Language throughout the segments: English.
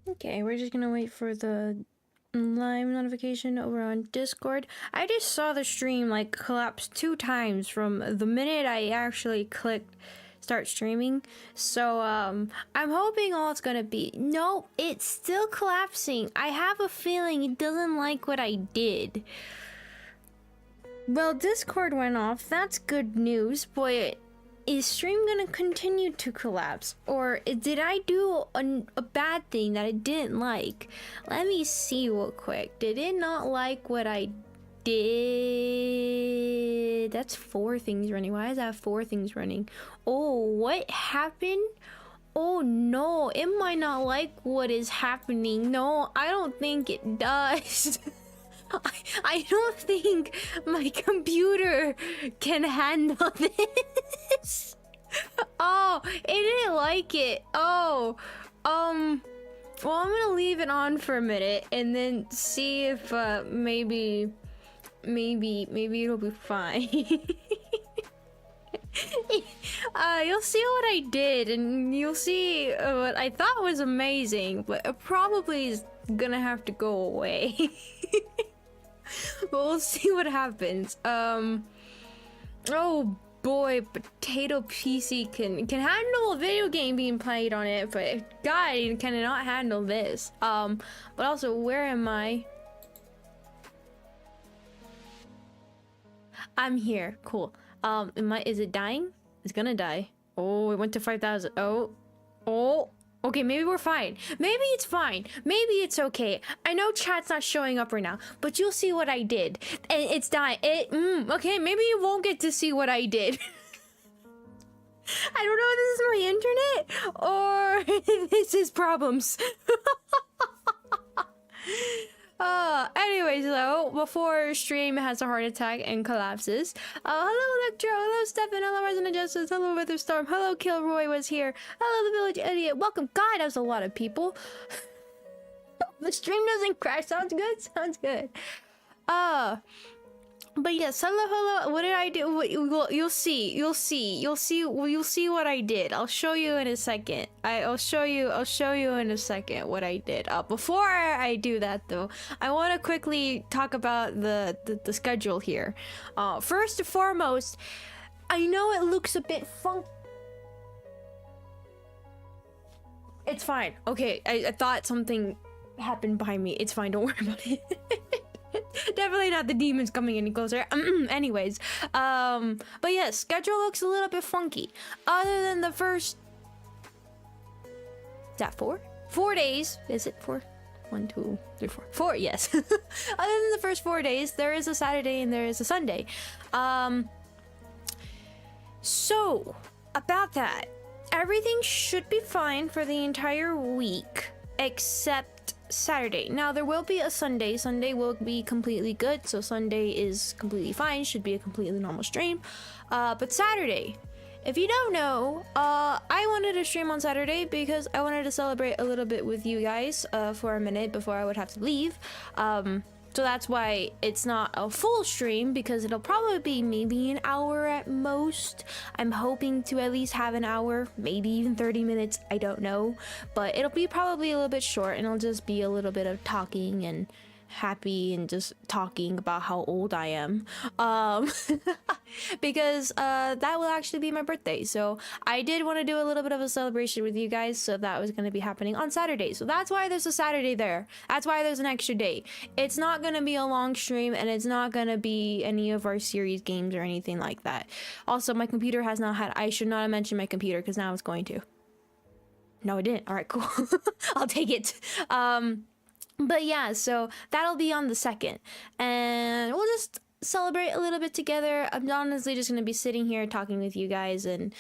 Okay, we're just gonna wait for the live notification over on Discord. I just saw the stream like collapse 2 times from the minute I actually clicked start streaming. So I'm hoping all it's gonna be. No, it's still collapsing. I have a feeling it doesn't like what I did. Well, Discord went off. That's good news, but is stream gonna continue to collapse? Or did I do a bad thing that it didn't like? Let me see real quick. Did it not like what I did? That's 4 things running. Why does that have 4 things running? Oh, what happened? Oh no, it might not like what is happening. No, I don't think it does. I don't think my computer can handle this. Oh, it didn't like it. Oh, well, I'm gonna leave it on for a minute and then see if maybe it'll be fine. You'll see what I did, and you'll see what I thought was amazing, but it probably is gonna have to go away. But we'll see what happens. Oh boy, Potato PC can handle a video game being played on it, but God cannot handle this. But also, where am I? I'm here. Cool. Is it dying? It's gonna die. Oh, it went to 5,000. Oh. Okay, maybe we're fine. Maybe it's fine. Maybe it's okay. I know chat's not showing up right now, but you'll see what I did. And it's dying. Okay, maybe you won't get to see what I did. I don't know if this is my internet or this is problems. Anyways, though, before stream has a heart attack and collapses. Hello, Electro. Hello, Stefan. Hello, Resident Justice. Hello, Witherstorm. Hello, Kilroy was here. Hello, the Village Idiot. Welcome. God, that was a lot of people. The stream doesn't crash. Sounds good. Sounds good. But yes, hello. What did I do? You'll see what I did. I'll show you in a second. I'll show you in a second what I did. Before I do that though, I want to quickly talk about the schedule here. First and foremost, I know it looks a bit funky. It's fine. Okay, I thought something happened behind me. It's fine. Don't worry about it. Definitely not the demons coming any closer. Anyways, but yeah, schedule looks a little bit funky. Other than the first, is that 4 days? Is it 4? 1, 2, 3, 4. 4, yes. Other than the first 4 days, there is a Saturday and there is a Sunday. So about that, everything should be fine for the entire week except Saturday. Now there will be a Sunday. Sunday will be completely good, so Sunday is completely fine, should be a completely normal stream. But Saturday, if you don't know, I wanted to stream on Saturday because I wanted to celebrate a little bit with you guys for a minute before I would have to leave. So that's why it's not a full stream, because it'll probably be maybe an hour at most. I'm hoping to at least have an hour, maybe even 30 minutes, I don't know. But it'll be probably a little bit short, and it'll just be a little bit of talking and happy and just talking about how old I am. Because that will actually be my birthday. So I did want to do a little bit of a celebration with you guys, so that was going to be happening on Saturday. So that's why there's a Saturday there. That's why there's an extra day. It's not going to be a long stream, and it's not going to be any of our series games or anything like that. Also, my computer has not had, I should not have mentioned my computer because now it's going to. No, it didn't. All right, cool. I'll take it. But yeah, so that'll be on the 2nd, and we'll just celebrate a little bit together. I'm honestly just gonna be sitting here talking with you guys and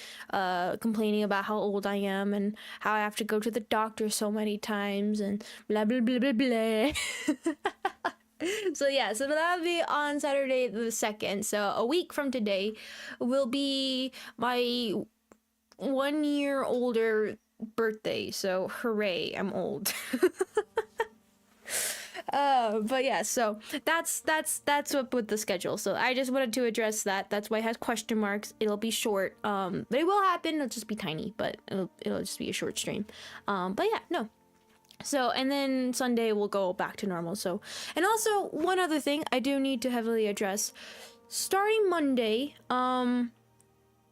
complaining about how old I am and how I have to go to the doctor so many times and blah blah blah blah blah. So yeah, so that'll be on Saturday the 2nd. So a week from today will be my 1 year older birthday. So hooray, I'm old. But yeah, so that's what with the schedule. So I just wanted to address that. That's why it has question marks. It'll be short. But it will happen. It'll just be tiny, but it'll just be a short stream. But yeah, no. So, and then Sunday we'll go back to normal. So, and also one other thing I do need to heavily address. Starting Monday,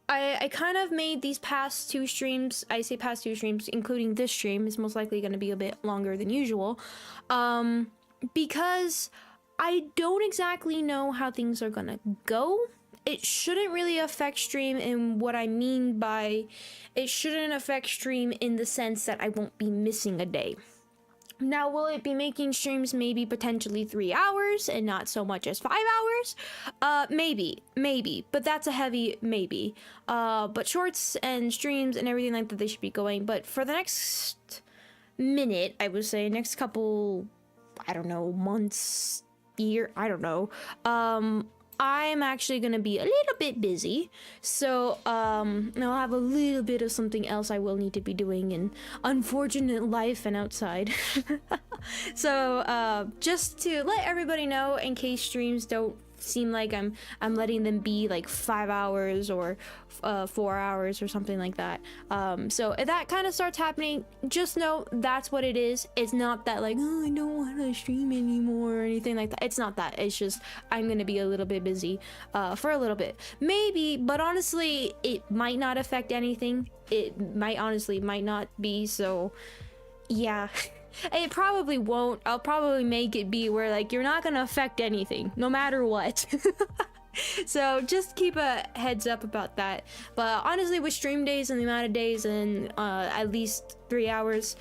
I kind of made these past 2 streams, I say past 2 streams, including this stream is most likely going to be a bit longer than usual, because I don't exactly know how things are gonna go. It shouldn't really affect stream, and what I mean by it shouldn't affect stream in the sense that I won't be missing a day. Now, will it be making streams maybe potentially 3 hours and not so much as 5 hours? Maybe, but that's a heavy maybe. But shorts and streams and everything like that, they should be going. But for the next minute, I would say next couple, I don't know, months, year, I don't know. I'm actually gonna be a little bit busy, so I'll have a little bit of something else I will need to be doing in unfortunate life and outside. So just to let everybody know, in case streams don't seem like I'm letting them be like 5 hours or 4 hours or something like that. So if that kind of starts happening, just know that's what it is. It's not that like, oh, I don't want to stream anymore or anything like that. It's not that. It's just I'm gonna be a little bit busy for a little bit, maybe. But honestly, it might not affect anything. It might not be. So yeah. It probably won't. I'll probably make it be where like you're not gonna affect anything no matter what. So just keep a heads up about that. But honestly, with stream days and the amount of days and at least 3 hours,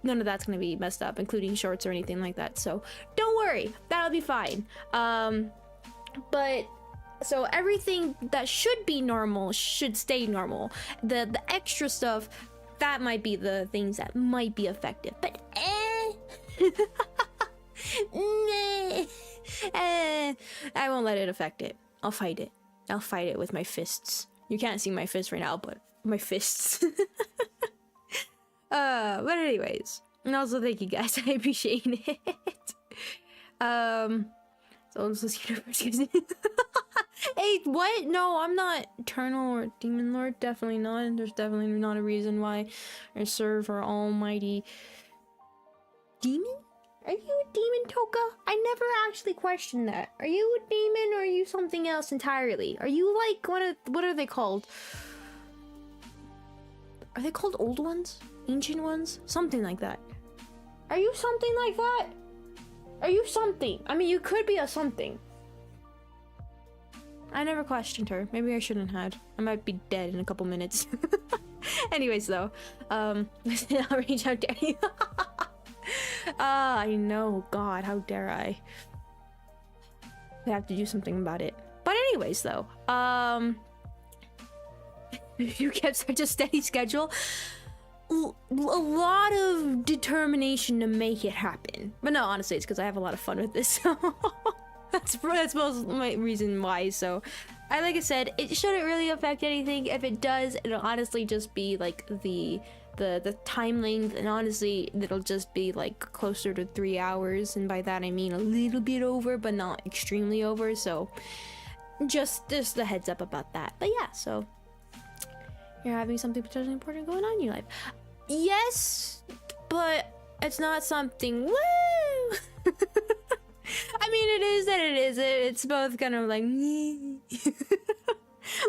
none of that's gonna be messed up, including shorts or anything like that. So don't worry, that'll be fine. But so everything that should be normal should stay normal. The extra stuff, that might be the things that might be affected, but I won't let it affect it. I'll fight it. I'll fight it with my fists. You can't see my fists right now, but my fists. But anyways, and also thank you guys. I appreciate it. So this is Hey, what? No, I'm not Eternal or Demon Lord. Definitely not. There's definitely not a reason why I serve our almighty demon? Are you a demon, Toka? I never actually questioned that. Are you a demon or are you something else entirely? Are you like what are they called? Are they called old ones? Ancient ones? Something like that. Are you something like that? Are you something? I mean, you could be a something. I never questioned her. Maybe I shouldn't have. I might be dead in a couple minutes. Anyways, though, I'll reach out to you. I know. God, how dare I? I have to do something about it. But anyways, though, you kept such a steady schedule. A lot of determination to make it happen. But no, honestly, it's because I have a lot of fun with this. So that's most my reason why. So like I said, it shouldn't really affect anything. If it does, it'll honestly just be like the time length, and honestly it'll just be like closer to 3 hours, and by that I mean a little bit over but not extremely over. So just the heads up about that. But yeah, so you're having something potentially important going on in your life. Yes, but it's not something woo. I mean, it is and it isn't. It's both kind of like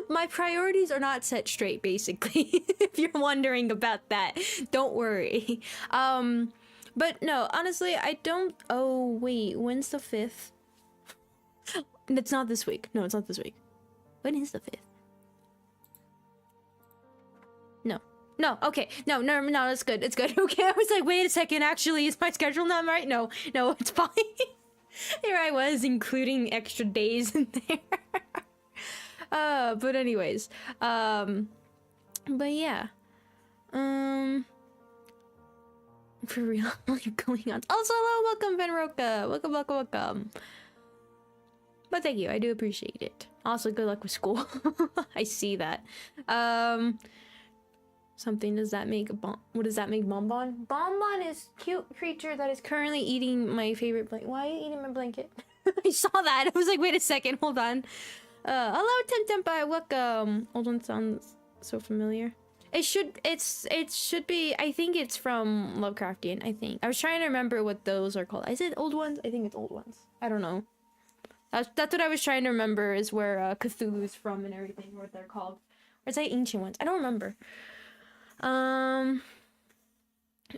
my priorities are not set straight, basically. If you're wondering about that, don't worry. But no, honestly, I don't. Oh wait, when's the 5th? It's not this week. No, it's not this week. When is the 5th? No, okay, no, it's good, okay. I was like, wait a second, actually, is my schedule not right? No, it's fine. Here I was, including extra days in there. But anyways, but yeah, for real, what's going on? Also, hello, welcome, Venroka, welcome. But thank you, I do appreciate it. Also, good luck with school. I see that. Something does that make what does that make Bonbon? Bonbon is cute creature that is currently eating my favorite blanket. Why are you eating my blanket? I saw that. I was like, wait a second, hold on. Hello, Temtempa, welcome. Hold on, sounds so familiar. It should be, I think it's from Lovecraftian, I think. I was trying to remember what those are called. Is it old ones? I think it's old ones. I don't know. That's what I was trying to remember, is where Cthulhu's from and everything, what they're called. Or is that ancient ones? I don't remember.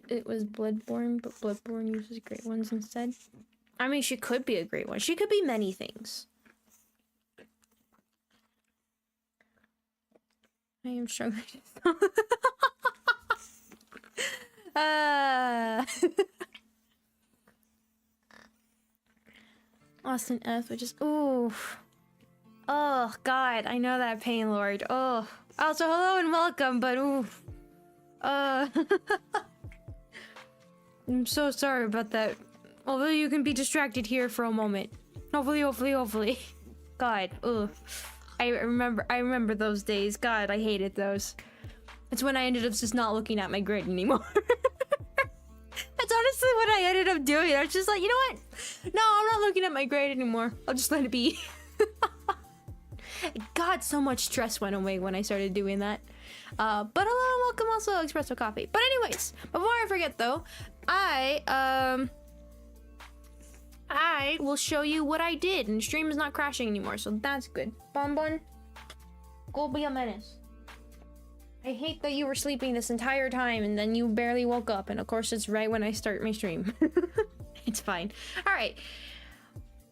It was Bloodborne, but Bloodborne uses great ones instead. I mean, she could be a great one. She could be many things. I am struggling. Austin F, which is oof. Oh God, I know that pain, Lord. Oh, also hello and welcome, but oof. I'm so sorry about that. Although you can be distracted here for a moment. Hopefully. God, ugh. I remember those days. God, I hated those. It's when I ended up just not looking at my grid anymore. That's honestly what I ended up doing. I was just like, you know what? No, I'm not looking at my grade anymore. I'll just let it be. God, so much stress went away when I started doing that. But hello and welcome also Espresso Coffee. But anyways, before I forget though, I will show you what I did, and the stream is not crashing anymore, so that's good. Bonbon, go be a menace. I hate that you were sleeping this entire time and then you barely woke up, and of course it's right when I start my stream. It's fine. Alright.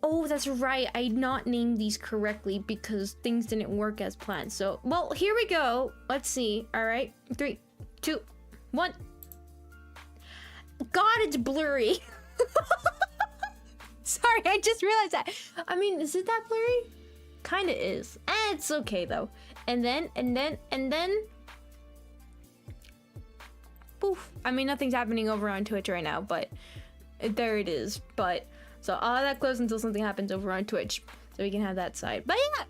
Oh, that's right. I did not named these correctly because things didn't work as planned. So, well, here we go. Let's see. Alright. 3, 2, 1. God, it's blurry. Sorry, I just realized that. I mean, is it that blurry? Kinda is. It's okay though. And then. Poof. I mean, nothing's happening over on Twitch right now, but there it is. But so I'll have that closed until something happens over on Twitch, so we can have that side. But yeah,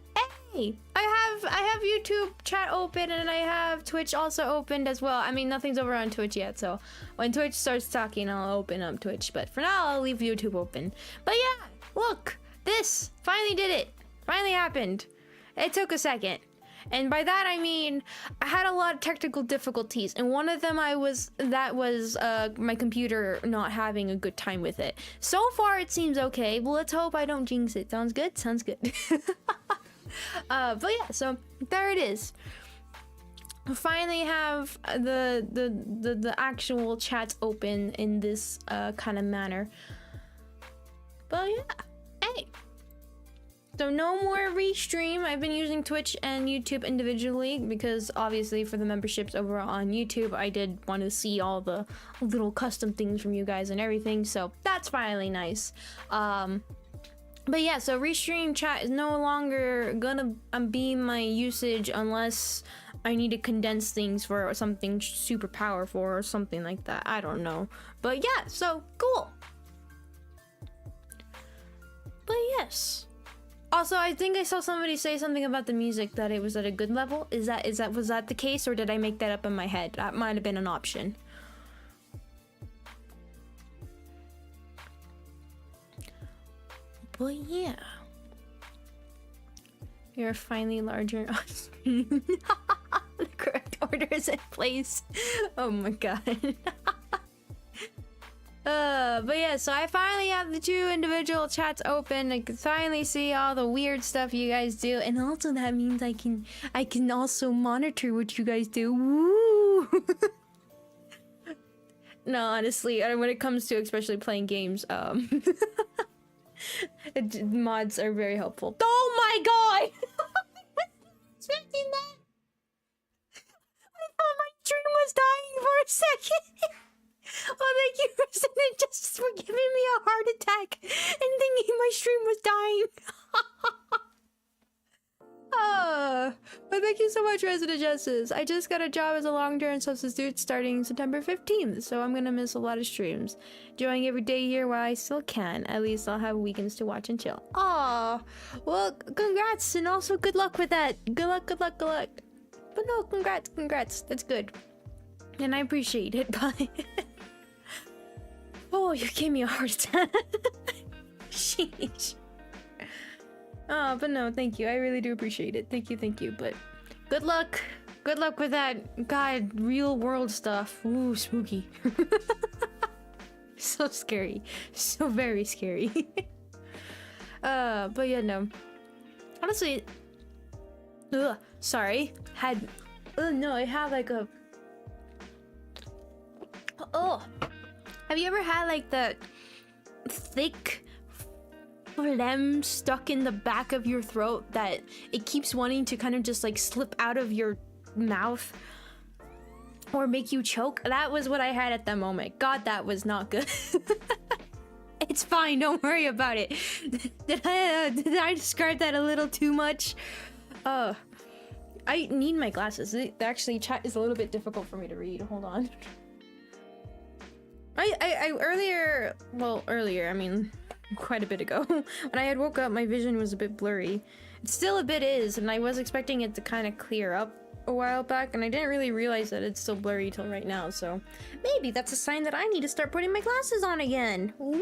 hey, I have YouTube chat open and I have Twitch also opened as well. I mean, nothing's over on Twitch yet, so when Twitch starts talking, I'll open up Twitch. But for now, I'll leave YouTube open. But yeah, look, this finally did it. Finally happened. It took a second. And by that I mean I had a lot of technical difficulties, and one of them was my computer not having a good time with it. So far it seems okay. Well, let's hope I don't jinx it. Sounds good? Sounds good. But yeah, so there it is. I finally have the actual chats open in this kind of manner. But yeah, hey. So no more restream. I've been using Twitch and YouTube individually because obviously for the memberships over on YouTube, I did want to see all the little custom things from you guys and everything. So that's finally nice. But yeah, so restream chat is no longer gonna be my usage unless I need to condense things for something super powerful or something like that. I don't know. But yeah, so cool. But yes. Also, I think I saw somebody say something about the music, that it was at a good level. Was that the case, or did I make that up in my head? That might have been an option. But yeah. You're finally larger on screen. The correct order is in place. Oh my god. But yeah, so I finally have the 2 individual chats open. I can finally see all the weird stuff you guys do, and also that means I can also monitor what you guys do. Woo! No, honestly, when it comes to especially playing games, mods are very helpful. Oh my god! I wasn't expecting that. I thought my stream was dying for a second. Oh, thank you, Resident Justice, for giving me a heart attack and thinking my stream was dying. But thank you so much, Resident Justice. I just got a job as a long-term substitute starting September 15th, so I'm gonna miss a lot of streams. Enjoying every day here while I still can. At least I'll have weekends to watch and chill. Aw, well, congrats, and also good luck with that. Good luck. But no, congrats. That's good. And I appreciate it, but... Oh, you gave me a heart attack. Sheesh. Oh, but no, thank you. I really do appreciate it. Thank you. But good luck. Good luck with that. God, real world stuff. Ooh, spooky. So scary. So very scary. But yeah, no. Honestly, sorry. No, I had like a... Oh. Have you ever had like the thick phlegm stuck in the back of your throat that it keeps wanting to kind of just like slip out of your mouth or make you choke? That was what I had at that moment. God, that was not good. It's fine, don't worry about it. Did I describe that a little too much? I need my glasses. Actually, chat is a little bit difficult for me to read. Hold on. Earlier, I mean, quite a bit ago, when I had woke up, my vision was a bit blurry. It still a bit is, and I was expecting it to kind of clear up a while back, and I didn't really realize that it's still blurry till right now, so maybe that's a sign that I need to start putting my glasses on again. Woo!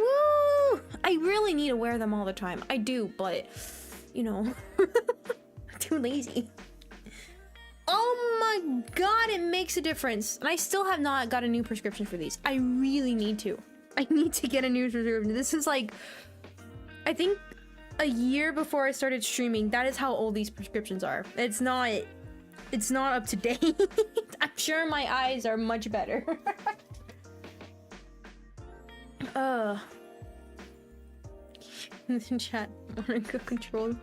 I really need to wear them all the time. I do, but, you know, I'm too lazy. Oh my god, it makes a difference. And I still have not got a new prescription for these. I really need to. I need to get a new prescription. This is like, I think a year before I started streaming. That is how old these prescriptions are. It's not up to date. I'm sure my eyes are much better. In chat, wanna go control the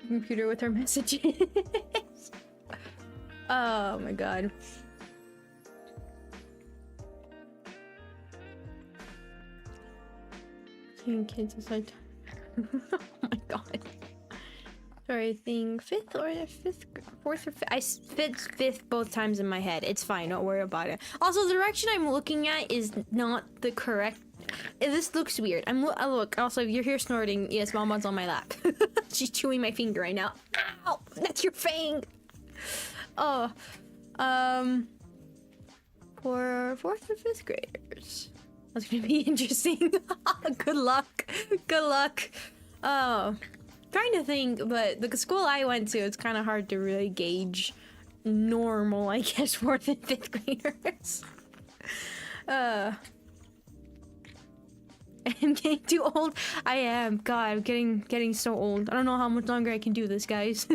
computer with our messages. Oh my god. Seeing kids is like... Oh my god. Sorry, I think fourth or fifth. I fit fifth both times in my head. It's fine, don't worry about it. Also, the direction I'm looking at is not the correct... This looks weird. Look, also, if you're here snorting, yes, Mama's on my lap. She's chewing my finger right now. Ow! That's your fang! Oh, for fourth or fifth graders, that's gonna be interesting. Good luck. Good luck. Oh, trying to think, but the school I went to, it's kind of hard to really gauge normal, I guess, fourth and fifth graders. I'm getting too old. I am. God, I'm getting so old. I don't know how much longer I can do this, guys.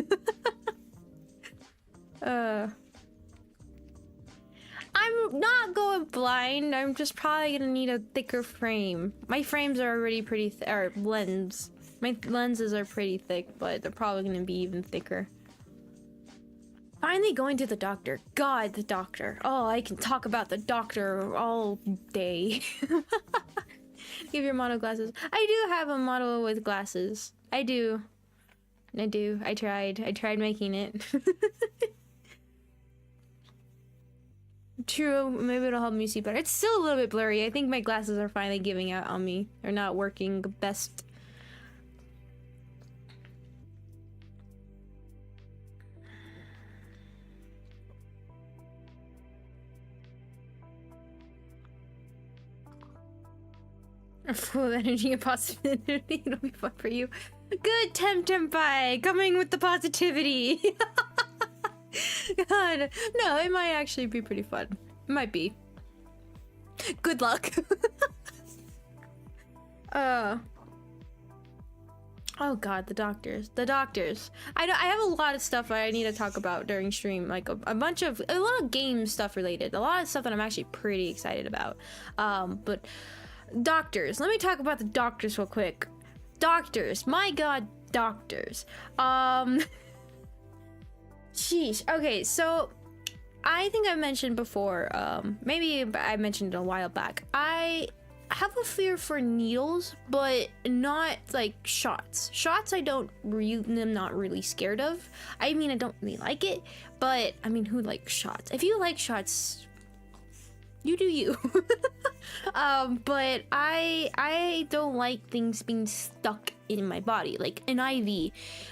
I'm not going blind. I'm just probably gonna need a thicker frame. My frames are already pretty or lens. My lenses are pretty thick, but they're probably gonna be even thicker. Finally going to the doctor. God, the doctor. Oh, I can talk about the doctor all day. Give your model glasses. I do have a model with glasses. I do. I tried making it. True, maybe it'll help me see better. It's still a little bit blurry. I think my glasses are finally giving out on me. They're not working best. Full of energy and positivity. It'll be fun for you. Good Temtempai, coming with the positivity. God, no, it might actually be pretty fun. It might be. Good luck. Oh god, the doctors. I have a lot of stuff I need to talk about during stream, like a lot of game stuff related, a lot of stuff that I'm actually pretty excited about. But doctors. Let me talk about the doctors real quick. Doctors, my god, doctors. Sheesh. Okay, so I think I mentioned before, maybe I mentioned it a while back. I have a fear for needles, but not like shots. Shots I'm not really scared of. I mean, I don't really like it, but I mean, who likes shots? If you like shots, you do you. But I don't like things being stuck in my body, like an IV.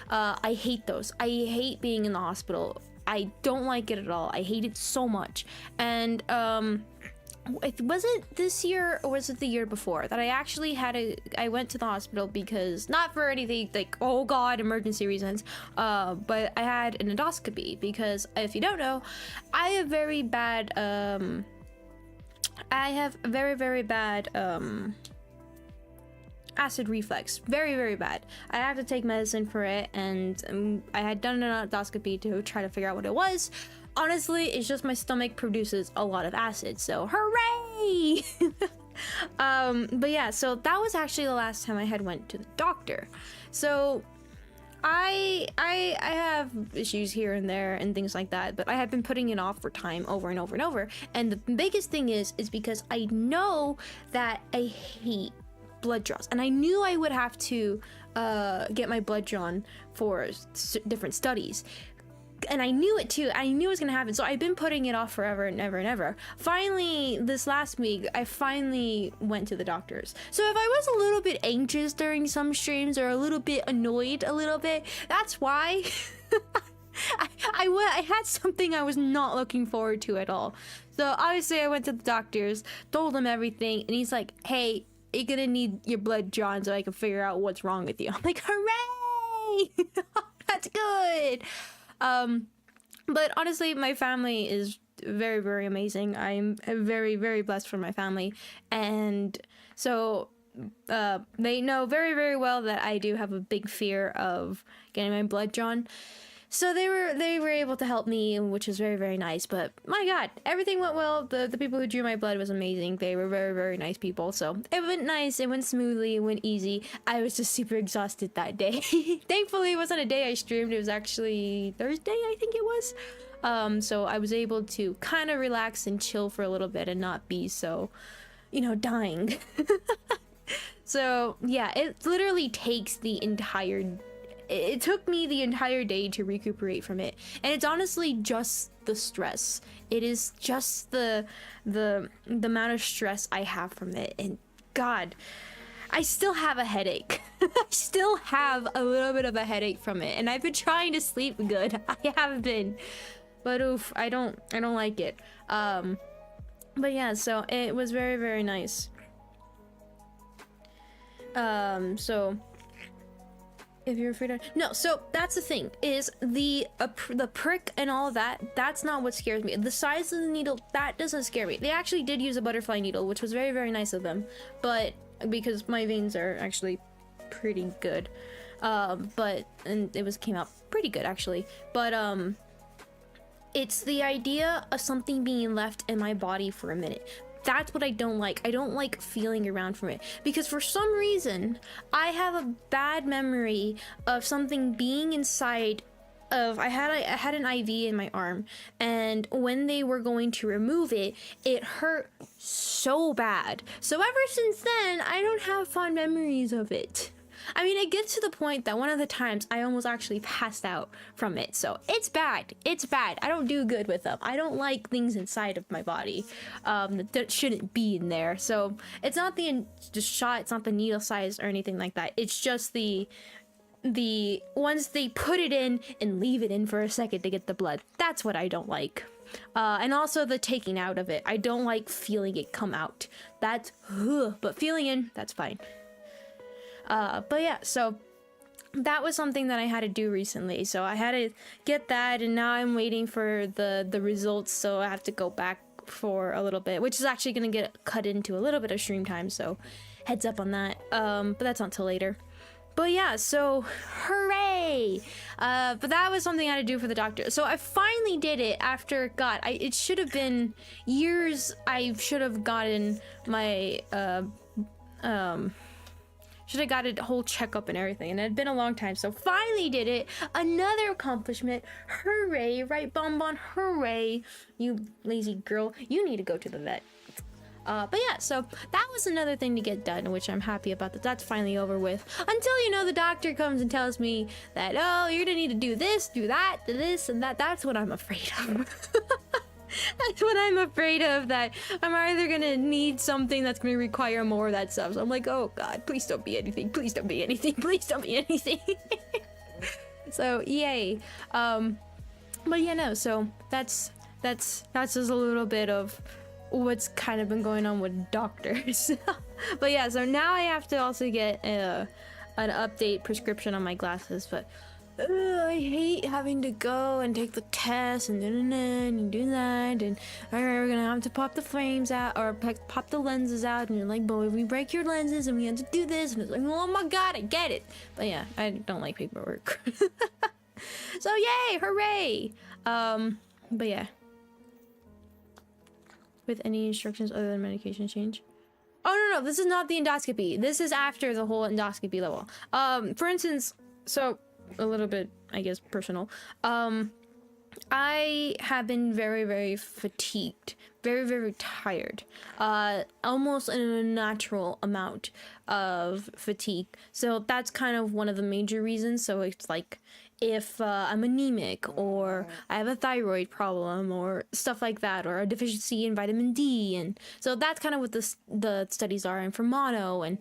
I hate those. I hate being in the hospital. I don't like it at all. I hate it so much. And it wasn't this year, or was it the year before, that I actually I went to the hospital because, not for anything like, oh god, emergency reasons, but I had an endoscopy because, if you don't know, I have very bad, very bad, acid reflux. Very, very bad. I have to take medicine for it, and I had done an endoscopy to try to figure out what it was. Honestly, it's just my stomach produces a lot of acid, so hooray! But yeah, so that was actually the last time I had went to the doctor. So I have issues here and there and things like that, but I have been putting it off for time over and over and over. And the biggest thing is because I know that I hate blood draws, and I knew I would have to get my blood drawn for different studies. And I knew it too. I knew it was gonna happen. So I've been putting it off forever and ever and ever. Finally, this last week, I finally went to the doctors. So if I was a little bit anxious during some streams, or a little bit annoyed a little bit, that's why. I had something I was not looking forward to at all. So obviously I went to the doctors, told him everything, and he's like, hey, you're gonna need your blood drawn so I can figure out what's wrong with you. I'm like, hooray! That's good. But honestly, my family is very, very amazing. I'm very, very blessed for my family. And so, they know very, very well that I do have a big fear of getting my blood drawn. So they were able to help me, which is very, very nice. But my god, everything went well. The people who drew my blood was amazing. They were very, very nice people. So it went nice, it went smoothly, it went easy. I was just super exhausted that day. Thankfully, it wasn't a day I streamed. It was actually Thursday, I think it was. So I was able to kind of relax and chill for a little bit and not be so, dying. So yeah, it literally takes it took me the entire day to recuperate from it, and it's honestly just the stress. It is just the amount of stress I have from it, and god, I still have a headache. I still have a little bit of a headache from it, and I've been trying to sleep good. I have been, but oof, I don't like it. But yeah, so it was very, very nice. So if you're afraid of so that's the thing, is the prick and all of that. That's not what scares me. The size of the needle, that doesn't scare me. They actually did use a butterfly needle, which was very, very nice of them, but because my veins are actually pretty good, and it came out pretty good actually, but it's the idea of something being left in my body for a minute. That's what I don't like. I don't like feeling around from it, because for some reason I have a bad memory of something being inside of, I had an IV in my arm, and when they were going to remove it, it hurt so bad. So ever since then, I don't have fond memories of it. I mean, it gets to the point that one of the times I almost actually passed out from it. So it's bad. It's bad. I don't do good with them. I don't like things inside of my body that shouldn't be in there. So it's not the shot, it's not the needle size or anything like that. It's just the once they put it in and leave it in for a second to get the blood. That's what I don't like. And also the taking out of it. I don't like feeling it come out. That's but feeling in, that's fine. But yeah, so that was something that I had to do recently. So I had to get that, and now I'm waiting for the results. So I have to go back for a little bit, which is actually going to get cut into a little bit of stream time. So heads up on that. But that's not till later. But yeah, so hooray! But that was something I had to do for the doctor. So I finally did it after, God, it should have been years. I should have gotten my, should have got a whole checkup and everything, and it had been a long time. So finally did it. Another accomplishment. Hooray, right, Bonbon? Hooray. You lazy girl. You need to go to the vet. But yeah, so that was another thing to get done, which I'm happy about, that's finally over with. Until, the doctor comes and tells me that, oh, you're gonna need to do this, do that, do this, and that. That's what I'm afraid of. That's what I'm afraid of, that I'm either gonna need something that's gonna require more of that stuff. So I'm like, oh god, please don't be anything, please don't be anything, please don't be anything. So yay. But yeah, no, so that's just a little bit of what's kind of been going on with doctors. But yeah, so now I have to also get an update prescription on my glasses, but I hate having to go and take the test and do that, and we're gonna have to pop the frames out or pop the lenses out, and you're like, boy, if we break your lenses and we have to do this, and it's like, oh my god, I get it. But yeah, I don't like paperwork. So yay, hooray. But yeah, with any instructions other than medication change. Oh no, this is not the endoscopy. This is after the whole endoscopy level. For instance, so a little bit, I guess, personal. I have been very fatigued, very tired, almost an unnatural amount of fatigue. So that's kind of one of the major reasons. So it's like if I'm anemic, or I have a thyroid problem, or stuff like that, or a deficiency in vitamin D, and so that's kind of what the studies are, and for mono, and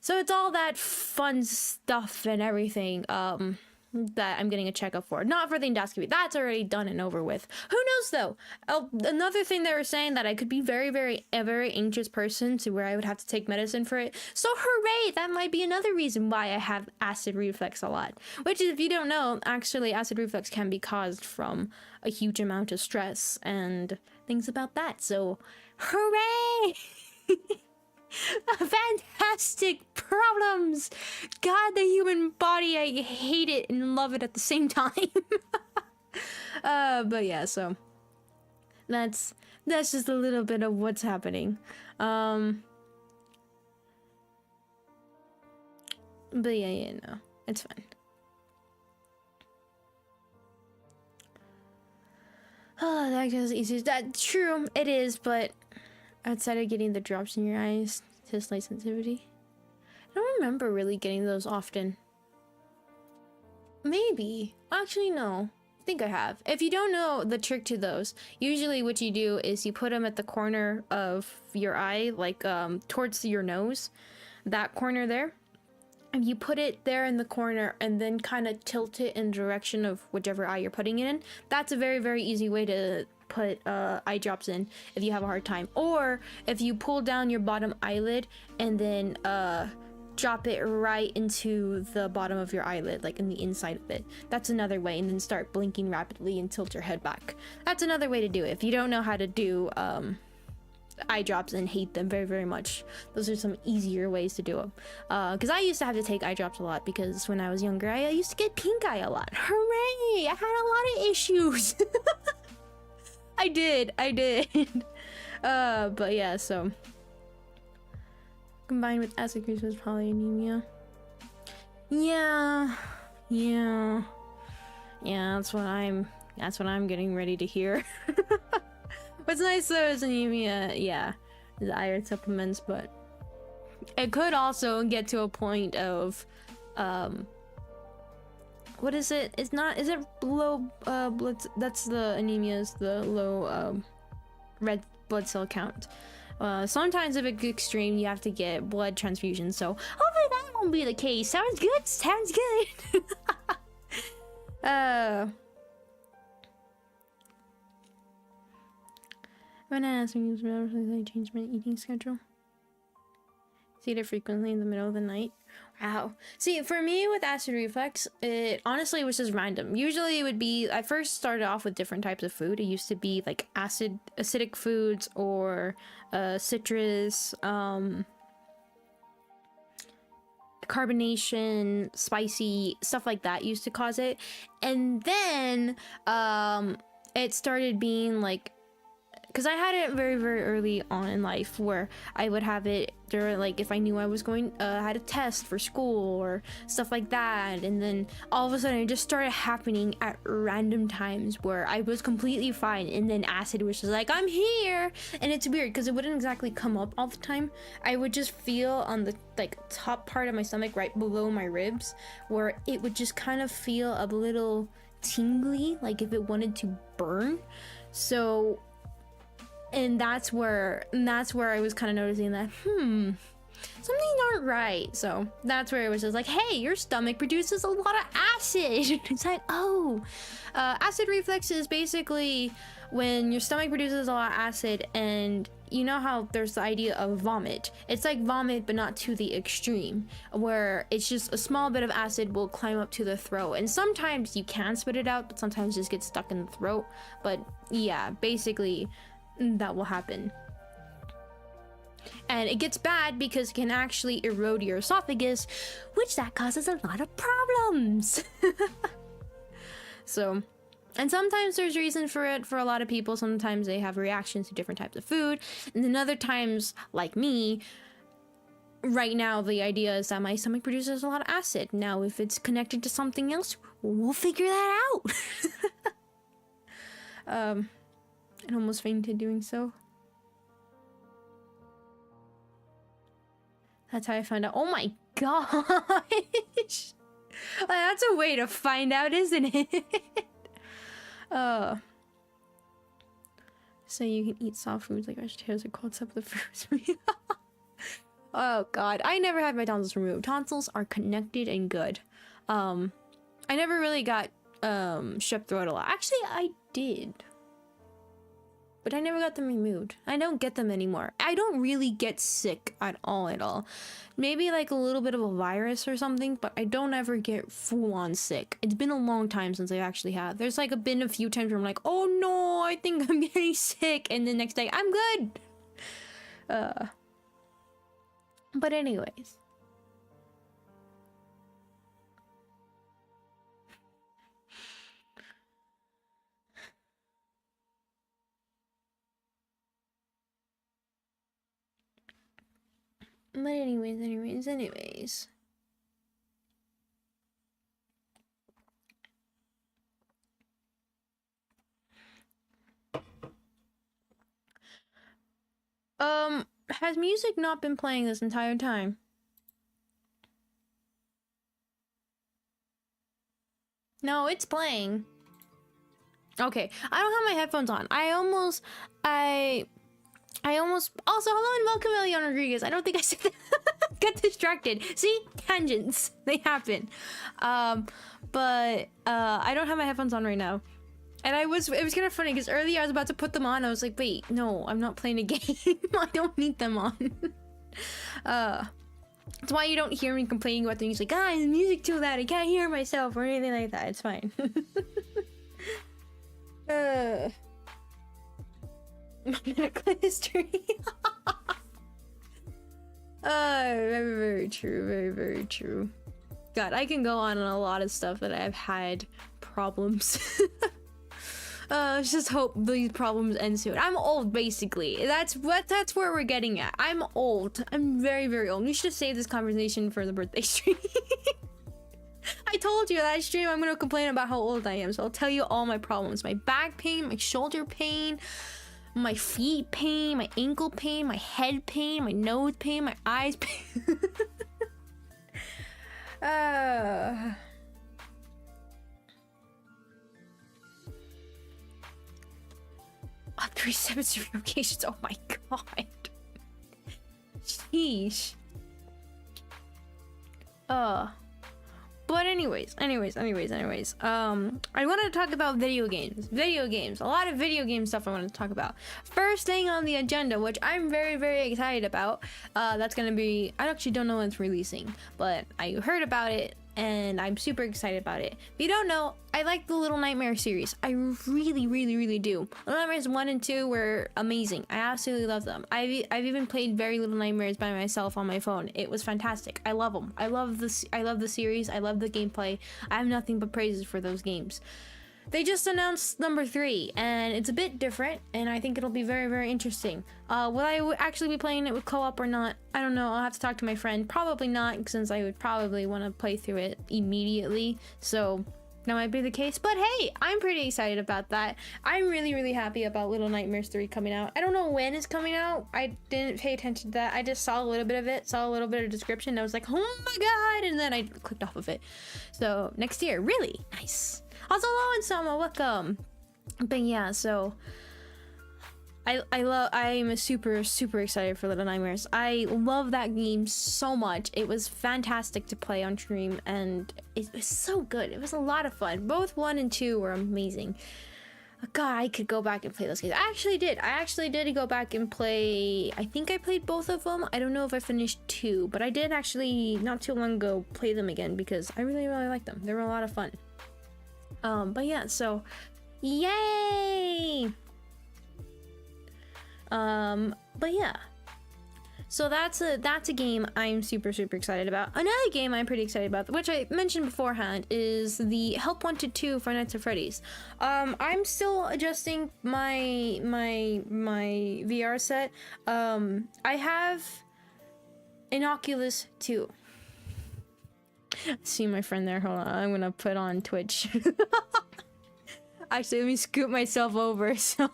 so it's all that fun stuff and everything that I'm getting a checkup for. Not for the endoscopy. That's already done and over with. Who knows though? Another thing they were saying, that I could be a very anxious person to where I would have to take medicine for it. So hooray! That might be another reason why I have acid reflux a lot. Which, if you don't know, actually acid reflux can be caused from a huge amount of stress and things about that. So hooray! Fantastic problems. God, the human body, I hate it and love it at the same time. But yeah, so that's just a little bit of what's happening. But yeah, no, it's fine. Oh, that goes easy. That's true, it is, but outside of getting the drops in your eyes, test light sensitivity. I don't remember really getting those often. Maybe. Actually, no. I think I have. If you don't know the trick to those, usually what you do is you put them at the corner of your eye, like towards your nose, that corner there. And you put it there in the corner and then kind of tilt it in the direction of whichever eye you're putting it in. That's a very easy way to put eye drops in if you have a hard time. Or if you pull down your bottom eyelid and then drop it right into the bottom of your eyelid, like in the inside of it. That's another way. And then start blinking rapidly and tilt your head back. That's another way to do it. If you don't know how to do eye drops and hate them very much, those are some easier ways to do them. Because I used to have to take eye drops a lot, because when I was younger I used to get pink eye a lot. Hooray! I had a lot of issues. I did. But yeah, so combined with acid reflux polyanemia. Yeah, that's what I'm getting ready to hear. What's nice though is anemia, yeah, the iron supplements, but it could also get to a point of what is it? Is it low blood? That's the anemia, is the low red blood cell count. Sometimes if it gets extreme, you have to get blood transfusions. So hopefully that won't be the case. Sounds good. When I asked me, I changed my eating schedule. See it frequently in the middle of the night. Wow. See, for me with acid reflux, it honestly was just random. Usually it would be, I first started off with different types of food. It used to be like acidic foods, or citrus, carbonation, spicy, stuff like that used to cause it. And then it started being like, because I had it very early on in life, where I would have it during, like, if I knew I was going, had a test for school or stuff like that, and then all of a sudden it just started happening at random times where I was completely fine, and then acid was just like, I'm here, and it's weird because it wouldn't exactly come up all the time. I would just feel on the like top part of my stomach, right below my ribs, where it would just kind of feel a little tingly, like if it wanted to burn. So. And that's where I was kind of noticing that, something's not right. So that's where it was just like, hey, your stomach produces a lot of acid. It's like, oh, acid reflux is basically when your stomach produces a lot of acid and you know how there's the idea of vomit. It's like vomit, but not to the extreme, where it's just a small bit of acid will climb up to the throat, and sometimes you can spit it out, but sometimes it just gets stuck in the throat. But yeah, basically that will happen. And it gets bad because it can actually erode your esophagus, which that causes a lot of problems. So, and sometimes there's reason for it for a lot of people. Sometimes they have reactions to different types of food, and then other times, like me, right now the idea is that my stomach produces a lot of acid. Now if it's connected to something else, we'll figure that out. I almost fainted doing so. That's how I found out. Oh my gosh. That's a way to find out, isn't it? So you can eat soft foods like vegetables or cold stuff with the fruits. Oh god, I never had my tonsils removed. Tonsils are connected and good. I never really got strep throat a lot. Actually, I did, but I never got them removed. I don't get them anymore. I don't really get sick at all. Maybe like a little bit of a virus or something, but I don't ever get full-on sick. It's been a long time since I actually had. There's like been a few times where I'm like, oh no, I think I'm getting sick, and the next day I'm good. But anyways. But anyways. Has music not been playing this entire time? No, it's playing. Okay, I don't have my headphones on. I almost also, hello and welcome, Elion Rodriguez. I don't think I said that. Got distracted. See? Tangents. They happen. But I don't have my headphones on right now. And it was kind of funny because earlier I was about to put them on. I was like, wait, no, I'm not playing a game. I don't need them on. That's why you don't hear me complaining about things like, the music too loud, I can't hear myself or anything like that. It's fine. My medical history. Very, very true. Very, very true. God, I can go on a lot of stuff that I've had problems. Let's just hope these problems end soon. I'm old, basically. That's where we're getting at. I'm old. I'm very, very old. We should save this conversation for the birthday stream. I told you that stream I'm gonna complain about how old I am, so I'll tell you all my problems. My back pain, my shoulder pain, my feet pain, my ankle pain, my head pain, my nose pain, my eyes pain. Up 370 locations. Oh my god. Sheesh. But anyways, I want to talk about video games. A lot of video game stuff I want to talk about. First thing on the agenda, which I'm very, very excited about, that's gonna be, I actually don't know when it's releasing, but I heard about it and I'm super excited about it. If you don't know, I like the Little Nightmares series. I really, really, really do. Little Nightmares 1 and 2 were amazing. I absolutely love them. I've even played Very Little Nightmares by myself on my phone. It was fantastic. I love them. I love the series. I love the gameplay. I have nothing but praises for those games. They just announced number 3, and it's a bit different, and I think it'll be very, very interesting. Will I actually be playing it with co-op or not? I don't know. I'll have to talk to my friend. Probably not, since I would probably want to play through it immediately. So that might be the case. But hey, I'm pretty excited about that. I'm really, really happy about Little Nightmares 3 coming out. I don't know when it's coming out. I didn't pay attention to that. I just saw a little bit of it, saw a little bit of description. And I was like, oh my god, and then I clicked off of it. So next year, really nice. Also, hello and Sama, welcome. But yeah, so I'm super, super excited for Little Nightmares. I love that game so much. It was fantastic to play on stream, and it was so good. It was a lot of fun. Both 1 and 2 were amazing. God, I could go back and play those games. I actually did go back and play. I think I played both of them. I don't know if I finished 2, but I did actually not too long ago play them again because I really liked them. They were a lot of fun. But yeah, so yay. But yeah. So that's a game I'm super excited about. Another game I'm pretty excited about, which I mentioned beforehand, is the Help Wanted 2 Five Nights at Freddy's. I'm still adjusting my VR set. I have an Oculus 2. See my friend there. Hold on, I'm gonna put on Twitch. Actually, let me scoot myself over. So.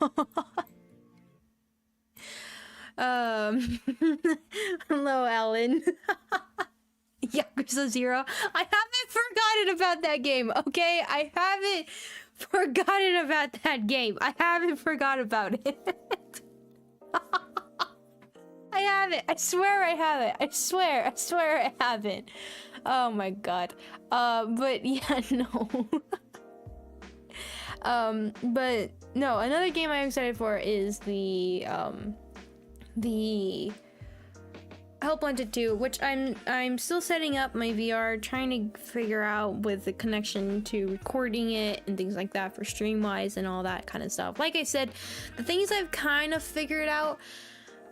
Hello, Alan. Yakuza 0. I haven't forgotten about that game, okay? I haven't forgotten about that game. I haven't forgot about it. I haven't. I swear I haven't. I swear I haven't. Oh my god. But yeah, no. But no, another game I'm excited for is the Help Wanted 2, which I'm still setting up my VR, trying to figure out with the connection to recording it and things like that for stream wise and all that kind of stuff. Like I said, the things I've kind of figured out,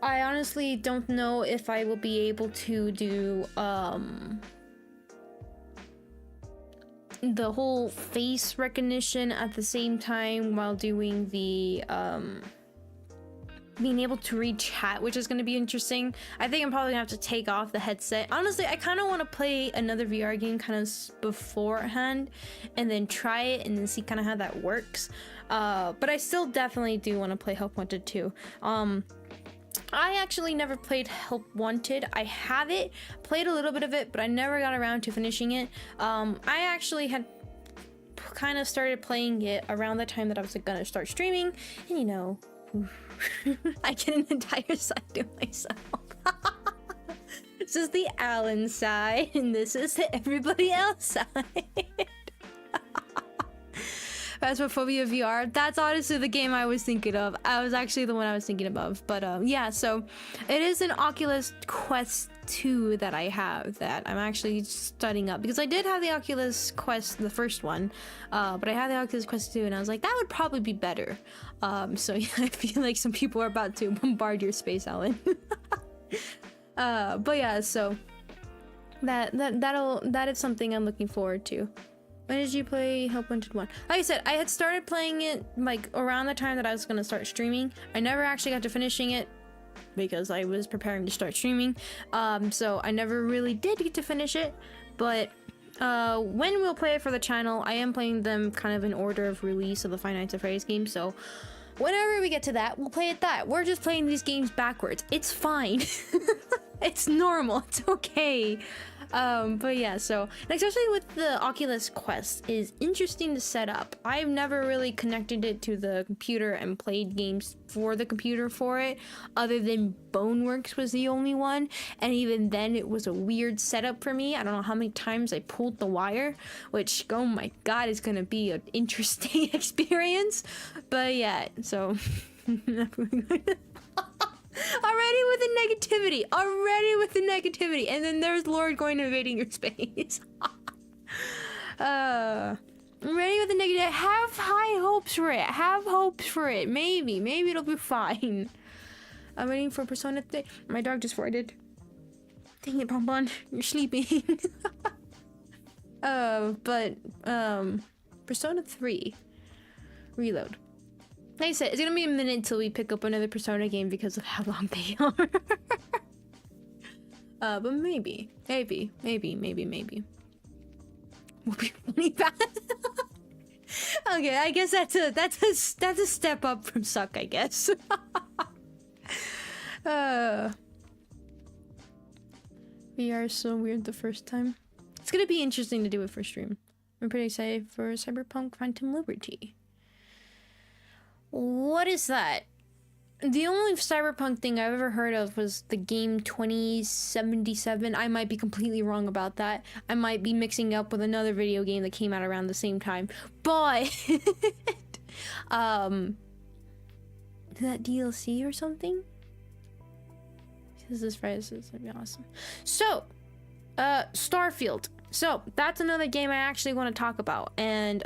I honestly don't know if I will be able to do the whole face recognition at the same time while doing the being able to read chat, which is going to be interesting. I think I'm probably gonna have to take off the headset. Honestly, I kind of want to play another VR game kind of beforehand and then try it and then see kind of how that works. But I still definitely do want to play Help Wanted 2. I actually never played Help Wanted. I have it, played a little bit of it, but I never got around to finishing it. I actually had kind of started playing it around the time that I was gonna start streaming, and you know, I get an entire side to myself. This is the Alan side, and this is the everybody else side. Phasmophobia VR. That's honestly the game I was thinking of. I was actually the one I was thinking of. But yeah, so it is an Oculus Quest 2 that I have that I'm actually studying up, because I did have the Oculus Quest, the first one, but I had the Oculus Quest 2 and I was like, that would probably be better. So yeah, I feel like some people are about to bombard your space, Alan. But yeah, so that is something I'm looking forward to. When did you play Help Wanted 1? Like I said, I had started playing it like around the time that I was gonna start streaming. I never actually got to finishing it because I was preparing to start streaming. So I never really did get to finish it. But when we'll play it for the channel, I am playing them kind of in order of release of the Five Nights at Freddy's game. So whenever we get to that, we'll play it that. We're just playing these games backwards. It's fine. It's normal. It's okay. But yeah, so, and especially with the Oculus Quest, is interesting to set up. I've never really connected it to the computer and played games for the computer for it, other than Boneworks was the only one, and even then it was a weird setup for me. I don't know how many times I pulled the wire, which, oh my god, is gonna be an interesting experience. But yeah, so already with the negativity, and then there's Lord going invading your space. Ready with the negative. Have high hopes for it. Maybe it'll be fine. I'm waiting for Persona 3. My dog just farted. Dang it, Bonbon, you're sleeping. Persona 3 Reload. Like I said, it's gonna be a minute till we pick up another Persona game because of how long they are. But maybe. We'll be funny bad. Okay, I guess that's a step up from suck, I guess. VR is so weird the first time. It's gonna be interesting to do it for stream. I'm pretty excited for Cyberpunk Phantom Liberty. What is that? The only Cyberpunk thing I've ever heard of was the game 2077. I might be completely wrong about that. I might be mixing up with another video game that came out around the same time. But Is that DLC or something? Because this phrase is gonna be awesome. So, Starfield. So that's another game I actually want to talk about, and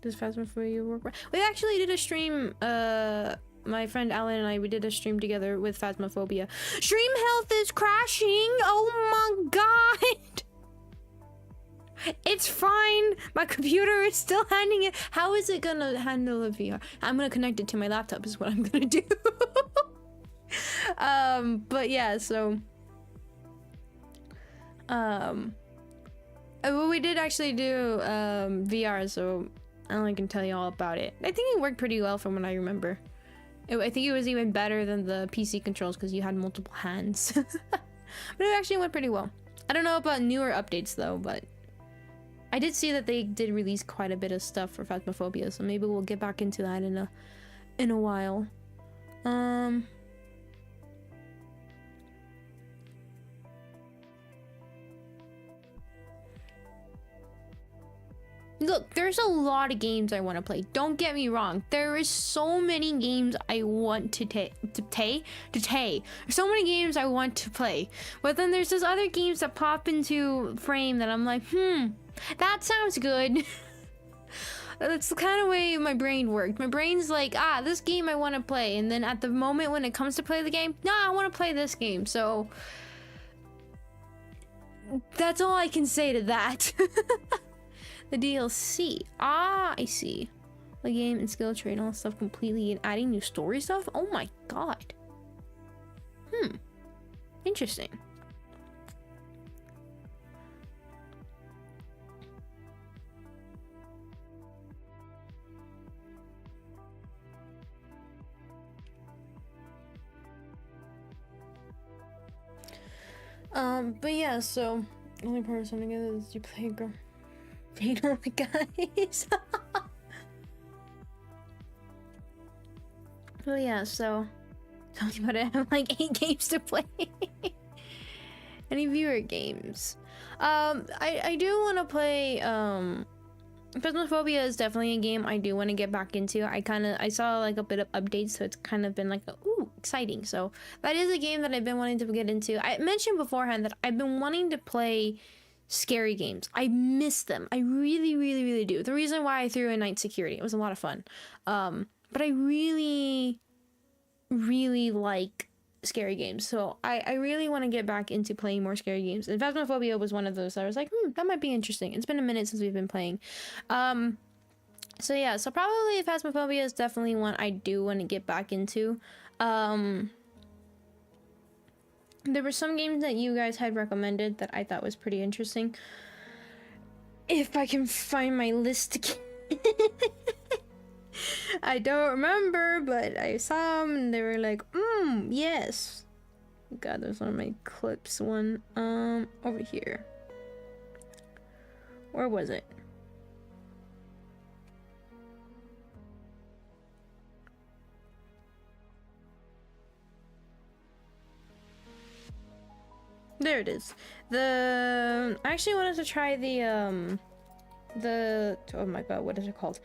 does Phasmophobia work? We actually did a stream. My friend Alan and we did a stream together with Phasmophobia. Stream health is crashing. Oh my god. It's fine. My computer is still handling it. How is it gonna handle a VR? I'm gonna connect it to my laptop is what I'm gonna do. But yeah, so well, we did actually do VR, so I only can tell you all about it. I think it worked pretty well from what I remember. I think it was even better than the PC controls because you had multiple hands. But it actually went pretty well. I don't know about newer updates though, but I did see that they did release quite a bit of stuff for Phasmophobia, so maybe we'll get back into that in a while. Look, there's a lot of games I want to play. Don't get me wrong. There is so many games I want to so many games I want to play. But then there's those other games that pop into frame that I'm like, that sounds good. That's the kind of way my brain worked. My brain's like, this game I want to play. And then at the moment when it comes to play the game, I want to play this game. So that's all I can say to that. The DLC. I see. The game and skill tree and all that stuff completely and adding new story stuff? Oh my god. Interesting. But yeah, so the only person together is you play girl. Fatum, guys. Oh yeah, so tell me about it. I have like 8 games to play. Any viewer games? I do want to play. Phasmophobia is definitely a game I do want to get back into. I saw like a bit of updates, so it's kind of been like, ooh, exciting. So that is a game that I've been wanting to get into. I mentioned beforehand that I've been wanting to play scary games. I miss them. I really, really, really do. The reason why I threw in Night Security, it was a lot of fun. But I really, really like scary games. So I really want to get back into playing more scary games. And Phasmophobia was one of those. I was like, that might be interesting. It's been a minute since we've been playing. So yeah, so probably Phasmophobia is definitely one I do want to get back into. There were some games that you guys had recommended that I thought was pretty interesting. If I can find my list again. I don't remember, but I saw them and they were like, yes. God, there's one of my clips. One, over here. Where was it? There it is. I actually wanted to try the oh my god, what is it called?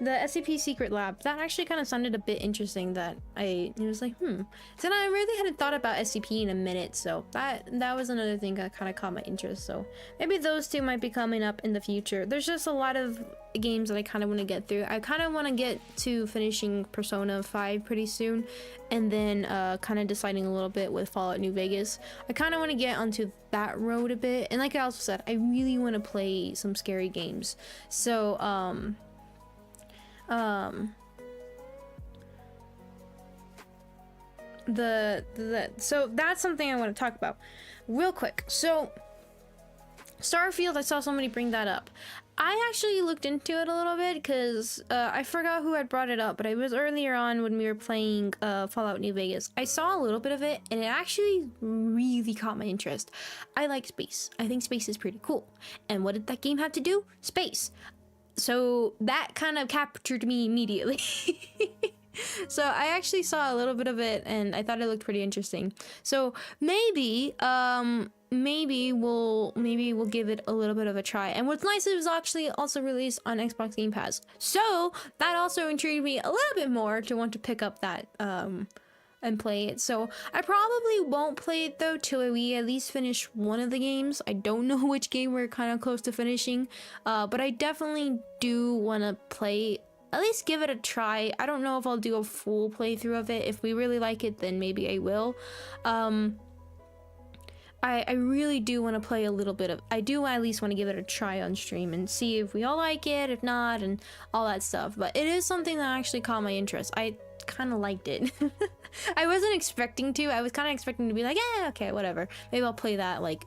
The SCP Secret Lab. That actually kind of sounded a bit interesting. It was like, So I really hadn't thought about SCP in a minute, so that was another thing that kind of caught my interest. So maybe those two might be coming up in the future. There's just a lot of games that I kind of want to get through. I kind of want to get to finishing Persona 5 pretty soon, and then kind of deciding a little bit with Fallout New Vegas. I kind of want to get onto that road a bit, and like I also said, I really want to play some scary games. So so that's something I want to talk about real quick. So Starfield, I saw somebody bring that up. I actually looked into it a little bit because I forgot who had brought it up, but it was earlier on when we were playing Fallout New Vegas. I saw a little bit of it and it actually really caught my interest. I like space. I think space is pretty cool. And what did that game have to do? Space. So that kind of captured me immediately. So I actually saw a little bit of it and I thought it looked pretty interesting. So maybe we'll give it a little bit of a try. And what's nice, it was actually also released on Xbox Game Pass, so that also intrigued me a little bit more to want to pick up that and play it. So I probably won't play it though till we at least finish one of the games. I don't know which game we're kind of close to finishing, but I definitely do want to play, at least give it a try. I don't know if I'll do a full playthrough of it. If we really like it, then maybe I will. I really do want to play a little bit of, I do at least want to give it a try on stream and see if we all like it, if not, and all that stuff. But it is something that actually caught my interest. I kind of liked it. I wasn't expecting to. I was kind of expecting to be like, yeah, okay, whatever. Maybe I'll play that like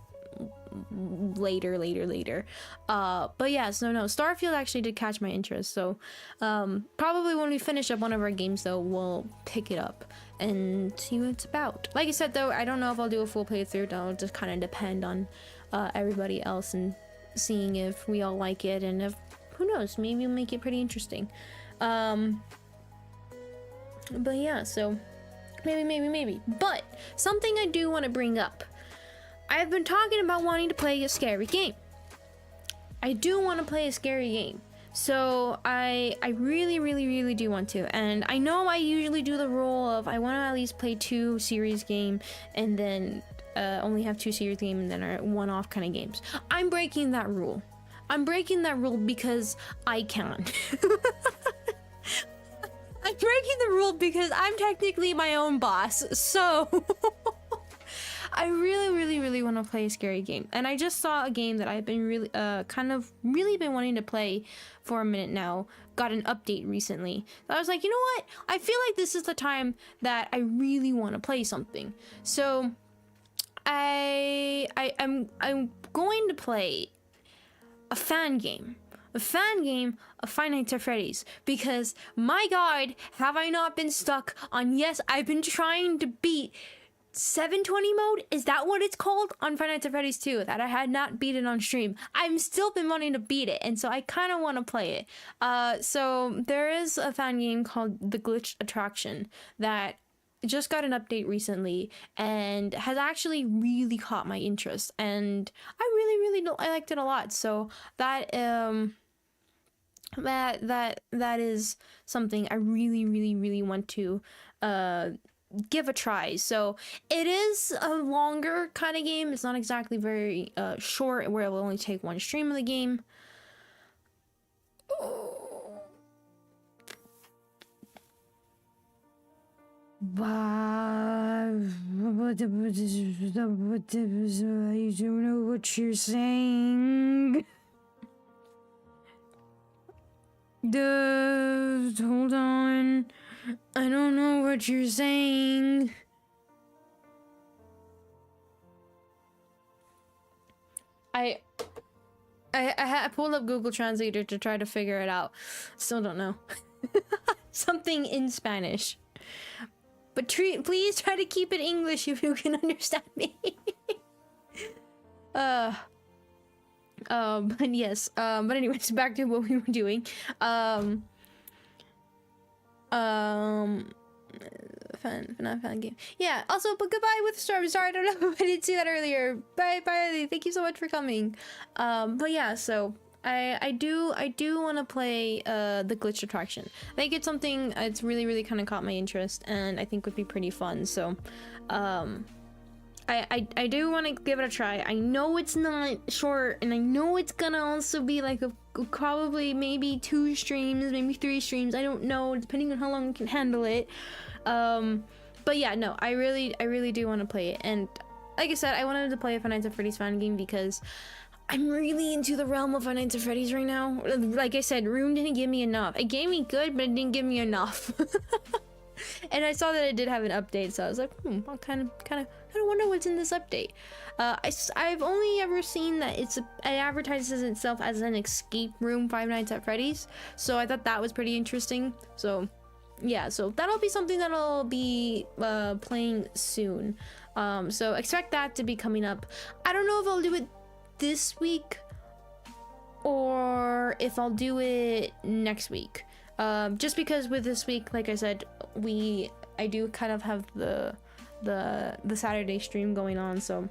later. But yeah, so no, Starfield actually did catch my interest. So probably when we finish up one of our games though, we'll pick it up and see what it's about. Like I said though, I don't know if I'll do a full playthrough. It'll just kind of depend on everybody else and seeing if we all like it, and if, who knows, maybe we'll make it pretty interesting. But yeah, so maybe. But something I do want to bring up, I've been talking about wanting to play a scary game. I do want to play a scary game. So I really do want to. And I know I usually do the rule of I want to at least play 2 series game and then only have 2 series game and then are one-off kind of games. I'm breaking that rule. I'm breaking that rule because I can. I'm breaking the rule because I'm technically my own boss. So I really want to play a scary game. And I just saw a game that I've been really been wanting to play for a minute now. Got an update recently. So I was like, you know what? I feel like this is the time that I really want to play something. So I'm going to play a fan game of Five Nights at Freddy's, because my god, have I not been stuck on, yes, I've been trying to beat 720 mode, is that what it's called, on Five Nights at Freddy's 2, that I had not beat it on stream. I've still been wanting to beat it, and so I kind of want to play it. So there is a fan game called The Glitch Attraction that just got an update recently and has actually really caught my interest, and I liked it a lot. So that that is something I really want to give a try. So it is a longer kind of game. It's not exactly very short, where it will only take one stream of the game. I don't know what you're saying. Hold on. I don't know what you're saying. I pulled up Google Translator to try to figure it out. Still don't know. Something in Spanish. But please try to keep it English if you can understand me. But yes. But anyways, back to what we were doing. Fan game. Yeah. Also, but goodbye with Storm. Sorry, I don't know if I didn't see that earlier. Bye. Thank you so much for coming. But yeah. So I do want to play the Glitch Attraction. I think it's something it's really kind of caught my interest, and I think would be pretty fun. So I do want to give it a try. I know it's not short, and I know it's gonna also be like probably maybe 2 streams, maybe 3 streams. I don't know, depending on how long I can handle it. But yeah, no, I really do want to play it. And like I said, I wanted to play a Five Nights at Freddy's fan game because I'm really into the realm of Five Nights at Freddy's right now. Like I said, Room didn't give me enough. It gave me good, but it didn't give me enough. And I saw that it did have an update, so I was like, I'll kind of wonder what's in this update. I've only ever seen that it advertises itself as an escape room Five Nights at Freddy's, so I thought that was pretty interesting. So yeah, so that'll be something that I'll be playing soon. So expect that to be coming up. I don't know if I'll do it this week or if I'll do it next week. Just because with this week, like I said, I do kind of have the Saturday stream going on, so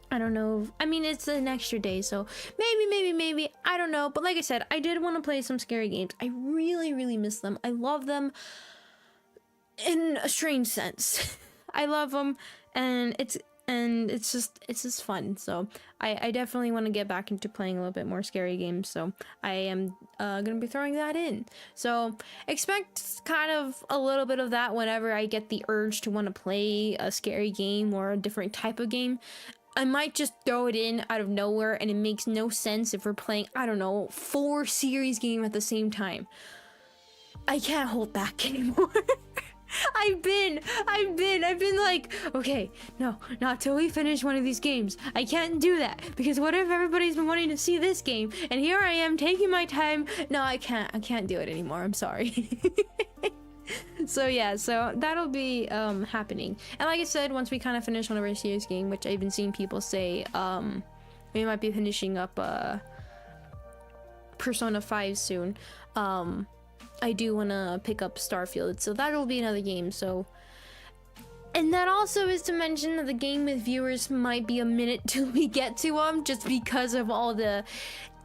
I don't know. I mean, it's an extra day, so maybe, I don't know. But like I said, I did want to play some scary games. I really miss them. I love them in a strange sense. I love them, and it's just fun. So I definitely want to get back into playing a little bit more scary games. So I am gonna be throwing that in. So expect kind of a little bit of that whenever I get the urge to want to play a scary game or a different type of game. I might just throw it in out of nowhere, and it makes no sense if we're playing, I don't know, 4 series games at the same time. I can't hold back anymore. I've been like, okay, no, not till we finish one of these games. I can't do that, because what if everybody's been wanting to see this game, and here I am taking my time. No, I can't do it anymore. I'm sorry. So yeah, so that'll be happening. And like I said, once we kind of finish one of our series game, which I've been seeing people say, we might be finishing up Persona 5 soon. I do want to pick up Starfield, so that'll be another game. So, and that also is to mention that the game with viewers might be a minute till we get to them, just because of all the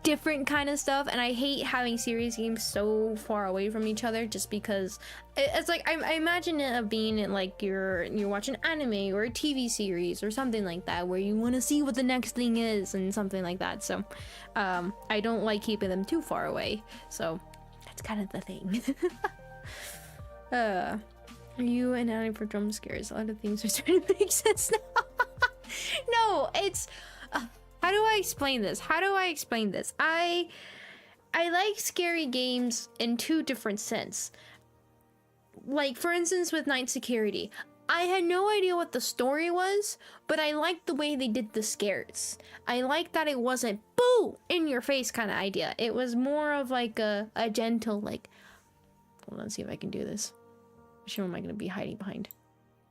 different kind of stuff. And I hate having series games so far away from each other, just because it's like I imagine it being in like you're watching anime or a TV series or something like that, where you want to see what the next thing is and something like that. So I don't like keeping them too far away, so that's kind of the thing. Are you an anime for jump scares? A lot of things are starting to make sense now. No, it's how do I explain this? I like scary games in 2 different sense. Like, for instance, with Night Security, I had no idea what the story was, but I liked the way they did the scares. I liked that it wasn't boo in your face kind of idea. It was more of like a gentle, like, hold on, see if I can do this. Which one am I gonna be hiding behind?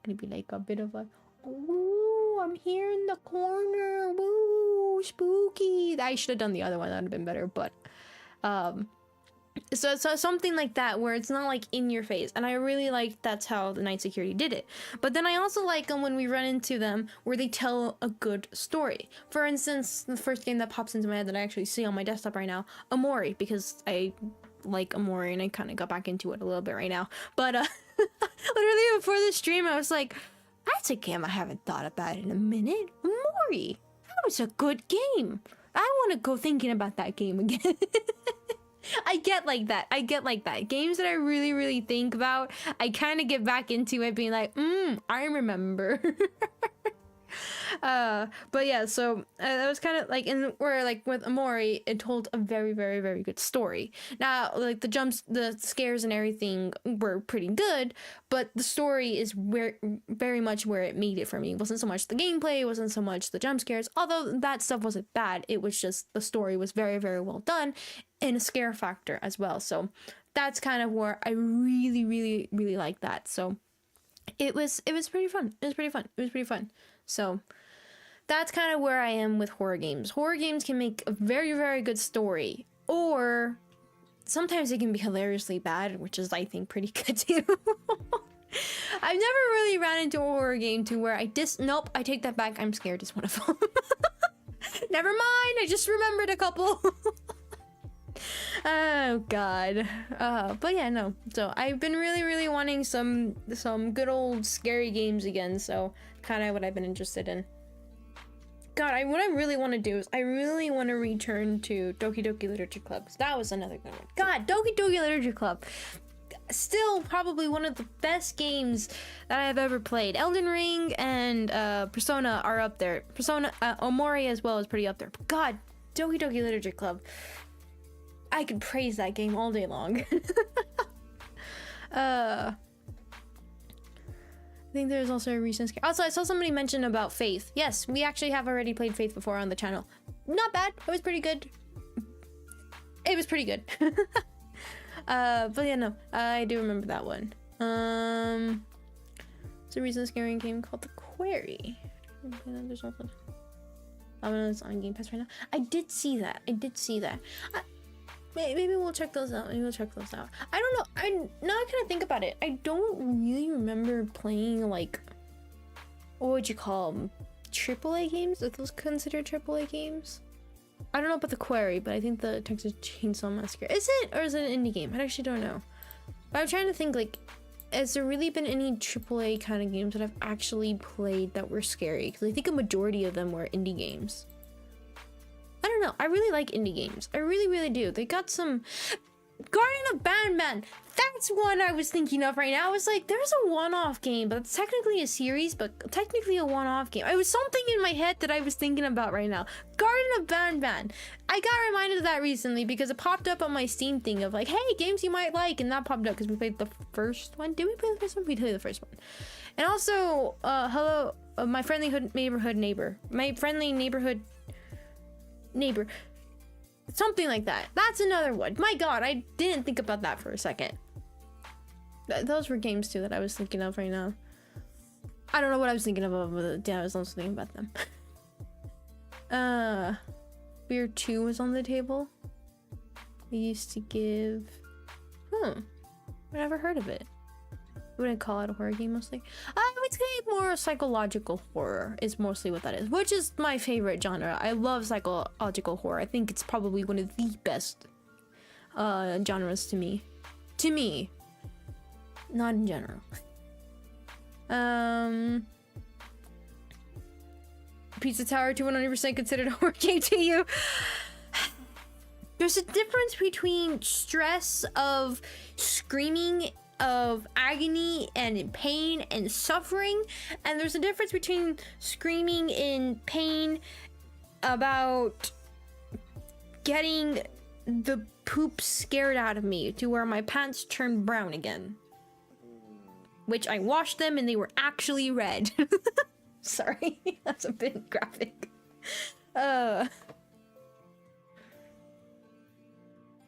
Gonna be like a bit of a, ooh, I'm here in the corner, woo, spooky. I should have done the other one, that would have been better, but so something like that, where it's not like in your face, and I really like that's how the Night Security did it. But then I also like them when we run into them where they tell a good story. For instance, the first game that pops into my head that I actually see on my desktop right now, Amori, because I like Amori and I kind of got back into it a little bit right now. But literally before the stream I was like, that's a game I haven't thought about in a minute. Amori, that was a good game. I want to go thinking about that game again. I get like that. Games that I really think about, I kind of get back into it being like, I remember. But yeah, so that was kind of like, where like with Amori, it told a very good story. Now, like the scares and everything were pretty good, but the story is very much where it made it for me. It wasn't so much the gameplay, it wasn't so much the jump scares, although that stuff wasn't bad. It was just the story was very well done, and a scare factor as well. So that's kind of where I really like that. So it was pretty fun. It was pretty fun. So that's kind of where I am with horror games. Horror games can make a very good story, or sometimes they can be hilariously bad, which is, I think, pretty good too. I've never really ran into a horror game to where nope, I take that back. I'm scared is one of them. Never mind, I just remembered a couple. Oh god. But yeah, no. So I've been really wanting some good old scary games again, so kind of what I've been interested in. God, what I really want to do is I really want to return to Doki Doki Literature Club, 'cause that was another good one. God, Doki Doki Literature Club, still probably one of the best games that I've ever played. Elden Ring and Persona are up there. Persona, Omori as well is pretty up there. But God, Doki Doki Literature Club, I could praise that game all day long. I think there's also a recent scare. Also, I saw somebody mention about Faith. Yes, we actually have already played Faith before on the channel. Not bad. It was pretty good. But yeah, no, I do remember that one. It's a recent scaring game called The Quarry. There's also that one is on Game Pass right now. I did see that. Maybe we'll check those out. Maybe we'll check those out. I don't know. Now I kind of think about it. I don't really remember playing like, what would you call them? AAA games? Are those considered AAA games? I don't know about the Quarry, but I think the Texas Chainsaw Massacre. Is it? Or is it an indie game? I actually don't know. But I'm trying to think, like, has there really been any AAA kind of games that I've actually played that were scary? Because I think a majority of them were indie games. I don't know. I really like indie games. I really, really do. They got some... Guardian of Batman! That's one I was thinking of right now. I was like, there's a one-off game, but it's technically a series, but technically a one-off game. It was something in my head that I was thinking about right now. Guardian of Batman. I got reminded of that recently because it popped up on my Steam thing of like, hey, games you might like, and that popped up because we played the first one. Did we play the first one? We played the first one. And also, hello, my friendly neighborhood neighbor. My friendly neighborhood neighbor. Something like that. That's another one. My god, I didn't think about that for a second. Those were games too that I was thinking of right now. I don't know what I was thinking of, but yeah, I was also thinking about them. Beer 2 was on the table. We used to give... I never heard of it. I wouldn't call it a horror game mostly. I would say more psychological horror is mostly what that is, which is my favorite genre. I love psychological horror. I think it's probably one of the best genres to me. To me. Not in general. Pizza Tower 200% considered a horror game to you. There's a difference between stress of screaming, of agony and in pain and suffering, and there's a difference between screaming in pain about getting the poop scared out of me to where my pants turned brown again, which I washed them and they were actually red. Sorry, that's a bit graphic.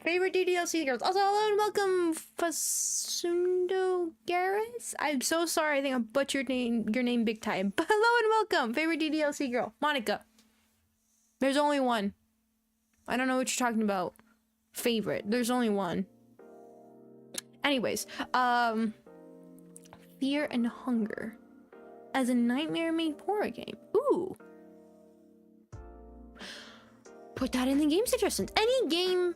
Favorite DDLC girls. Also, hello and welcome, Fasundo Garris. I'm so sorry. I think I butchered your name big time. But hello and welcome, favorite DDLC girl, Monica. There's only one. I don't know what you're talking about. Favorite. There's only one. Anyways, Fear and Hunger as a nightmare-made horror game. Ooh. Put that in the game suggestions. Any game.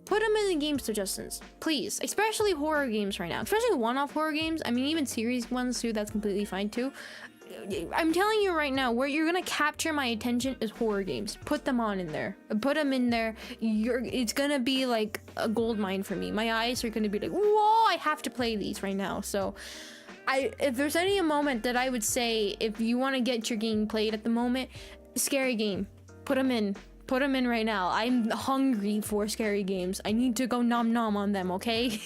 Put them in the game suggestions, please. Especially horror games right now. Especially one-off horror games. I mean, even series ones too, that's completely fine too. I'm telling you right now, where you're gonna capture my attention is horror games. Put them on in there. Put them in there. It's gonna be like a gold mine for me. My eyes are gonna be like, whoa, I have to play these right now. So, if there's any moment that I would say, if you want to get your game played at the moment, scary game. Put them in. Put them in right now. I'm hungry for scary games. I need to go nom nom on them, okay?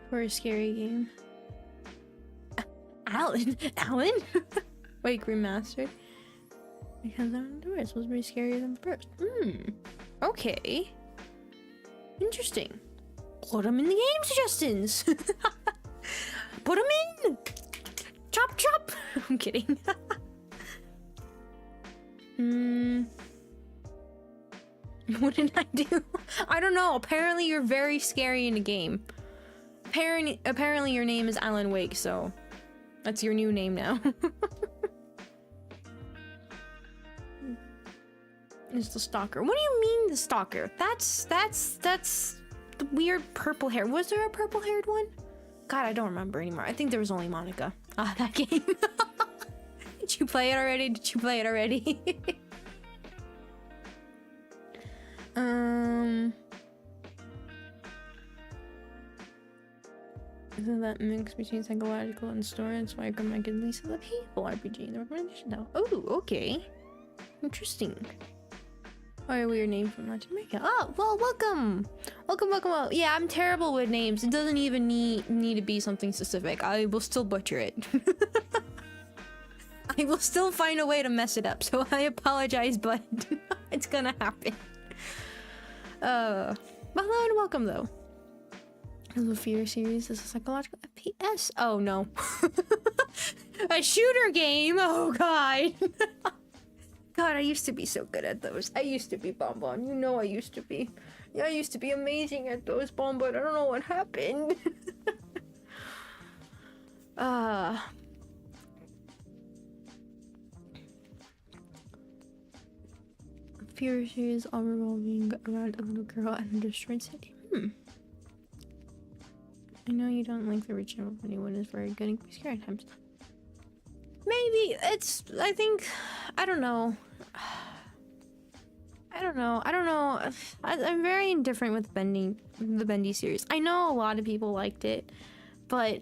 For a scary game. Alan? Wait, remastered? Because I'm doing it. Supposed to be scarier than the first. Okay. Interesting. Put them in the game suggestions. Put them in. Chop chop. I'm kidding. What did I do? I don't know. Apparently you're very scary in the game. Apparently your name is Alan Wake, so that's your new name now. It's the stalker. What do you mean the stalker? That's the weird purple hair. Was there a purple haired one? God, I don't remember anymore. I think there was only Monica. Ah, that game. Did you play it already? Isn't that mix between psychological and story? That's why I can make at least the people RPG. The recommendation though. Oh, okay. Interesting. Or a weird name from Latin America. Oh, well, welcome. Well, yeah, I'm terrible with names. It doesn't even need to be something specific. I will still butcher it. I will still find a way to mess it up. So I apologize, but it's gonna happen. But hello and welcome though. The Fear series is a psychological FPS. Oh no. A shooter game. Oh god. God, I used to be so good at those. I used to be Bonbon. You know I used to be. Yeah, I used to be amazing at those, Bonbon. I don't know what happened. Fear series all revolving around a little girl and a destroyed city. I know you don't like the original, but anyone is very good and can be scary at times. Maybe it's. I think. I don't know. I'm very indifferent with the Bendy series. I know a lot of people liked it, but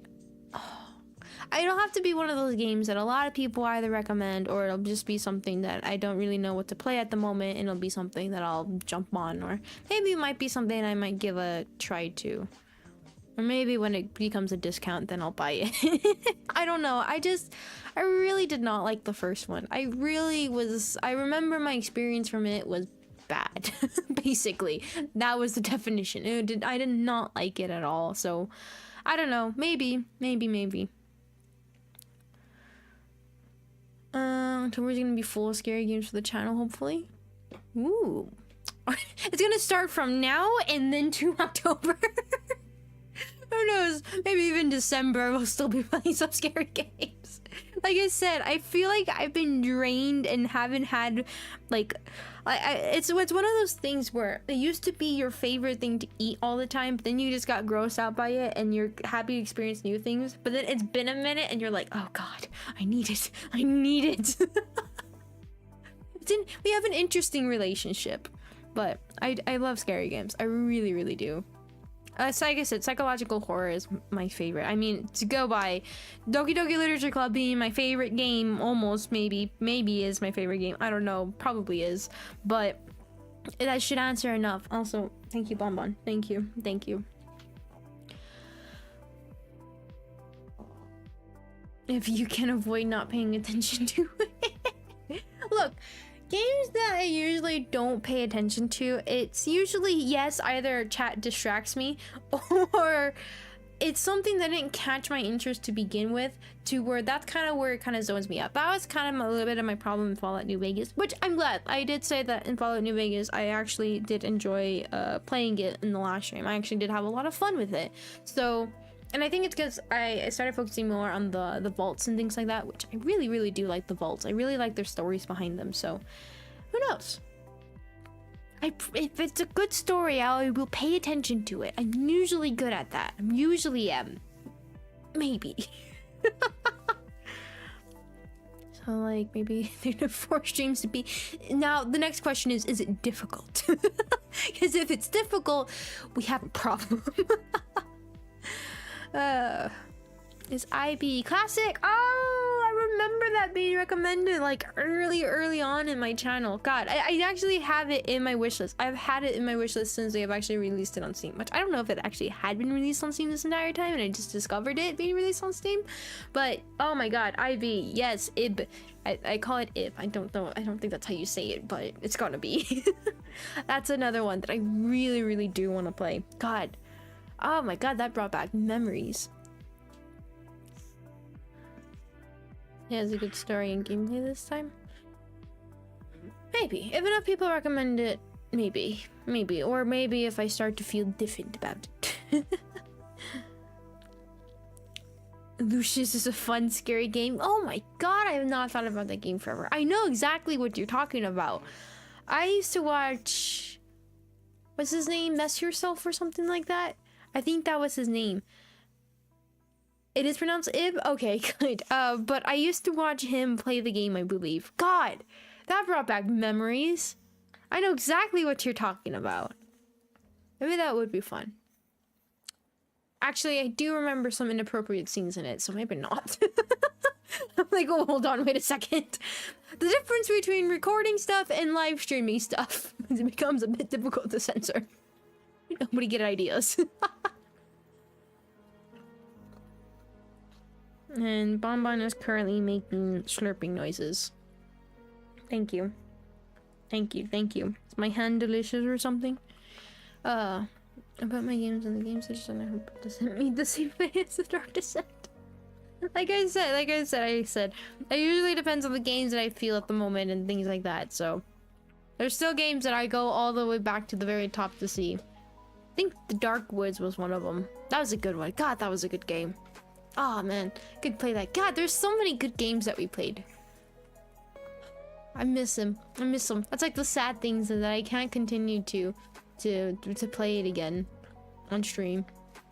it'll have to be one of those games that a lot of people either recommend, or it'll just be something that I don't really know what to play at the moment, and it'll be something that I'll jump on, or maybe it might be something I might give a try to. Or maybe when it becomes a discount, then I'll buy it. I don't know. I really did not like the first one. I remember my experience from it was bad. Basically. That was the definition. I did not like it at all. So, I don't know. Maybe. October's gonna be full of scary games for the channel, hopefully. Ooh. It's gonna start from now and then to October. Who knows? Maybe even December we'll still be playing some scary games. Like I said, I feel like I've been drained and haven't had, like, it's one of those things where it used to be your favorite thing to eat all the time, but then you just got grossed out by it and you're happy to experience new things. But then it's been a minute and you're like, oh god, I need it. We have an interesting relationship, but I love scary games. I really, really do. So like I said, psychological horror is my favorite. I mean, to go by Doki Doki Literature Club being my favorite game, almost maybe is my favorite game. I don't know, probably is, but that should answer enough. Also, thank you, Bonbon. Thank you. If you can avoid not paying attention to it. Look, games that I usually don't pay attention to, it's usually, yes, either chat distracts me, or it's something that didn't catch my interest to begin with, to where that's kind of where it kind of zones me out. That was kind of a little bit of my problem in Fallout New Vegas, which I'm glad. I did say that in Fallout New Vegas, I actually did enjoy playing it in the last stream. I actually did have a lot of fun with it. So, and I think it's because I started focusing more on the vaults and things like that, which I really, really do like the vaults. I really like their stories behind them, so who knows? If it's a good story, I will pay attention to it. I'm usually good at that. Maybe. So like maybe 4 streams to be. Now the next question is it difficult? Because if it's difficult, we have a problem. Is IB classic? Oh, I remember that being recommended like early on in my channel. God, I actually have it in my wishlist. I've had it in my wishlist since they have actually released it on Steam, which I don't know if it actually had been released on Steam this entire time and I just discovered it being released on Steam. But oh my god, IB, yes, IB. I call it IB. I don't know. I don't think that's how you say it, but it's gotta be. That's another one that I really, really do want to play. God. Oh my god, that brought back memories. It has a good story and gameplay this time. Maybe. If enough people recommend it, maybe. Or maybe if I start to feel different about it. Lucius is a fun, scary game. Oh my god, I have not thought about that game forever. I know exactly what you're talking about. I used to watch... What's his name? Mess Yourself or something like that? I think that was his name. It is pronounced Ib? Okay, good. But I used to watch him play the game, I believe. God, that brought back memories. I know exactly what you're talking about. Maybe that would be fun. Actually, I do remember some inappropriate scenes in it, so maybe not. I'm like, oh, hold on, wait a second. The difference between recording stuff and live streaming stuff, it becomes a bit difficult to censor. Nobody get ideas. And Bonbon is currently making slurping noises. Thank you. Is my hand delicious or something? I put my games in the game section. I hope it doesn't mean the same way as the Dark Descent. Like I said, it usually depends on the games that I feel at the moment and things like that. So there's still games that I go all the way back to the very top to see. I think the Dark Woods was one of them. That was a good one. God, that was a good game. Oh man, could play that. God, there's so many good games that we played. I miss him. I miss him. That's like the sad things is that I can't continue to play it again on stream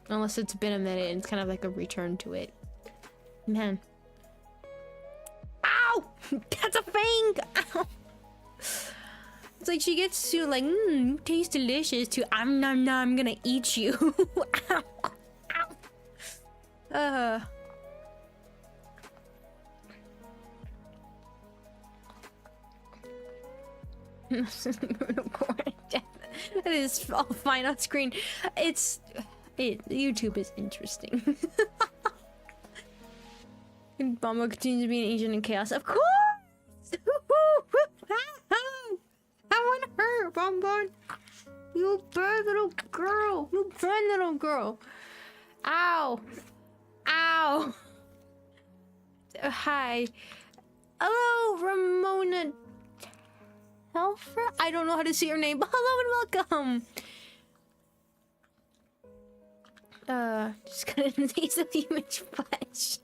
unless it's been a minute and it's kind of like a return to it. Man. Ow! That's a fang! Ow! It's like she gets to like, taste delicious to I'm gonna eat you. Ow! Ow! It is all fine on screen. YouTube is interesting. Bombo continues to be an agent in chaos. Of course! I want her, Bonbon! You bad little girl! You bad little girl! Ow! Ow! Hi. Hello, Ramona Helfer? I don't know how to say your name, but hello and welcome! Just gonna taste of image flesh.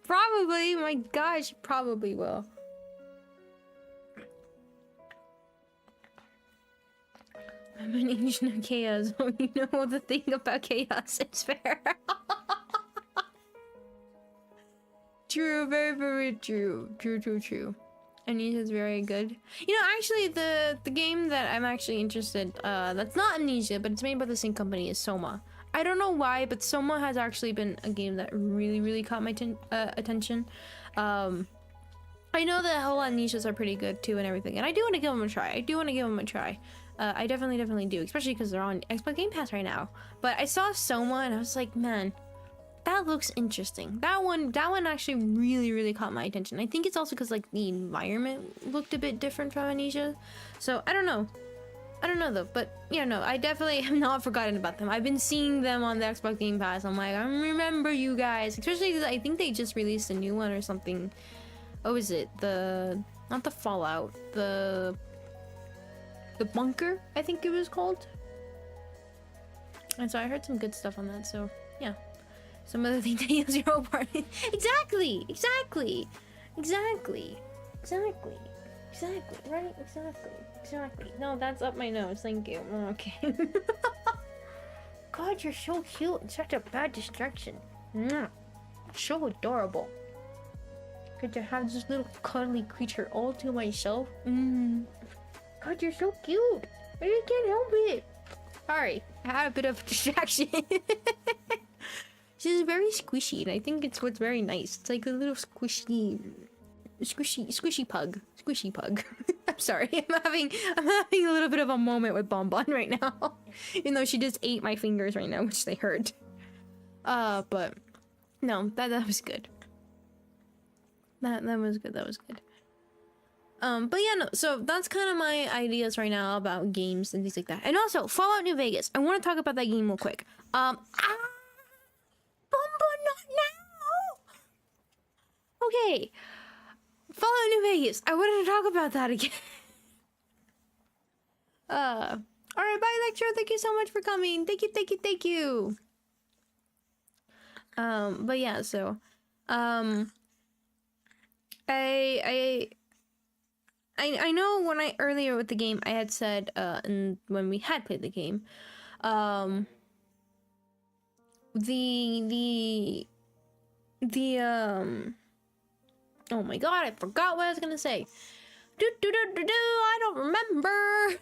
Probably, my gosh, probably will. I'm an agent of chaos. Oh, you know the thing about chaos is fair. True, very, very true. True. Amnesia's very good. You know, actually, the game that I'm actually interested, that's not Amnesia, but it's made by the same company as Soma. I don't know why, but Soma has actually been a game that really caught my attention. I know that whole Amnesias are pretty good too and everything, and I do want to give them a try. I definitely do, especially because they're on Xbox Game Pass right now. But I saw Soma and I was like, man, that looks interesting. That one actually really caught my attention. I think it's also because like the environment looked a bit different from Amnesia. So I don't know though, but yeah, no, I definitely have not forgotten about them. I've been seeing them on the Xbox Game Pass. I'm like, I remember you guys, especially because I think they just released a new one or something. What was it? Not the Fallout, the Bunker, I think it was called. And so I heard some good stuff on that. So yeah, some other things that use your whole party. Exactly. Right? Exactly. No, that's up my nose. Thank you. Okay. God, you're so cute and such a bad distraction. So adorable. Good to have this little cuddly creature all to myself. God, you're so cute. I just can't help it. Sorry, I had a bit of distraction. She's very squishy, and I think it's what's very nice. It's like a little squishy pug. Squishy pug. I'm sorry. I'm having a little bit of a moment with Bonbon right now. Even though she just ate my fingers right now, which they hurt. But no, that was good. That was good. But yeah, no, so that's kind of my ideas right now about games and things like that. And also, Fallout New Vegas. I want to talk about that game real quick. Bonbon, not now! Okay. Fallout New Vegas. I wanted to talk about that again. Alright, bye, Lecture. Thank you so much for coming. Thank you. But yeah, so, I know when earlier with the game I had said and when we had played the game, oh my god, I forgot what I was gonna say. I don't remember.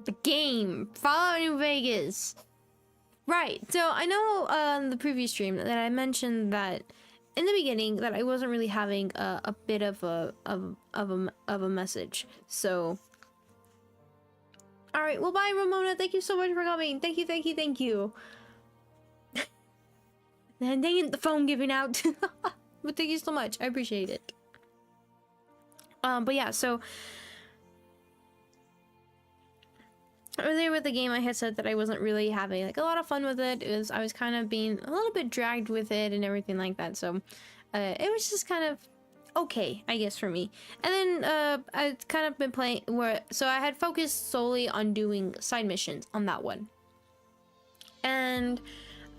The game Fallout New Vegas. Right, so I know on the previous stream that I mentioned that in the beginning that I wasn't really having a bit of a message. So, all right, well, bye, Ramona. Thank you so much for coming. Thank you. And dang it, the phone giving out. But thank you so much. I appreciate it. But yeah, so earlier with the game, I had said that I wasn't really having like a lot of fun with it. I was kind of being a little bit dragged with it and everything like that. So it was just kind of okay, I guess, for me. And then I've kind of been playing so I had focused solely on doing side missions on that one. And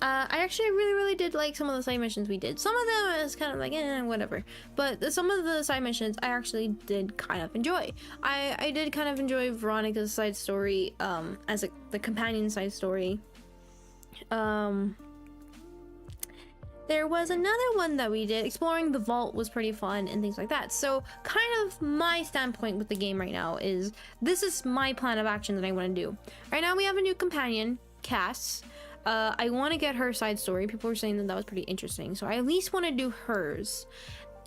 I actually really did like some of the side missions we did. Some of them is kind of like whatever, but some of the side missions I actually did kind of enjoy. I did kind of enjoy Veronica's side story as the companion side story. There was another one that we did. Exploring the vault was pretty fun and things like that. So kind of my standpoint with the game right now is this is my plan of action that I want to do. Right now we have a new companion, Cass. I want to get her side story. People were saying that was pretty interesting, so I at least want to do hers.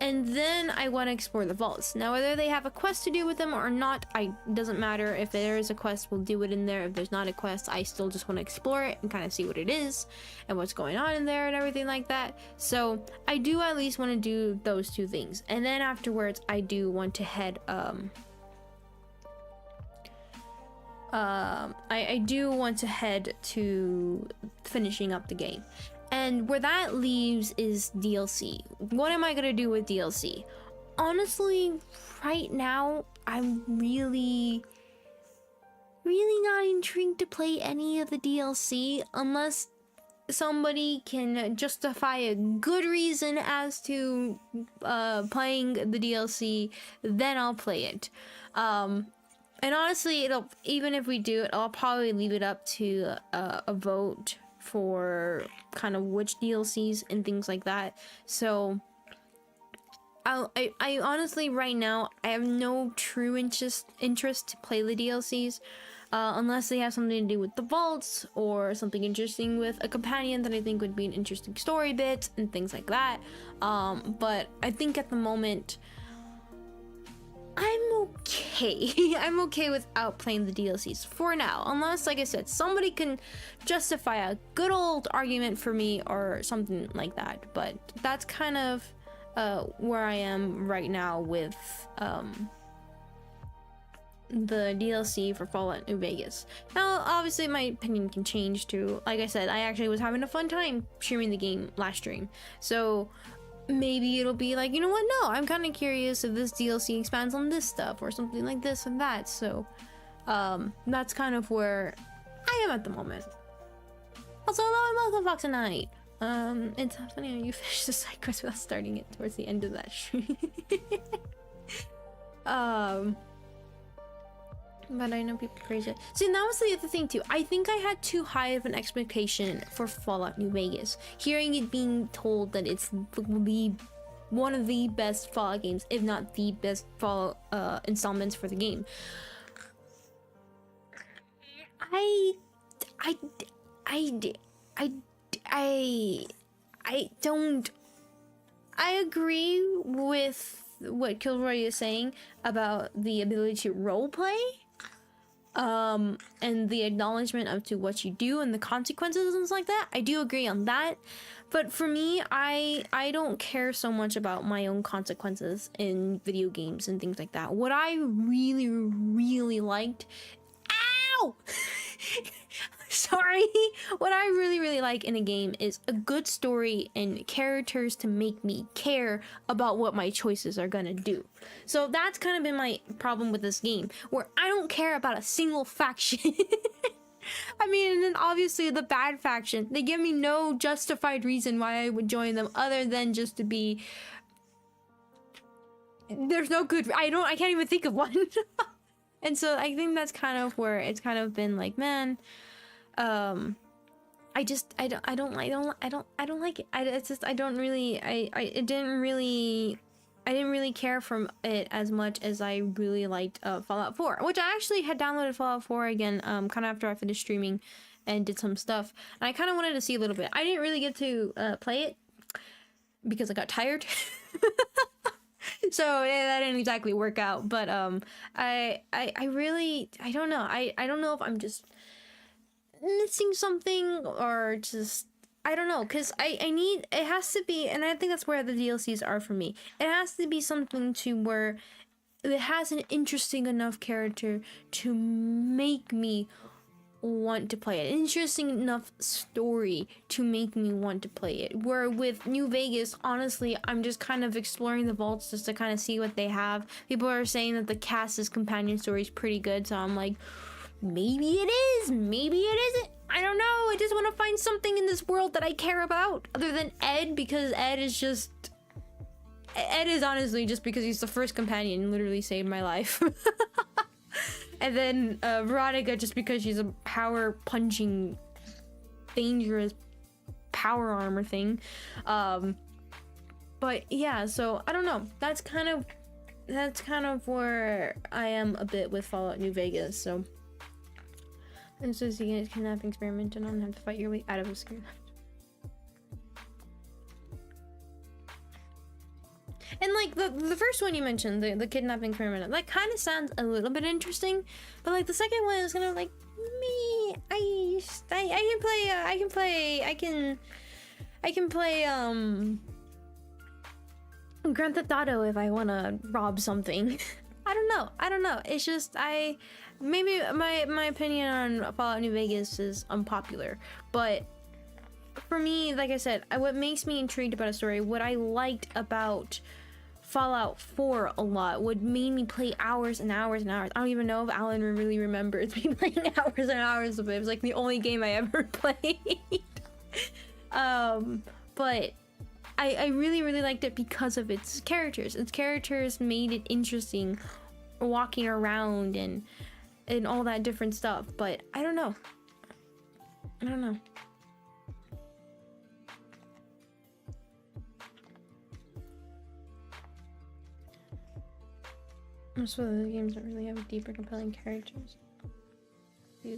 And then I want to explore the vaults. Now, whether they have a quest to do with them or not, doesn't matter. If there is a quest, we'll do it in there. If there's not a quest, I still just want to explore it and kind of see what it is and what's going on in there and everything like that. So I do at least want to do those two things. And then afterwards, I do want to head I do want to head to finishing up the game. And where that leaves is DLC. What am I gonna do with DLC? Honestly, right now, I'm really not intrigued to play any of the DLC unless somebody can justify a good reason as to playing the DLC, then I'll play it. And honestly, even if we do it, I'll probably leave it up to a vote for kind of which DLCs and things like that. So I honestly right now I have no true interest to play the DLCs unless they have something to do with the vaults or something interesting with a companion that I think would be an interesting story bit and things like that. But I think at the moment I'm okay. I'm okay without playing the DLCs for now, unless, like I said, somebody can justify a good old argument for me or something like that. But that's kind of where I am right now with the DLC for Fallout New Vegas. Now, obviously, my opinion can change too. Like I said, I actually was having a fun time streaming the game last stream, so maybe it'll be like, you know what, no, I'm kind of curious if this DLC expands on this stuff or something like this and that. So that's kind of where I am at the moment. Also, hello and welcome back tonight. It's funny how you finished the side quest without starting it towards the end of that stream. But I know people praise it. See, and that was the other thing too. I think I had too high of an expectation for Fallout New Vegas. Hearing it being told that it's one of the best Fallout games, if not the best Fallout installments for the game. I agree with what Kilroy is saying about the ability to roleplay. And the acknowledgement of to what you do and the consequences and things like that. I do agree on that. But for me, I don't care so much about my own consequences in video games and things like that. What I really liked... Ow! Sorry. What I really like in a game is a good story and characters to make me care about what my choices are gonna do. So that's kind of been my problem with this game, where I don't care about a single faction. I mean, and then obviously the bad faction, they give me no justified reason why I would join them other than just to be... There's no good... I can't even think of one. And so I think that's kind of where it's kind of been like, man... I don't like it. I didn't really care for it as much as I really liked Fallout 4, which I actually had downloaded Fallout 4 again kind of after I finished streaming and did some stuff, and I kind of wanted to see a little bit. I didn't really get to play it because I got tired. So yeah, that didn't exactly work out, but I don't know. I don't know if I'm just missing something or just I don't know, because it has to be, and I think that's where the DLCs are for me. It has to be something to where it has an interesting enough character to make me want to play it. Interesting enough story to make me want to play it. Where with New Vegas, honestly, I'm just kind of exploring the vaults just to kind of see what they have. People are saying that the cast's companion story is pretty good, so I'm like, maybe it is, maybe it isn't. I don't know. I just want to find something in this world that I care about other than Ed, because Ed is honestly just because he's the first companion and literally saved my life. And then Veronica just because she's a power punching dangerous power armor thing. But yeah, so I don't know. That's kind of where I am a bit with Fallout New Vegas. So and so you get a kidnapping experiment and don't have to fight your way out of a scare. And like the first one you mentioned, the kidnapping experiment, that kind of sounds a little bit interesting, but like the second one is kind of like me. I can play Grand Theft Auto if I want to rob something. I don't know. It's just maybe my opinion on Fallout New Vegas is unpopular, but for me, like I said, what makes me intrigued about a story, what I liked about Fallout 4 a lot, what made me play hours and hours and hours. I don't even know if Alan really remembers me playing hours and hours of it. It was like the only game I ever played. But I really liked it because of its characters. Its characters made it interesting, walking around and all that different stuff. But I don't know. Most of the games don't really have deeper, compelling characters. I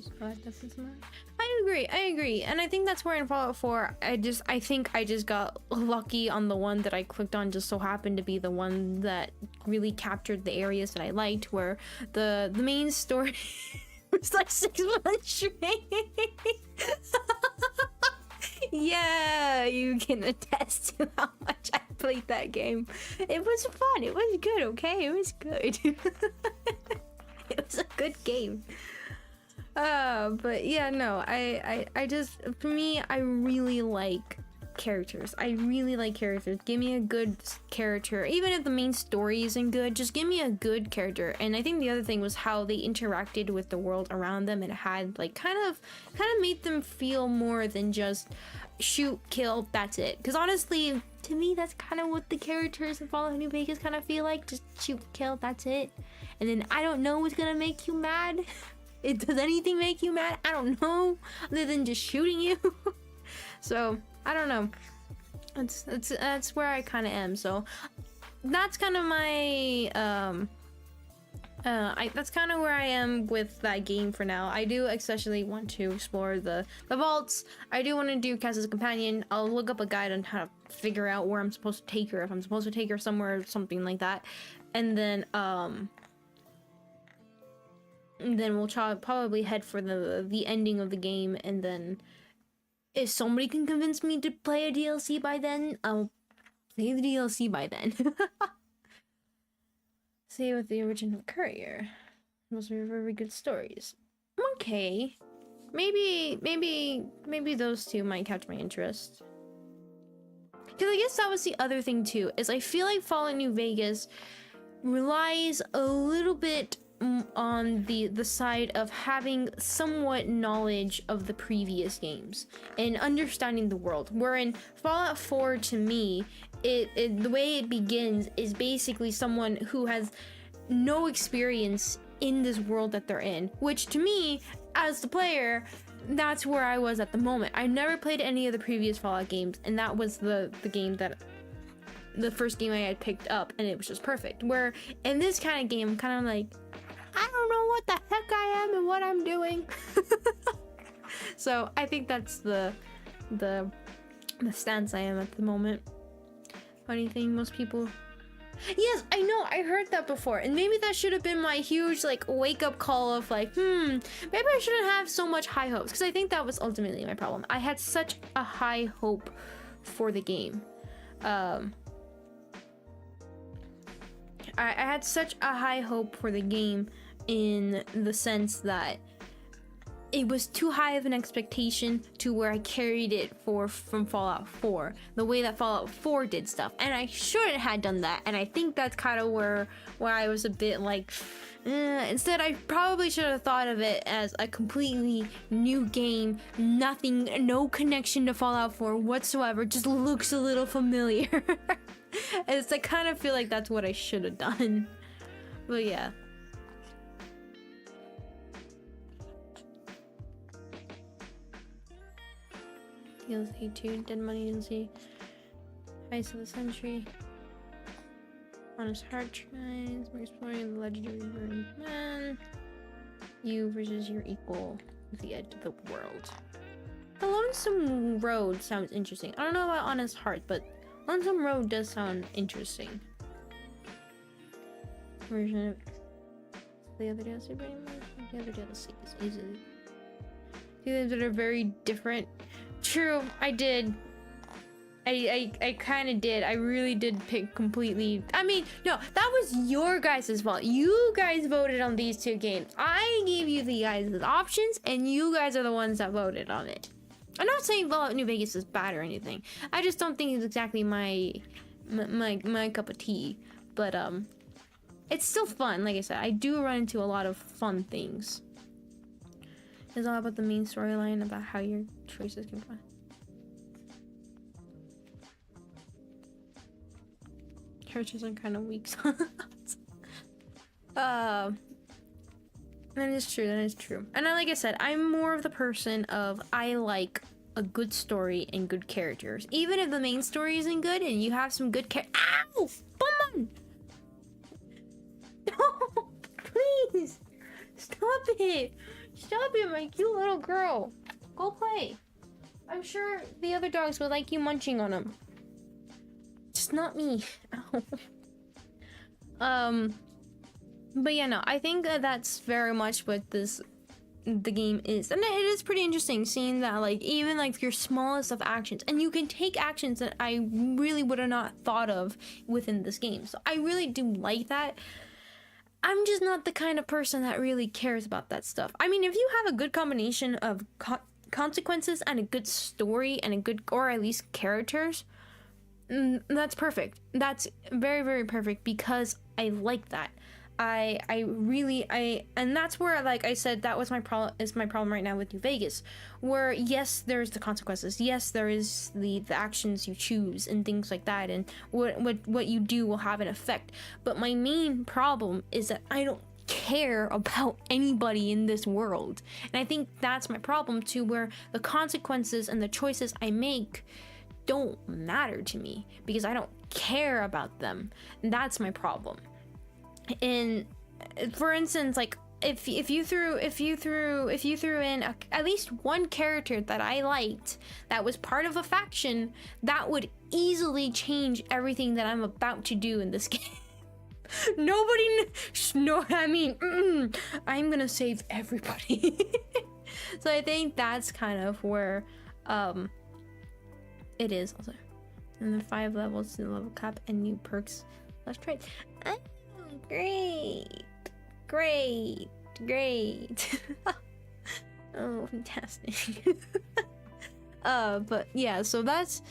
agree, and I think that's where in Fallout 4, I think I just got lucky on the one that I clicked on. Just so happened to be the one that really captured the areas that I liked, where the main story was like 6 months straight. Yeah, you can attest to how much I played that game. It was fun. It was good, okay? It was good. It was a good game. But yeah, no, I just, for me, I really like characters. Give me a good character. Even if the main story isn't good, just give me a good character. And I think the other thing was how they interacted with the world around them. It had like kind of made them feel more than just shoot, kill, that's it. Because honestly, to me, that's kind of what the characters in Fallout New Vegas kind of feel like. Just shoot, kill, that's it. And then I don't know what's gonna make you mad. Does anything make you mad? I don't know, other than just shooting you. So I don't know. That's where I kind of am. So that's kind of my that's kind of where I am with that game for now. I do especially want to explore the vaults. I do want to do Cass's companion. I'll look up a guide on how to figure out where I'm supposed to take her, if I'm supposed to take her somewhere or something like that, and then we'll probably head for the ending of the game. And then if somebody can convince me to play a DLC by then, I'll play the DLC by then. Say with the original Courier. Those are very good stories. Okay. Maybe those two might catch my interest. Because I guess that was the other thing too, is I feel like Fallout New Vegas relies a little bit on the side of having somewhat knowledge of the previous games and understanding the world, where in Fallout 4, to me, the way it begins is basically someone who has no experience in this world that they're in, which to me, as the player, that's where I was at the moment. I never played any of the previous Fallout games, and that was the game that the first game I had picked up, and it was just perfect. Where in this kind of game, I'm kind of like, I don't know what the heck I am and what I'm doing. So I think that's the stance I am at the moment. Funny thing, most people... Yes, I know, I heard that before, and maybe that should have been my huge like wake up call of like, maybe I shouldn't have so much high hopes, because I think that was ultimately my problem. I had such a high hope for the game. I had such a high hope for the game, in the sense that it was too high of an expectation to where I carried it from Fallout 4, the way that Fallout 4 did stuff, and I shouldn't have done that. And I think that's kind of where I was a bit like, instead I probably should have thought of it as a completely new game, no connection to Fallout 4 whatsoever, just looks a little familiar. It's, I kind of feel like that's what I should have done. But yeah. DLC 2, Dead Money DLC, Heist of the Century, Honest Heart Tries, we're exploring the legendary Burning Man, you versus your equal at the edge of the world. The Lonesome Road sounds interesting. I don't know about Honest Heart, but Lonesome Road does sound interesting. Version of the other DLC, pretty much. The other DLC is easily. Two things that are very different. True, I did. I kind of did. I really did pick completely. I mean, no, that was your guys' fault. You guys voted on these two games. I gave you the guys' options, and you guys are the ones that voted on it. I'm not saying Fallout New Vegas is bad or anything. I just don't think it's exactly my cup of tea. But it's still fun. Like I said, I do run into a lot of fun things. It's all about the main storyline, about how your choices can go. Characters are kind of weak. That is true. That is true. And like I said, I'm more of the person of I like a good story and good characters. Even if the main story isn't good and you have some good Ow! Come on! No! Please! Stop it! Stop it, my cute little girl. Go play. I'm sure the other dogs would like you munching on them. Just not me. Ow. But yeah, no, I think that's very much what the game is. And it is pretty interesting seeing that, like, even like your smallest of actions, and you can take actions that I really would have not thought of within this game. So I really do like that. I'm just not the kind of person that really cares about that stuff. I mean, if you have a good combination of consequences and a good story and a good, or at least characters, that's perfect. That's very, very perfect, because I like that. And that's where, like I said, that was my problem right now with New Vegas, where yes, there's the consequences, yes, there is the actions you choose and things like that, and what you do will have an effect. But my main problem is that I don't care about anybody in this world, and I think that's my problem too, where the consequences and the choices I make don't matter to me because I don't care about them. And that's my problem. And for instance, like if you threw in at least one character that I liked that was part of a faction, that would easily change everything that I'm about to do in this game. I'm gonna save everybody. So I think that's kind of where it is also. And the 5 levels to the level cap and new perks left, right. Great. Oh, fantastic. But yeah, so that's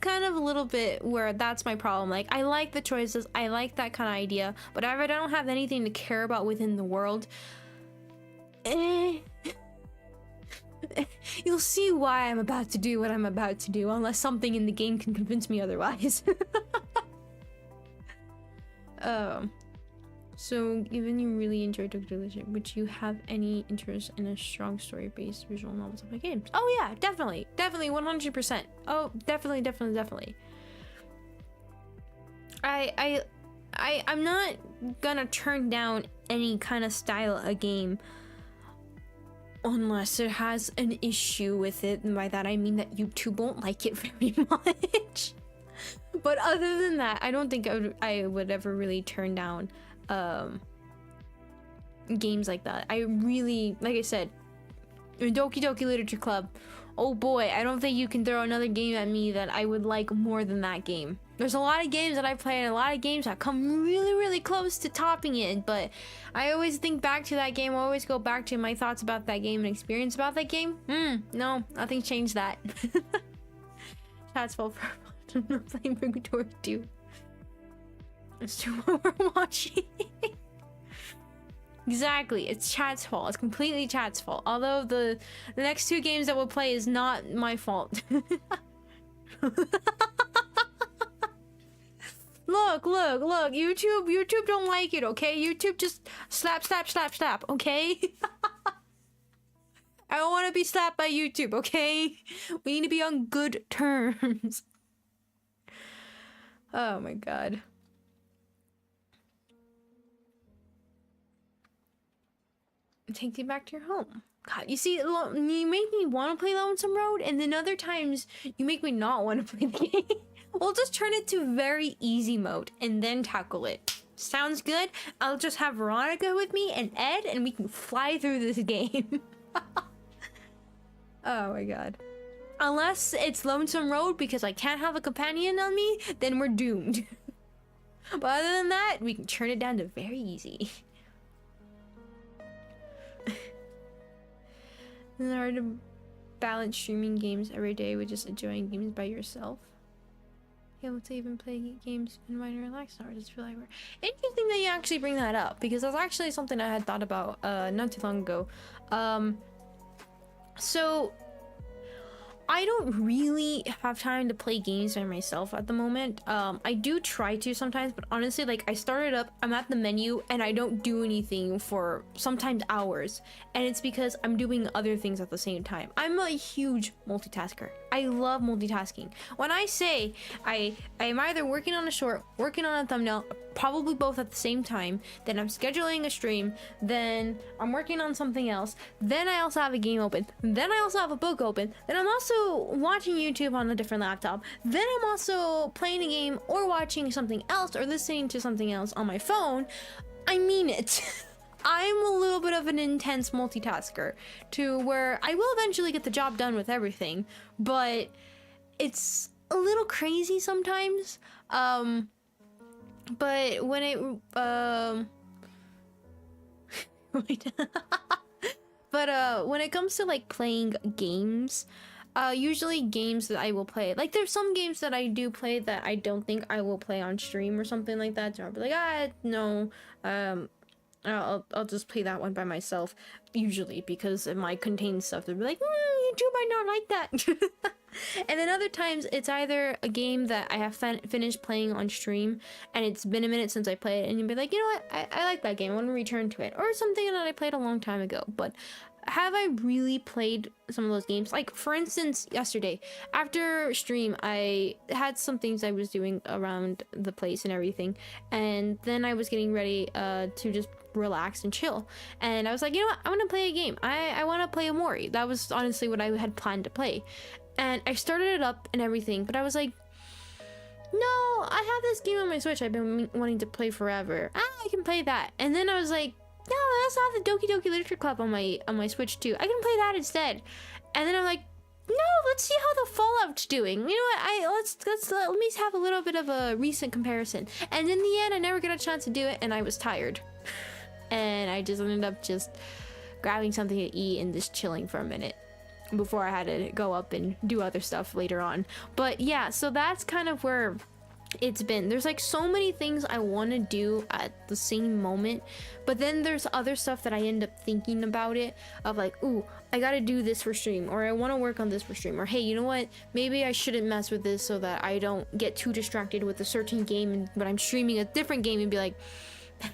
kind of a little bit where that's my problem. Like, I like the choices, I like that kind of idea, but if I don't have anything to care about within the world, you'll see why I'm about to do what I'm about to do, unless something in the game can convince me otherwise. So, given you really enjoy Tokyo Delicious, would you have any interest in a strong story-based visual novel type of games? Oh yeah, definitely, 100%. Oh, definitely. I'm not gonna turn down any kind of style of game unless it has an issue with it, and by that I mean that YouTube won't like it very much. But other than that, I don't think I would ever really turn down games like that. I really, like I said, Doki Doki Literature Club, oh boy, I don't think you can throw another game at me that I would like more than that game. There's a lot of games that I play and a lot of games that come really, really close to topping it, but I always think back to that game. I always go back to my thoughts about that game and experience about that game. No, nothing changed that. Chat's fault for I'm not playing Ruptor 2. It's too what we're watching. Exactly, it's chat's fault. It's completely chat's fault. Although the next 2 games that we'll play is not my fault. Look, YouTube don't like it, okay? YouTube just slap, okay? I don't want to be slapped by YouTube, okay? We need to be on good terms. Oh my god. Take you back to your home. God, you see, you make me want to play Lonesome Road, and then other times you make me not want to play the game. We'll just turn it to very easy mode and then tackle it. Sounds good? I'll just have Veronica with me and Ed, and we can fly through this game. Oh my god. Unless it's Lonesome Road because I can't have a companion on me, then we're doomed. But other than that, we can turn it down to very easy. It's hard to balance streaming games every day with just enjoying games by yourself. Able to even play games and mind and relax, or just feel like we're interesting that you actually bring that up, because that's actually something I had thought about not too long ago. So I don't really have time to play games by myself at the moment. I do try to sometimes, but honestly, like, I started up, I'm at the menu and I don't do anything for sometimes hours, and it's because I'm doing other things at the same time. I'm a huge multitasker. I love multitasking. When I say I'm either working on a short, working on a thumbnail, probably both at the same time, then I'm scheduling a stream, then I'm working on something else, then I also have a game open, then I also have a book open, then I'm also watching YouTube on a different laptop, then I'm also playing a game or watching something else or listening to something else on my phone. I mean it. I'm a little bit of an intense multitasker to where I will eventually get the job done with everything, but it's a little crazy sometimes. But when it when it comes to like playing games, usually games that I will play, like there's some games that I do play that I don't think I will play on stream or something like that, so I'll be like, no, I'll just play that one by myself, usually, because it might contain stuff that be like, YouTube might not like that. And then other times it's either a game that I have finished playing on stream and it's been a minute since I played it, and you'll be like, you know what, I like that game, I want to return to it, or something that I played a long time ago. But have I really played some of those games? Like, for instance, yesterday after stream, I had some things I was doing around the place and everything, and then I was getting ready to just relax and chill, and I was like, you know what, I want to play a game. I want to play a Mori. That was honestly what I had planned to play, and I started it up and everything, but I was like, no, I have this game on my Switch I've been wanting to play forever. I can play that. And then I was like, no, I also have the Doki Doki Literature Club on my Switch too. I can play that instead. And then I'm like, no, let's see how the Fallout's doing. You know what? Let me have a little bit of a recent comparison. And in the end, I never got a chance to do it, and I was tired. And I just ended up just grabbing something to eat and just chilling for a minute before I had to go up and do other stuff later on. But yeah, so that's kind of where it's been. There's like so many things I want to do at the same moment, but then there's other stuff that I end up thinking about it, of like, ooh, I gotta do this for stream, or I want to work on this for stream, or hey, you know what, maybe I shouldn't mess with this so that I don't get too distracted with a certain game, but I'm streaming a different game and be like,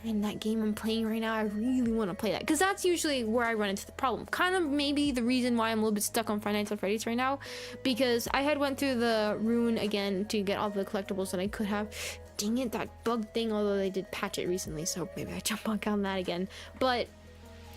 man, that game I'm playing right now, I really want to play that. Because that's usually where I run into the problem. Kind of maybe the reason why I'm a little bit stuck on Five Nights at Freddy's right now, because I had went through the rune again to get all the collectibles that I could have. Dang it, that bug thing, although they did patch it recently, so maybe I jump back on that again.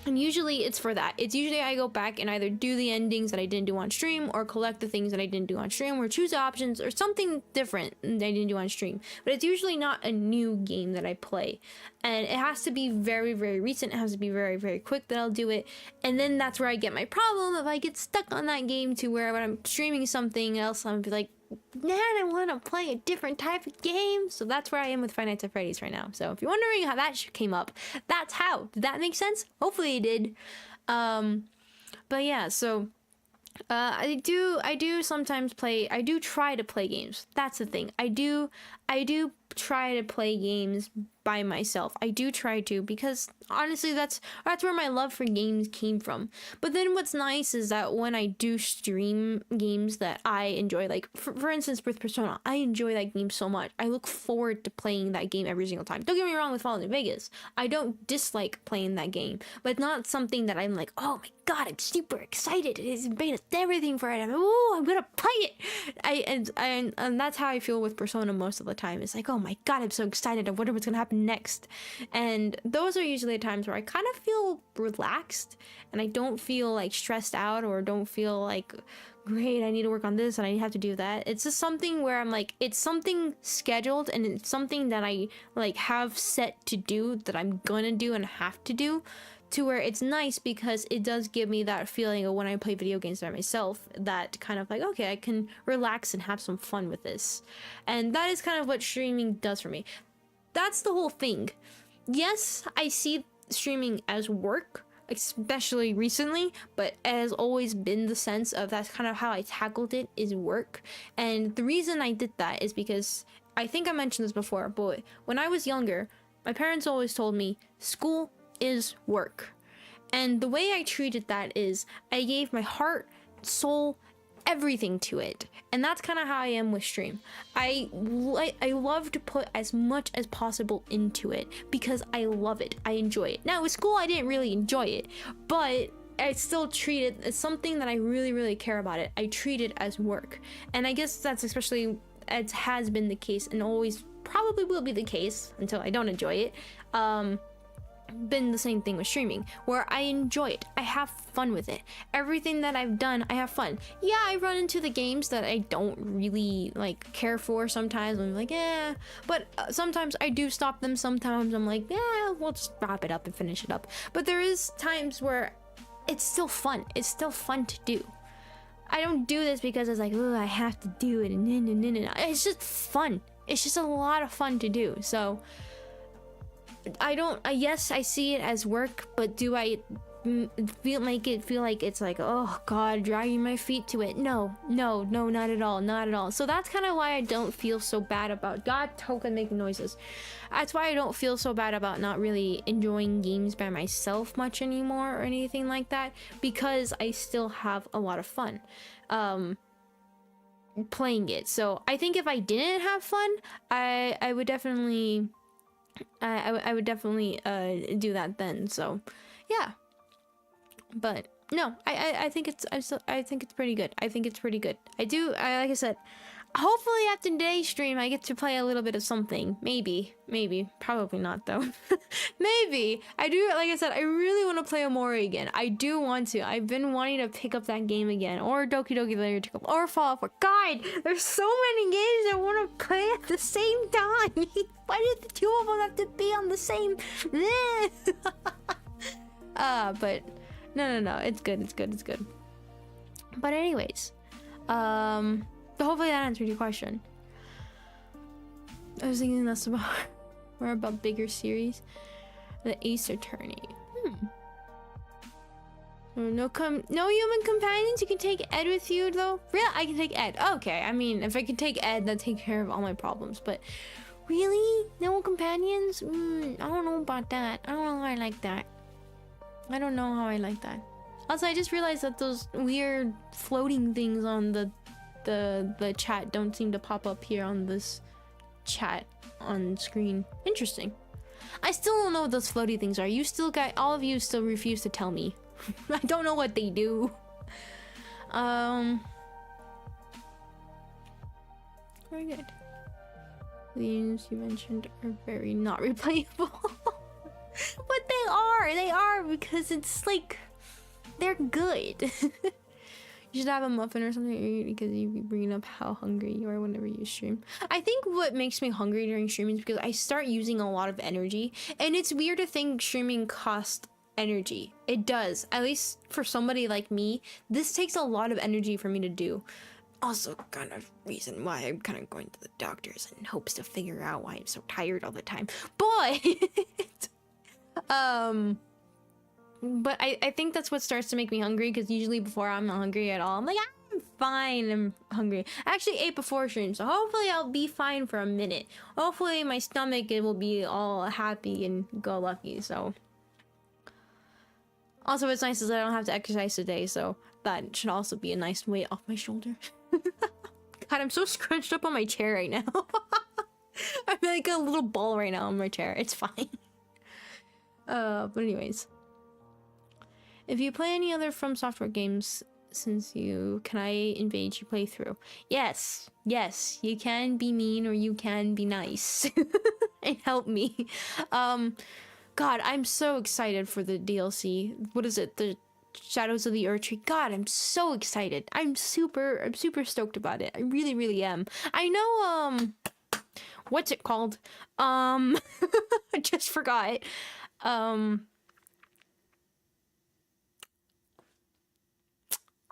And usually it's for that. It's usually I go back and either do the endings that I didn't do on stream, or collect the things that I didn't do on stream, or choose options or something different that I didn't do on stream. But it's usually not a new game that I play. And it has to be very, very recent. It has to be very, very quick that I'll do it. And then that's where I get my problem. If I get stuck on that game to where when I'm streaming something else, I'm be like, man, I want to play a different type of game. So that's where I am with Five Nights at Freddy's right now. So if you're wondering how that came up, that's how. Did that make sense? Hopefully it did. But yeah, so I do sometimes play. I do try to play games. That's the thing. I do try to play games by myself. I do try to, because honestly that's where my love for games came from. But then what's nice is that when I do stream games that I enjoy, like for instance with Persona, I enjoy that game so much. I look forward to playing that game every single time. Don't get me wrong with Fallout New Vegas. I don't dislike playing that game, but not something that I'm like, oh my god, I'm super excited. It's beta everything for it. I'm gonna play it. And that's how I feel with Persona most of the time. It's like, oh my god, I'm so excited. I wonder what's gonna happen next. And those are usually the times where I kind of feel relaxed and I don't feel like stressed out, or don't feel like, great, I need to work on this and I have to do that. It's just something where I'm like, it's something scheduled and it's something that I like have set to do, that I'm gonna do and have to do, to where it's nice because it does give me that feeling of when I play video games by myself, that kind of like, okay, I can relax and have some fun with this. And that is kind of what streaming does for me. That's the whole thing. Yes, I see streaming as work, especially recently, but it has always been the sense of that's kind of how I tackled it, is work. And the reason I did that is because, I think I mentioned this before, but when I was younger, my parents always told me school is work. And the way I treated that is I gave my heart, soul, everything to it. And that's kind of how I am with stream. I love to put as much as possible into it because I love it. I enjoy it. Now with school I didn't really enjoy it, but I still treat it as something that I really, really care about it. I treat it as work. And I guess that's especially, it has been the case and always probably will be the case until I don't enjoy it. Been the same thing with streaming, where I enjoy it. I have fun with it. Everything that I've done, I have fun. Yeah, I run into the games that I don't really like care for sometimes. I'm like, yeah, but sometimes I do stop them. Sometimes I'm like, yeah, we'll just wrap it up and finish it up. But there is times where it's still fun. It's still fun to do. I don't do this because it's like, oh, I have to do it. And it's just fun. It's just a lot of fun to do. So I don't, yes, I see it as work, but do I make it feel like it's like, oh god, dragging my feet to it? No, not at all. So that's kind of why I don't feel so bad about, god, token making noises. That's why I don't feel so bad about not really enjoying games by myself much anymore or anything like that, because I still have a lot of fun playing it. So I think if I didn't have fun, I would definitely I would definitely do that then. So yeah, but no, I think it's pretty good. I think it's pretty good. Like I said, hopefully after today's stream I get to play a little bit of something. Maybe, probably not though. Maybe I do. Like I said, I really want to play Omori again. I do want to. I've been wanting to pick up that game again, or Doki Doki Literature Club, or Fallout 4. God, there's so many games I want to play at the same time. Why did the two of them have to be on the same? But no, it's good. But anyways, hopefully that answered your question. I was thinking that's about more about bigger series. The Ace Attorney. No human companions. You can take Ed with you though. Really, I can take Ed. Okay, I mean, if I can take Ed, that take care of all my problems. But really, no companions? I don't know about that. I don't know how I like that. Also, I just realized that those weird floating things on the chat don't seem to pop up here on this chat on screen. Interesting. I still don't know what those floaty things are. All of you still refuse to tell me. I don't know what they do. Very good. The games you mentioned are very not replayable. But they are because it's like, they're good. You should have a muffin or something to eat because you be bringing up how hungry you are whenever you stream. I think what makes me hungry during streaming is because I start using a lot of energy, and it's weird to think streaming costs energy. It does. At least for somebody like me, this takes a lot of energy for me to do. also kind of reason why I'm kind of going to the doctors in hopes to figure out why I'm so tired all the time. But but I think that's what starts to make me hungry, because usually before I'm not hungry at all. I'm like, I'm fine, I'm hungry. I actually ate before stream, so hopefully I'll be fine for a minute. Hopefully my stomach, it will be all happy and go lucky. So also what's nice is I don't have to exercise today, so that should also be a nice weight off my shoulder. God, I'm so scrunched up on my chair right now. I'm like a little ball right now on my chair. It's fine. But anyways, if you play any other From Software games since can I invade your playthrough? Yes, you can be mean or you can be nice and help me. God, I'm so excited for the DLC. What is it? The Shadows of the Erdtree. God, I'm so excited. I'm super stoked about it. I really am. I know, what's it called? I just forgot.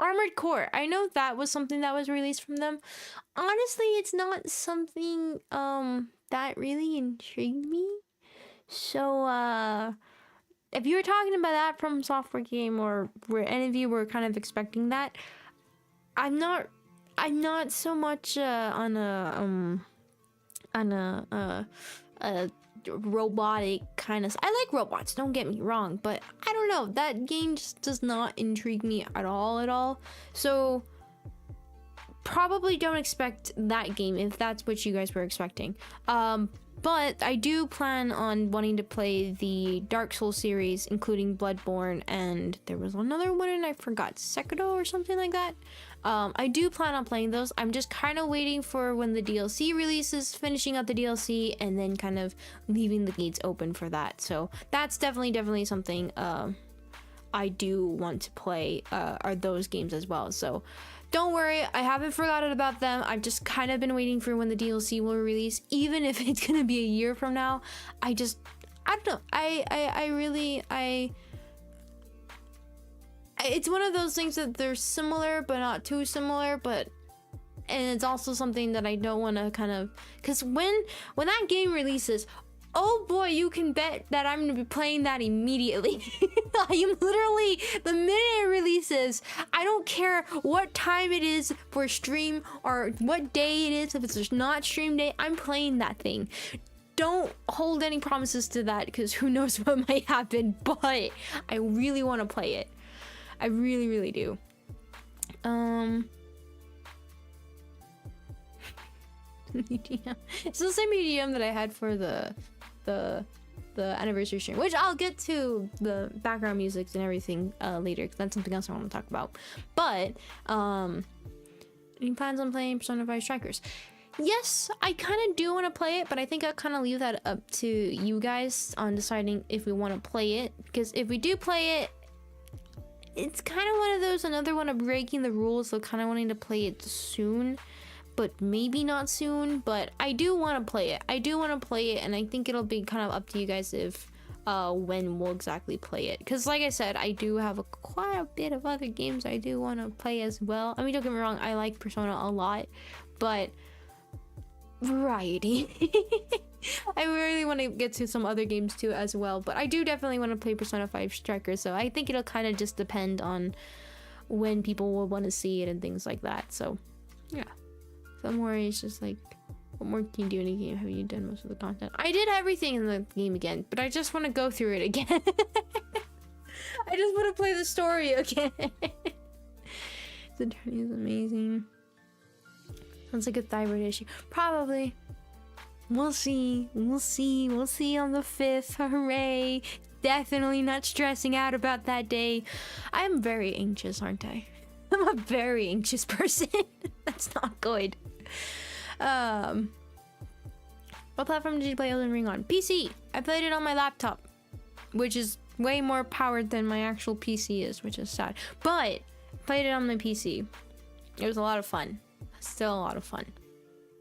Armored Core. I know that was something that was released from them. Honestly, it's not something that really intrigued me. So if you were talking about that From Software game, or where any of you were kind of expecting that, I'm not so much on a robotic kind of. I like robots, don't get me wrong, but I don't know, that game just does not intrigue me at all. So probably don't expect that game if that's what you guys were expecting. But I do plan on wanting to play the Dark Souls series, including Bloodborne, and there was another one and I forgot, Sekiro or something like that. I do plan on playing those. I'm just kind of waiting for when the DLC releases, finishing up the DLC, and then kind of leaving the gates open for that. So that's definitely something I do want to play, are those games as well. So don't worry, I haven't forgotten about them. I've just kind of been waiting for when the DLC will release, even if it's gonna be a year from now. I don't know. It's one of those things that they're similar but not too similar, and it's also something that I don't want to kind of, because when that game releases, oh boy, you can bet that I'm gonna be playing that immediately. I am literally, the minute it releases, I don't care what time it is for stream or what day it is. If it's not stream day, I'm playing that thing. Don't hold any promises to that, because who knows what might happen, but I really want to play it. I really do. EDM. It's the same EDM that I had for the anniversary stream, which I'll get to the background music and everything later, because that's something else I want to talk about. But any plans on playing Persona 5 Strikers? Yes, I kind of do want to play it, but I think I'll kind of leave that up to you guys on deciding if we want to play it, because if we do play it, it's kind of one of those, another one of breaking the rules, so kind of wanting to play it soon, but maybe not soon. But I do want to play it. And I think it'll be kind of up to you guys if when we'll exactly play it, because like I said, I do have quite a bit of other games I do want to play as well. I mean, don't get me wrong, I like Persona a lot, but variety. I really want to get to some other games too as well, but I do definitely want to play Persona 5 Strikers, so I think it'll kind of just depend on when people will want to see it and things like that. So yeah, some worries, just like, what more can you do in a game? Have you done most of the content? I did everything in the game again, but I just want to go through it again. I just want to play the story again. The journey is amazing. Sounds like a thyroid issue. Probably. We'll see on the 5th. Hooray. Definitely not stressing out about that day. I'm very anxious, aren't I? I'm a very anxious person. That's not good. What platform did you play Elden Ring on? PC. I played it on my laptop, which is way more powered than my actual PC is, which is sad. But played it on my PC. It was a lot of fun. Still a lot of fun.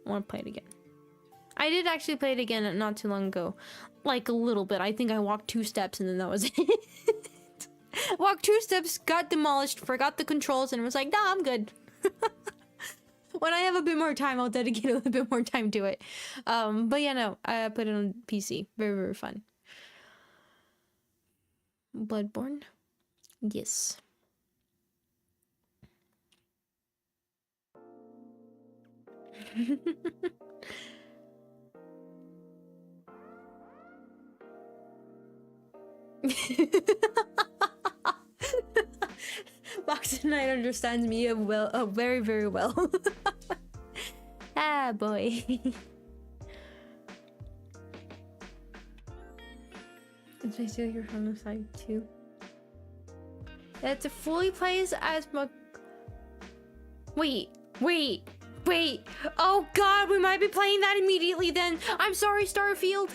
I want to play it again. I did actually play it again not too long ago. Like a little bit. I think I walked 2 steps and then that was it. Walked 2 steps, got demolished, forgot the controls, and was like, nah, I'm good. When I have a bit more time, I'll dedicate a little bit more time to it. But yeah, no, I put it on PC. Very, very fun. Bloodborne? Yes. Box Knight understands me well, very, very well. Ah, boy. It's basically you're from the side too. It fully plays as Wait. Oh god, we might be playing that immediately then. I'm sorry, Starfield.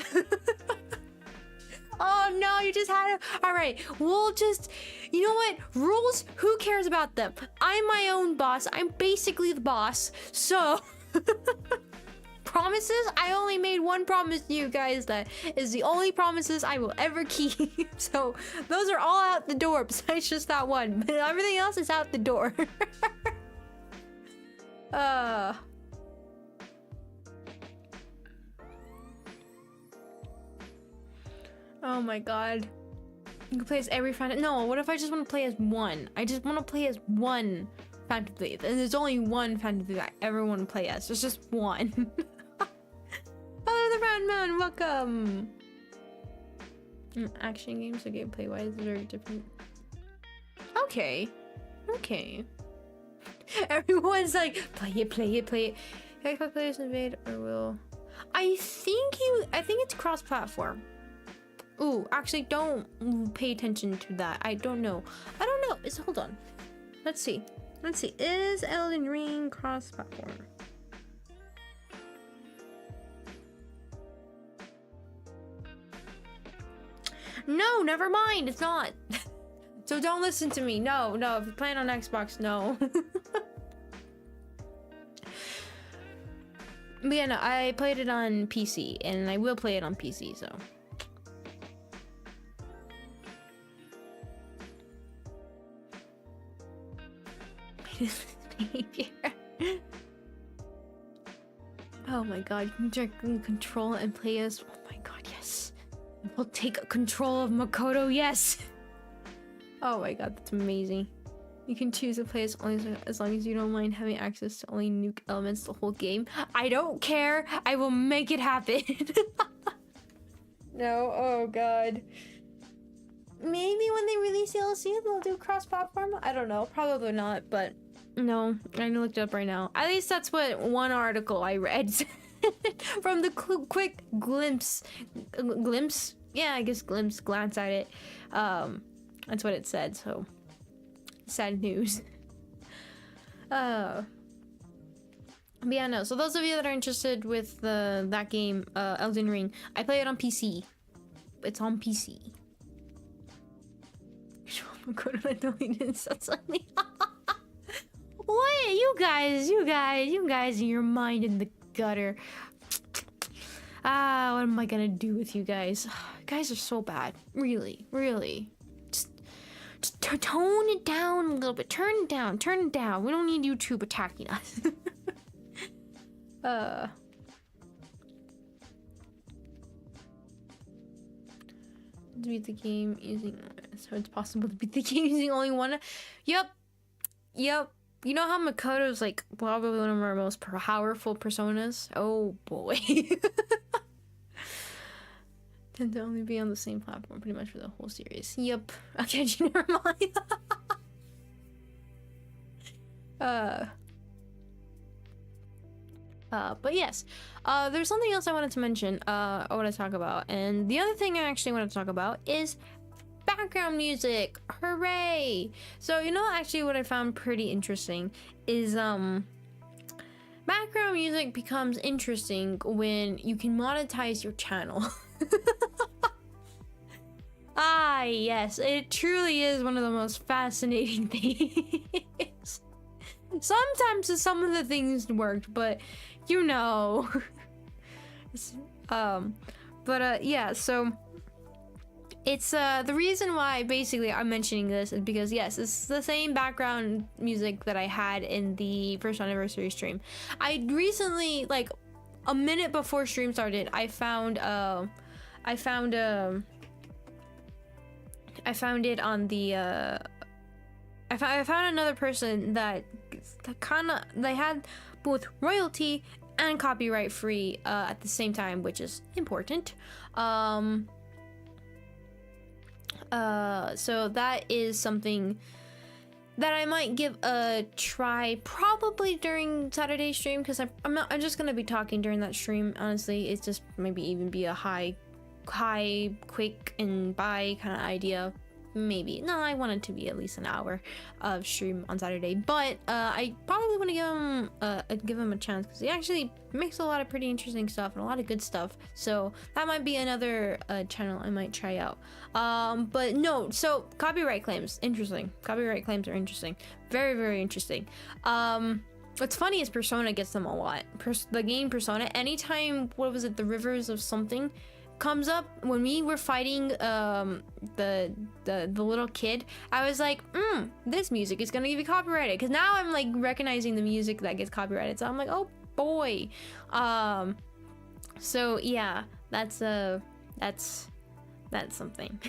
Oh no, you just had it. All right, we'll just, you know what? Rules, who cares about them? I'm my own boss. I'm basically the boss. So, promises? I only made one promise to you guys that is the only promises I will ever keep. So, those are all out the door besides just that one. But everything else is out the door. Oh my god. You can play as every Phantom. No, what if I just want to play as one? I just want to play as one Phantom Thief. And there's only one Phantom Thief I ever want to play as. There's just one. Hello, the Round Man. Welcome. Action games, so gameplay wise is very different. Okay. Okay. Everyone's like, play it. If I players invade or will. I think it's cross-platform. Ooh, actually don't pay attention to that. I don't know. Hold on. Let's see. Is Elden Ring cross-platform? No, never mind. It's not. So don't listen to me. No. If you're playing on Xbox, no. But yeah, no, I played it on PC, and I will play it on PC, so. Oh my god, you can control and play as. Oh my god, yes. We'll take control of Makoto, yes. Oh my god, that's amazing. You can choose to play as long as you don't mind having access to only nuke elements the whole game. I don't care. I will make it happen. No, oh god. Maybe when they release DLC, they'll do cross-platform. I don't know. Probably not, but no. I looked it up right now. At least that's what one article I read from the quick glimpse. Yeah, I guess glance at it. That's what it said. So sad news. But yeah, no. So those of you that are interested with that game, Elden Ring, I play it on PC. It's on PC. What? You guys and your mind in the gutter. What am I gonna do with you guys? You guys are so bad. Really. Just tone it down a little bit. Turn it down. We don't need YouTube attacking us. To beat the game using, so it's possible to beat the game using only one. Yep. You know how Makoto's like probably one of our most powerful personas? Oh boy. Tend to only be on the same platform pretty much for the whole series. Yep. Okay, never mind. But yes, there's something else I wanted to mention, I want to talk about, and the other thing I actually want to talk about is background music. Hooray! So, you know, actually what I found pretty interesting is, background music becomes interesting when you can monetize your channel. Ah, yes, it truly is one of the most fascinating things. Sometimes some of the things worked, but you know. Yeah, so It's the reason why basically I'm mentioning this is because yes, it's the same background music that I had in the first anniversary stream. I recently, like a minute before stream started, I found it on the I found another person that they had both royalty and copyright free at the same time, which is important. So that is something that I might give a try probably during Saturday's stream, because I'm just gonna be talking during that stream. Honestly, it's just maybe even be a high quick and bye kind of idea. Maybe no, I want it to be at least an hour of stream on Saturday, but I probably want to give him a chance, because he actually makes a lot of pretty interesting stuff and a lot of good stuff. So that might be another channel I might try out. But no, so copyright claims, interesting. Copyright claims are interesting, very, very interesting. What's funny is Persona gets them a lot. The game Persona, anytime, what was it, the Rivers of something comes up, when we were fighting the little kid, I was like, this music is gonna be copyrighted, because now I'm like recognizing the music that gets copyrighted, so I'm like, oh boy. So yeah, that's something.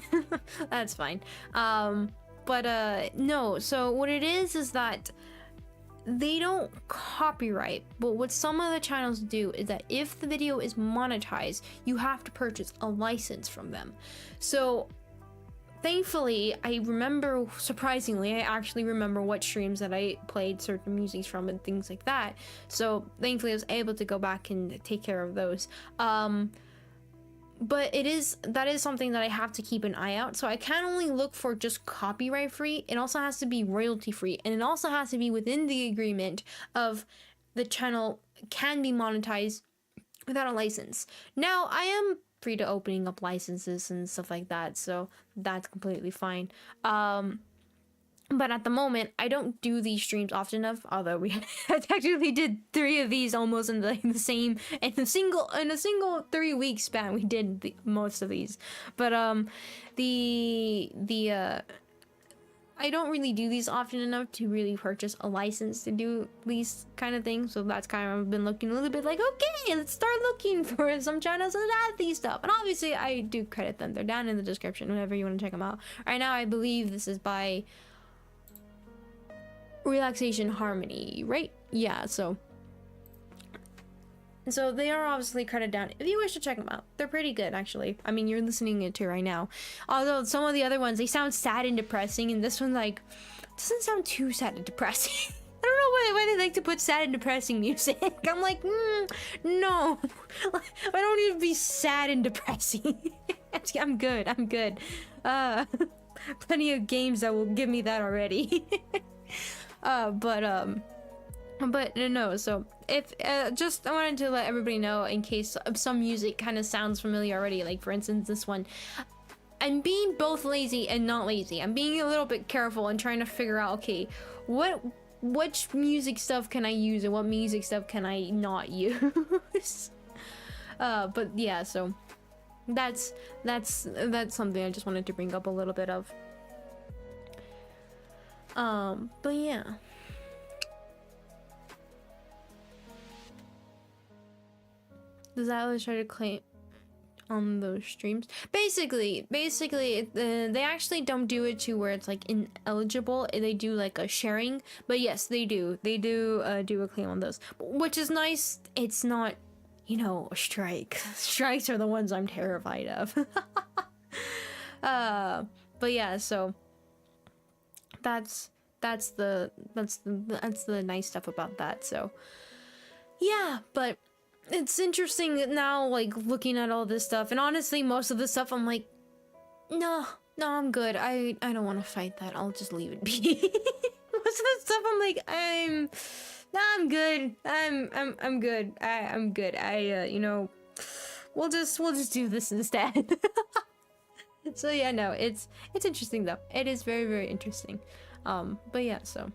That's fine. But no, so what it is that they don't copyright, but what some of the channels do is that if the video is monetized, you have to purchase a license from them. So thankfully, I remember, surprisingly, I actually remember what streams that I played certain music from and things like that. So thankfully I was able to go back and take care of those. But that is something that I have to keep an eye out. So I can't only look for just copyright free, it also has to be royalty free, and it also has to be within the agreement of the channel can be monetized without a license. Now I am free to opening up licenses and stuff like that, so that's completely fine. But at the moment, I don't do these streams often enough. Although I technically did 3 of these almost in a single 3-week span. We did most of these, but I don't really do these often enough to really purchase a license to do these kind of things. So that's kind of, I've been looking a little bit like, okay, let's start looking for some channels that have these stuff. And obviously, I do credit them. They're down in the description whenever you want to check them out. Right now, I believe this is by Relaxation Harmony, right? Yeah, so they are obviously credited down if you wish to check them out. They're pretty good, actually. I mean, you're listening it to right now, although some of the other ones, they sound sad and depressing, and this one like doesn't sound too sad and depressing. I don't know why they like to put sad and depressing music. I'm like, no, I don't need to be sad and depressing. I'm good. Plenty of games that will give me that already. But no, so if just I wanted to let everybody know, in case some music kind of sounds familiar already, like for instance this one, I'm being both lazy and not lazy. I'm being a little bit careful and trying to figure out, okay, which music stuff can I use and what music stuff can I not use. But yeah, so that's something I just wanted to bring up a little bit of. But yeah. Does Atlas try to claim on those streams? Basically, they actually don't do it to where it's like ineligible. They do like a sharing, but yes, they do do a claim on those, which is nice. It's not, you know, a strike. Strikes are the ones I'm terrified of. But yeah, so that's the nice stuff about that. So yeah, but it's interesting now, like looking at all this stuff, and honestly most of the stuff I'm like, no, I'm good. I don't want to fight that. I'll just leave it be. Most of the stuff I'm like, I'm good. I'm good. I'm good. You know, we'll just do this instead. So yeah, no, it's interesting though. It is very, very interesting. But yeah, so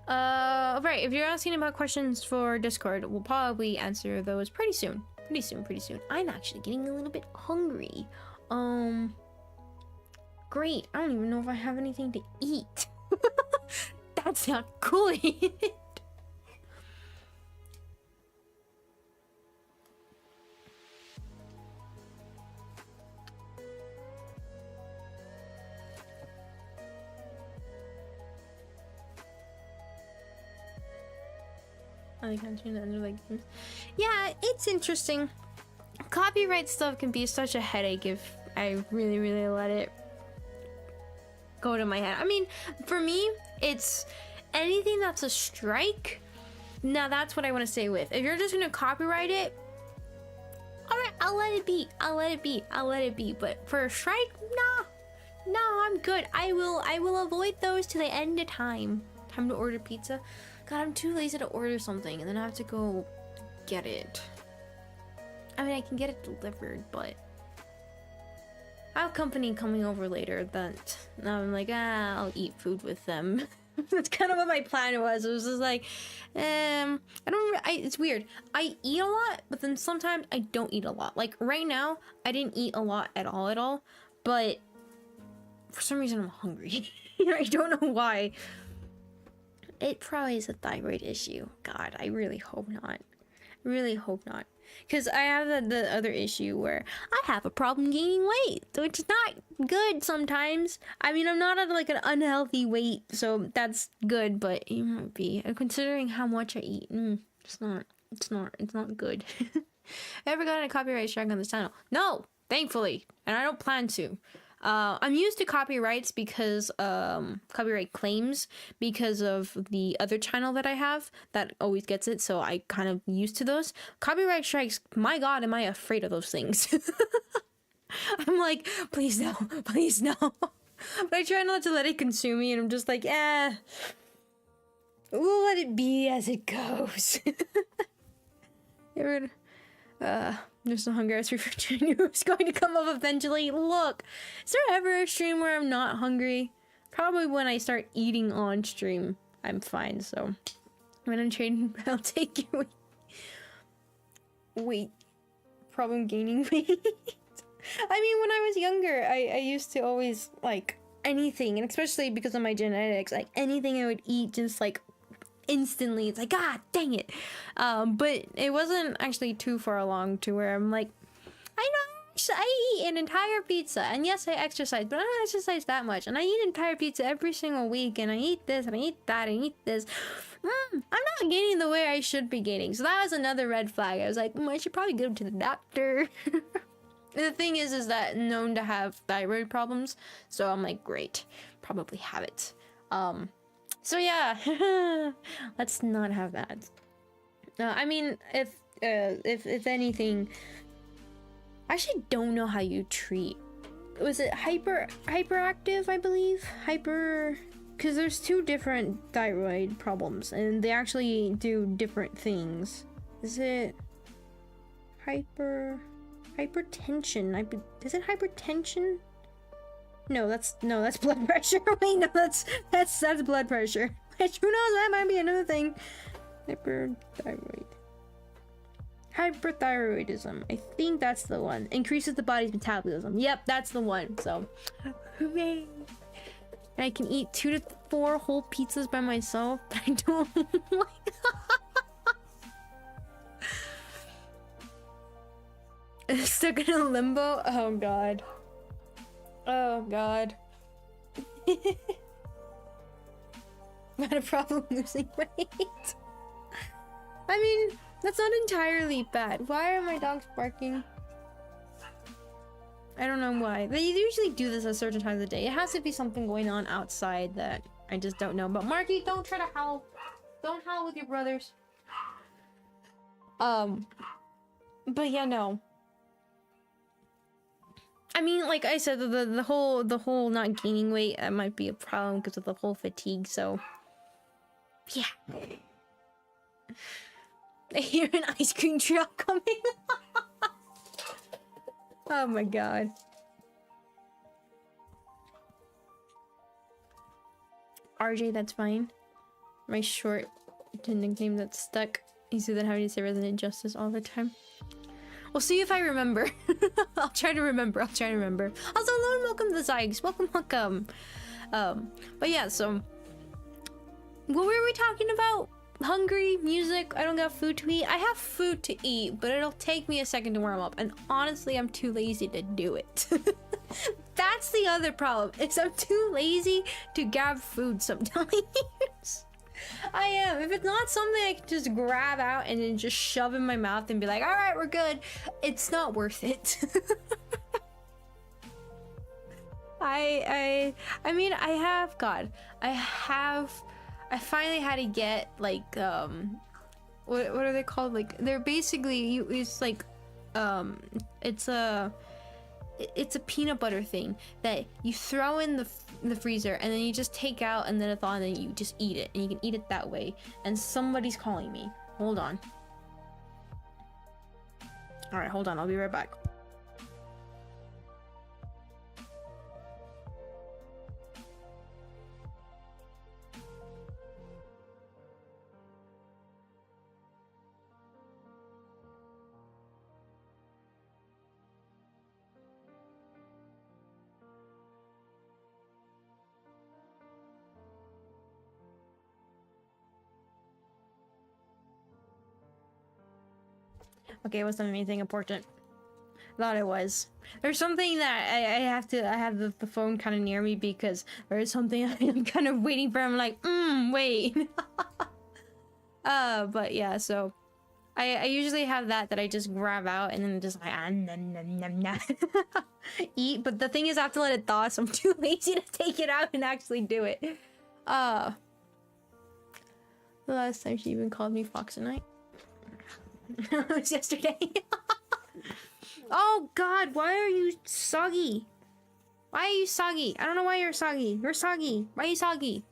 right, if you're asking about questions for Discord, we'll probably answer those pretty soon. Pretty soon, pretty soon. I'm actually getting a little bit hungry. Great. I don't even know if I have anything to eat. That's not cool. I can't change that under like games. Yeah, it's interesting. Copyright stuff can be such a headache if I really let it go to my head. I mean, for me, it's anything that's a strike. Now that's what I want to stay with. If you're just gonna copyright it, all right, I'll let it be. I'll let it be. I'll let it be. But for a strike, no, I'm good. I will avoid those till the end of time. Time to order pizza. God, I'm too lazy to order something, and then I have to go get it. I mean, I can get it delivered, but I have company coming over later that I'm like, I'll eat food with them. That's kind of what my plan was. It was just like, it's weird. I eat a lot, but then sometimes I don't eat a lot. Like right now, I didn't eat a lot at all, but for some reason I'm hungry. I don't know why. It probably is a thyroid issue. God, I really hope not. Really hope not. Because I have the other issue where I have a problem gaining weight, so it's not good sometimes. I mean, I'm not at like an unhealthy weight, so that's good, but it might be. Considering how much I eat, it's not good. Ever gotten a copyright strike on this channel? No, thankfully, and I don't plan to. I'm used to copyrights because copyright claims because of the other channel that I have that always gets it, so I kind of used to those. Copyright strikes, my god, am I afraid of those things. I'm like, please no, please no. But I try not to let it consume me, and I'm just like, we'll let it be as it goes. There's no hunger as refrain. It's going to come up eventually. Look, is there ever a stream where I'm not hungry? Probably when I start eating on stream, I'm fine. So when I'm trading, I'll take your weight. Problem gaining weight. I mean, when I was younger, I used to always like anything, and especially because of my genetics, like anything I would eat just like instantly, it's like, god dang it. But it wasn't actually too far along to where I'm like, I eat an entire pizza, and yes, I exercise, but I don't exercise that much, and I eat an entire pizza every single week, and I eat this and I eat that and I eat this. I'm not gaining the way I should be gaining. So that was another red flag. I was like, I should probably go to the doctor. The thing is that known to have thyroid problems, so I'm like, great, probably have it. So yeah, let's not have that. I mean, if anything, I actually don't know how you treat. Was it hyperactive? I believe because there's two different thyroid problems, and they actually do different things. Is it hypertension? Is it hypertension? No, that's blood pressure. Wait, no, that's blood pressure. Which, who knows, that might be another thing. Hyperthyroidism. I think that's the one. Increases the body's metabolism. Yep, that's the one. So, hooray! I can eat 2 to 4 whole pizzas by myself, but I don't like. Stuck in a limbo. Oh god. Oh god. Not a problem losing weight. I mean, that's not entirely bad. Why are my dogs barking? I don't know why. They usually do this at certain times of the day. It has to be something going on outside that I just don't know. But Marky, don't try to howl. Don't howl with your brothers. But yeah, no. I mean, like I said, the whole not gaining weight, that might be a problem because of the whole fatigue, so yeah. I hear an ice cream truck coming. Oh my god. RJ, that's fine. My short nickname that's stuck. You see that having to say Resident Justice all the time. We'll see if I remember. I'll try to remember. Also, hello and welcome to the Zykes. Welcome. But yeah, so what were we talking about? Hungry, music, I don't got food to eat. I have food to eat, but it'll take me a second to warm up. And honestly, I'm too lazy to do it. That's the other problem, is I'm too lazy to grab food sometimes. I am. If it's not something I can just grab out and then just shove in my mouth and be like, all right, we're good, it's not worth it. I mean, I finally had to get like what are they called? Like, they're basically it's like it's a peanut butter thing that you throw in the freezer and then you just take out and then a thaw and then you just eat it, and you can eat it that way. And somebody's calling me. Hold on. All right, hold on. I'll be right back. Okay, it wasn't anything important. Thought it was. There's something that I have the phone kind of near me because there's something I'm kind of waiting for. I'm like, wait. But yeah, so I usually have that I just grab out and then just like eat. But the thing is, I have to let it thaw, so I'm too lazy to take it out and actually do it. The last time she even called me Fox and Night. It was yesterday. Oh god, why are you soggy? Why are you soggy? I don't know why you're soggy. You're soggy. Why are you soggy?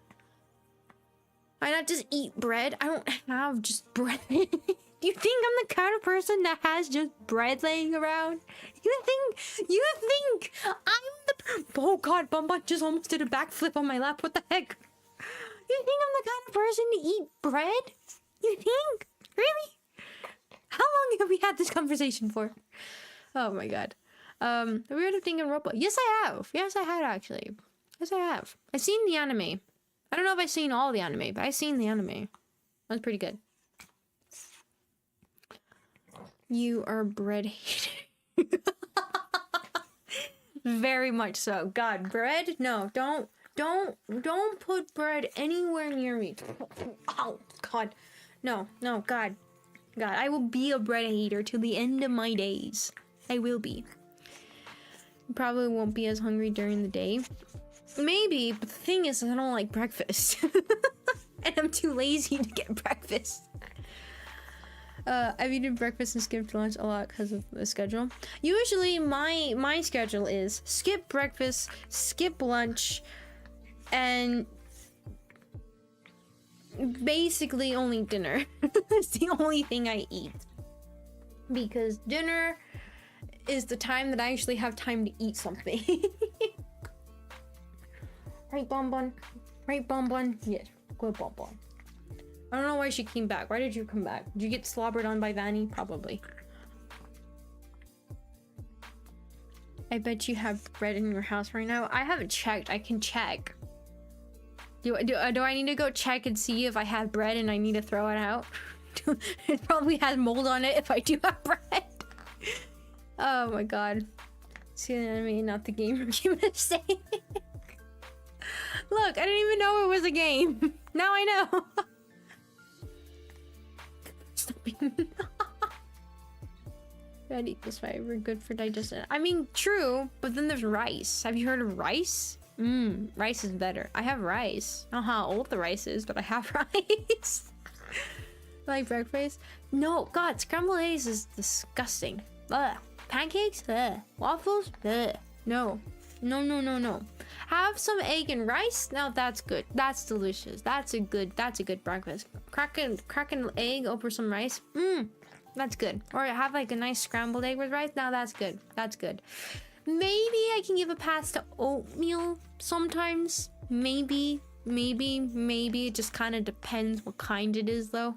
Why not just eat bread? I don't have just bread. Do you think I'm the kind of person that has just bread laying around? You think I'm the... Oh god, Bumba just almost did a backflip on my lap. What the heck? You think I'm the kind of person to eat bread? You think? Really? How long have we had this conversation for? Oh my god. The weird thing in Roblox. Yes, I have. Yes, I had actually. Yes, I have. I've seen the anime. I don't know if I've seen all the anime, but I've seen the anime. That's pretty good. You are bread hater. Very much so. God, bread? No, don't put bread anywhere near me. Oh, God. No, God. God, I will be a bread hater till the end of my days. I will be. Probably won't be as hungry during the day. Maybe, but the thing is, I don't like breakfast. And I'm too lazy to get breakfast. I've eaten breakfast and skipped lunch a lot because of the schedule. Usually, my schedule is skip breakfast, skip lunch, and basically only dinner. It's the only thing I eat, because dinner is the time that I actually have time to eat something. Right, Bonbon? Right, Bonbon? Yes, good Bonbon. I don't know why she came back. Why did you come back? Did you get slobbered on by Vanny? Probably. I bet you have bread in your house right now. I haven't checked. I can check. Do I need to go check and see if I have bread and I need to throw it out? It probably has mold on it if I do have bread. Oh my god. See the enemy, not the game. Mistake. Look, I didn't even know it was a game. Now I know. Red equals fiber, good for digestion. I mean, true, but then there's rice. Have you heard of rice? Rice is better. I have rice. I don't know how old the rice is, but I have rice. Like breakfast? No, God, scrambled eggs is disgusting. Ugh. Pancakes? Ugh. Waffles? Ugh. No. No. Have some egg and rice? Now that's good. That's delicious. That's a good breakfast. Crack an egg over some rice. That's good. Or have like a nice scrambled egg with rice. Now that's good. That's good. Maybe I can give a pass to oatmeal sometimes. Maybe. It just kind of depends what kind it is, though.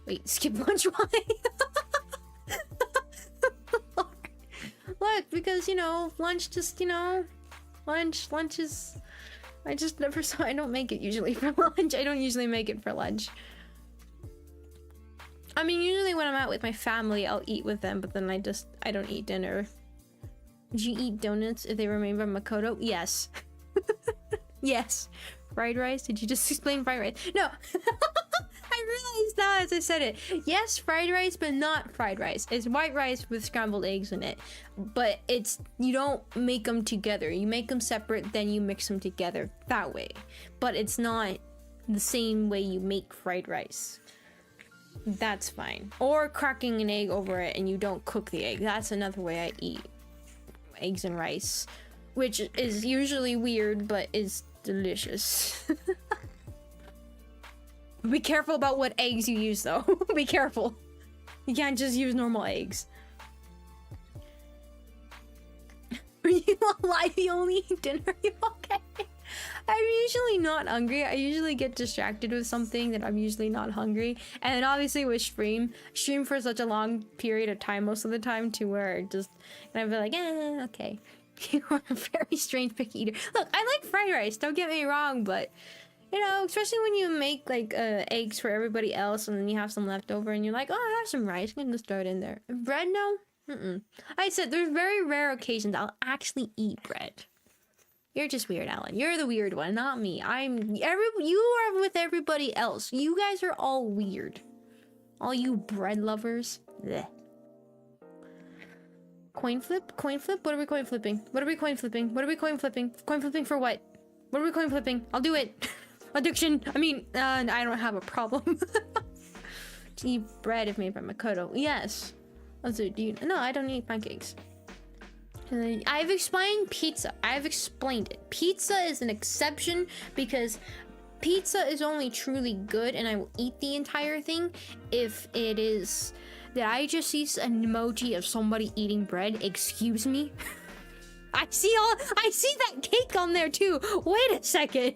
Wait, skip lunch? Why? Look, because, you know, lunch just, you know, lunch is... I just never saw... I don't make it usually for lunch. I don't usually make it for lunch. I mean, usually when I'm out with my family, I'll eat with them, but then I don't eat dinner. Did you eat donuts if they were made by Makoto? Yes. Yes. Fried rice? Did you just explain fried rice? No. I realized now as I said it. Yes, fried rice, but not fried rice. It's white rice with scrambled eggs in it. But it's... You don't make them together. You make them separate, then you mix them together that way. But it's not the same way you make fried rice. That's fine. Or cracking an egg over it and you don't cook the egg. That's another way I eat eggs and rice. Which is usually weird, but is delicious. Be careful about what eggs you use, though. Be careful. You can't just use normal eggs. Are you alive? You only eat dinner? Are you okay? I'm usually not hungry. I usually get distracted with something that I'm usually not hungry. And then obviously with stream for such a long period of time most of the time to where just... And I'd be like, okay. You are a very strange picky eater. Look, I like fried rice, don't get me wrong, but... You know, especially when you make, like, eggs for everybody else and then you have some left over and you're like, oh, I have some rice, I'm gonna just throw it in there. Bread, no? Mm-mm. I said, there's very rare occasions I'll actually eat bread. You're just weird, Alan. You're the weird one, not me. You are with everybody else. You guys are all weird. All you bread lovers. Blech. Coin flip? Coin flip? What are we coin flipping? What are we coin flipping? What are we coin flipping? Coin flipping for what? What are we coin flipping? I'll do it. Addiction. I mean, I don't have a problem. To eat bread if made by Makoto. Yes. Also, no, I don't eat pancakes. I've explained pizza. I've explained it. Pizza is an exception because pizza is only truly good and I will eat the entire thing if it is... Did I just see an emoji of somebody eating bread? Excuse me? I see that cake on there too. Wait a second.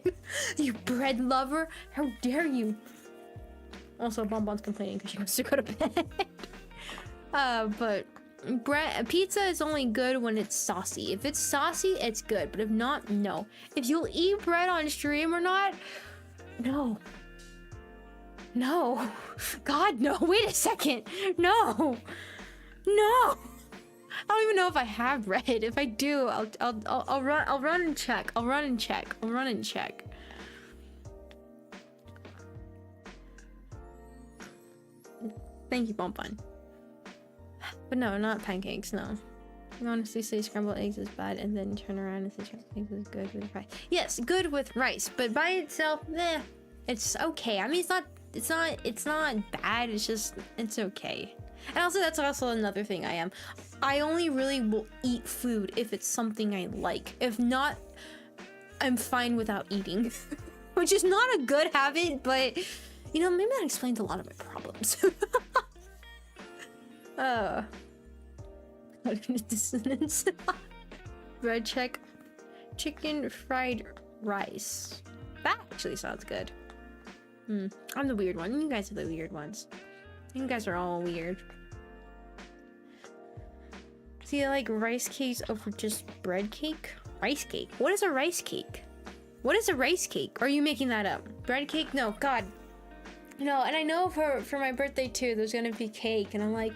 You bread lover. How dare you? Also, Bonbon's complaining because she wants to go to bed. But pizza is only good when it's saucy. If it's saucy, it's good. But if not, no. If you'll eat bread on stream or not, no. No. God, no. Wait a second. No. No. I don't even know if I have bread. If I do, I'll run and check. I'll run and check. Thank you, Bonbon. But no, not pancakes, no. You honestly say scrambled eggs is bad and then turn around and say scrambled eggs is good with rice. Yes, good with rice, but by itself, it's okay. I mean, it's not bad, it's okay. And also, that's also another thing I only really will eat food if it's something I like. If not, I'm fine without eating. Which is not a good habit, but, you know, maybe that explains a lot of my problems. Dissonance. Bread check. Chicken fried rice. That actually sounds good. I'm the weird one. You guys are the weird ones. You guys are all weird. See, I like rice cakes over just bread cake? Rice cake? What is a rice cake? What is a rice cake? Are you making that up? Bread cake? No, God. No, and I know for my birthday too, there's gonna be cake, and I'm like...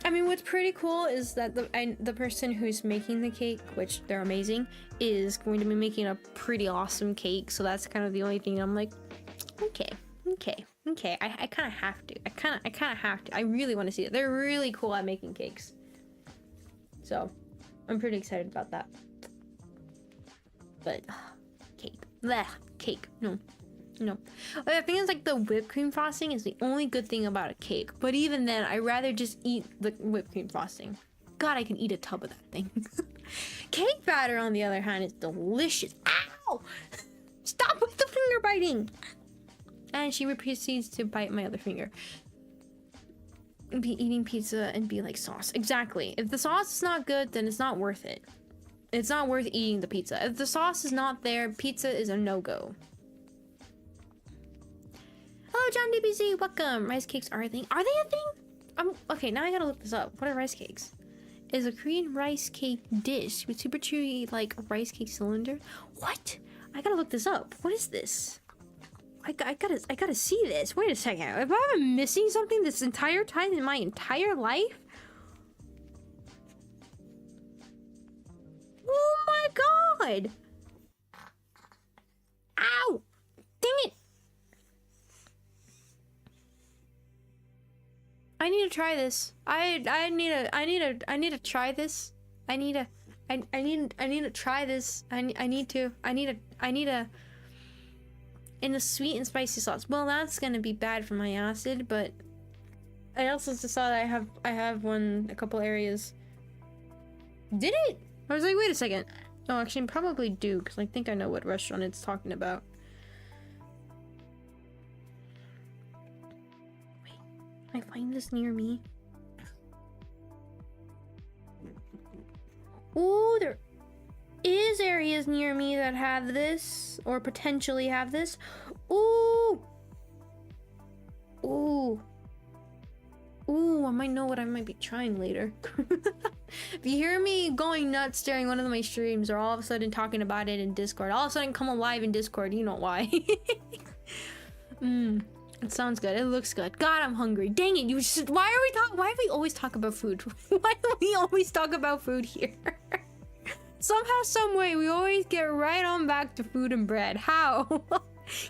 I mean, what's pretty cool is that the person who's making the cake, which they're amazing, is going to be making a pretty awesome cake, so that's kind of the only thing I'm like, okay, I kind of have to. I kind of have to. I really want to see it. They're really cool at making cakes. So, I'm pretty excited about that. But, cake. Blech, cake. No. I think it's like the whipped cream frosting is the only good thing about a cake. But even then, I'd rather just eat the whipped cream frosting. God, I can eat a tub of that thing. Cake batter, on the other hand, is delicious. Ow! Stop with the finger biting! And she proceeds to bite my other finger. Be eating pizza and be like sauce. Exactly. If the sauce is not good, then it's not worth it. It's not worth eating the pizza. If the sauce is not there, pizza is a no-go. Hello, John DBZ. Welcome. Rice cakes are a thing. Are they a thing? Okay, now I gotta look this up. What are rice cakes? is a Korean rice cake dish with super chewy like rice cake cylinder. What? I gotta look this up. What is this? I gotta see this. Wait a second. Have I been missing something this entire time in my entire life? Oh my god! Ow! Dang it! I need to try this. I need to try this. I need to try this. I need to in a sweet and spicy sauce. Well, that's gonna be bad for my acid, but I also just saw that I have a couple areas. Did it? I was like, wait a second. Oh, actually, I probably do, because I think I know what restaurant it's talking about. Wait, can I find this near me? Ooh, there is areas near me that have this, or potentially have this. Ooh! Ooh. Ooh, I might know what I might be trying later. If you hear me going nuts during one of my streams, or all of a sudden talking about it in Discord, all of a sudden come alive in Discord, you know why. It sounds good. It looks good. God, I'm hungry. Dang it, you just, why do we always talk about food? Why do we always talk about food here? Somehow, some way, we always get right on back to food and bread. How?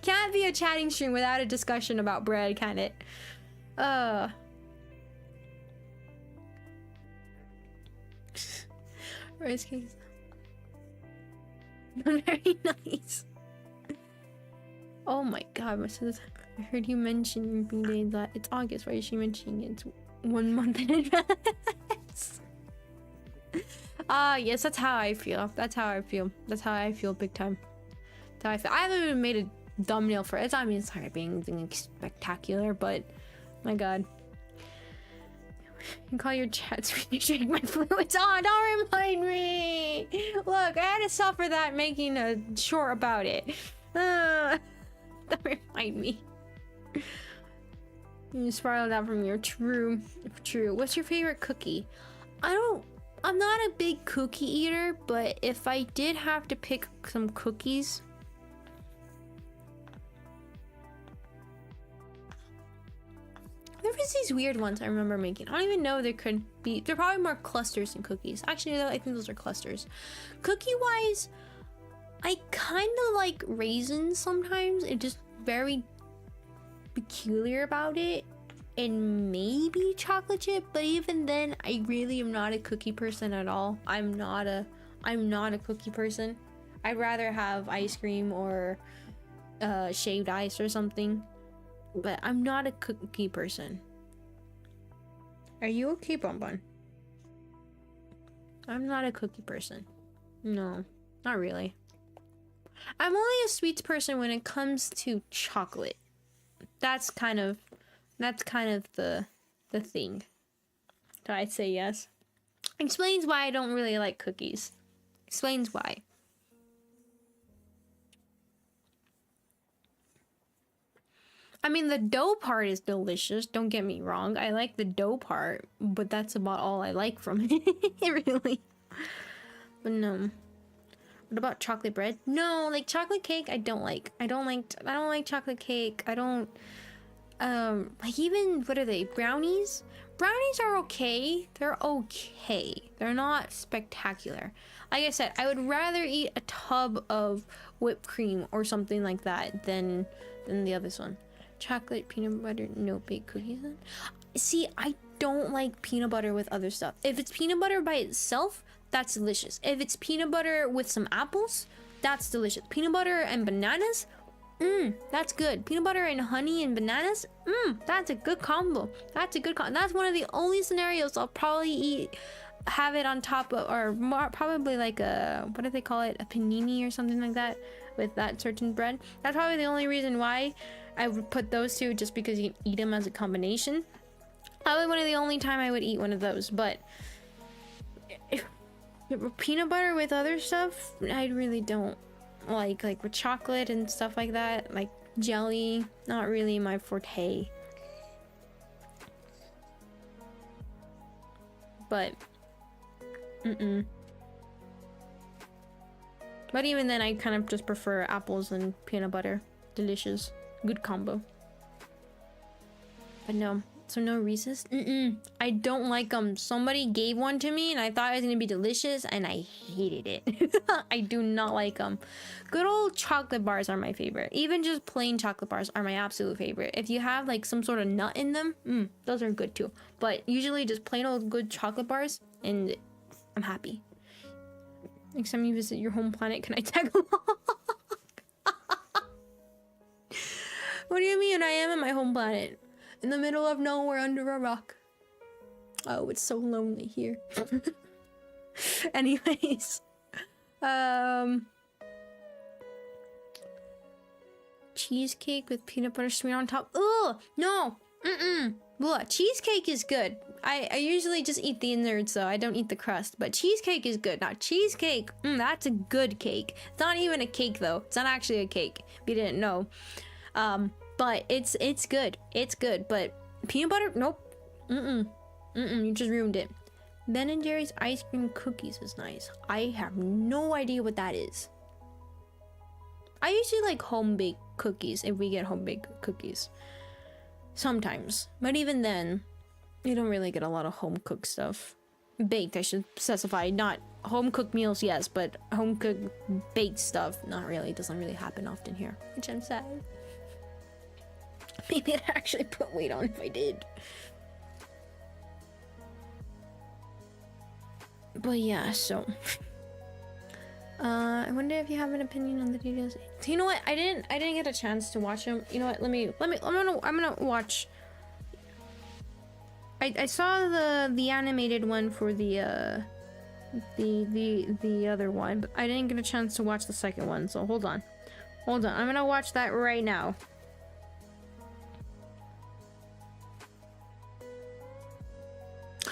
Can't be a chatting stream without a discussion about bread, can it? Rice cakes. Very nice. Oh my god, my sis, I heard you mention your B-Day that it's August. Why is she mentioning it's 1 month in advance? Yes, that's how I feel. That's how I feel. That's how I feel big time. That's how I feel. I haven't even made a thumbnail for it. I mean, it's not being anything spectacular, but my god. You can call your chats when you shake my fluids. Oh, don't remind me! Look, I had to suffer that making a short about it. Don't remind me. You spiraled out from your true. What's your favorite cookie? I'm not a big cookie eater, but if I did have to pick some cookies, there was these weird ones I remember making. I don't even know there could be. They're probably more clusters than cookies. Actually, no, I think those are clusters. Cookie-wise, I kind of like raisins sometimes. It's just very peculiar about it. And maybe chocolate chip, but even then, I really am not a cookie person at all. I'm not a cookie person. I'd rather have ice cream or shaved ice or something. But I'm not a cookie person. Are you okay, Bonbon? I'm not a cookie person. No, not really. I'm only a sweets person when it comes to chocolate. That's kind of the thing. So I'd say yes. Explains why I don't really like cookies. Explains why. I mean, the dough part is delicious, don't get me wrong. I like the dough part, but that's about all I like from it, really. But no. What about chocolate bread? No, like chocolate cake, I don't like. I don't like chocolate cake. I don't, like even, what are they, brownies? Brownies are okay. They're okay. They're not spectacular. Like I said, I would rather eat a tub of whipped cream or something like that than the other one. Chocolate, peanut butter, no baked cookies. See, I don't like peanut butter with other stuff. If it's peanut butter by itself, that's delicious. If it's peanut butter with some apples, that's delicious. Peanut butter and bananas, that's good. Peanut butter and honey and bananas, that's a good combo. That's a good combo. That's one of the only scenarios I'll probably have it on top of, or more, probably like a, what do they call it? A panini or something like that with that certain bread. That's probably the only reason why I would put those two, just because you can eat them as a combination. Probably one of the only time I would eat one of those, but if peanut butter with other stuff, I really don't like with chocolate and stuff like that, like jelly, not really my forte. But Mm-mm. But even then, I kind of just prefer apples and peanut butter. Delicious. Good combo. But no. So no Reese's? I don't like them. Somebody gave one to me and I thought it was gonna be delicious and I hated it. I do not like them. Good old chocolate bars are my favorite. Even just plain chocolate bars are my absolute favorite. If you have like some sort of nut in them, those are good too. But usually just plain old good chocolate bars and I'm happy. Next time you visit your home planet, can I tag along? What do you mean? I am at my home planet. In the middle of nowhere under a rock. Oh, it's so lonely here. Anyways. Cheesecake with peanut butter smeared on top. Ugh! No! Blah. Cheesecake is good. I usually just eat the innards though. I don't eat the crust. But cheesecake is good. Now cheesecake, that's a good cake. It's not even a cake though. It's not actually a cake. If you didn't know. But it's good. It's good. But peanut butter? Nope. You just ruined it. Ben & Jerry's ice cream cookies is nice. I have no idea what that is. I usually like home-baked cookies if we get home-baked cookies. Sometimes. But even then, you don't really get a lot of home-cooked stuff. Baked, I should specify. Not home-cooked meals, yes, but home-cooked baked stuff, not really. It doesn't really happen often here, which I'm sad. Maybe I'd actually put weight on if I did. But yeah, so I wonder if you have an opinion on the details. So you know what? I didn't get a chance to watch them. You know what? I'm gonna watch. I saw the animated one for the other one, but I didn't get a chance to watch the second one. So hold on. I'm gonna watch that right now.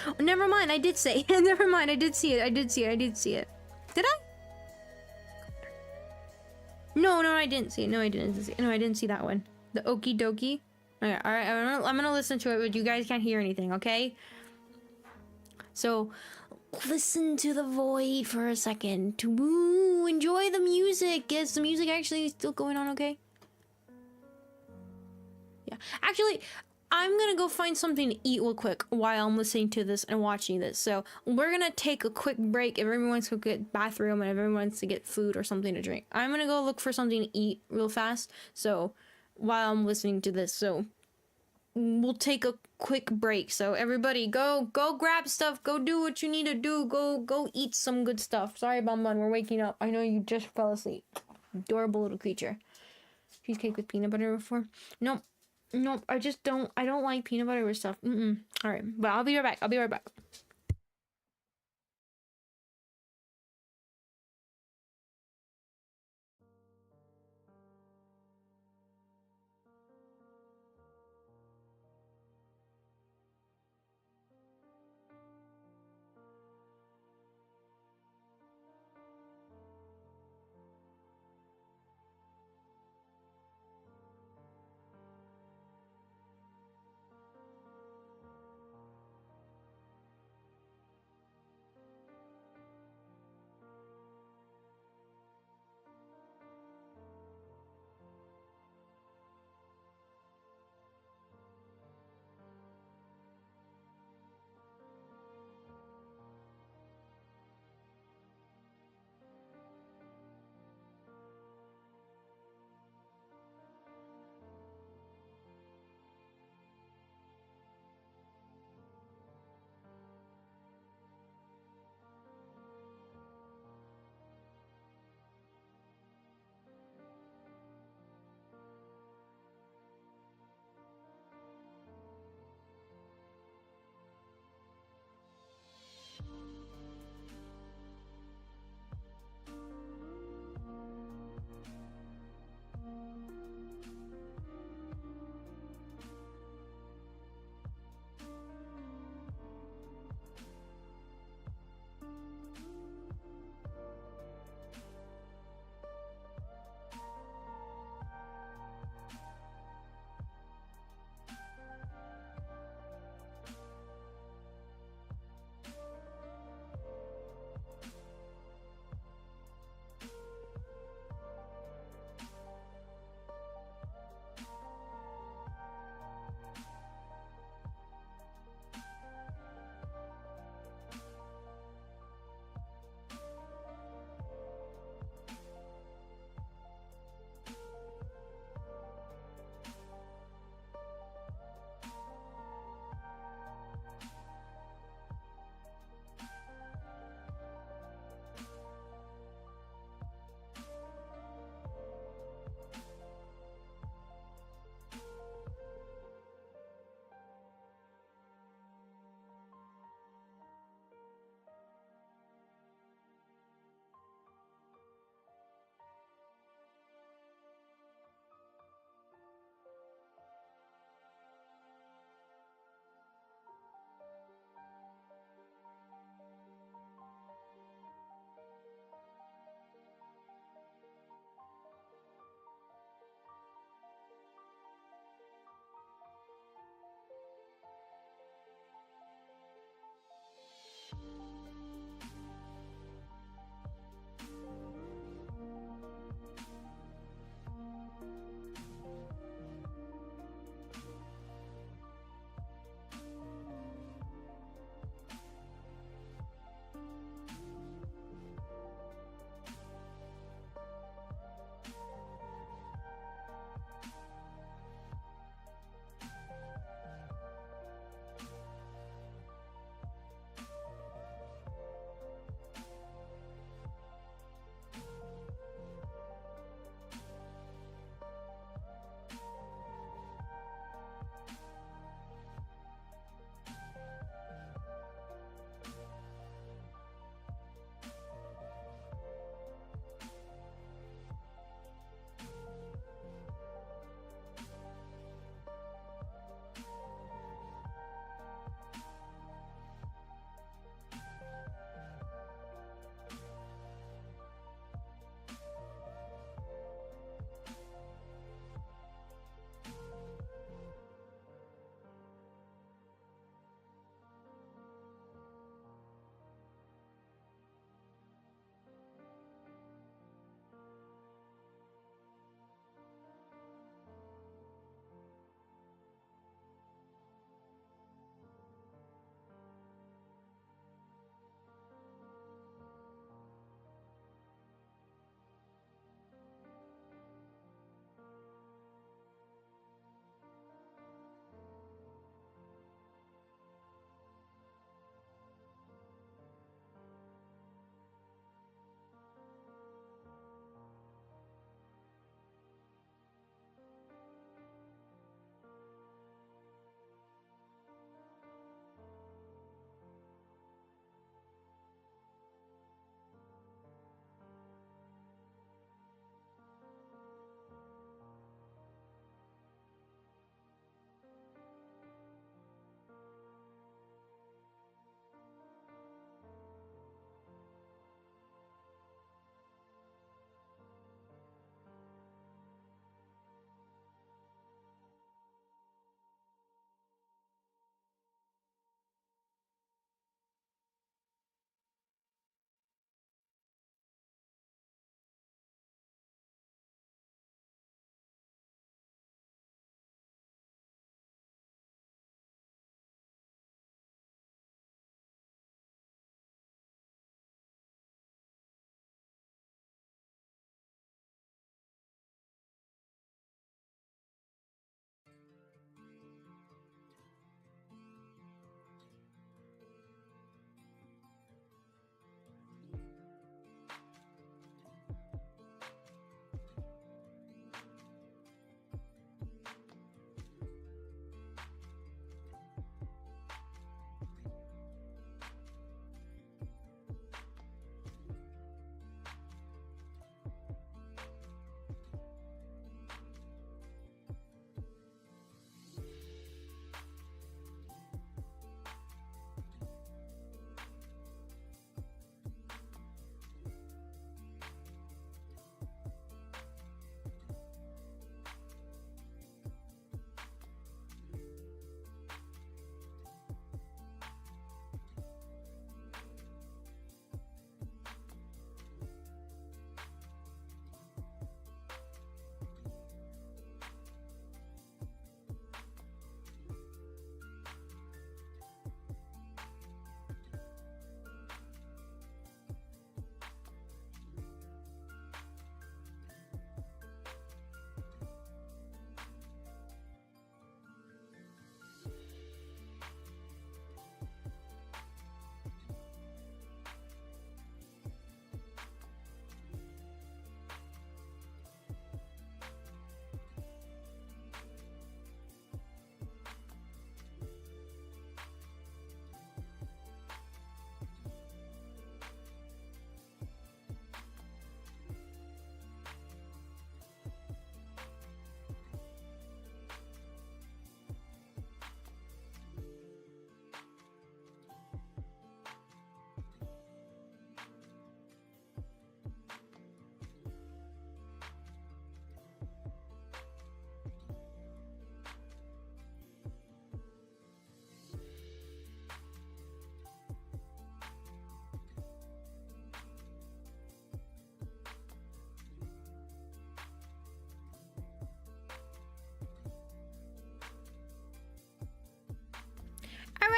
Oh, never mind, I did say. Never mind, I did see it. Did I? No, I didn't see it. No, I didn't see that one. The okie dokie. Okay, all right, I'm gonna listen to it, but you guys can't hear anything, okay? So, listen to the void for a second. To enjoy the music. Is the music actually still going on okay? Yeah, actually, I'm gonna go find something to eat real quick while I'm listening to this and watching this. So we're gonna take a quick break if everyone wants to get bathroom and if everyone wants to get food or something to drink. I'm gonna go look for something to eat real fast. So while I'm listening to this, so we'll take a quick break. So everybody go grab stuff. Go do what you need to do. Go eat some good stuff. Sorry, Bonbon, we're waking up. I know you just fell asleep. Adorable little creature. Cheesecake with peanut butter before? Nope. I don't like peanut butter with stuff. All right, but I'll be right back.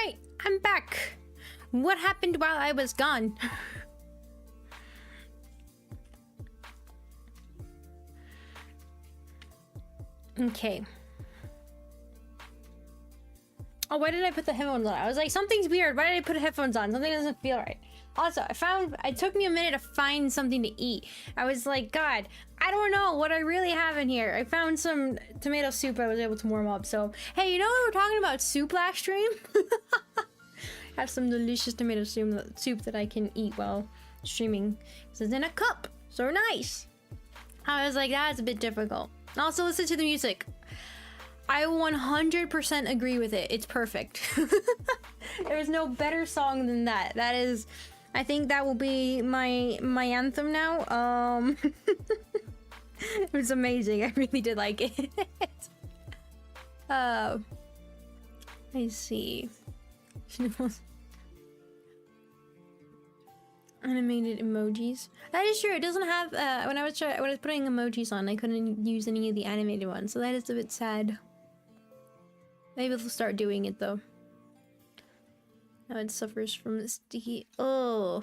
right, I'm back. What happened while I was gone? Okay. Oh, why did I put the headphones on? I was like, something's weird. Why did I put headphones on? Something doesn't feel right. Also, it took me a minute to find something to eat. I was like, God, I don't know what I really have in here. I found some tomato soup I was able to warm up. So, hey, you know we were talking about soup last stream? Have some delicious tomato soup that I can eat while streaming. This is in a cup. So nice. I was like, that's a bit difficult. Also, listen to the music. I 100% agree with it. It's perfect. There's no better song than that. That is, I think that will be my anthem now. It was amazing. I really did like it. I see. Animated emojis. That is true. It doesn't have. When I was putting emojis on, I couldn't use any of the animated ones, so that is a bit sad. Maybe they'll start doing it though. Now it suffers from the sticky. Oh.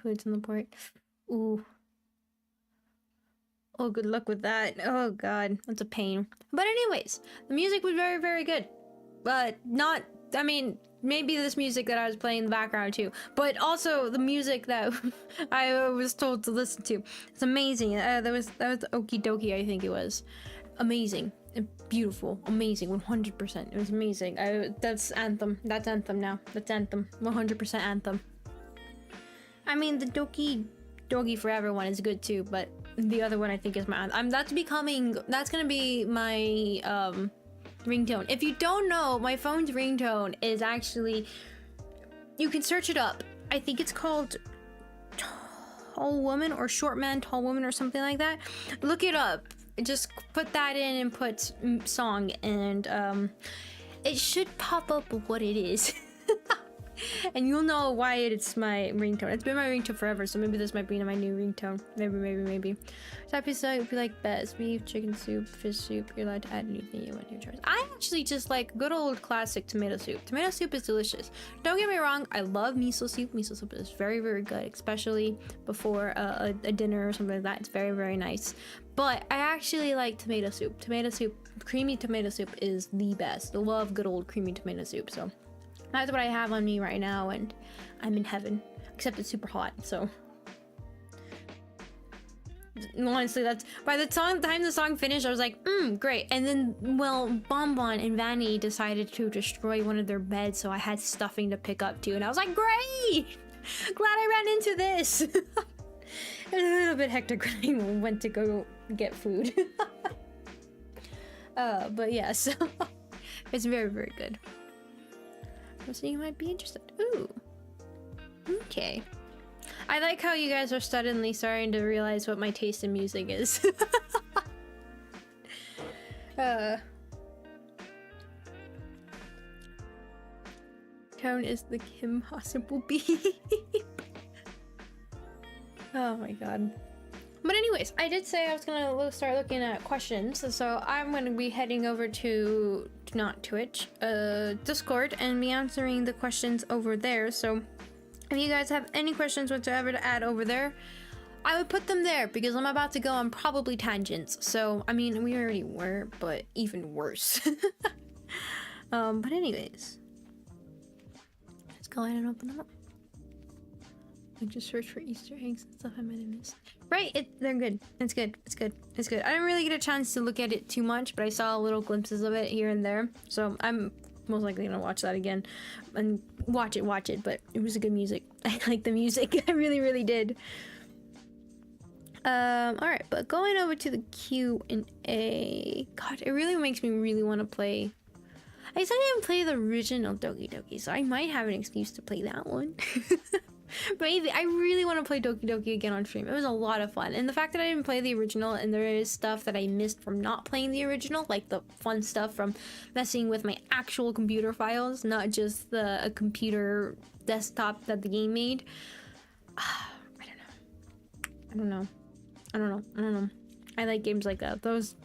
Foods in the port. Ooh. Oh, good luck with that. Oh god, that's a pain. But anyways, the music was very, very good. But not. I mean, maybe this music that I was playing in the background too, but also the music that I was told to listen to. It's amazing. That was Okie Dokie, I think it was. Amazing and beautiful. Amazing. 100%. It was amazing. That's Anthem. That's Anthem now. That's Anthem. 100% Anthem. I mean, the Doki Forever one is good too, but the other one I think is my Anthem. That's gonna be my ringtone. If you don't know, my phone's ringtone is actually, you can search it up. I think it's called Tall Woman or Short Man, Tall Woman or something like that. Look it up. Just put that in and put song and it should pop up what it is. And you'll know why it's my ringtone. It's been my ringtone forever, so maybe this might be my new ringtone. Maybe. Type of soup would be like best beef, chicken soup, fish soup. You're allowed to add anything you want to your choice. I actually just like good old classic tomato soup. Tomato soup is delicious. Don't get me wrong, I love miso soup. Miso soup is very, very good, especially before a dinner or something like that. It's very, very nice. But I actually like tomato soup. Tomato soup, creamy tomato soup is the best. I love good old creamy tomato soup, so that's what I have on me right now, and I'm in heaven. Except it's super hot, so. Honestly, that's by the time the song finished, I was like, great. And then, well, Bonbon and Vanny decided to destroy one of their beds, so I had stuffing to pick up too, and I was like, great! Glad I ran into this. It was a little bit hectic when I went to go get food. But yeah, so it's very, very good. So you might be interested. Ooh. Okay. I like how you guys are suddenly starting to realize what my taste in music is. Tone is the Kim Possible beep. Oh my god. But anyways, I did say I was gonna start looking at questions, so I'm gonna be heading over to not Twitch, Discord, and be answering the questions over there. So if you guys have any questions whatsoever to add over there, I would put them there because I'm about to go on probably tangents. So I mean, we already were, but even worse. But anyways, let's go ahead and open them up. I just search for Easter eggs and stuff I might have missed. Right, they're good. It's good. I didn't really get a chance to look at it too much, but I saw little glimpses of it here and there. So I'm most likely gonna watch that again and watch it. But it was a good music. I like the music. I really, really did. All right, but going over to the Q&A. God, it really makes me really want to play. I guess I didn't play the original Doki Doki, so I might have an excuse to play that one. Maybe. I really want to play Doki Doki again on stream. It was a lot of fun. And the fact that I didn't play the original and there is stuff that I missed from not playing the original, like the fun stuff from messing with my actual computer files, not just the computer desktop that the game made. I don't know. I like games like that. Those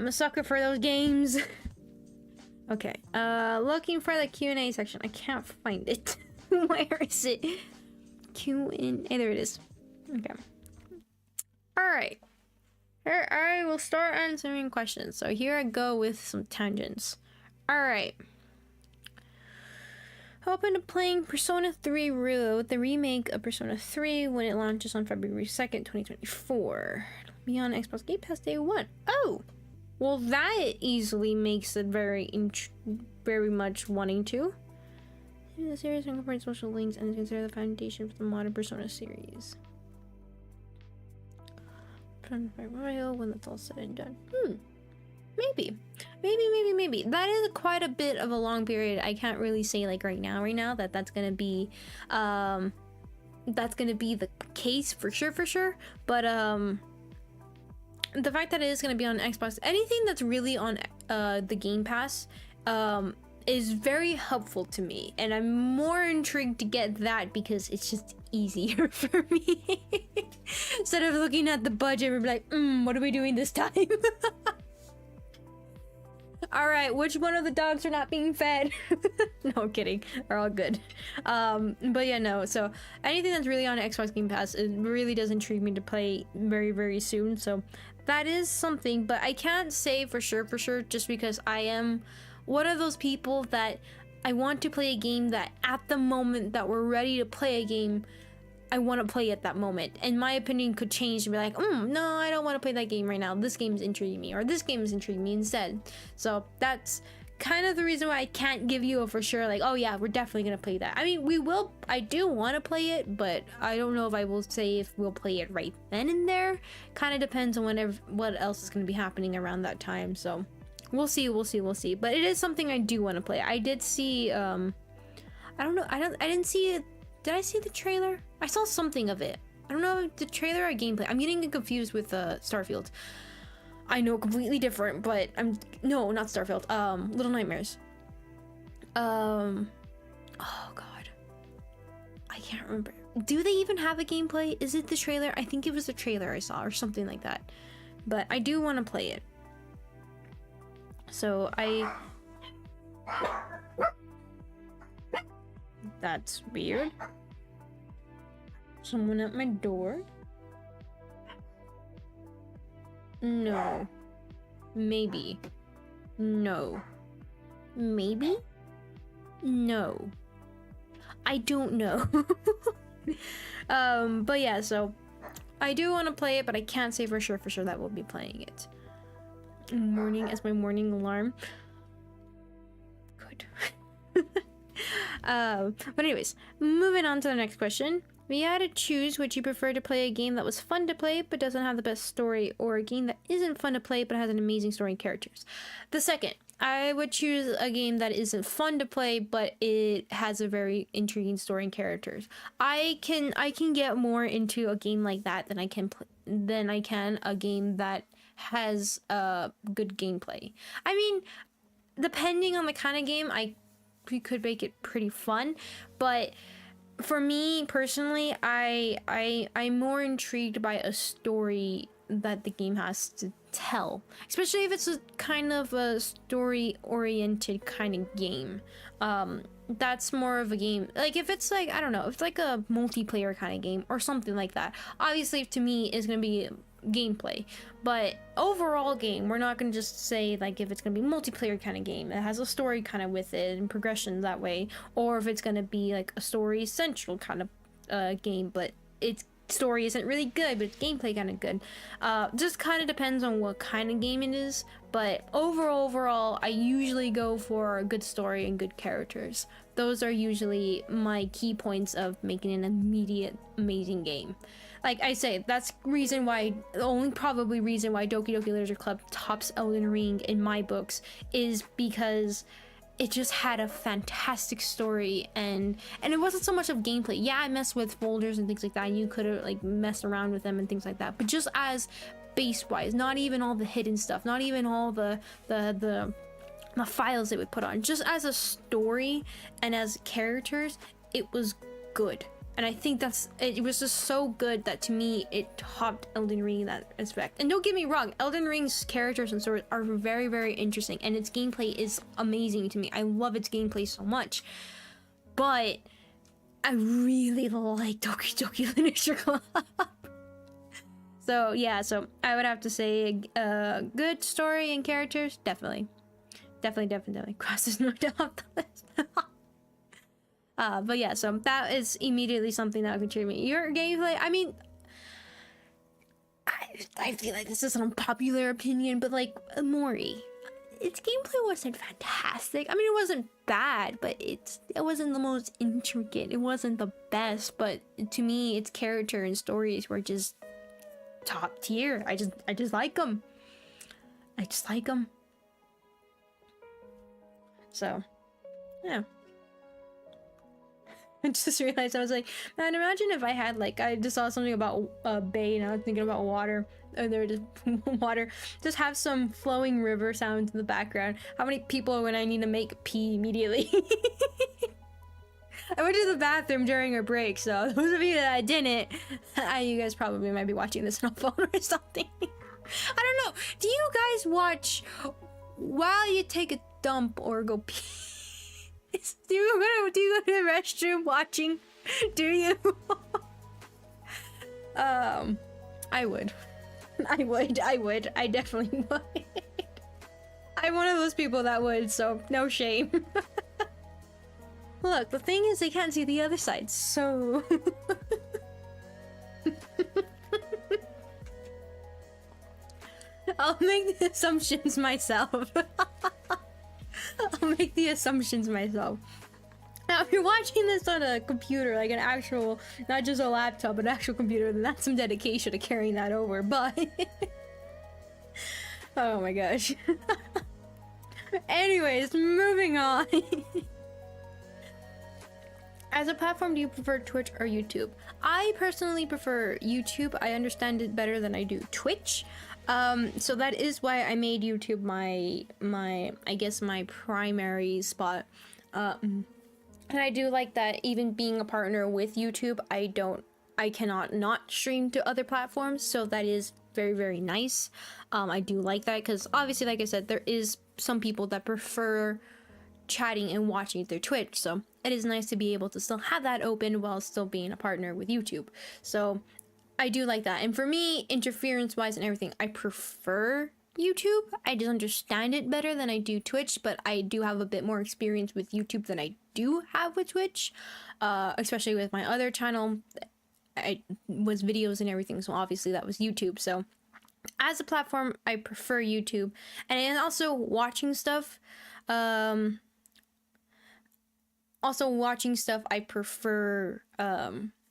I'm a sucker for those games. Okay, looking for the Q&A section. I can't find it. Where is it? Q&A, there it is. Okay. Alright. Here I will start answering questions. So here I go with some tangents. Alright. Open to playing Persona 3 Reload, the remake of Persona 3 when it launches on February 2nd, 2024. Be on Xbox Game Pass Day 1. Oh! Well, that easily makes it very much wanting to. The series incorporates social links and is considered the foundation for the modern Persona series. Royal when that's all said and done. Maybe. That is quite a bit of a long period. I can't really say like right now that's gonna be the case for sure. But the fact that it is gonna be on Xbox, anything that's really on the Game Pass is very helpful to me, and I'm more intrigued to get that because it's just easier for me. Instead of looking at the budget and be like, what are we doing this time? All right, which one of the dogs are not being fed? No, I'm kidding. They're all good. But yeah, no. So anything that's really on Xbox Game Pass, it really does intrigue me to play very soon. So that is something, but I can't say for sure, just because I am one of those people that I want to play a game that at the moment that we're ready to play a game, I want to play at that moment, and my opinion could change to be like, no, I don't want to play that game right now. This game is intriguing me, or this game is intriguing me instead. So that's kind of the reason why I can't give you a for sure, like, oh yeah, we're definitely gonna play that. I mean, we will. I do want to play it, but I don't know if I will say if we'll play it right then and there. Kind of depends on what else is gonna be happening around that time. So we'll see. But it is something I do want to play. I did see. I don't know. I didn't see it. Did I see the trailer? I saw something of it. I don't know if the trailer or gameplay. I'm getting it confused with Starfield. I know, completely different, but no, not Starfield. Little Nightmares. Oh god, I can't remember. Do they even have a gameplay? Is it the trailer? I think it was the trailer I saw or something like that. But I do want to play it. So that's weird. Someone at my door? No. Maybe. No. Maybe? No. I don't know. But yeah, so I do want to play it, but I can't say for sure that we'll be playing it. Morning as my morning alarm. Good. But anyways, moving on to the next question. If you had to choose, would you prefer to play a game that was fun to play but doesn't have the best story, or a game that isn't fun to play but has an amazing story and characters? The second. I would choose a game that isn't fun to play but it has a very intriguing story and characters. I can get more into a game like that than I can a game that has good gameplay. I mean, depending on the kind of game, we could make it pretty fun, but for me personally, I'm more intrigued by a story that the game has to tell, especially if it's a kind of a story oriented kind of game. That's more of a game, like if it's like, I don't know, if it's like a multiplayer kind of game or something like that, obviously to me it's gonna be gameplay. But overall game, we're not gonna just say like if it's gonna be multiplayer kind of game that has a story kind of with it and progression that way, or if it's gonna be like a story central kind of game but its story isn't really good but its gameplay kind of good. Just kind of depends on what kind of game it is, but overall I usually go for a good story and good characters. Those are usually my key points of making an immediate amazing game. Like I say, that's the only probably reason why Doki Doki Literature Club tops Elden Ring in my books, is because it just had a fantastic story, and it wasn't so much of gameplay. Yeah, I messed with folders and things like that. You could have like messed around with them and things like that, but just as base wise, not even all the hidden stuff, not even all the files they would put on, just as a story and as characters, it was good. And I think it was just so good that to me it topped Elden Ring in that aspect. And don't get me wrong, Elden Ring's characters and stories are very, very interesting, and its gameplay is amazing to me. I love its gameplay so much, but I really like Doki Doki Literature Club. So yeah, so I would have to say good story and characters, definitely. Crosses no doubt off the list. But yeah, so that is immediately something that would contribute. Your gameplay, I mean, I feel like this is an unpopular opinion, but like Mori, its gameplay wasn't fantastic. I mean, it wasn't bad, but it wasn't the most intricate. It wasn't the best, but to me, its character and stories were just top tier. I just like them. I just like them. So, yeah. I just realized, I was like, man, imagine if I had, like, I just saw something about bay, and I was thinking about water. And there just water. Just have some flowing river sounds in the background. How many people would I need to make pee immediately? I went to the bathroom during a break, so those of you that didn't, you guys probably might be watching this on a phone or something. I don't know. Do you guys watch while you take a dump or go pee? Do you go to the restroom watching? Do you? I would. I definitely would. I'm one of those people that would, so no shame. Look, the thing is, they can't see the other side, so... I'll make the assumptions myself. I'll make the assumptions myself. Now, if you're watching this on a computer, like an actual, not just a laptop, but an actual computer, then that's some dedication to carrying that over, but... Oh my gosh. Anyways, moving on. As a platform, do you prefer Twitch or YouTube? I personally prefer YouTube. I understand it better than I do Twitch. So that is why I made YouTube I guess my primary spot. And I do like that, even being a partner with YouTube, I cannot not stream to other platforms, so that is very, very nice. I do like that, because obviously, like I said, there is some people that prefer chatting and watching through Twitch, so it is nice to be able to still have that open while still being a partner with YouTube. So I do like that. And for me, interference wise and everything, I prefer YouTube. I just understand it better than I do Twitch, but I do have a bit more experience with YouTube than I do have with Twitch, especially with my other channel. I was videos and everything, so obviously that was YouTube. So as a platform, I prefer YouTube. And also watching stuff, I prefer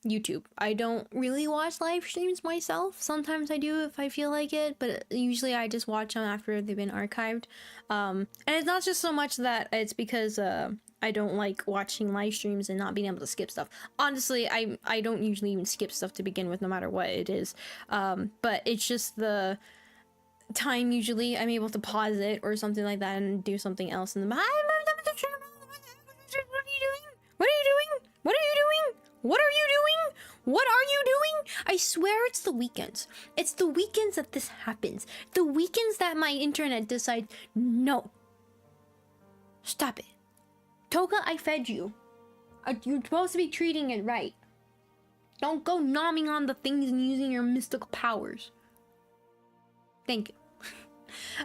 YouTube. I don't really watch live streams myself. Sometimes I do if I feel like it, but usually I just watch them after they've been archived. And it's not just so much that it's because I don't like watching live streams and not being able to skip stuff. Honestly, I don't usually even skip stuff to begin with, no matter what it is. But it's just the time. Usually I'm able to pause it or something like that and do something else in the What are you doing? What are you doing? What are you doing? What are you doing? What are you doing? I swear it's the weekends. It's the weekends that this happens. The weekends that my internet decides, no. Stop it. Toga, I fed you. You're supposed to be treating it right. Don't go nomming on the things and using your mystical powers. Thank you.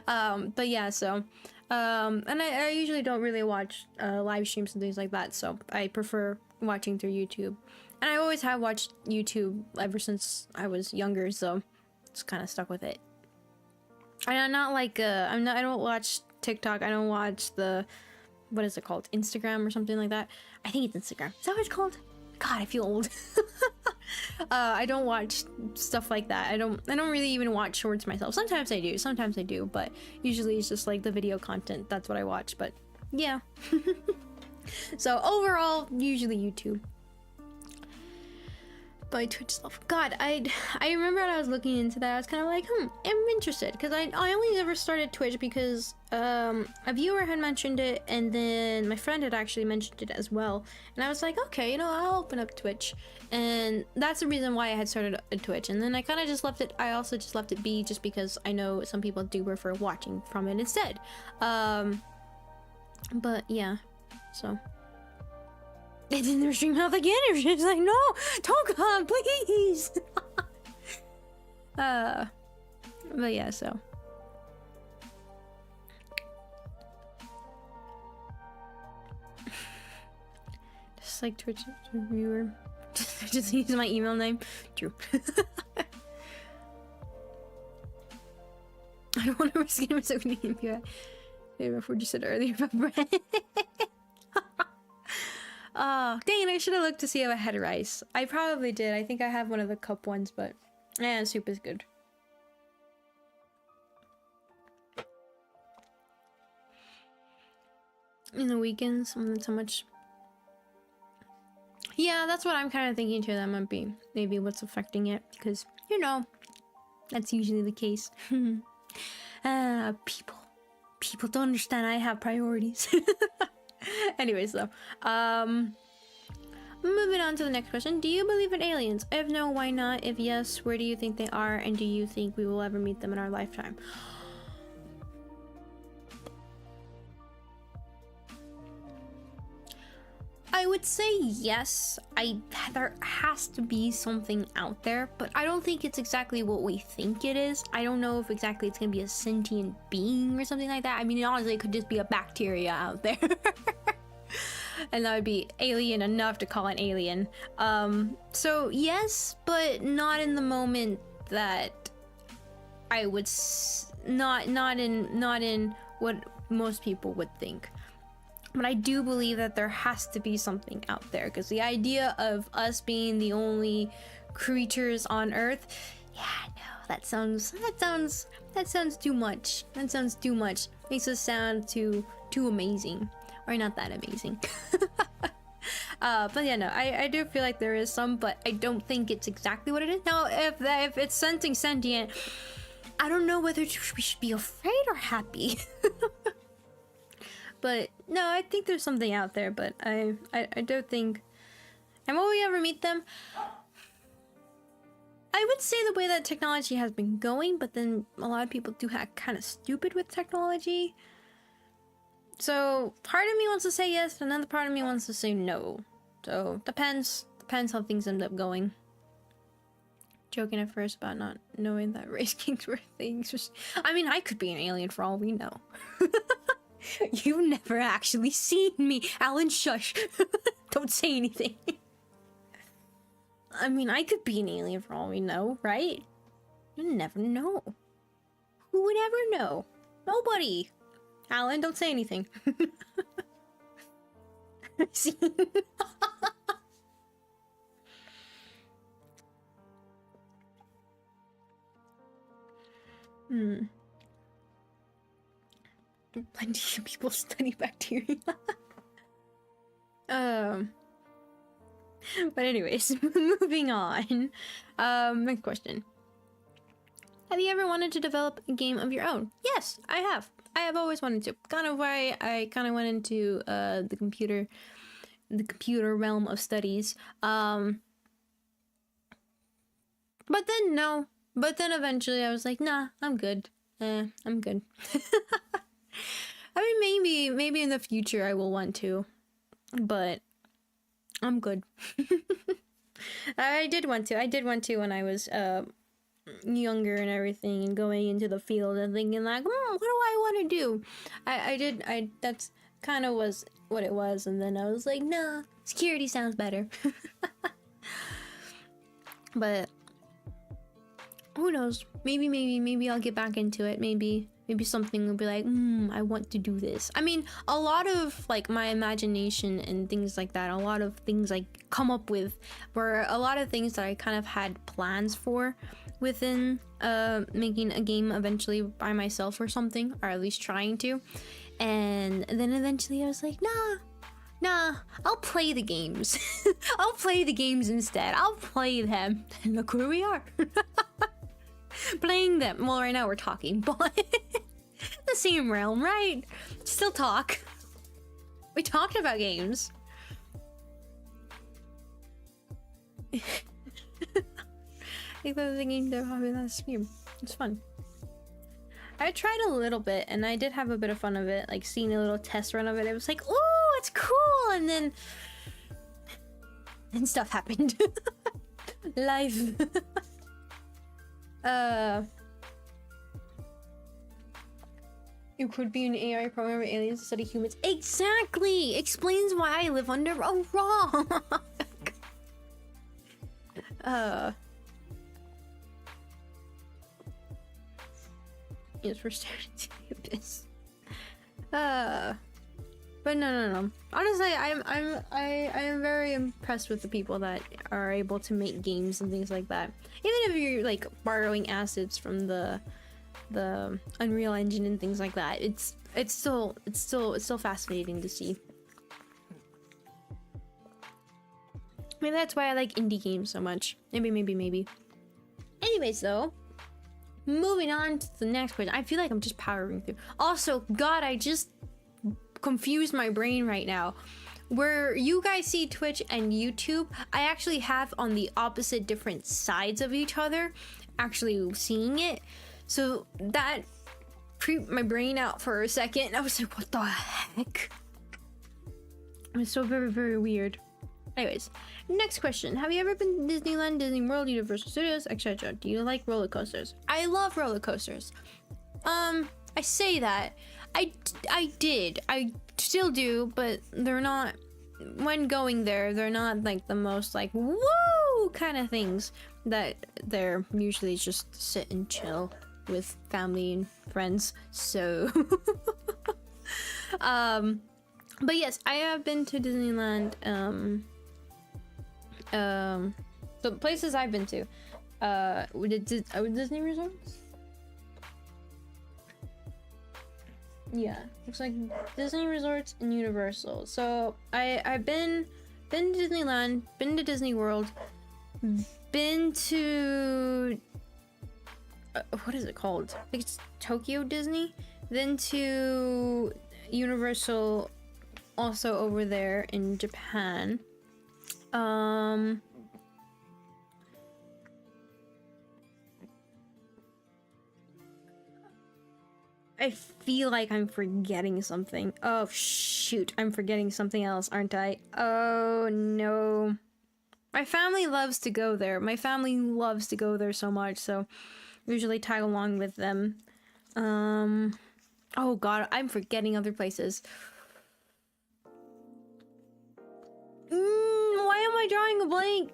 But yeah, so... and I usually don't really watch live streams and things like that, so I prefer watching through YouTube. And I always have watched YouTube ever since I was younger, so just kind of stuck with it. And I'm not like I don't watch TikTok. I don't watch what is it called? Instagram or something like that. I think it's Instagram. Is that what it's called? God, I feel old. I don't watch stuff like that. I don't really even watch shorts myself. Sometimes I do, but usually it's just like the video content. That's what I watch, but yeah. So overall, usually YouTube. my Twitch stuff. God, I remember when I was looking into that, I was kind of like, I'm interested, because I only ever started Twitch because a viewer had mentioned it, and then my friend had actually mentioned it as well, and I was like, okay, you know, I'll open up Twitch, and that's the reason why I had started a Twitch. And then I kind of just left it. I also just left it be, just because I know some people do prefer watching from it instead. But yeah, so. They didn't stream out again. It was just like, no, don't come, please. But yeah, so. Just like Twitch reviewer. Just use my email name. True. I don't want to risk it. So we need to before you said earlier about bread. Oh, dang it, I should have looked to see if I had rice. I probably did. I think I have one of the cup ones, but soup is good. In the weekends, not so much. Yeah, that's what I'm kind of thinking too. That might be maybe what's affecting it, because, you know, that's usually the case. People don't understand I have priorities. Anyways, though, moving on to the next question. Do you believe in aliens? If no, why not? If yes, where do you think they are? And do you think we will ever meet them in our lifetime? I would say yes. There has to be something out there, but I don't think it's exactly what we think it is. I don't know if exactly it's gonna be a sentient being or something like that. I mean, honestly, it could just be a bacteria out there. And that would be alien enough to call an alien. So yes, but not in the moment that I would not in what most people would think. But I do believe that there has to be something out there, because the idea of us being the only creatures on Earth, yeah, no, that sounds too much. That sounds too much. Makes us sound too amazing, or not that amazing. But yeah, no, I do feel like there is some, but I don't think it's exactly what it is. Now, if it's something sentient, I don't know whether we should be afraid or happy. But no, I think there's something out there, but I don't think. And will we ever meet them? I would say the way that technology has been going, but then a lot of people do act kind of stupid with technology. So part of me wants to say yes, another part of me wants to say no. So depends how things end up going. Joking at first about not knowing that race kings were things. I mean, I could be an alien for all we know. You've never actually seen me. Alan, shush. Don't say anything. I mean, I could be an alien for all we know, right? You never know. Who would ever know? Nobody. Alan, don't say anything. See? Plenty of people study bacteria. But anyways, moving on. Next question. Have you ever wanted to develop a game of your own? Yes, I have. I have always wanted to. Kind of why I kind of went into the computer realm of studies. But then no. But then eventually I was like, nah, I'm good. I'm good. I mean, maybe in the future I will want to, but I'm good. I did want to when I was younger and everything, and going into the field and thinking like, what do I want to do? That's kind of was what it was, and then I was like, nah, security sounds better. But who knows? Maybe I'll get back into it. Maybe something will be like, I want to do this. I mean, a lot of like my imagination and things like that, a lot of things I come up with were a lot of things that I kind of had plans for within making a game eventually by myself or something, or at least trying to. And then eventually I was like, Nah, I'll play the games. I'll play the games instead. I'll play them. And look where we are. Playing them. Well, right now we're talking, but the same realm, right? Still talk. We talked about games. I think that was the game that happened last stream. It's fun. I tried a little bit, and I did have a bit of fun of it, like seeing a little test run of it. It was like, oh, it's cool, and then stuff happened. Life. It could be an AI program of aliens to study humans. Exactly! Explains why I live under a rock. Yes, we're starting to do this. But no. Honestly, I am very impressed with the people that are able to make games and things like that. Even if you're like borrowing assets from the Unreal Engine and things like that, it's still fascinating to see. Maybe that's why I like indie games so much. Maybe. Anyways, though, moving on to the next question. I feel like I'm just powering through. Also, God, I just confused my brain right now. Where you guys see Twitch and YouTube, I actually have on the opposite different sides of each other, actually seeing it. So that creeped my brain out for a second. I was like, what the heck? It was so very, very weird. Anyways, next question. Have you ever been to Disneyland, Disney World, Universal Studios, etc.? Do you like roller coasters? I love roller coasters. I say that. I did. I still do, but they're not, when going there, they're not like the most like, woo kind of things that they're usually just sit and chill with family and friends. So, but yes, I have been to Disneyland. The places I've been to, Disney resorts. Yeah, looks like Disney resorts and Universal. So I've been to Disneyland, been to Disney World, been to what is it called? I think it's Tokyo Disney. Then to Universal, also over there in Japan. I feel like I'm forgetting something. Oh shoot, I'm forgetting something else, aren't I? Oh no. My family loves to go there. My family loves to go there so much, so I usually tag along with them. Oh god, I'm forgetting other places. Why am I drawing a blank?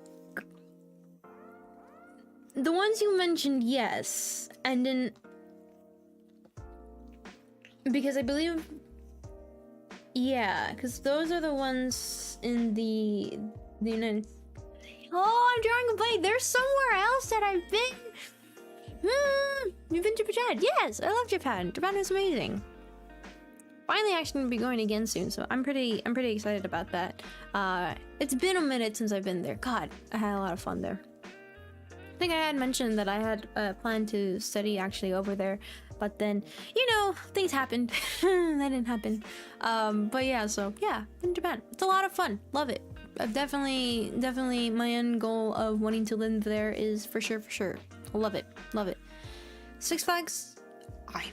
The ones you mentioned, yes. And then, because I believe, yeah, because those are the ones in the United. Oh, I'm drawing a blank. There's somewhere else that I've been. You've been to Japan? Yes, I love Japan. Japan is amazing. Finally, actually gonna be going again soon, so I'm pretty excited about that. It's been a minute since I've been there. God, I had a lot of fun there. I think I had mentioned that I had planned to study actually over there, but then, you know, things happened. That didn't happen. But yeah, so yeah, in Japan. It's a lot of fun. Love it. I've definitely my end goal of wanting to live there is for sure. Love it. Six Flags? I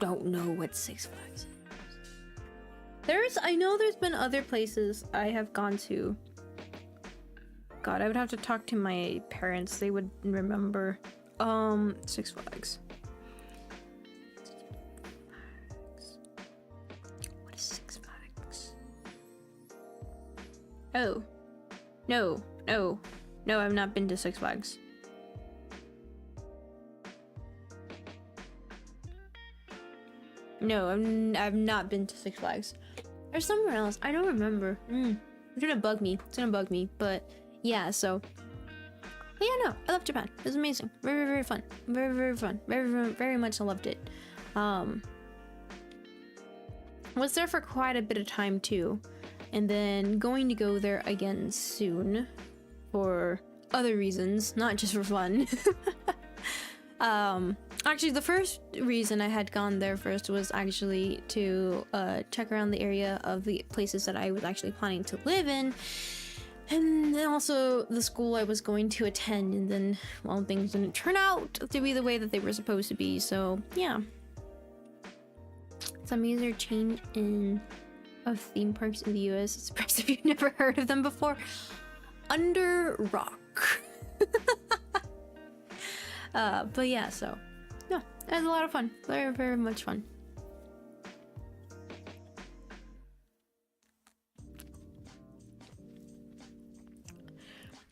don't know what Six Flags is. I know there's been other places I have gone to. God, I would have to talk to my parents. They would remember. Six Flags. What is Six Flags? Oh. No, I've not been to Six Flags. No, I've not been to Six Flags. There's somewhere else. I don't remember. It's gonna bug me. But yeah, so. But yeah, no, I love Japan. It was amazing. Very fun. Very fun. Very much I loved it. Was there for quite a bit of time too. and then going to go there again soon for other reasons, not just for fun. Actually, the first reason I had gone there first was actually to check around the area of the places that I was actually planning to live in, and then also the school I was going to attend, and then, well, things didn't turn out to be the way that they were supposed to be, so yeah. Some major change of theme parks in the US. It's impressive if you've never heard of them before. Under Rock. But yeah, so yeah, it was a lot of fun. Very, very much fun.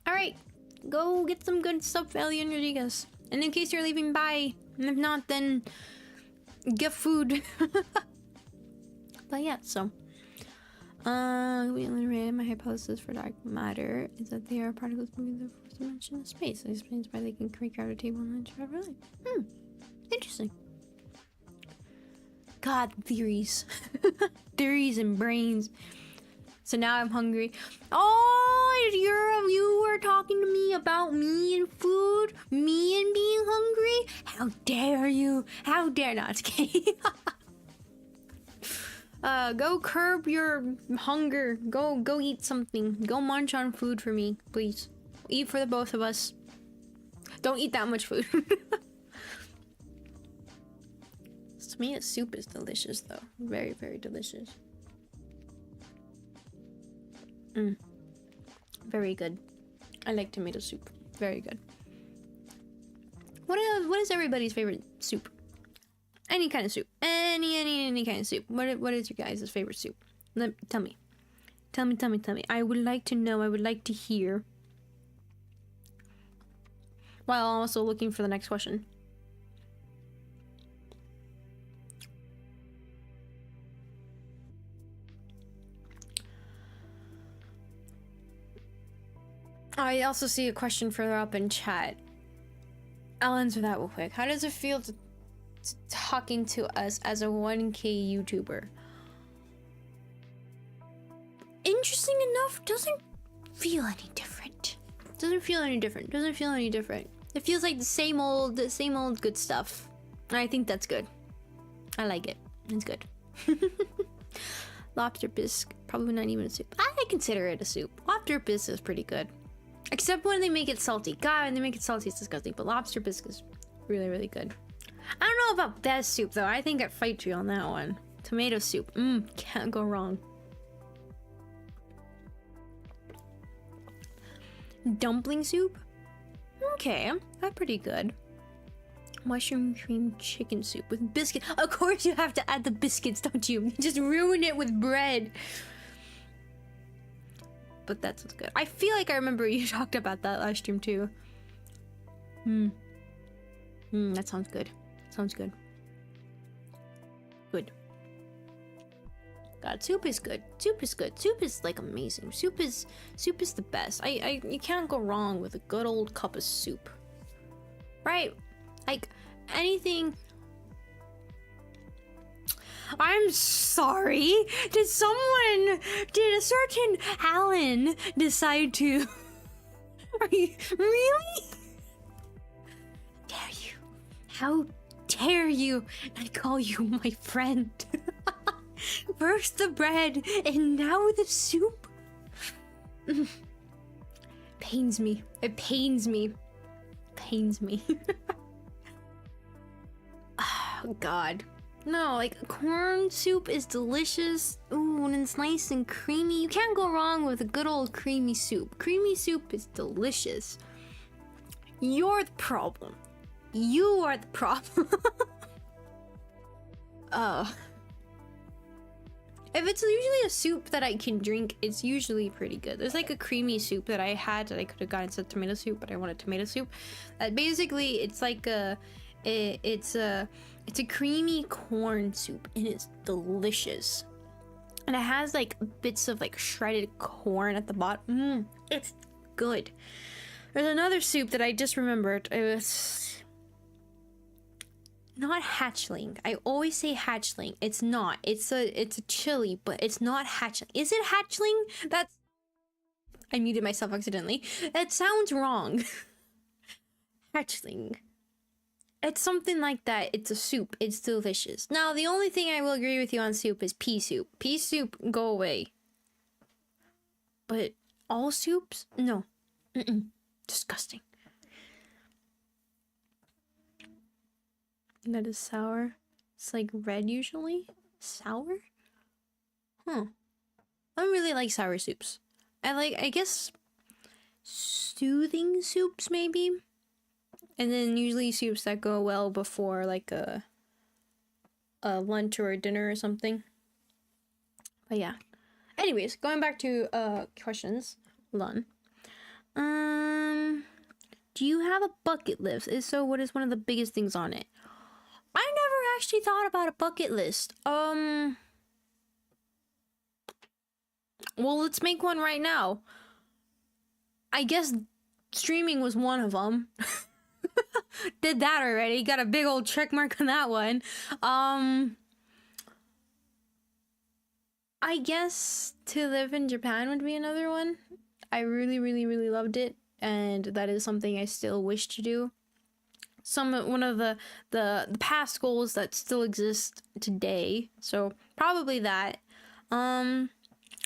All right, go get some good stuff, Alien Rodriguez. And in case you're leaving, bye. And if not, then get food. But yeah, so my hypothesis for dark matter is that they are particles moving the fourth dimension of space. That explains why they can creak out a table and travel light. Interesting. God, theories. Theories and brains. So now I'm hungry. Oh, you were talking to me about me and food? Me and being hungry? How dare you? How dare not? Okay. Go curb your hunger. Go eat something. Go munch on food for me, please. Eat for the both of us. Don't eat that much food. Tomato soup is delicious, though. Very, very delicious. Very good. I like tomato soup. Very good. What is everybody's favorite soup? Any kind of soup. Any kind of soup. What is your guys' favorite soup? Tell me. Tell me. I would like to know. I would like to hear. While also looking for the next question. I also see a question further up in chat. I'll answer that real quick. How does it feel to talking to us as a 1K YouTuber? Interesting enough, doesn't feel any different. Doesn't feel any different. It feels like the same old good stuff. And I think that's good. I like it. It's good. Lobster bisque, probably not even a soup. I consider it a soup. Lobster bisque is pretty good. Except when they make it salty. God, when they make it salty, it's disgusting. But lobster bisque is really, really good. I don't know about best soup, though. I think I'd fight you on that one. Tomato soup. Can't go wrong. Dumpling soup? Okay, that's pretty good. Mushroom cream chicken soup with biscuit. Of course you have to add the biscuits, don't you? Just ruin it with bread. But that's what's good. I feel like I remember you talked about that last stream too. That sounds good. Sounds good. Good. God, soup is good. Soup is good. Soup is like amazing. Soup is the best. You can't go wrong with a good old cup of soup. Right? Like anything. I'm sorry. Did a certain Alan decide to? Are you really? Dare you? How dare you? I call you my friend. First the bread and now the soup. Pains me. It pains me. Pains me. Oh God. No, like corn soup is delicious. Ooh, and it's nice and creamy. You can't go wrong with a good old creamy soup. Creamy soup is delicious. You're the problem. You are the problem. If it's usually a soup that I can drink, it's usually pretty good. There's like a creamy soup that I had that I could have gotten instead of tomato soup, but I wanted tomato soup. Basically, it's like it's a creamy corn soup and it's delicious. And it has like bits of like shredded corn at the bottom. It's good. There's another soup that I just remembered. not hatchling. I always say hatchling. It's not. It's a chili, but it's not hatchling. Is it hatchling? That's... I muted myself accidentally. It sounds wrong. Hatchling. It's something like that. It's a soup. It's delicious. Now, the only thing I will agree with you on soup is pea soup. Pea soup, go away. But all soups? No. Disgusting. That is sour. It's like red usually. Sour? Huh. I don't really like sour soups. I guess, soothing soups maybe? And then usually soups that go well before like a lunch or a dinner or something. But yeah. Anyways, going back to questions. Hold on. Do you have a bucket list? If so, what is one of the biggest things on it? I never actually thought about a bucket list. Well, let's make one right now. I guess streaming was one of them. Did that already. Got a big old check mark on that one. I guess to live in Japan would be another one. I really, really, really loved it, and that is something I still wish to do. One of the past goals that still exist today. So probably that.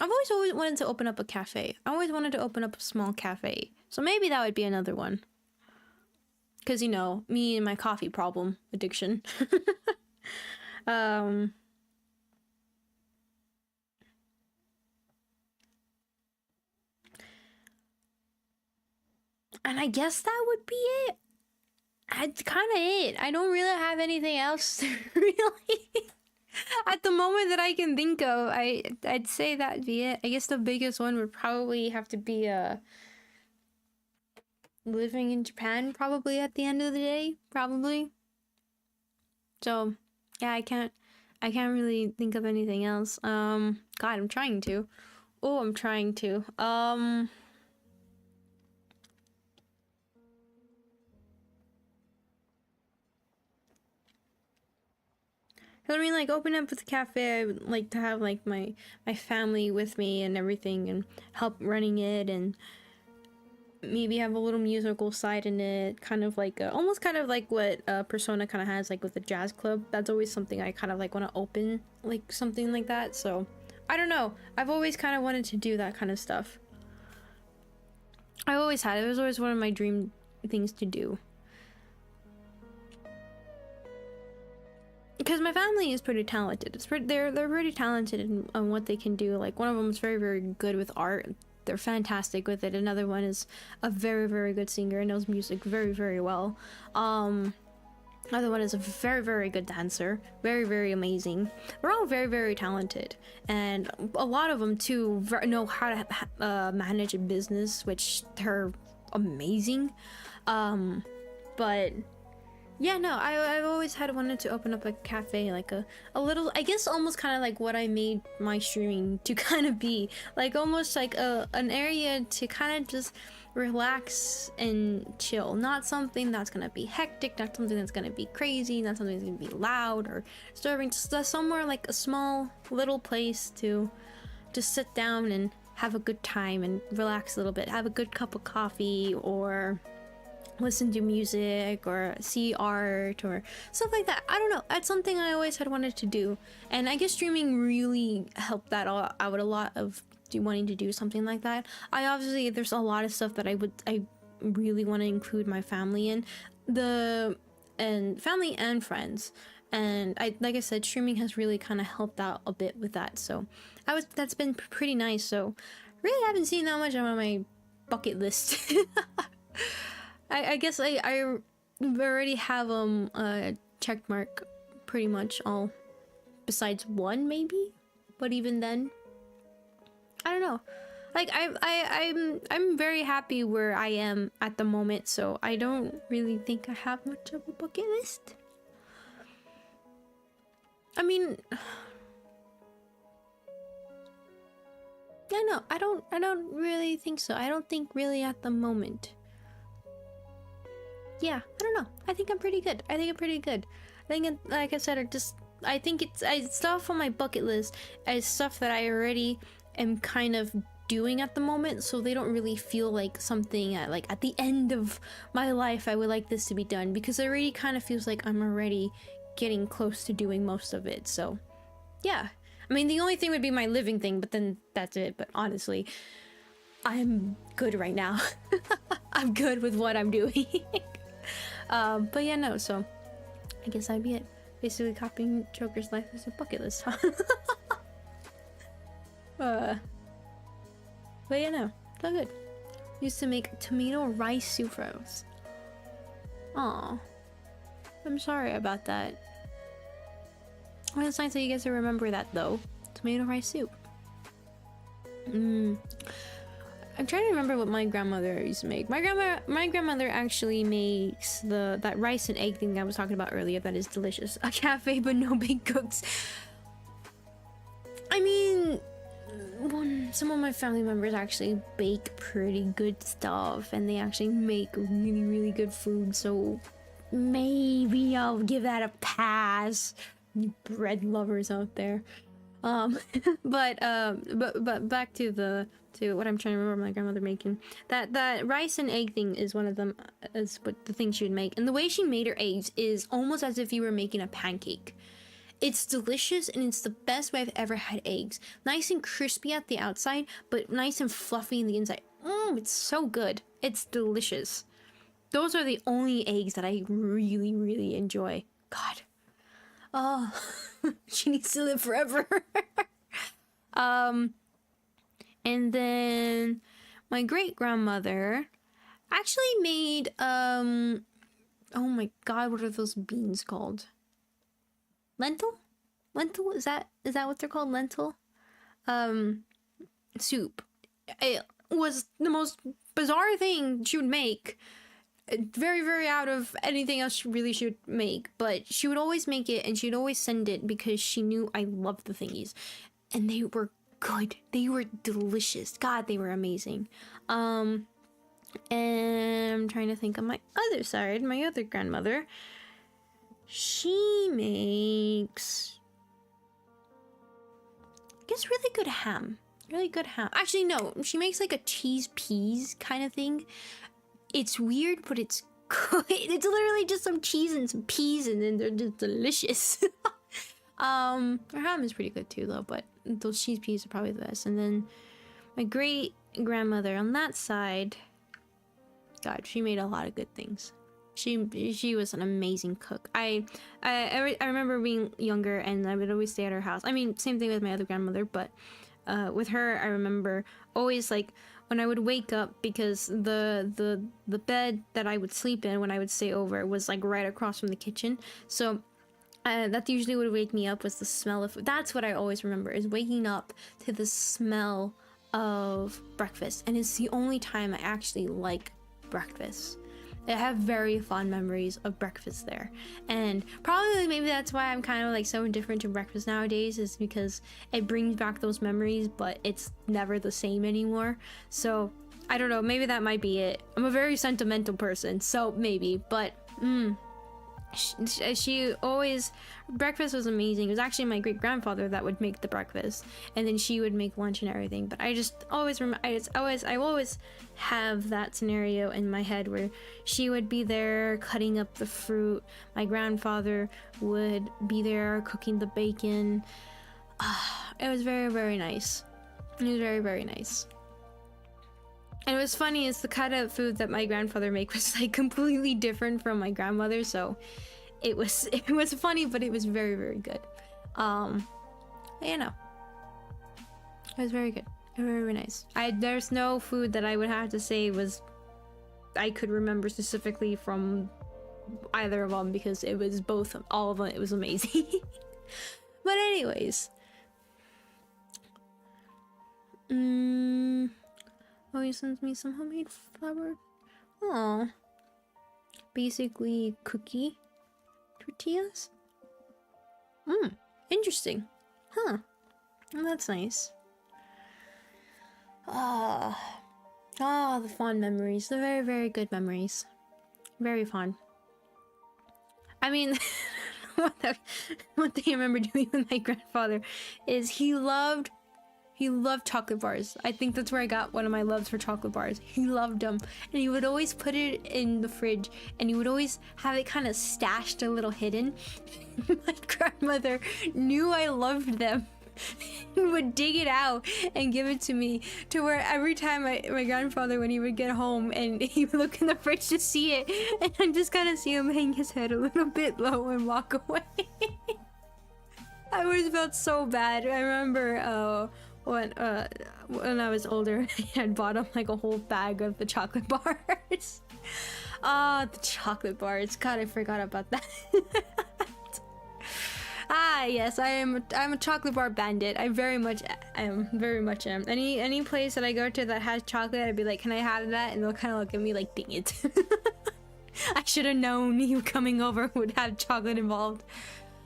I've always wanted to open up a cafe. I always wanted to open up a small cafe. So maybe that would be another one. Because, you know, me and my coffee problem addiction. And I guess that would be it. That's kind of it. I don't really have anything else really. At the moment that I can think of, I'd say that'd be it. I guess the biggest one would probably have to be living in Japan, probably at the end of the day, probably. So yeah, I can't really think of anything else. God, I'm trying to. Oh, I'm trying to. I mean, like, open up with the cafe, I would like to have, like, my family with me and everything, and help running it, and maybe have a little musical side in it, kind of like, almost kind of like what Persona kind of has, like, with the jazz club. That's always something I kind of, like, want to open, like, something like that, so, I don't know. I've always kind of wanted to do that kind of stuff. I always had. It was always one of my dream things to do. Because my family is pretty talented. They're pretty talented on what they can do. Like, one of them is very, very good with art. They're fantastic with it. Another one is a very, very good singer and knows music very, very well. Another one is a very, very good dancer. Very, very amazing. They're all very, very talented. And a lot of them, too, know how to manage a business, which they're amazing. But... yeah, no, I've always wanted to open up a cafe, like a little, I guess almost kind of like what I made my streaming to kind of be. Like, almost like an area to kind of just relax and chill. Not something that's gonna be hectic, not something that's gonna be crazy, not something that's gonna be loud or disturbing. Just somewhere like a small little place to just sit down and have a good time and relax a little bit. Have a good cup of coffee, or listen to music, or see art, or stuff like that. I don't know. That's something I always had wanted to do, and I guess streaming really helped that out a lot of wanting to do something like that. There's a lot of stuff that I really want to include my family in, family and friends, and like I said, streaming has really kind of helped out a bit with that. So that's been pretty nice. So really haven't seen that much on my bucket list. I guess I already have a check mark pretty much all, besides one maybe, but even then, I don't know. Like, I'm very happy where I am at the moment, so I don't really think I have much of a bucket list. I mean, yeah, no, I don't really think so. I don't think really at the moment. Yeah, I don't know. I think I'm pretty good. I think, like I said, I think it's stuff on my bucket list as stuff that I already am kind of doing at the moment, so they don't really feel like something like at the end of my life I would like this to be done, because it already kind of feels like I'm already getting close to doing most of it. So yeah, I mean, the only thing would be my living thing, but then that's it. But honestly, I'm good right now. I'm good with what I'm doing. But yeah, no, so I guess that'd be it. Basically copying Joker's life as a bucket list, huh? But yeah, no, it's all good. Used to make tomato rice soup rolls. Aw, I'm sorry about that. Well, it's nice that you guys remember that though. Tomato rice soup. I'm trying to remember what my grandmother used to make. My grandmother actually makes that rice and egg thing I was talking about earlier. That is delicious. A cafe but no big cooks. I mean, some of my family members actually bake pretty good stuff, and they actually make really, really good food. So maybe I'll give that a pass. You bread lovers out there. But back to what I'm trying to remember my grandmother making. That rice and egg thing is one of them, is what the thing she would make. And the way she made her eggs is almost as if you were making a pancake. It's delicious, and it's the best way I've ever had eggs. Nice and crispy at the outside, but nice and fluffy in the inside. It's so good. It's delicious. Those are the only eggs that I really, really enjoy. God. Oh, she needs to live forever. And then my great grandmother actually made oh my god, what are those beans called? Lentil? Is that what they're called? Lentil? Soup. It was the most bizarre thing she would make. Very, very out of anything else she would make, but she would always make it, and she'd always send it because she knew I loved the thingies, and they were good. They were delicious. God, they were amazing. And I'm trying to think on my other side, my other grandmother. She makes, I guess, really good ham. Really good ham. Actually, no, she makes like a cheese peas kind of thing. It's weird, but it's good. It's literally just some cheese and some peas, and then they're just delicious. Her ham is pretty good too, though, but those cheese peas are probably the best. And then my great grandmother on that side, God, she made a lot of good things. She was an amazing cook. I remember being younger, and I would always stay at her house. I mean, same thing with my other grandmother, but with her, I remember always, like, when I would wake up, because the bed that I would sleep in when I would stay over was like right across from the kitchen. So that usually would wake me up, was the smell of food. That's what I always remember, is waking up to the smell of breakfast. And it's the only time I actually like breakfast. I have very fond memories of breakfast there, and probably maybe that's why I'm kind of like so indifferent to breakfast nowadays, is because it brings back those memories, but it's never the same anymore. So I don't know, maybe that might be it. I'm a very sentimental person, so maybe, but she always, breakfast was amazing. It was actually my great grandfather that would make the breakfast, and then she would make lunch and everything. But I just always I always have that scenario in my head where she would be there cutting up the fruit, my grandfather would be there cooking the bacon. It was very, very nice. It was very, very nice. And what's funny is the kind of food that my grandfather make was like completely different from my grandmother, so it was funny, but it was very, very good. You know, it was very good. Very, very nice. There's no food that I would have to say I could remember specifically from either of them, because it was all of them. It was amazing. But anyways, oh, he sends me some homemade flour. Aw. Basically cookie tortillas. Interesting. Huh. Well, that's nice. The fond memories. The very, very good memories. Very fond. I mean, one thing I remember doing with my grandfather is he loved chocolate bars. I think that's where I got one of my loves for chocolate bars. He loved them, and he would always put it in the fridge, and he would always have it kind of stashed a little hidden. My grandmother knew I loved them and would dig it out and give it to me, to where every time my grandfather, when he would get home and he would look in the fridge to see it, and I just kind of see him hang his head a little bit low and walk away. I always felt so bad. I remember when I was older, I had bought him like a whole bag of the chocolate bars. Ah, the chocolate bars. God, I forgot about that. Ah, yes, I'm a chocolate bar bandit. I very much am. Any place that I go to that has chocolate, I'd be like, can I have that? And they'll kind of look at me like, dang it. I should have known you coming over would have chocolate involved.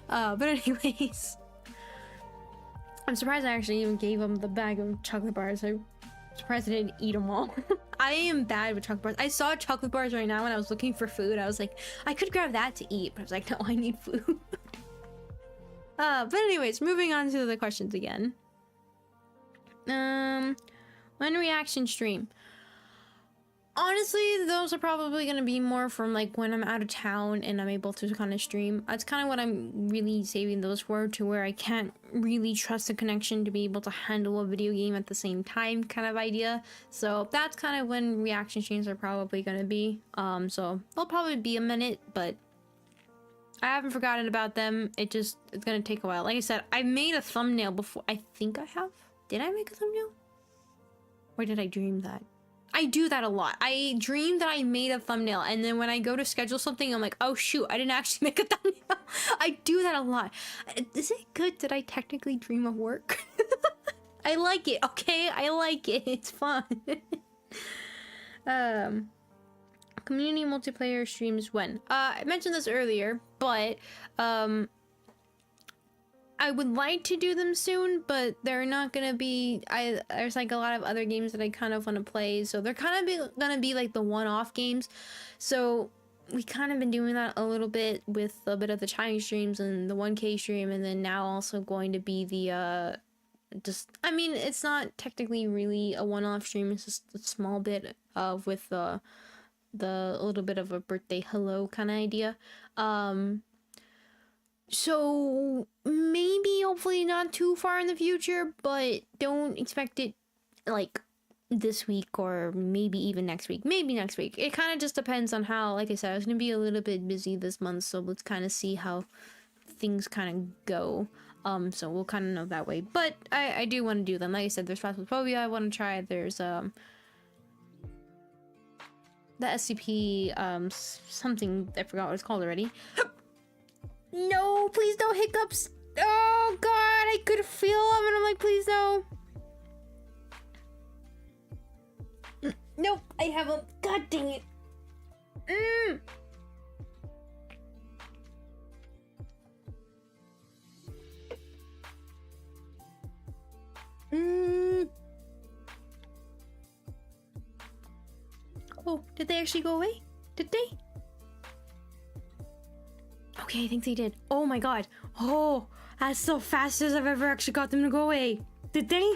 But anyways, I'm surprised I actually even gave him the bag of chocolate bars. I'm surprised I didn't eat them all. I am bad with chocolate bars. I saw chocolate bars right now when I was looking for food. I was like, I could grab that to eat, but I was like, no, I need food. But anyways, moving on to the questions again. When reaction stream? Honestly, those are probably gonna be more from like when I'm out of town and I'm able to kind of stream. That's kind of what I'm really saving those for, to where I can't really trust the connection to be able to handle a video game at the same time kind of idea. So that's kind of when reaction streams are probably gonna be. So they'll probably be a minute, but I haven't forgotten about them. It's gonna take a while. Like I said, I made a thumbnail before. I think I have. Did I make a thumbnail? Or did I dream that? I do that a lot. I dream that I made a thumbnail, and then when I go to schedule something, I'm like, oh shoot, I didn't actually make a thumbnail. I do that a lot. Is it good that I technically dream of work? I like it, okay? I like it. It's fun. Community multiplayer streams when? I mentioned this earlier, but I would like to do them soon, but they're not gonna be. There's like a lot of other games that I kind of want to play, so they're kind of gonna be like the one-off games. So we kind of been doing that a little bit with a bit of the Chinese streams and the 1K stream, and then now also going to be the I mean, it's not technically really a one-off stream. It's just a small bit of with the little bit of a birthday hello kind of idea. So maybe hopefully not too far in the future, but don't expect it like this week or maybe even next week. Maybe next week. It kind of just depends on how, like I said, I was going to be a little bit busy this month, so let's kind of see how things kind of go. So we'll kind of know that way. But I do want to do them. Like I said, there's Phasmophobia I want to try. There's the SCP something, I forgot what it's called already. No, please no hiccups. Oh god, I could feel them and I'm like, please no. Nope, I have them. God dang it. Oh, did they actually go away? Did they? Okay, I think they did. Oh my god. Oh, that's the fastest I've ever actually got them to go away. Did they?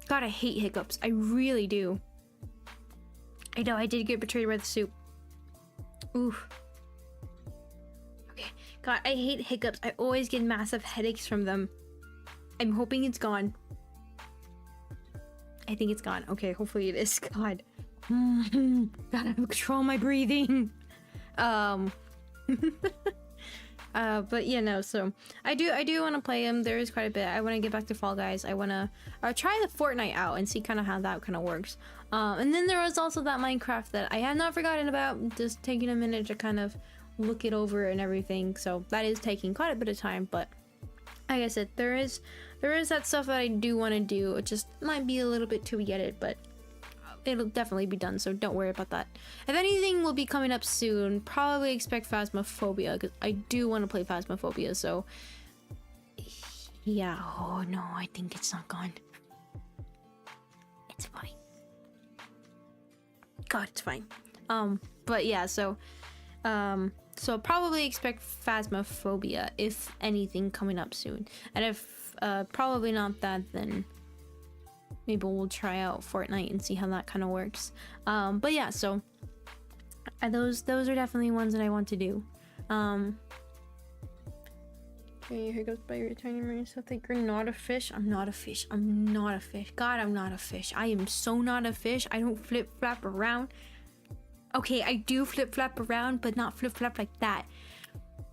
God, I hate hiccups. I really do. I know, I did get betrayed by the soup. Oof. Okay. God, I hate hiccups. I always get massive headaches from them. I'm hoping it's gone. I think it's gone. Okay, hopefully it is. God. Gotta control my breathing. But yeah, no, so I do want to play them. There is quite a bit. I want to get back to Fall Guys. I want to try the Fortnite out and see kind of how that kind of works. And then there was also that Minecraft that I had not forgotten about, just taking a minute to kind of look it over and everything. So that is taking quite a bit of time, but like I said, there is that stuff that I do want to do. It just might be a little bit too yet, but it'll definitely be done, so don't worry about that. If anything will be coming up soon, probably expect Phasmophobia, because I do want to play Phasmophobia, so yeah. Oh no, I think it's not gone. It's fine. God, it's fine. But yeah, so So probably expect Phasmophobia, if anything, coming up soon. And if probably not that, then maybe we'll try out Fortnite and see how that kind of works. But yeah, so those are definitely ones that I want to do. Okay, here goes by your tiny marine stuff. Think you're not a fish. I'm not a fish. I'm not a fish. God, I'm not a fish. I am so not a fish. I don't flip flap around. Okay, I do flip flap around, but not flip flap like that.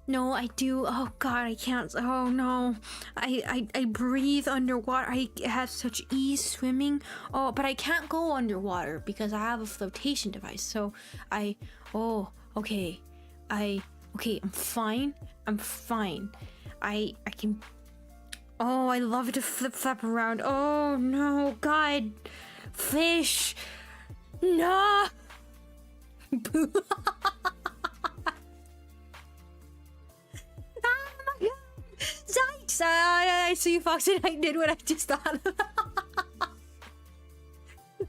No, I do. Oh God, I can't. Oh no, I breathe underwater. I have such ease swimming. Oh, but I can't go underwater because I have a flotation device. So okay, I'm fine. I'm fine. I can. Oh, I love to flip flap around. Oh no, God, fish. No. Oh my God. Zikes! I see you, Fox, and I did what I just thought.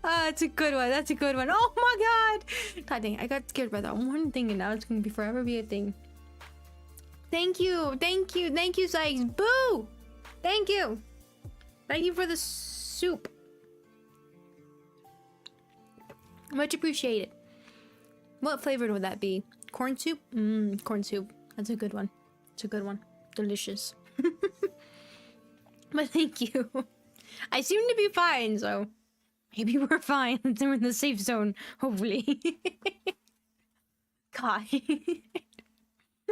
That's a good one. That's a good one. Oh my God! God dang, I got scared by that one thing, and now it's gonna be forever be a thing. Thank you, Zikes. Boo! Thank you for the soup. Much appreciated. What flavored would that be? Corn soup? Corn soup. That's a good one. It's a good one. Delicious. But thank you. I seem to be fine, so maybe we're fine. We're in the safe zone, hopefully. God.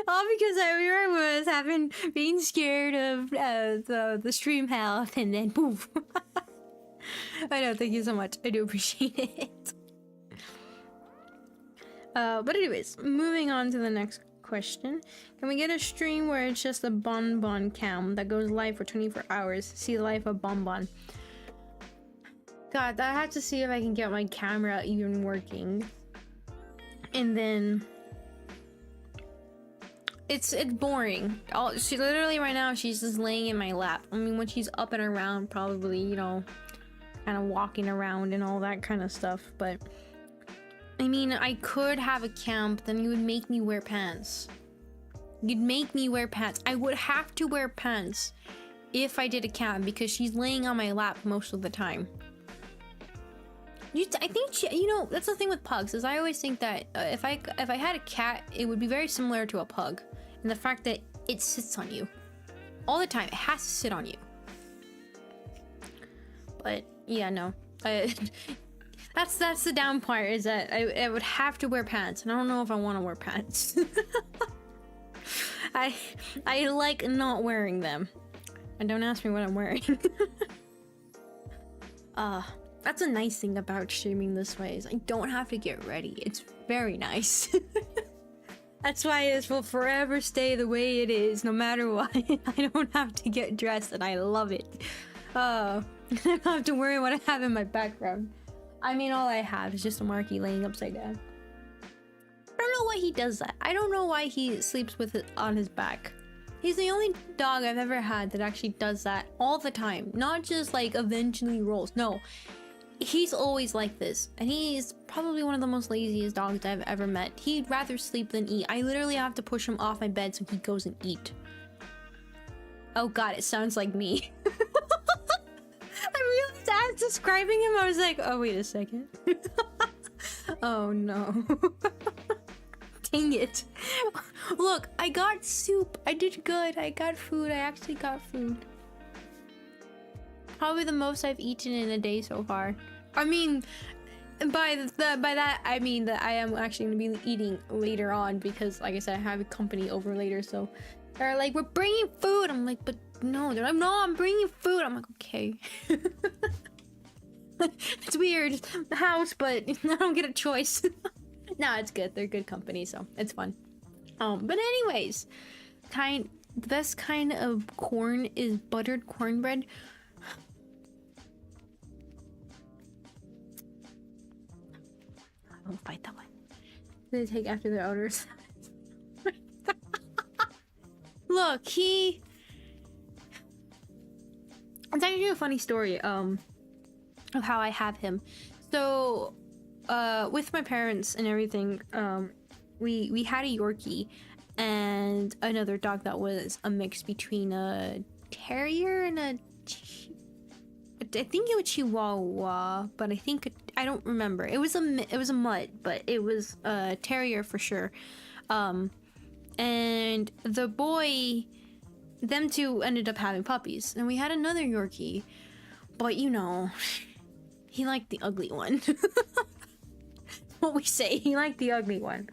All because I was being scared of the stream health, and then poof. I know, thank you so much. I do appreciate it. But anyways, moving on to the next question. Can we get a stream where it's just a bonbon cam that goes live for 24 hours? See the life of bonbon. God, I have to see if I can get my camera even working. And then it's boring. She literally right now, she's just laying in my lap. I mean, when she's up and around, probably, you know, kind of walking around and all that kind of stuff, but I mean, I could have a camp, then you would make me wear pants. You'd make me wear pants. I would have to wear pants if I did a camp because she's laying on my lap most of the time. I think she, you know, that's the thing with pugs, is I always think that if I had a cat, it would be very similar to a pug. And the fact that it sits on you all the time. It has to sit on you. But yeah, no. That's the down part, is that I would have to wear pants, and I don't know if I want to wear pants. I like not wearing them. And don't ask me what I'm wearing. That's a nice thing about streaming this way, is I don't have to get ready. It's very nice. That's why this will forever stay the way it is, no matter what. I don't have to get dressed, and I love it. I don't have to worry what I have in my background. I mean, all I have is just a Marky laying upside down. I don't know why he does that. I don't know why he sleeps with it on his back. He's the only dog I've ever had that actually does that all the time. Not just like eventually rolls. No, he's always like this. And he's probably one of the most laziest dogs I've ever met. He'd rather sleep than eat. I literally have to push him off my bed so he goes and eat. Oh God, it sounds like me. I realized as describing him, I was like, oh, wait a second. Oh no. Dang it. Look, I got soup. I did good. I got food. I actually got food. Probably the most I've eaten in a day so far. I mean, by that, I mean that I am actually going to be eating later on because, like I said, I have a company over later, so they're like, we're bringing food. I'm like, but no, they're like, no, I'm bringing food. I'm like, okay. It's weird, the house, but I don't get a choice. No, it's good. They're good company, so it's fun. But anyways, the best kind of corn is buttered cornbread. I won't fight that one. They take after their elders. Look, it's actually a funny story of how I have him. So with my parents and everything, we had a Yorkie, and another dog that was a mix between a terrier and I think it was Chihuahua, but I don't remember. It was a mutt, but it was a terrier for sure. And the boy, them two ended up having puppies, and we had another Yorkie, but you know, he liked the ugly one. What we say, he liked the ugly one.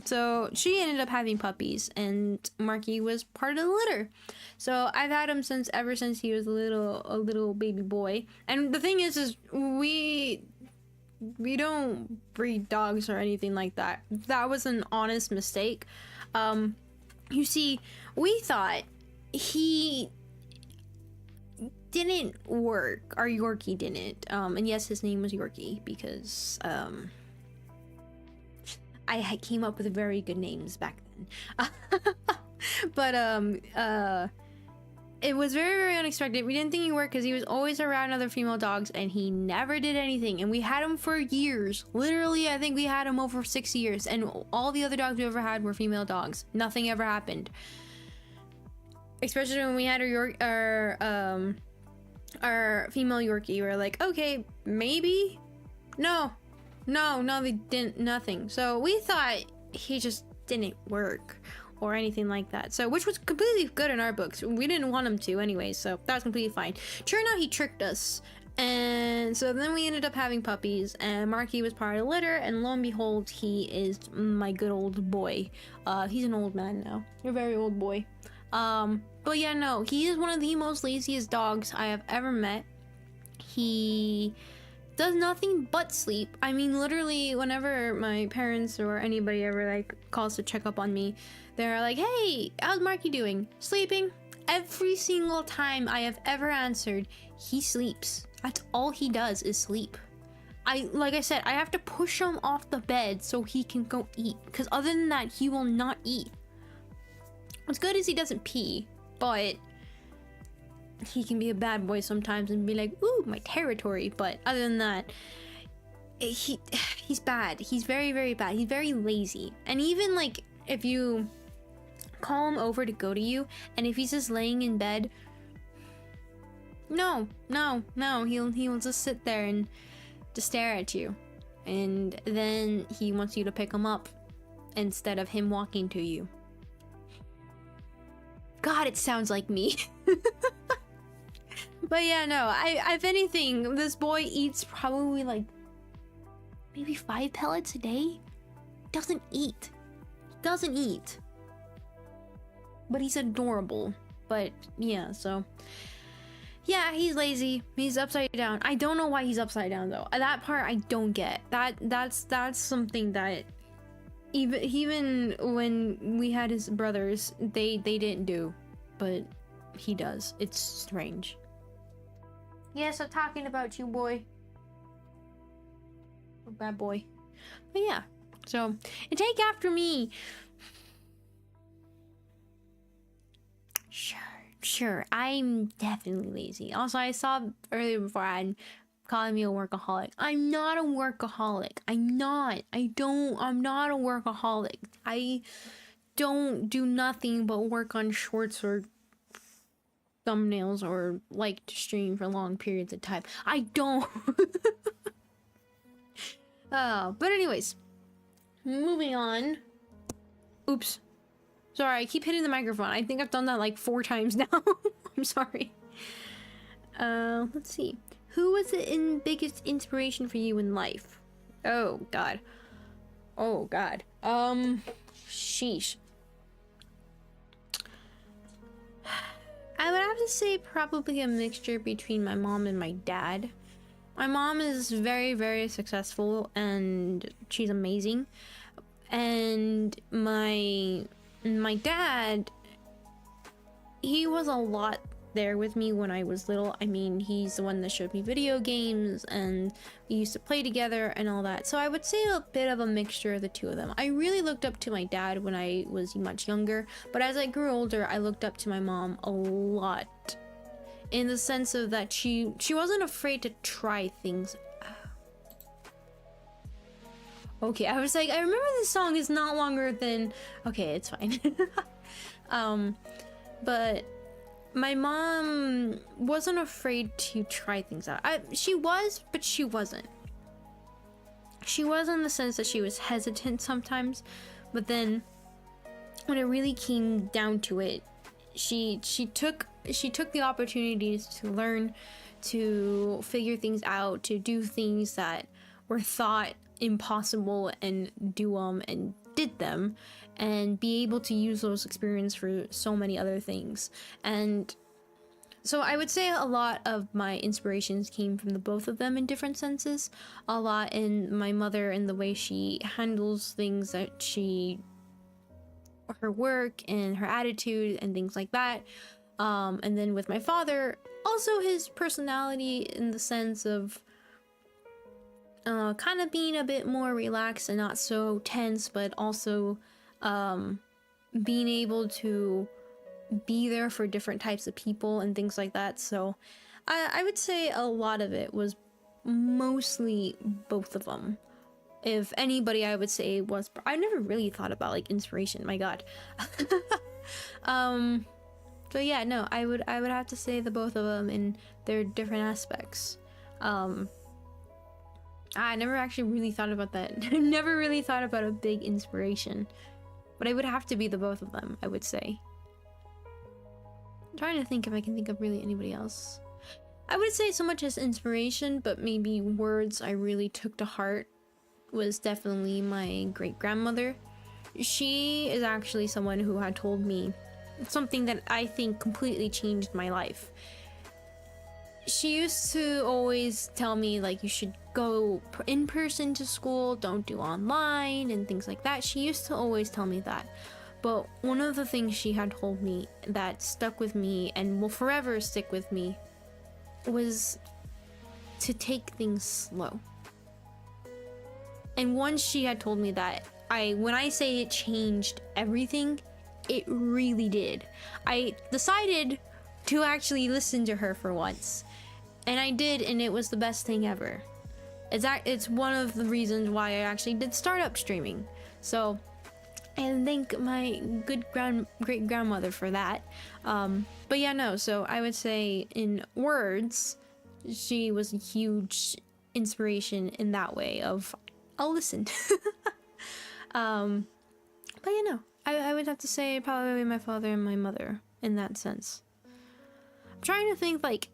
So she ended up having puppies, and Marky was part of the litter. So I've had him ever since he was a little baby boy. And the thing is we don't breed dogs or anything like that. That was an honest mistake. You see, we thought he didn't work. Our Yorkie didn't. And yes, his name was Yorkie because I came up with very good names back then. But it was very, very unexpected. We didn't think he'd work because he was always around other female dogs and he never did anything. And we had him for years. Literally, I think we had him over 6 years, and all the other dogs we ever had were female dogs. Nothing ever happened. Especially when we had our female Yorkie. We were like, okay, maybe? No, they didn't, nothing. So we thought he just didn't work or anything like that. So, which was completely good in our books. We didn't want him to anyway, so that was completely fine. Turned out he tricked us. And so then we ended up having puppies, and Marky was part of the litter, and lo and behold, he is my good old boy. He's an old man now. A very old boy. But yeah, no, he is one of the most laziest dogs I have ever met. He does nothing but sleep. I mean, literally, whenever my parents or anybody ever like calls to check up on me, they're like, hey, how's Marky doing? Sleeping? Every single time I have ever answered, he sleeps. That's all he does is sleep. Like I said, I have to push him off the bed so he can go eat, because other than that, he will not eat. What's good is he doesn't pee, but he can be a bad boy sometimes and be like, ooh, my territory. But other than that, he's bad. He's very, very bad. He's very lazy. And even like if you call him over to go to you, and if he's just laying in bed, no, he'll just sit there and just stare at you, and then he wants you to pick him up instead of him walking to you. God, it sounds like me. But yeah, no, if anything, this boy eats probably like maybe 5 pellets a day. Doesn't eat. But he's adorable. But yeah, so yeah, he's lazy. He's upside down. I don't know why he's upside down though. That part I don't get. That's something that even when we had his brothers, they didn't do, but he does. It's strange. Yes, I'm talking about you, boy. Bad boy. But yeah, so, and take after me. Sure, I'm definitely lazy. Also, I saw earlier before I'm calling me a workaholic. I'm not a workaholic. I'm not a workaholic. I don't do nothing but work on shorts or thumbnails or like to stream for long periods of time. I don't. But anyways, moving on. Oops. Sorry, I keep hitting the microphone. I think I've done that like 4 times now. I'm sorry. Let's see. Who was the biggest inspiration for you in life? Oh god. Sheesh. I would have to say probably a mixture between my mom and my dad. My mom is very, very successful and she's amazing. And my dad, he was a lot there with me when I was little. I mean, he's the one that showed me video games and we used to play together and all that. So I would say a bit of a mixture of the two of them. I really looked up to my dad when I was much younger, but as I grew older, I looked up to my mom a lot. In the sense of that she wasn't afraid to try things. Okay, I was like, I remember this song is not longer than... Okay, it's fine. But my mom wasn't afraid to try things out. She was, but she wasn't. She was in the sense that she was hesitant sometimes, but then when it really came down to it, she took the opportunities to learn, to figure things out, to do things that were thought impossible, and do them and did them, and be able to use those experiences for so many other things. And so I would say a lot of my inspirations came from the both of them in different senses. A lot in my mother and the way she handles things, that her work and her attitude and things like that. And then with my father, also his personality in the sense of kind of being a bit more relaxed and not so tense, but also being able to be there for different types of people and things like that. So I would say a lot of it was mostly both of them. If anybody, I would say was... I never really thought about like inspiration, my god. So yeah, no, I would have to say the both of them in their different aspects. I never actually really thought about that. I never really thought about a big inspiration, but I would have to be the both of them, I would say. I'm trying to think if I can think of really anybody else. I would say so much as inspiration, but maybe words I really took to heart was definitely my great-grandmother. She is actually someone who had told me something that I think completely changed my life. She used to always tell me, like, you should go in person to school, don't do online and things like that. She used to always tell me that. But one of the things she had told me that stuck with me and will forever stick with me was to take things slow. And once she had told me that, when I say it changed everything, it really did. I decided to actually listen to her for once. And I did, and it was the best thing ever. It's one of the reasons why I actually did start up streaming. So I thank my great-grandmother for that. But yeah, no, so I would say in words, she was a huge inspiration in that way of, I'll listen. But you know, I would have to say probably my father and my mother in that sense. I'm trying to think like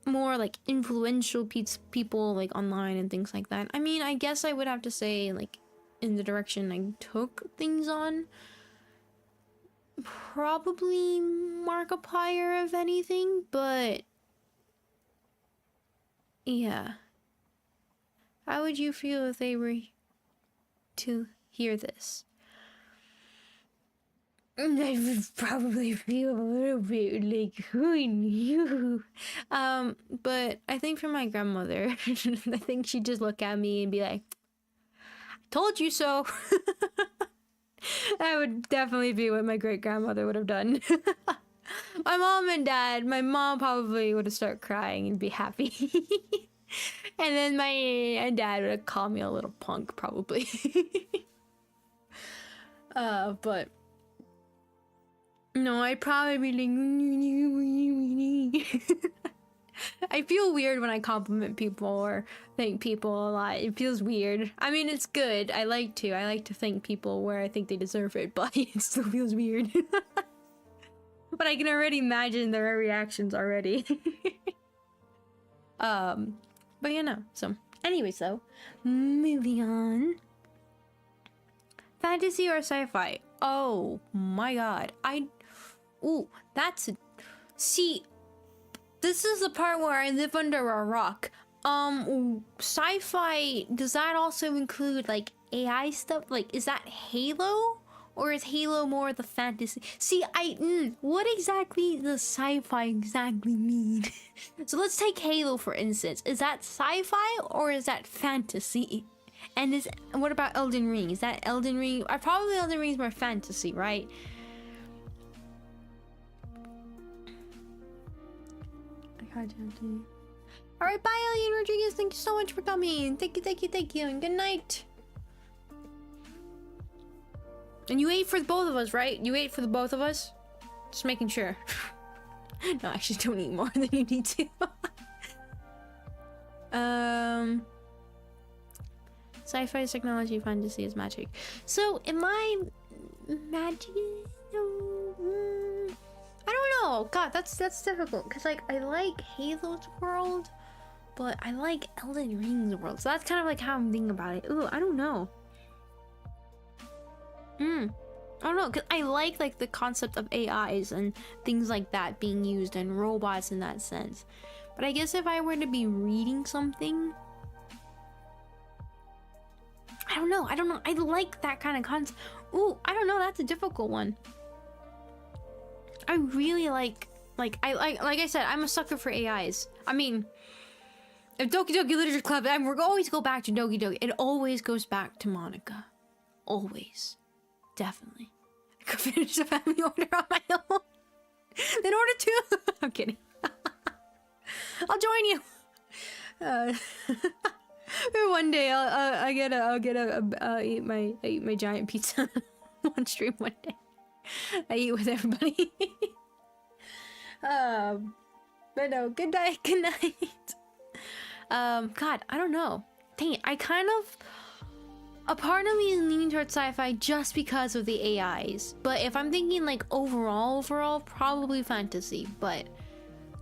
more like influential people like online and things like that. I mean, I guess I would have to say like in the direction I took things on, probably Markiplier if anything, but yeah. How would you feel if they were to hear this? I would probably feel a little bit like, who knew? But I think for my grandmother, I think she'd just look at me and be like, I told you so. That would definitely be what my great-grandmother would have done. My mom and dad, my mom probably would have started crying and be happy. And then my dad would have called me a little punk, probably. But no, I'd probably be like, I feel weird when I compliment people or thank people a lot. It feels weird. I mean, it's good. I like to thank people where I think they deserve it, but it still feels weird. But I can already imagine their reactions already. But you know, so anyway, so moving on. Fantasy or sci-fi? Oh my god. See, this is the part where I live under a rock. Sci-fi, does that also include like AI stuff? Like, is that Halo? Or is Halo more the fantasy? See, what exactly does sci-fi exactly mean? So let's take Halo for instance. Is that sci-fi or is that fantasy? And what about Elden Ring? Is that Elden Ring? Probably Elden Ring is more fantasy, right? Alright, bye Alien Rodriguez. Thank you so much for coming. Thank you, and good night. And you ate for both of us, right? You ate for the both of us? Just making sure. No, actually, don't eat more than you need to. Sci-fi is technology, fantasy is magic. So, am I magic? I don't know. God, that's difficult. Because, like, I like Halo's world, but I like Elden Ring's world. So that's kind of like how I'm thinking about it. Ooh, I don't know. I don't know, because I like the concept of AIs and things like that being used and robots in that sense. But I guess if I were to be reading something, I don't know. I like that kind of concept. Ooh, I don't know. That's a difficult one. I really like I said, I'm a sucker for AIs. I mean, if Doki Doki Literature Club, we're always go back to Doki Doki. It always goes back to Monica. Always. Definitely. I could finish the family order on my own. Then order 2. I'm kidding. I'll join you. One day I'll eat my giant pizza on stream one day. I eat with everybody. But no, good night. God, I don't know. Dang it, a part of me is leaning towards sci-fi just because of the AIs. But if I'm thinking like overall, probably fantasy. But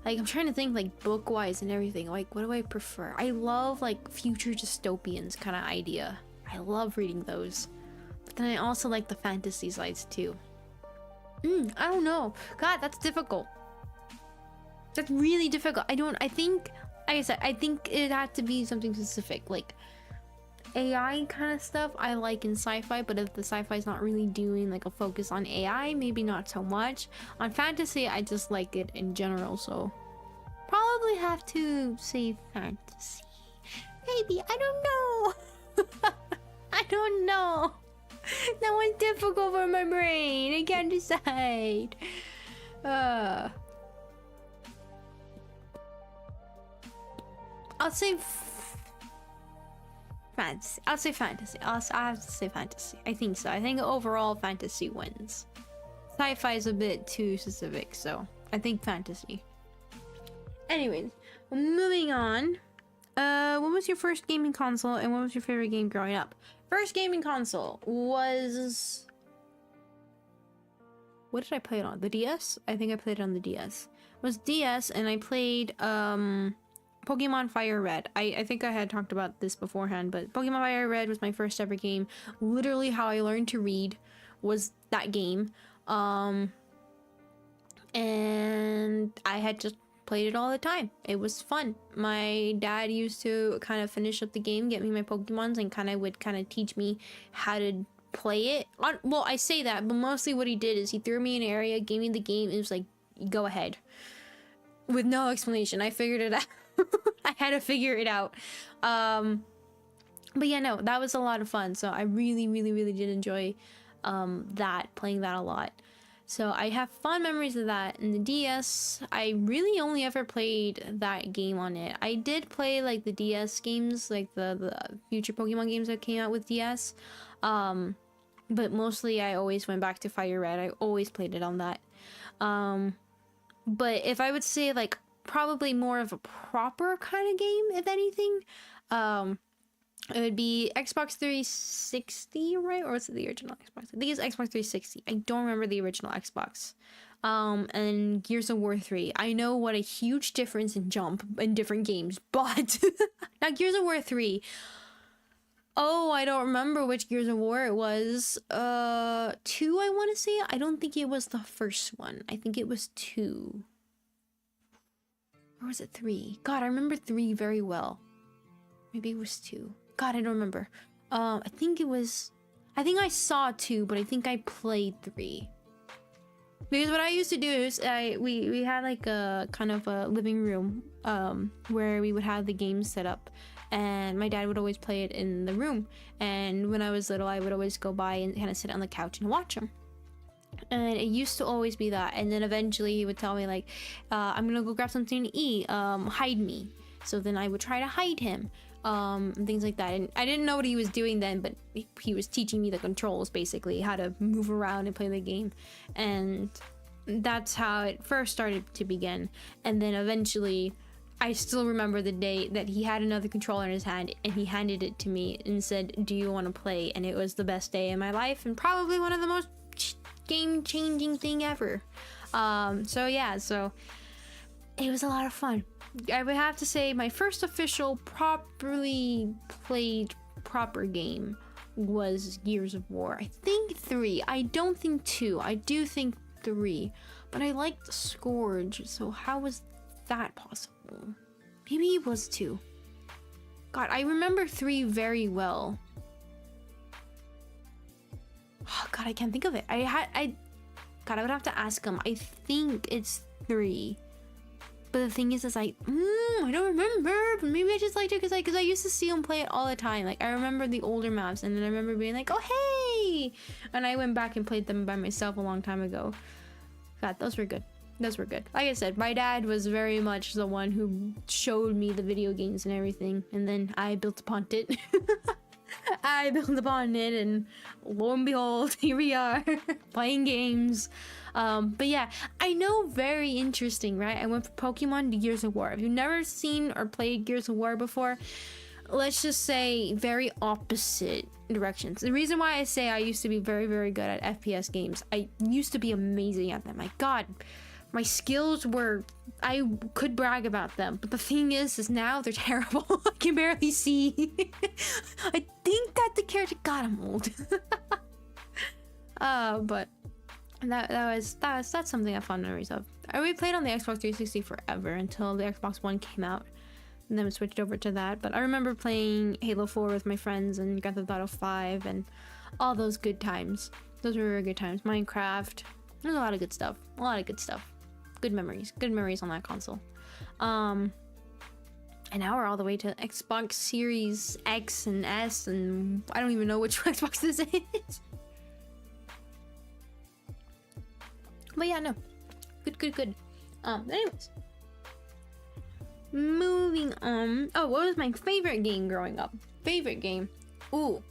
like I'm trying to think like book-wise and everything. Like what do I prefer? I love like future dystopians kind of idea. I love reading those. But then I also like the fantasy sides too. I don't know. God, that's difficult. That's really difficult. I think, like I said, I think it had to be something specific. Like AI kind of stuff I like in sci-fi, but if the sci-fi is not really doing like a focus on AI, maybe not so much. On fantasy, I just like it in general, so probably have to say fantasy. Maybe, I don't know. I don't know. That one's difficult for my brain. I can't decide. I'll say fantasy. I'll say fantasy. I have to say fantasy. I think so. I think overall fantasy wins. Sci-fi is a bit too specific, so I think fantasy. Anyways, moving on. What was your first gaming console and what was your favorite game growing up? First gaming console was... What did I play it on? The DS? I think I played it on the DS. It was DS and I played Pokemon Fire Red. I think I had talked about this beforehand, but Pokemon Fire Red was my first ever game. Literally how I learned to read was that game. And I had just played it all the time. It was fun. My dad used to kind of finish up the game, get me my Pokemons, and would teach me how to play it. Well, I say that, but mostly what he did is he threw me in an area, gave me the game, and was like, go ahead. With no explanation. I figured it out. I had to figure it out. But yeah, no, that was a lot of fun. So I really did enjoy playing that a lot. So I have fond memories of that. In the DS, I really only ever played that game on it. I did play like the DS games, like the future Pokemon games that came out with DS. But mostly I always went back to Fire Red. I always played it on that. But if I would say like probably more of a proper kind of game, if anything, it would be Xbox 360, right? Or was it the original Xbox? I think it's Xbox 360. I don't remember the original Xbox. And Gears of War 3. I know what a huge difference in jump in different games, but now Gears of War 3. Oh, I don't remember which Gears of War it was. 2, I want to say. I don't think it was the first one. I think it was 2. Or was it 3? God, I remember 3 very well. Maybe it was 2. God, I don't remember. I think I saw 2, but I think I played 3. Because what I used to do is we had like a kind of a living room where we would have the games set up, and my dad would always play it in the room. And when I was little, I would always go by and kind of sit on the couch and watch him. And it used to always be that. And then eventually he would tell me like, I'm gonna go grab something to eat, hide me. So then I would try to hide him, and things like that. And I didn't know what he was doing then, but he was teaching me the controls, basically, how to move around and play the game. And that's how it first started to begin. And then eventually, I still remember the day that he had another controller in his hand and he handed it to me and said, "Do you want to play?" And it was the best day in my life and probably one of the most game-changing thing ever. So yeah, so it was a lot of fun. I would have to say my first official properly played proper game was Gears of War. I think 3. I don't think 2. I do think 3. But I liked the Scourge, so how was that possible? Maybe it was 2. God, I remember 3 very well. Oh God, I can't think of it. God, I would have to ask him. I think it's 3. But the thing is I don't remember. But maybe I just liked it because I used to see him play it all the time. Like, I remember the older maps, and then I remember being like, "Oh hey!" And I went back and played them by myself a long time ago. God, those were good. Those were good. Like I said, my dad was very much the one who showed me the video games and everything, and then I built upon it. I built upon it, and lo and behold, here we are playing games. But yeah, I know, very interesting, right? I went from Pokemon to Gears of War. If you've never seen or played Gears of War before, let's just say very opposite directions. The reason why I say I used to be very, very good at FPS games, I used to be amazing at them. My God, my skills were, I could brag about them, but the thing is now they're terrible. I can barely see. I think that the character, God, I'm old. But that's something I have fond memories of. I really played on the Xbox 360 forever until the Xbox One came out, and then we switched over to that. But I remember playing Halo 4 with my friends and Grand Theft Auto 5 and all those good times. Those were very good times. Minecraft. There's a lot of good stuff. A lot of good stuff. Good memories. Good memories on that console. And now we're all the way to Xbox Series X and S, and I don't even know which Xbox this is. But yeah, no. Good. Anyways. Moving on. Oh, what was my favorite game growing up? Favorite game? Ooh.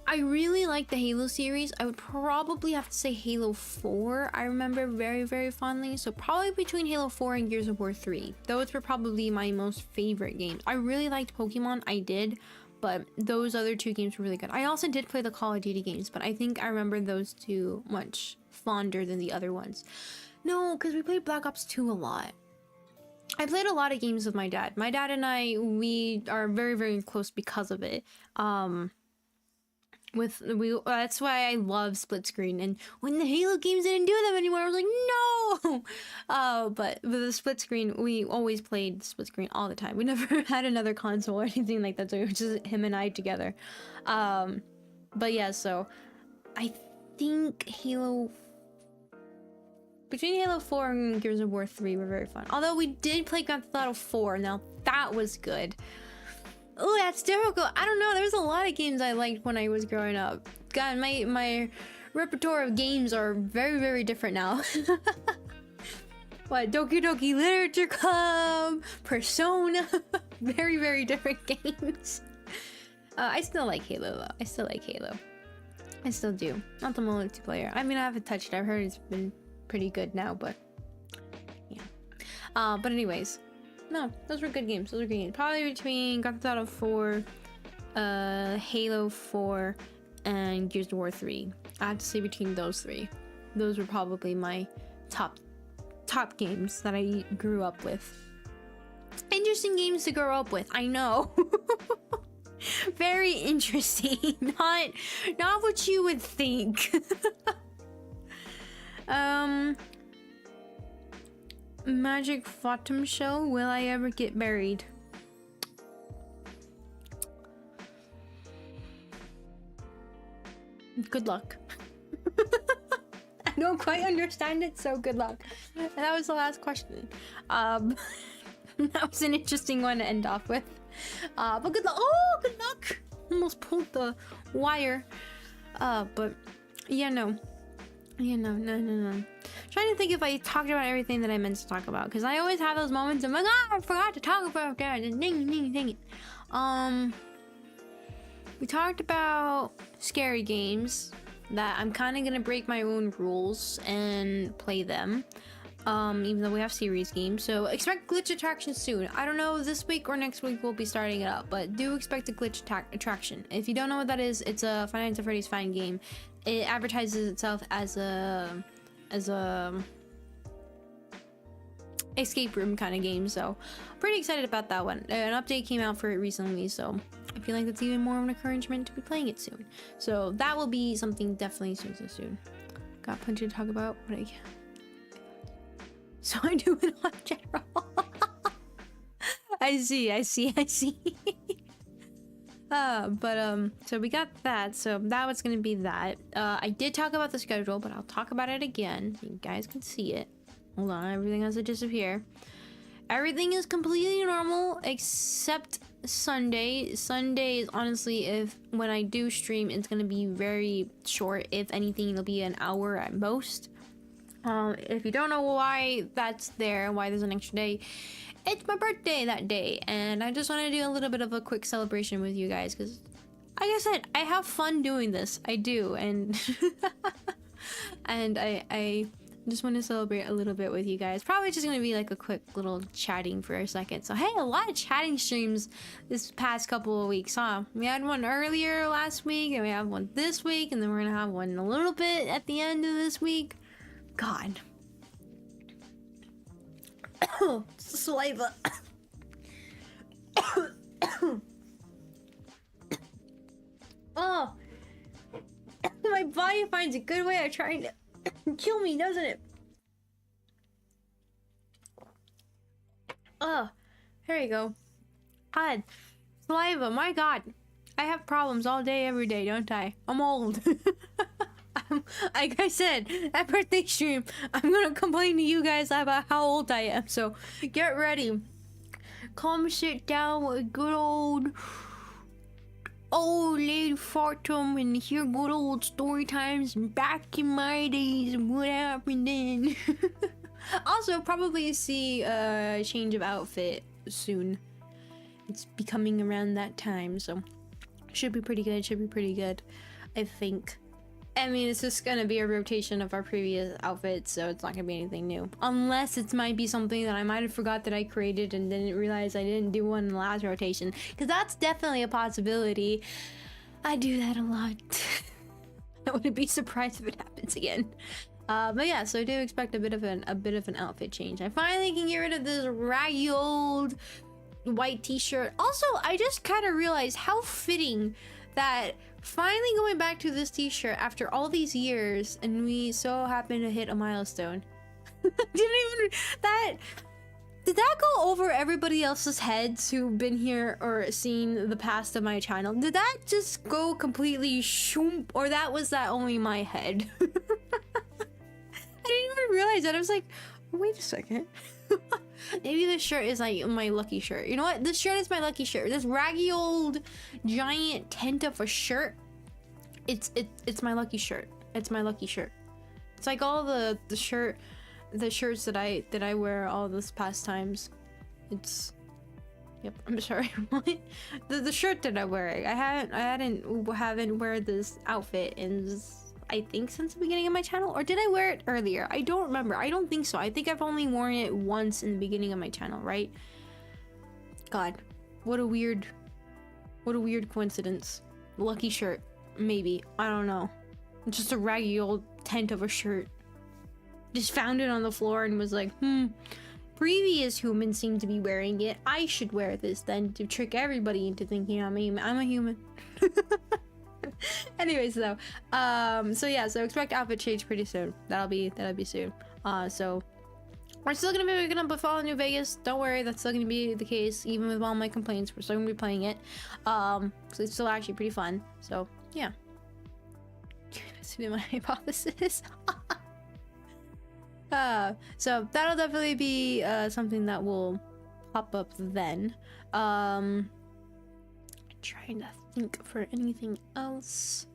I really like the Halo series. I would probably have to say Halo 4. I remember very, very fondly. So probably between Halo 4 and Gears of War 3. Those were probably my most favorite games. I really liked Pokemon. I did. But those other 2 games were really good. I also did play the Call of Duty games, but I think I remember those 2 much fonder than the other ones. No, because we played Black Ops 2 a lot. I played a lot of games with my dad. My dad and I, we are very, very close because of it. That's why I love split screen. And when the Halo games didn't do them anymore, I was like, no. But with the split screen, we always played split screen all the time. We never had another console or anything like that, so it was just him and I together. But yeah, so I think between Halo 4 and Gears of War 3 were very fun. Although we did play Grand Theft Auto 4. Now that was good. Oh, that's difficult. I don't know. There's a lot of games I liked when I was growing up. God, my repertoire of games are very, very different now. What, Doki Doki Literature Club, Persona, very, very different games. I still like Halo though. I still like Halo. I still do. Not the multiplayer. I mean, I haven't touched it. I've heard it's been pretty good now, but yeah. But anyways. No, those were good games. Those were good games. Probably between Grand Theft Auto 4, Halo 4, and Gears of War 3. I have to say between those 3. Those were probably my top games that I grew up with. Interesting games to grow up with, I know. Very interesting. Not what you would think. Magic Fatum show. Will I ever get married? Good luck. I don't quite understand it, so good luck. And that was the last question. That was an interesting one to end off with. But good luck. Oh, good luck. Almost pulled the wire. But yeah, no. Yeah, no. Trying to think if I talked about everything that I meant to talk about, because I always have those moments. I'm like, I forgot to talk about that. Dang it. We talked about scary games that I'm kind of gonna break my own rules and play them. Even though we have series games, so expect glitch attraction soon. I don't know, this week or next week we'll be starting it up, but do expect a glitch attraction. If you don't know what that is, it's a Five Nights at Freddy's fan game. It advertises itself as a escape room kind of game, so pretty excited about that one. An update came out for it recently, so I feel like that's even more of an encouragement to be playing it soon. So that will be something definitely soon. Got plenty to talk about, but I can't. So I do it on general. I see. So we got that. So that was gonna be that. I did talk about the schedule, but I'll talk about it again so you guys can see it. Hold on, everything has to disappear. Everything is completely normal except Sunday. Sunday is honestly, when I do stream, it's gonna be very short. If anything, it'll be an hour at most. If you don't know why that's there, why there's an extra day, it's my birthday that day, and I just want to do a little bit of a quick celebration with you guys, because like I said, I have fun doing this. I do, and and I just want to celebrate a little bit with you guys. Probably just gonna be like a quick little chatting for a second. So hey, a lot of chatting streams this past couple of weeks, huh? We had one earlier last week, and we have one this week, and then we're gonna have one a little bit at the end of this week. God. Saliva. Oh. My body finds a good way of trying to kill me, doesn't it? Oh. There you go. God. Saliva, my God. I have problems all day, every day, don't I? I'm old. Like I said, that birthday stream, I'm gonna complain to you guys about how old I am, so get ready. Come sit down with a good old lady Fatum and hear good old story times back in my days and what happened then. Also, probably see a change of outfit soon. It's becoming around that time, so should be pretty good, I think. I mean, it's just gonna be a rotation of our previous outfits, so it's not gonna be anything new. Unless it might be something that I might have forgot that I created and didn't realize I didn't do one in the last rotation. Because that's definitely a possibility. I do that a lot. I wouldn't be surprised if it happens again. But yeah, so I do expect a bit of an outfit change. I finally can get rid of this raggy old white t-shirt. Also, I just kind of realized how fitting that finally going back to this t-shirt after all these years, and we so happen to hit a milestone. Did that go over everybody else's heads who've been here or seen the past of my channel? Did that just go completely shoom, or was that only my head? I didn't even realize that. I was like, wait a second. Maybe this shirt is like my lucky shirt. You know what? This shirt is my lucky shirt. This raggy old giant tent of a shirt. It's my lucky shirt. It's my lucky shirt. It's like all the shirts that I wear all this past times. It's, yep. I'm sorry. What? The shirt that I'm wearing. I haven't wear this outfit in, I think, since the beginning of my channel, or did I wear it earlier? I don't remember. I don't think so. I think I've only worn it once in the beginning of my channel, right? God, what a weird coincidence. Lucky shirt, maybe. I don't know. Just a raggy old tent of a shirt. Just found it on the floor and was like, previous humans seem to be wearing it. I should wear this then to trick everybody into thinking I'm a human. Anyways, though, so yeah, so expect outfit change pretty soon. That'll be soon. So we're still gonna be waking up with Fallout New Vegas. Don't worry, that's still gonna be the case, even with all my complaints. We're still gonna be playing it. So it's still actually pretty fun. So yeah, that's been my hypothesis. So that'll definitely be something that will pop up then. Trying to think for anything else.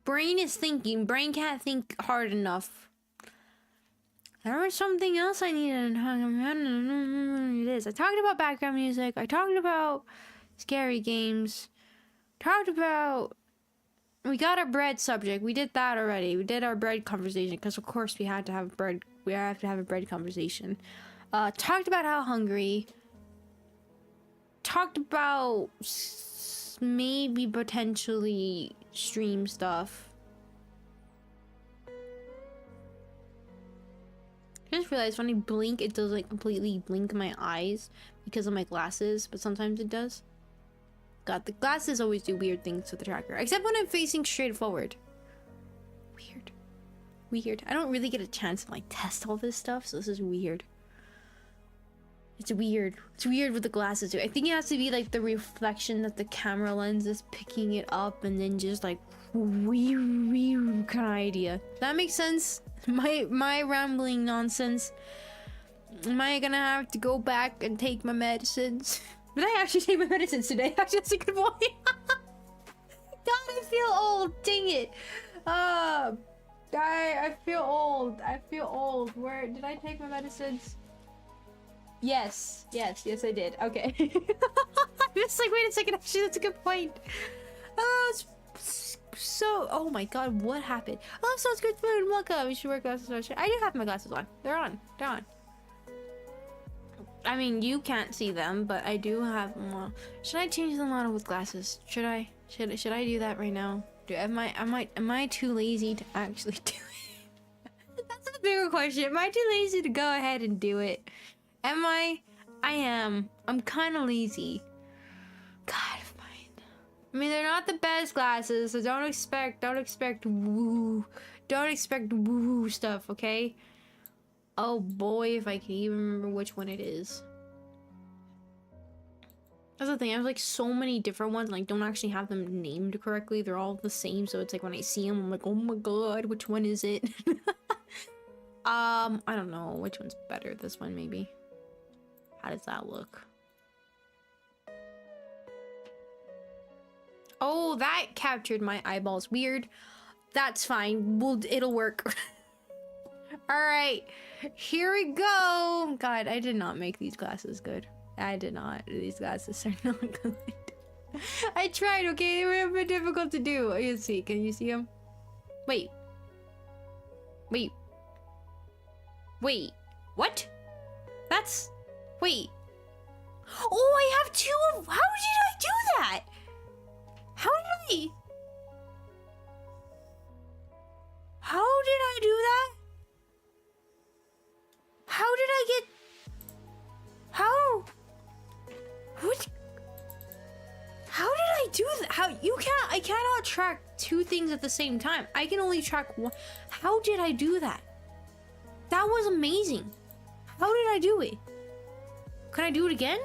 Brain is thinking. Brain can't think hard enough. There was something else I needed to talk about. It is. I talked about background music. I talked about scary games. Talked about... We got our bread subject. We did that already. We did our bread conversation because, of course, we had to have bread. We have to have a bread conversation. Talked about how hungry. Talked about maybe potentially stream stuff. I just realized when I blink, it doesn't completely blink my eyes because of my glasses, but sometimes it does. God, the glasses always do weird things to the tracker, except when I'm facing straight forward. Weird. Weird. I don't really get a chance to like test all this stuff, so this is weird. It's weird. It's weird with the glasses too. I think it has to be like the reflection that the camera lens is picking it up and then just like weird kind of idea. That makes sense? My rambling nonsense. Am I gonna have to go back and take my medicines? Did I actually take my medicines today? Actually, that's a good point. God, I feel old. Dang it. I feel old. I feel old. Where did I take my medicines? Yes, I did. Okay. I'm just like, wait a second. Actually, that's a good point. Oh, so. Oh my God, what happened? Oh, sounds good food. Welcome. You should wear glasses. I do have my glasses on. They're on. They're on. I mean, you can't see them, but I do have them on. Should I change them on with glasses? Should I? Should I do that right now? Am I too lazy to actually do it? That's a bigger question. Am I too lazy to go ahead and do it? Am I? I am. I'm kind of lazy. God, fine. I mean, they're not the best glasses, so don't expect woo stuff, okay? Oh boy, if I can even remember which one it is. That's the thing, I have like so many different ones and I don't actually have them named correctly. They're all the same, so it's like when I see them, I'm like, oh my God, which one is it? I don't know, which one's better? This one, maybe? How does that look? Oh, that captured my eyeballs. Weird. That's fine. It'll work. Alright, here we go. God, I did not make these glasses good. I did not. These glasses are not good. I tried, okay? They were a bit difficult to do. You see, can you see them? Wait. What? That's... Wait. Oh, I have two of... How did I do that? How did I do that? How did I get... How? What? How did I do that? I cannot track two things at the same time. I can only track one. How did I do that? That was amazing. How did I do it? Can I do it again?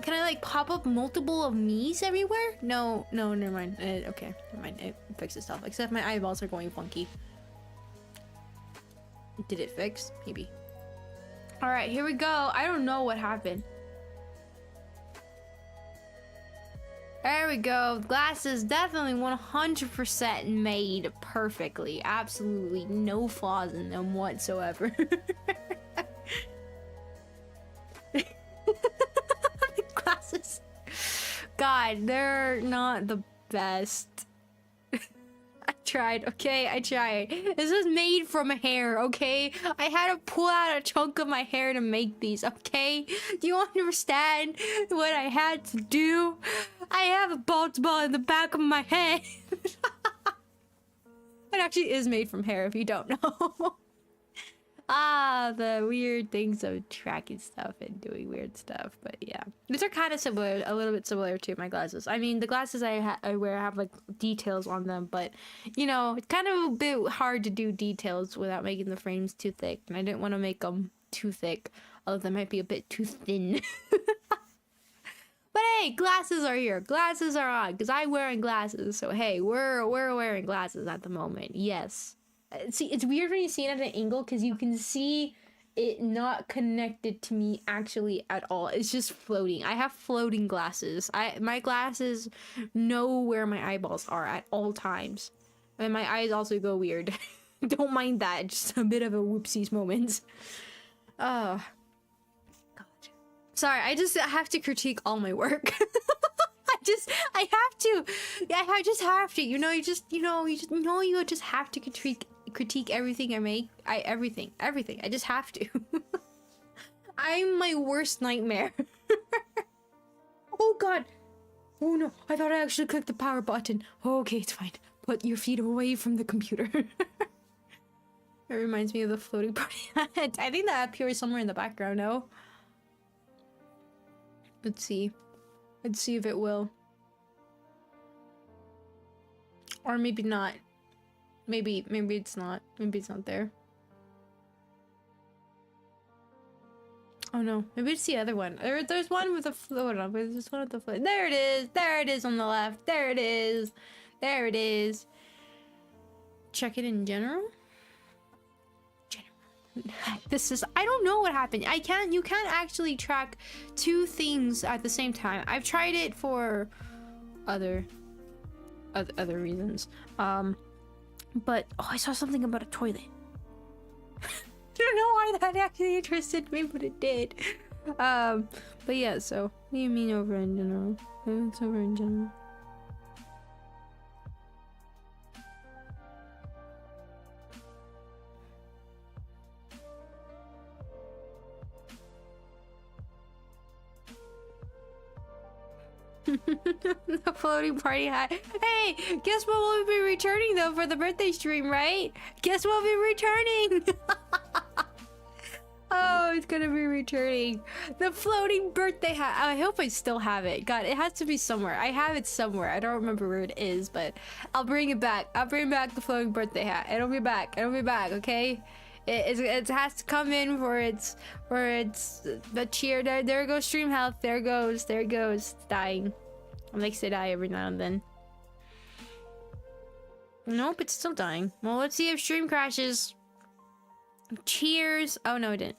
Can I like pop up multiple of me's everywhere? No, never mind. Okay, never mind. It fixes itself. Except my eyeballs are going funky. Did it fix? Maybe. Alright, here we go. I don't know what happened. There we go. Glasses definitely 100% made perfectly. Absolutely no flaws in them whatsoever. The glasses. God, they're not the best. I tried, okay? I tried. This was made from hair, okay? I had to pull out a chunk of my hair to make these, okay? Do you understand what I had to do? I have a bald ball in the back of my head. It actually is made from hair, if you don't know. The weird things of tracking stuff and doing weird stuff, but yeah. These are kind of similar, a little bit similar to my glasses. I mean, the glasses I wear have like details on them, but you know, it's kind of a bit hard to do details without making the frames too thick, and I didn't want to make them too thick, although they might be a bit too thin. But hey, glasses are here. Glasses are on, because I'm wearing glasses, so hey, we're wearing glasses at the moment, yes. See, it's weird when you see it at an angle because you can see it not connected to me actually at all. It's just floating. I have floating glasses. My glasses know where my eyeballs are at all times. And my eyes also go weird. Don't mind that. Just a bit of a whoopsies moment. God. Sorry, I have to critique all my work. I have to. Yeah, I just have to. You just have to critique everything I make. Everything. I just have to. I'm my worst nightmare. Oh god. Oh no, I thought I actually clicked the power button. Oh, okay, it's fine. Put your feet away from the computer. It reminds me of the floating party hat. I think that appears somewhere in the background, no? Let's see. Let's see if it will. Or maybe not. Maybe it's not. Maybe it's not there. Oh no, maybe it's the other one. There's one with a float on, but there's one with the float. There it is! There it is on the left. There it is! There it is. Check it in general. This is, I don't know what happened. You can't actually track two things at the same time. I've tried it for other reasons. But oh, I saw something about a toilet. I don't know why that actually interested me, but it did. But yeah, so what do you mean over in general? It's over in general. The floating party hat. Hey, guess what we'll be returning though for the birthday stream, right? Guess we'll be returning. Oh, it's gonna be returning. The floating birthday hat. I hope I still have it. God, it has to be somewhere. I have it somewhere. I don't remember where it is, but I'll bring it back. I'll bring back the floating birthday hat. It'll be back. It'll be back, okay? It has to come in for its the cheer. There goes stream health. There it goes. It's dying. It likes to die every now and then. Nope, it's still dying. Well, let's see if stream crashes. Cheers. Oh no, it didn't.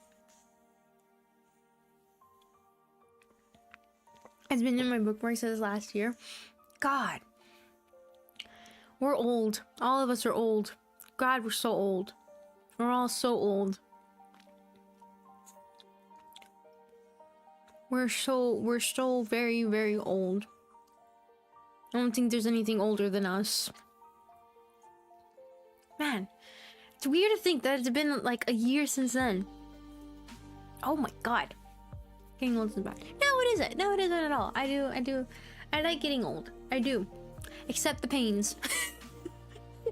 It's been in my bookmark since last year. God, we're old. All of us are old. God, we're so old. We're all so old. We're so very, very old. I don't think there's anything older than us. Man, it's weird to think that it's been like a year since then. Oh my god. Getting old isn't bad. No, it isn't. No, it isn't at all. I like getting old. I do. Except the pains.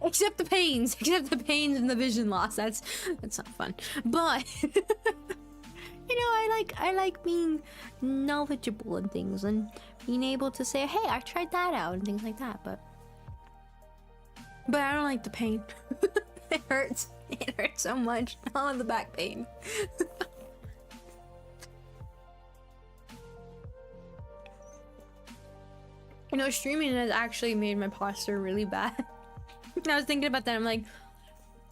Except the pains and the vision loss. That's not fun. But you know, I like being knowledgeable and things and being able to say, hey, I tried that out and things like that, but I don't like the pain. It hurts. It hurts so much. I want the back pain. You know, streaming has actually made my posture really bad. I was thinking about that. I'm like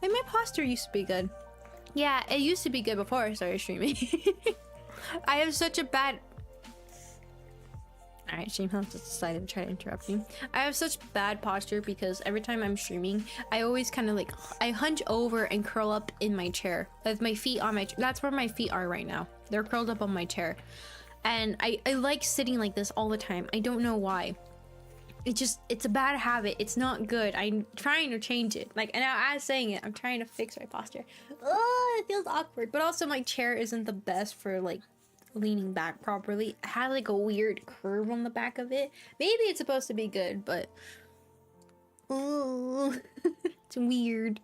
my posture used to be good. Yeah, it used to be good before I started streaming. I have such a bad... Alright, Shame House just decided to try to interrupt me. I have such bad posture because every time I'm streaming, I always kind of like... I hunch over and curl up in my chair. With my feet on my... That's where my feet are right now. They're curled up on my chair. And I like sitting like this all the time. I don't know why. It's a bad habit. It's not good. I'm trying to change it. Like, and as saying it, I'm trying to fix my posture. Oh, it feels awkward. But also my chair isn't the best for like leaning back properly. It has like a weird curve on the back of it. Maybe it's supposed to be good, but oh, it's weird.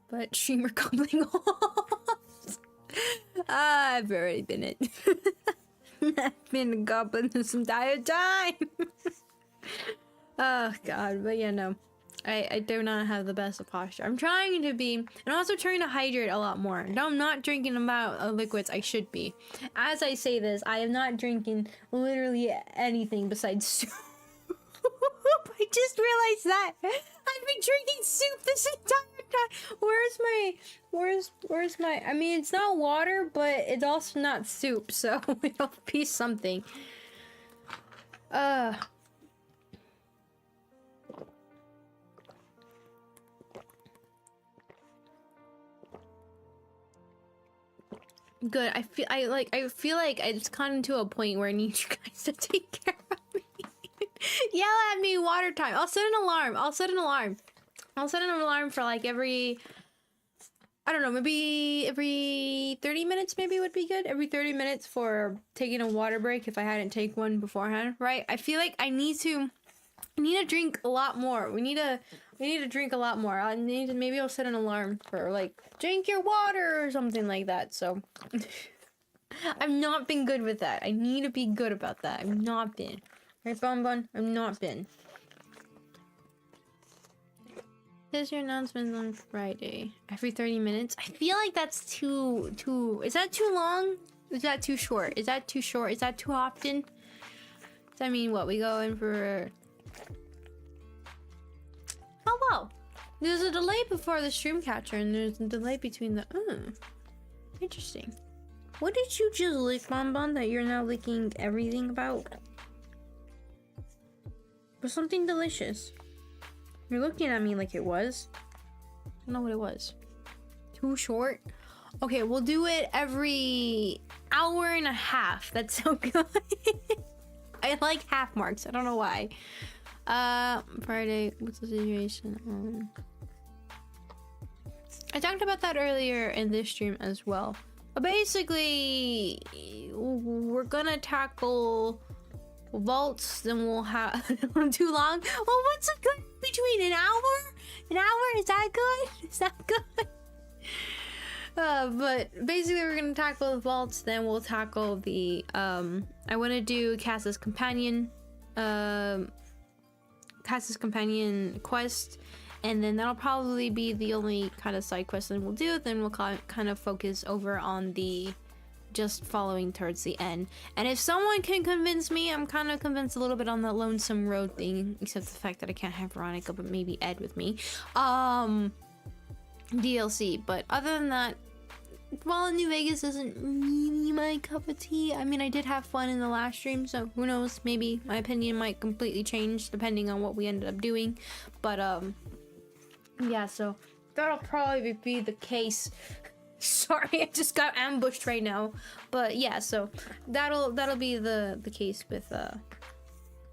But streamer coupling off. I've already been it. I've been a goblin this entire time. Oh god, but yeah, no. I do not have the best of posture. I'm trying to be, and also trying to hydrate a lot more. No, I'm not drinking the amount of liquids I should be. As I say this, I am not drinking literally anything besides soup. I just realized that. I've been drinking soup this entire Where's my, I mean, it's not water, but it's also not soup, so it'll be something. Good. I feel like it's gotten to a point where I need you guys to take care of me. Yell at me water time. I'll set an alarm. I'll set an alarm for like every, I don't know, maybe every 30 minutes maybe would be good. Every 30 minutes for taking a water break if I hadn't taken one beforehand, right? I feel like I need to drink a lot more. We need to drink a lot more. Maybe I'll set an alarm for like drink your water or something like that. So I've not been good with that. I need to be good about that. I've not been. Right, Bonbon? I've not been. Here's your announcements on Friday. Every 30 minutes? I feel like that's too... Is that too long? Is that too short? Is that too short? Is that too often? Does that mean what? We go in for... Oh, wow. There's a delay before the stream catcher, and there's a delay between the... Interesting. What did you just lick, Bonbon, that you're now licking everything about? Was something delicious. You're looking at me like it was. I don't know what it was. Too short? Okay, we'll do it every hour and a half. That's so good. I like half marks. I don't know why. Friday, what's the situation? I talked about that earlier in this stream as well. But basically, we're gonna tackle vaults, then we'll have too long. Oh, what's it good between an hour? An hour? Is that good? Is that good? But basically we're gonna tackle the vaults, then we'll tackle the I want to do Cass's companion quest, and then that'll probably be the only kind of side quest that we'll do. Then we'll kind of focus over on the just following towards the end. And if someone can convince me, I'm kind of convinced a little bit on the Lonesome Road thing, except the fact that I can't have Veronica, but maybe Ed with me. DLC. But other than that, Fallout New Vegas isn't really my cup of tea. I mean, I did have fun in the last stream, so who knows, maybe my opinion might completely change depending on what we ended up doing. But yeah, so that'll probably be the case. Sorry, I just got ambushed right now. But yeah, so that'll be the case with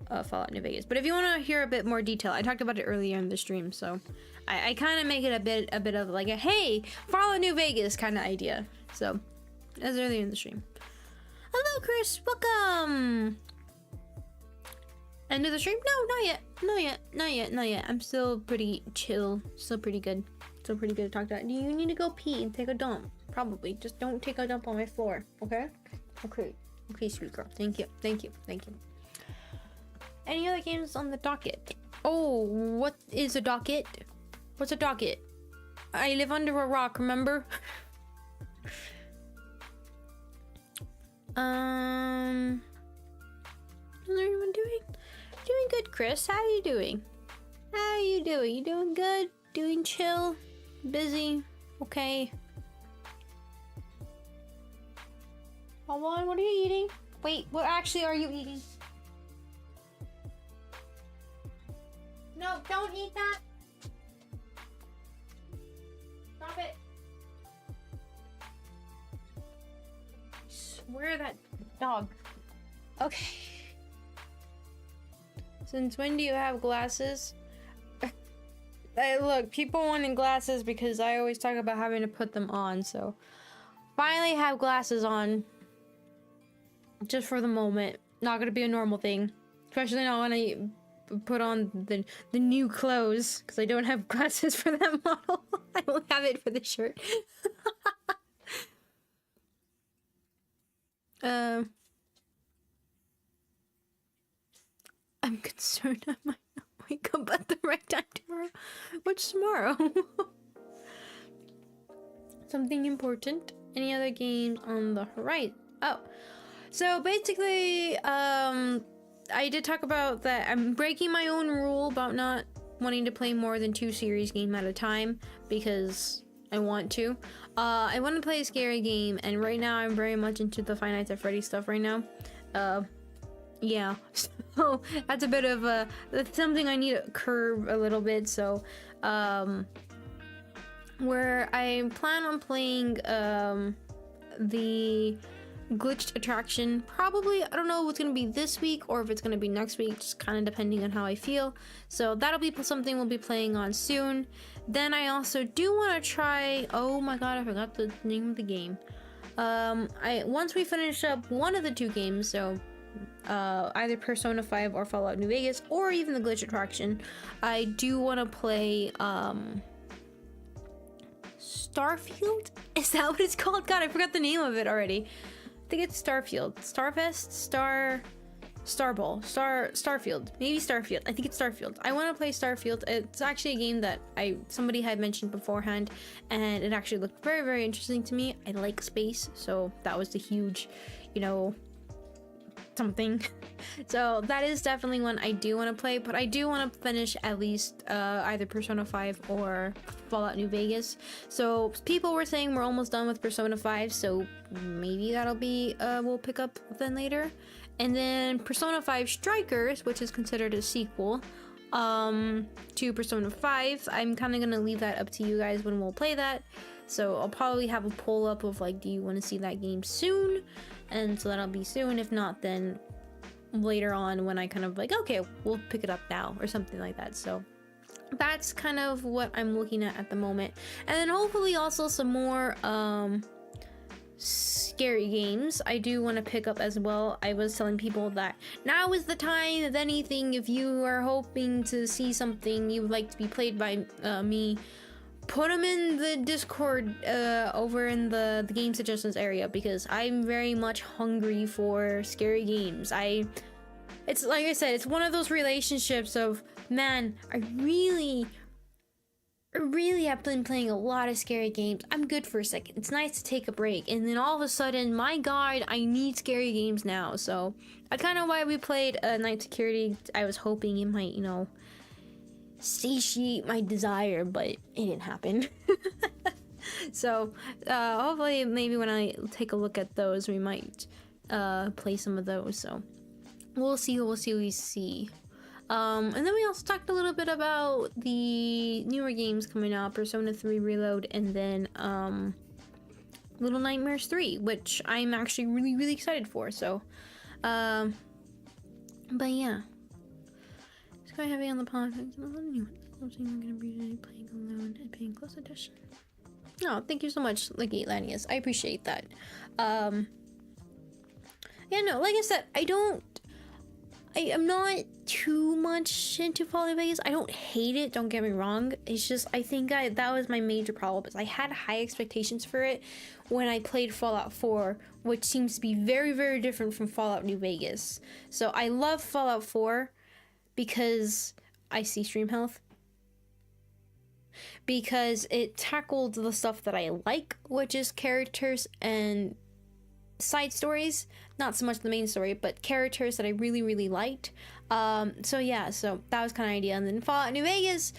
Fallout New Vegas. But if you want to hear a bit more detail, I talked about it earlier in the stream, so I kind of make it a bit of like a hey, Fallout New Vegas kind of idea. So that's earlier in the stream. Hello, Chris. Welcome. End of the stream? No, not yet. I'm still pretty chill. Still pretty good. Still pretty good to talk about. Do you need to go pee and take a dump? Probably. Just don't take a dump on my floor, okay? Okay, sweet girl. Thank you. Any other games on the docket? Oh, what is a docket? What's a docket? I live under a rock, remember? How's everyone doing? Doing good, Chris. How are you doing? You doing good? Doing chill? Busy? Okay. Hold on, what are you eating? Wait, what actually are you eating? No, don't eat that. Stop it. I swear that dog. Okay. Since when do you have glasses? Look, people wanting glasses because I always talk about having to put them on, so finally have glasses on. Just for the moment. Not gonna be a normal thing. Especially not when I put on the new clothes, because I don't have glasses for that model. I don't have it for the shirt. I'm concerned I might not wake up at the right time tomorrow. What's tomorrow? Something important. Any other games on the horizon? Oh, so basically, I did talk about that I'm breaking my own rule about not wanting to play more than 2 series game at a time because I want to. I want to play a scary game, and right now I'm very much into the Five Nights at Freddy's stuff right now. Yeah, so that's a bit of that's something I need to curb a little bit. So where I plan on playing the glitched attraction, probably, I don't know if it's gonna be this week or if it's gonna be next week, just kind of depending on how I feel. So that'll be something we'll be playing on soon. Then I also do want to try, oh my god, I forgot the name of the game. Once we finish up one of the 2 games, so either Persona 5 or Fallout New Vegas, or even the glitch attraction, I do want to play Starfield? Is that what it's called? God, I forgot the name of it already. I think it's Starfield. Starfest? Starfield. Maybe Starfield. I think it's Starfield. I want to play Starfield. It's actually a game that somebody had mentioned beforehand, and it actually looked very, very interesting to me. I like space, so that was the huge, you know, something. So that is definitely one I do want to play, but I do want to finish at least either Persona 5 or Fallout New Vegas. So people were saying we're almost done with Persona 5, so maybe that'll be we'll pick up then later. And then Persona 5 Strikers, which is considered a sequel to Persona 5, I'm kind of gonna leave that up to you guys when we'll play that. So I'll probably have a poll up of like, do you want to see that game soon? And so that'll be soon. If not, then later on when I kind of like, okay, we'll pick it up now or something like that. So that's kind of what I'm looking at the moment. And then hopefully also some more scary games I do want to pick up as well. I was telling people that now is the time of anything. If you are hoping to see something you would like to be played by me, put them in the Discord over in the game suggestions area, because I'm very much hungry for scary games. It's like I said, it's one of those relationships of, man, I really have been playing a lot of scary games. I'm good for a second. It's nice to take a break, and then all of a sudden, my god, I need scary games now. So that's kind of why we played Night Security. I was hoping it might, you know, satiate my desire, but it didn't happen. So hopefully maybe when I take a look at those, we might play some of those. So we'll see. And then we also talked a little bit about the newer games coming out, Persona 3 Reload, and then Little Nightmares 3, which I'm actually really excited for. So but yeah, it's quite heavy on the politics. I'm gonna be playing alone and paying close attention. Oh, thank you so much, Licky Lanius. I appreciate that. Yeah, no, like I said, I'm not too much into Fallout Vegas. I don't hate it, don't get me wrong. It's just, I think that was my major problem, is I had high expectations for it when I played Fallout 4, which seems to be very different from Fallout New Vegas. So I love Fallout 4 because I see stream health. Because it tackled the stuff that I like, which is characters and side stories, not so much the main story, but characters that I really liked. So yeah, so that was kind of idea. And then Fallout New Vegas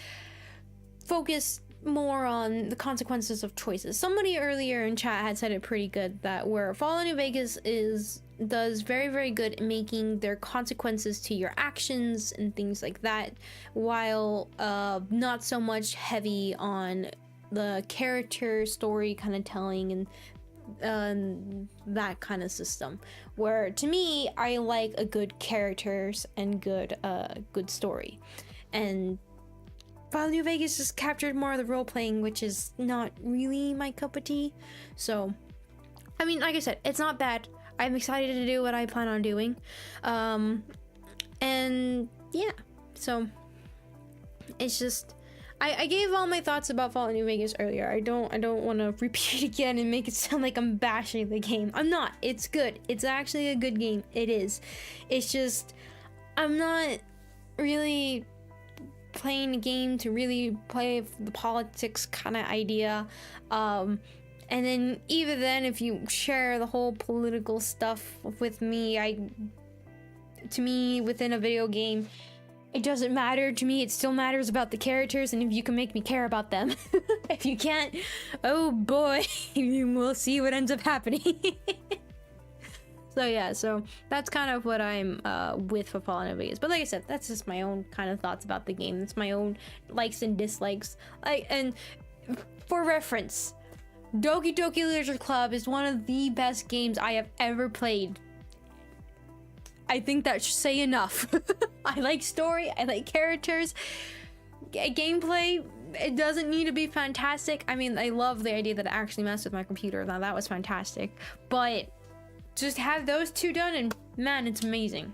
focused more on the consequences of choices. Somebody earlier in chat had said it pretty good, that where Fallout New Vegas does very good at making their consequences to your actions and things like that, while not so much heavy on the character story kind of telling and that kind of system. Where to me, I like a good characters and good story, and Fallout New Vegas just captured more of the role playing, which is not really my cup of tea. So I mean, like I said, it's not bad. I'm excited to do what I plan on doing, and yeah, so it's just, I gave all my thoughts about Fallout New Vegas earlier. I don't want to repeat again and make it sound like I'm bashing the game. I'm not. It's good. It's actually a good game. It is. It's just, I'm not really playing a game to really play the politics kind of idea. And then even then, if you share the whole political stuff with me, to me, within a video game, It doesn't matter to me. It still matters about the characters, and if you can make me care about them. If you can't, oh boy, we'll see what ends up happening. So yeah, so that's kind of what I'm with for Fallout New Vegas. But like I said, that's just my own kind of thoughts about the game. It's my own likes and dislikes. And for reference, Doki Doki Literature Club is one of the best games I have ever played. I think that should say enough. I like story, I like characters. Gameplay, it doesn't need to be fantastic. I mean, I love the idea that it actually messed with my computer. Now that was fantastic. But just have those two done and man, it's amazing.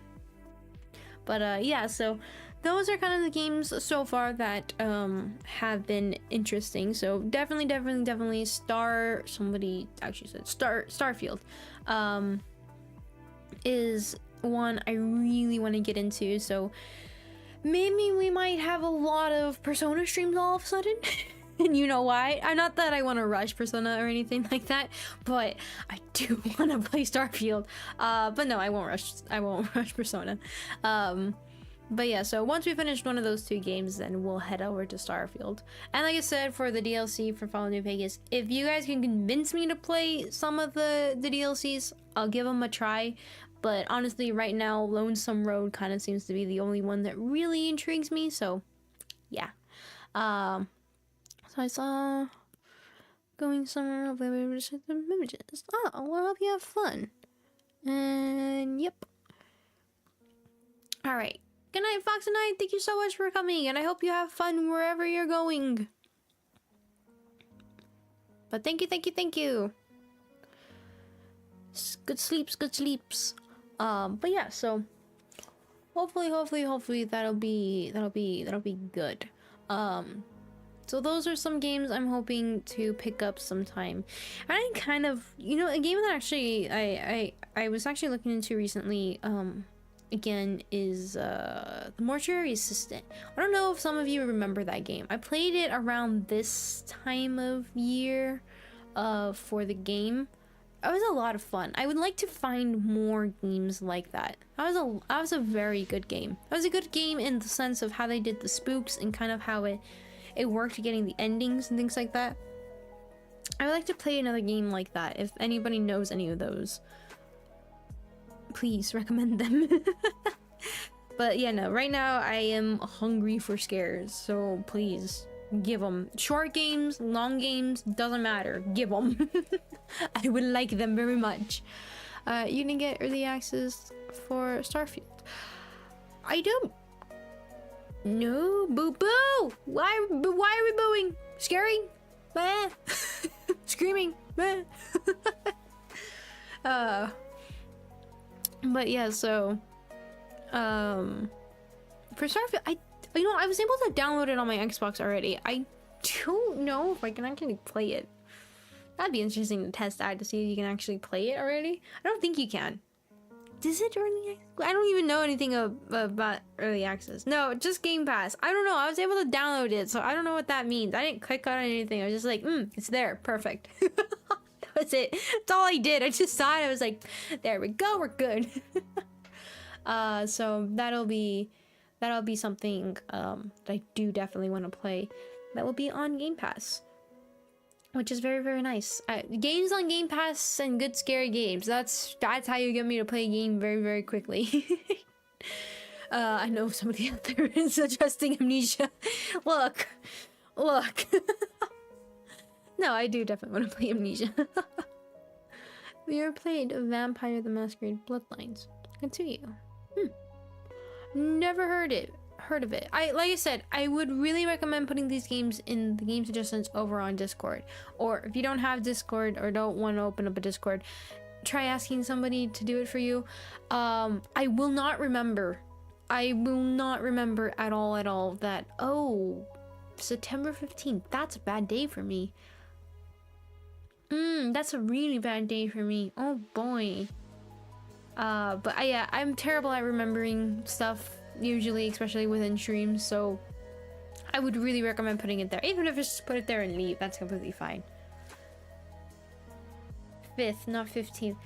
But yeah, so those are kind of the games so far that have been interesting. So definitely somebody actually said Starfield is one I really want to get into. So maybe we might have a lot of Persona streams all of a sudden. And you know why? Not that I want to rush Persona or anything like that, but I do want to play Starfield. But no, I won't rush Persona. But yeah, so once we finish one of those two games, then we'll head over to Starfield. And like I said, for the DLC for Fallout New Vegas, if you guys can convince me to play some of the DLCs, I'll give them a try. But honestly, right now, Lonesome Road kind of seems to be the only one that really intrigues me. So yeah. So I saw going somewhere. Hopefully we will check the images. Oh, well, I hope you have fun. And yep. All right. Good night, Fox and Night. Thank you so much for coming, and I hope you have fun wherever you're going. But thank you. Good sleeps. But yeah, so hopefully that'll be good. So those are some games I'm hoping to pick up sometime. And I kind of, a game that actually I was actually looking into recently, again, is the Mortuary Assistant. I don't know if some of you remember that game. I played it around this time of year for the game. It was a lot of fun. I would like to find more games like that. That was a very good game. That was a good game in the sense of how they did the spooks and kind of how it worked getting the endings and things like that. I would like to play another game like that. If anybody knows any of those, please recommend them. But yeah, no, right now I am hungry for scares, so please give them. Short games, long games, doesn't matter, give them. I would like them very much. You can get early access for Starfield. I don't know. Boo boo. Why are we booing? Scary? Bah. Screaming? Bah. But yeah, so for Starfield, I was able to download it on my Xbox already. I don't know if I can actually play it. That'd be interesting to test out to see if you can actually play it already. I don't think you can. Is it early access? I don't even know anything about early access. No, just Game Pass. I don't know. I was able to download it, so I don't know what that means. I didn't click on anything. I was just like, it's there. Perfect. That was it. That's all I did. I just saw it. I was like, there we go. We're good. So that'll be something that I do definitely want to play. That will be on Game Pass, which is very, very nice. Games on Game Pass and good scary games. That's how you get me to play a game very, very quickly. I know somebody out there is suggesting Amnesia. Look. No, I do definitely want to play Amnesia. Have you ever played Vampire the Masquerade Bloodlines? Good to you. Never heard of it. Like I said, I would really recommend putting these games in the game suggestions over on Discord. Or if you don't have Discord or don't want to open up a Discord, try asking somebody to do it for you. I will not remember at all that, September 15th, that's a bad day for me. That's a really bad day for me. Oh boy. But I'm terrible at remembering stuff, usually, especially within streams, so I would really recommend putting it there. Even if it's just put it there and leave, that's completely fine. 5th, not 15th.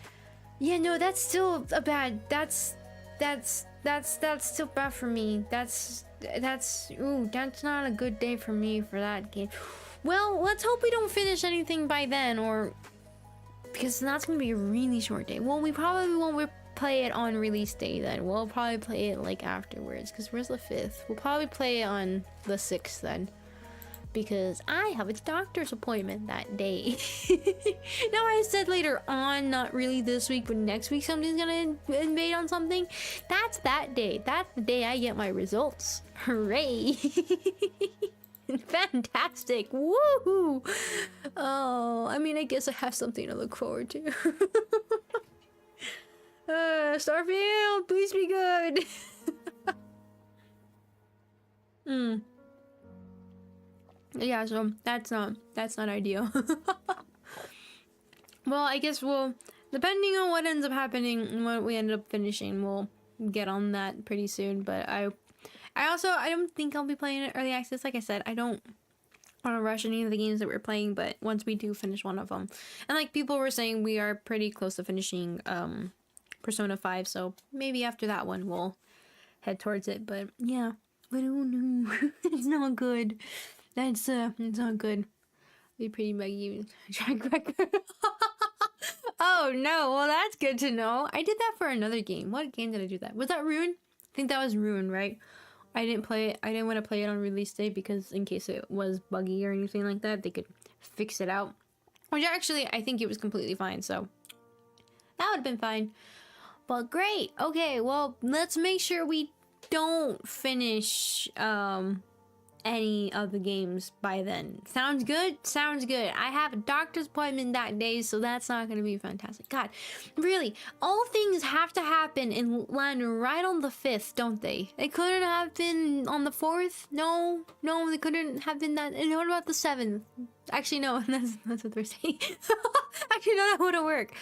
Yeah, no, that's still that's that's still bad for me. That's not a good day for me for that game. Well, let's hope we don't finish anything by then, or because that's gonna be a really short day. Well, we probably won't play it on release day then. We'll probably play it like afterwards, because where's the 5th? We'll probably play it on the 6th then, because I have a doctor's appointment that day. Now I said later on, not really this week, but next week something's gonna invade on something. That's that day. That's the day I get my results. Hooray. Fantastic. Woohoo. Oh, I mean, I guess I have something to look forward to. Starfield, please be good. Yeah, so that's not ideal. Well, I guess we'll, depending on what ends up happening and what we end up finishing, we'll get on that pretty soon. But I don't think I'll be playing it early access. Like I said, I don't want to rush any of the games that we're playing, but once we do finish one of them, and like people were saying, we are pretty close to finishing Persona 5, so maybe after that one we'll head towards it. But yeah, I don't know. It's not good. It's not good. Be pretty buggy track record. Oh no, well that's good to know. I did that for another game. What game did I do that? Was that Ruin? I think that was Ruin, right? I didn't play it. I didn't want to play it on release day because in case it was buggy or anything like that, they could fix it out. Which actually, I think it was completely fine, so that would have been fine. But great. Okay, well, let's make sure we don't finish any of the games by then. Sounds good? Sounds good. I have a doctor's appointment that day, so that's not gonna be fantastic. God, really, all things have to happen and land right on the 5th, don't they? They couldn't have been on the 4th? No, they couldn't have been that. And what about the 7th? Actually, no, that's a Thursday. Actually, no, that wouldn't work.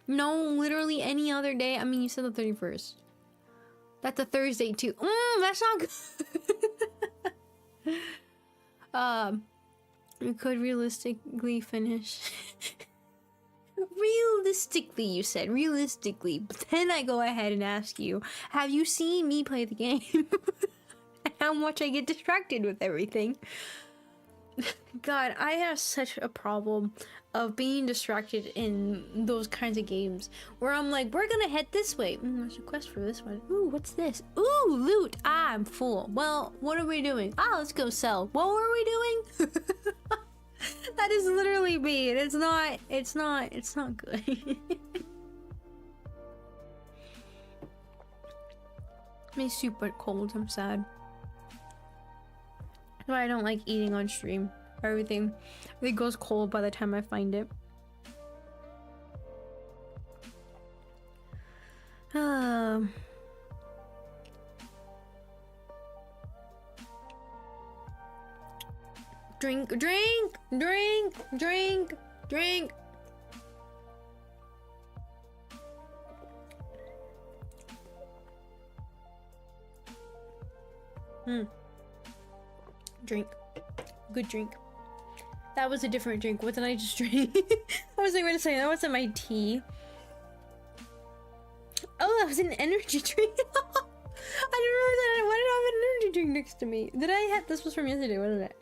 No, literally any other day. I mean, you said the 31st. That's a Thursday too. That's not good. We could realistically finish. Realistically, you said. Realistically. But then I go ahead and ask you, have you seen me play the game? And how much I get distracted with everything. God, I have such a problem of being distracted in those kinds of games where I'm like, we're gonna head this way. There's a quest for this one. Ooh, what's this? Ooh, loot. I'm full. Well, what are we doing? Let's go sell. What were we doing? That is literally me. And it's not good. My super cold. I'm sad. That's why I don't like eating on stream. Everything goes cold by the time I find it. Drink. Drink. Good drink. That was a different drink. What did I just drink? I was going to say that wasn't my tea. Oh, that was an energy drink. I didn't realize that. Why did I have an energy drink next to me? Did I have? This was from yesterday, wasn't it?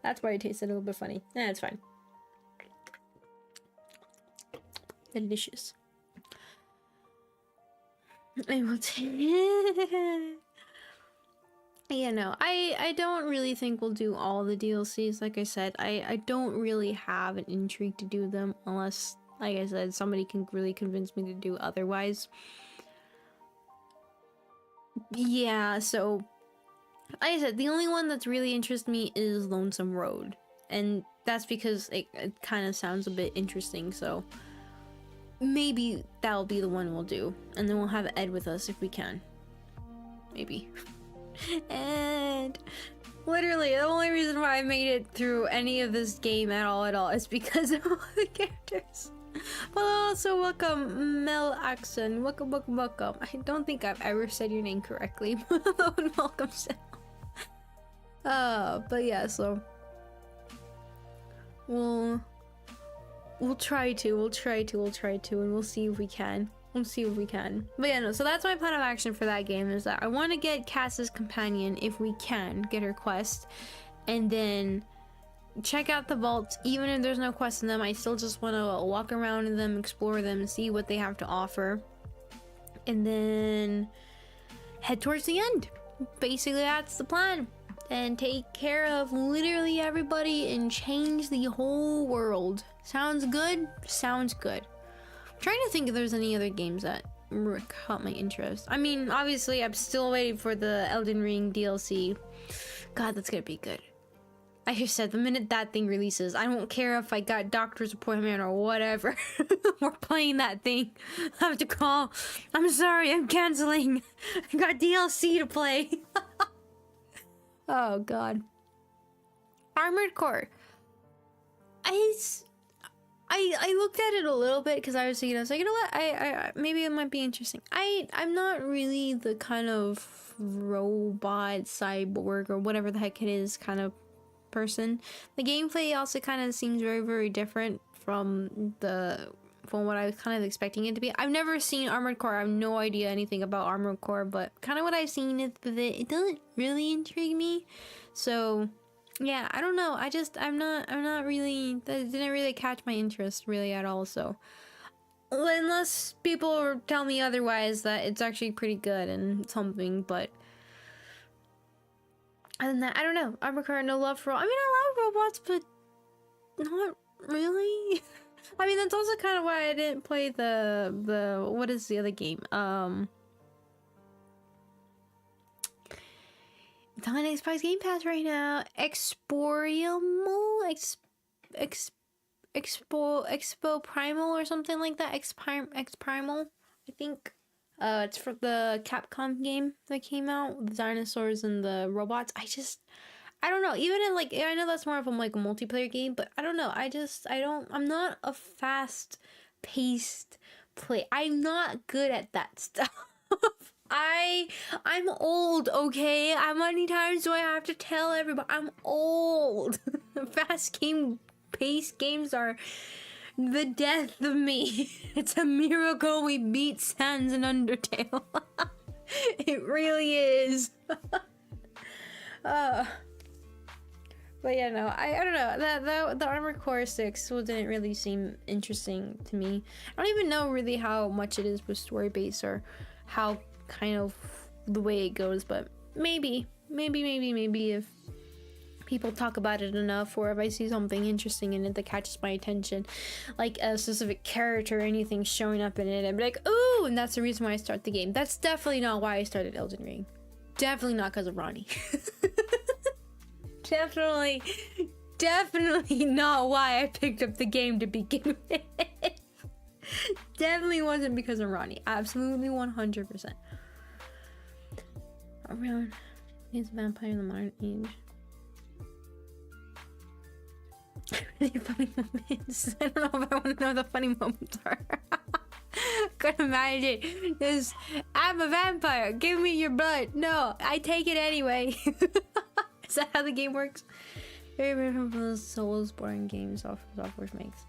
That's why it tasted a little bit funny. Nah, it's fine. Delicious. I will take. Yeah, no, I don't really think we'll do all the DLCs. Like I said, I don't really have an intrigue to do them unless, like I said, somebody can really convince me to do otherwise. Yeah, so like I said, the only one that's really interests me is Lonesome Road, and that's because it kind of sounds a bit interesting, so maybe that'll be the one we'll do, and then we'll have Ed with us if we can. Maybe. And literally the only reason why I made it through any of this game at all is because of all the characters. But also welcome Mel Axon. Welcome. I don't think I've ever said your name correctly. Welcome Sal. But yeah, so we'll try to and we'll see if we can. We'll see if we can. But yeah, no, so that's my plan of action for that game, is that I want to get Cass's companion if we can, get her quest, and then check out the vaults. Even if there's no quest in them, I still just want to walk around in them, explore them, see what they have to offer, and then head towards the end. Basically, that's the plan. And take care of literally everybody and change the whole world. Sounds good? Sounds good. I'm trying to think if there's any other games that caught my interest. I mean, obviously, I'm still waiting for the Elden Ring DLC. God, that's gonna be good. I just said, the minute that thing releases, I don't care if I got doctor's appointment or whatever. We're playing that thing. I have to call. I'm sorry, I'm canceling. I got DLC to play. Oh god. Armored Core. I looked at it a little bit because I was thinking, I was like, you know what, I maybe it might be interesting. I'm not really the kind of robot, cyborg, or whatever the heck it is kind of person. The gameplay also kind of seems very, very different from what I was kind of expecting it to be. I've never seen Armored Core. I have no idea anything about Armored Core, but kind of what I've seen it doesn't really intrigue me. So yeah, I don't know. I'm not really, that didn't really catch my interest really at all. So unless people tell me otherwise, that it's actually pretty good and something, but other than that, I don't know. Armored Core, no love for all. I mean, I love robots, but not really. I mean, that's also kind of why I didn't play the what is the other game? It's on Xbox Game Pass right now. Expo Primal or something like that. X Primal, I think. It's for the Capcom game that came out with the dinosaurs and the robots. I don't know. Even in, like, I know that's more of a multiplayer game, but I don't know. I'm not a fast-paced play. I'm not good at that stuff. I'm old, okay? How many times do I have to tell everybody? I'm old. Fast-paced games are the death of me. It's a miracle we beat Sans and Undertale. It really is. But yeah, no, I don't know. The Armored Core 6 didn't really seem interesting to me. I don't even know really how much it is with story based or how kind of the way it goes, but maybe if people talk about it enough, or if I see something interesting in it that catches my attention, like a specific character or anything showing up in it, I'd be like, ooh, and that's the reason why I start the game. That's definitely not why I started Elden Ring. Definitely not because of Ronnie. Definitely not why I picked up the game to begin with. Definitely wasn't because of Ronnie. Absolutely 100%. Around is a vampire in the modern age. Really funny moments. I don't know if I want to know the funny moments are. Could imagine this. I'm a vampire. Give me your blood. No, I take it anyway. Is that how the game works? Very different from the Souls-born games software makes.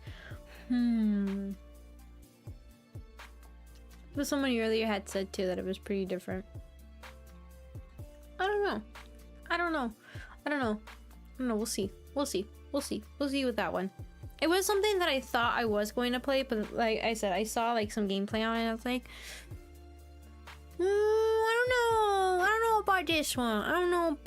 But somebody earlier had said too that it was pretty different. I don't know. We'll see with that one. It was something that I thought I was going to play, but like I said, I saw like some gameplay on it. I was like, I don't know about this one. I don't know.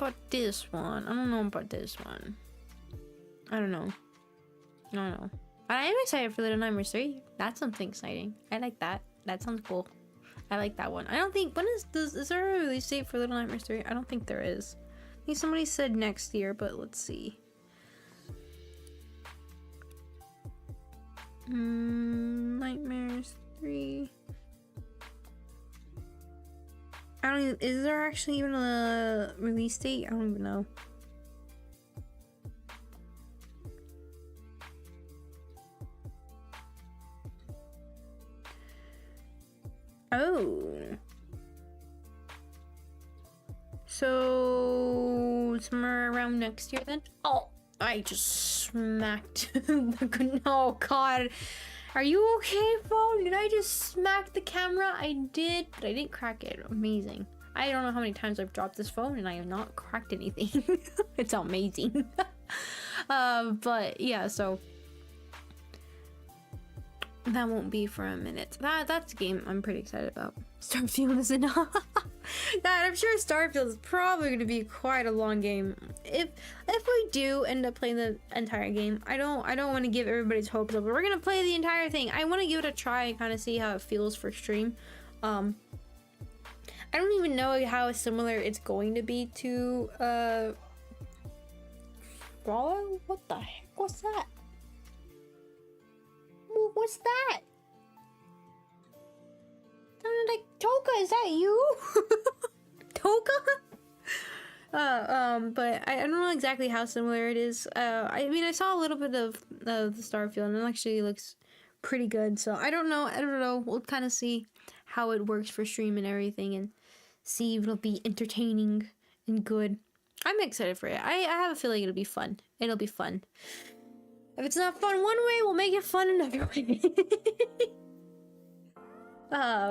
But I am excited for Little Nightmares 3. That's something exciting. I like that. That sounds cool. I like that one. I don't think, is there a release date for Little Nightmares 3? I don't think there is. I think somebody said next year, but let's see. Nightmares 3. I don't even, is there actually even a release date? I don't even know. Oh. So somewhere around next year then? Oh, I just smacked the, oh god. Are you okay, phone? Did I just smack the camera? I did, but I didn't crack it. Amazing. I don't know how many times I've dropped this phone and I have not cracked anything. It's amazing. But yeah, so that won't be for a minute. That's a game I'm pretty excited about. Starfield is enough. That I'm sure Starfield is probably going to be quite a long game. If we do end up playing the entire game, I don't want to give everybody's hopes up, but we're gonna play the entire thing. I want to give it a try and kind of see how it feels for stream. I don't even know how similar it's going to be to Brawler. What the heck was that? What's that? Sounded like Toka. Is that you? Toka? But I don't know exactly how similar it is. I mean, I saw a little bit of the Starfield, and it actually looks pretty good. So I don't know. We'll kind of see how it works for stream and everything, and see if it'll be entertaining and good. I'm excited for it. I have a feeling it'll be fun. It'll be fun. If it's not fun one way, we'll make it fun another way.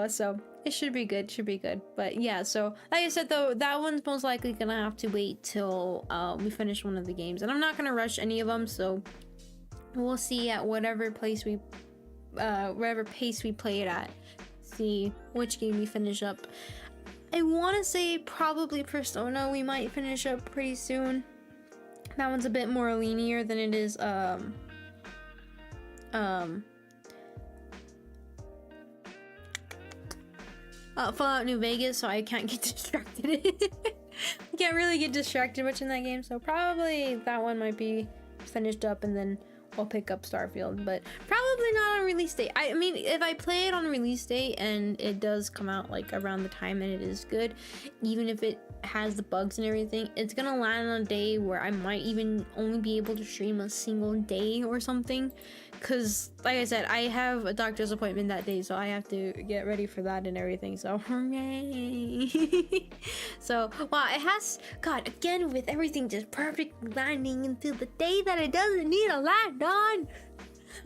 So it should be good. But yeah, so like I said though, that one's most likely gonna have to wait till we finish one of the games, and I'm not gonna rush any of them. So we'll see at whatever pace we play it at. See which game we finish up. I want to say probably Persona we might finish up pretty soon. That one's a bit more linear than it is Fallout New Vegas, so I can't get distracted. I can't really get distracted much in that game, so probably that one might be finished up and then I'll pick up Starfield, but probably not on release date. I mean, if I play it on release date and it does come out like around the time and it is good, even if it has the bugs and everything, it's gonna land on a day where I might even only be able to stream a single day or something, because like I said, I have a doctor's appointment that day, so I have to get ready for that and everything. So hooray. So wow, it has, God, again with everything just perfect landing into the day that it doesn't need to land on.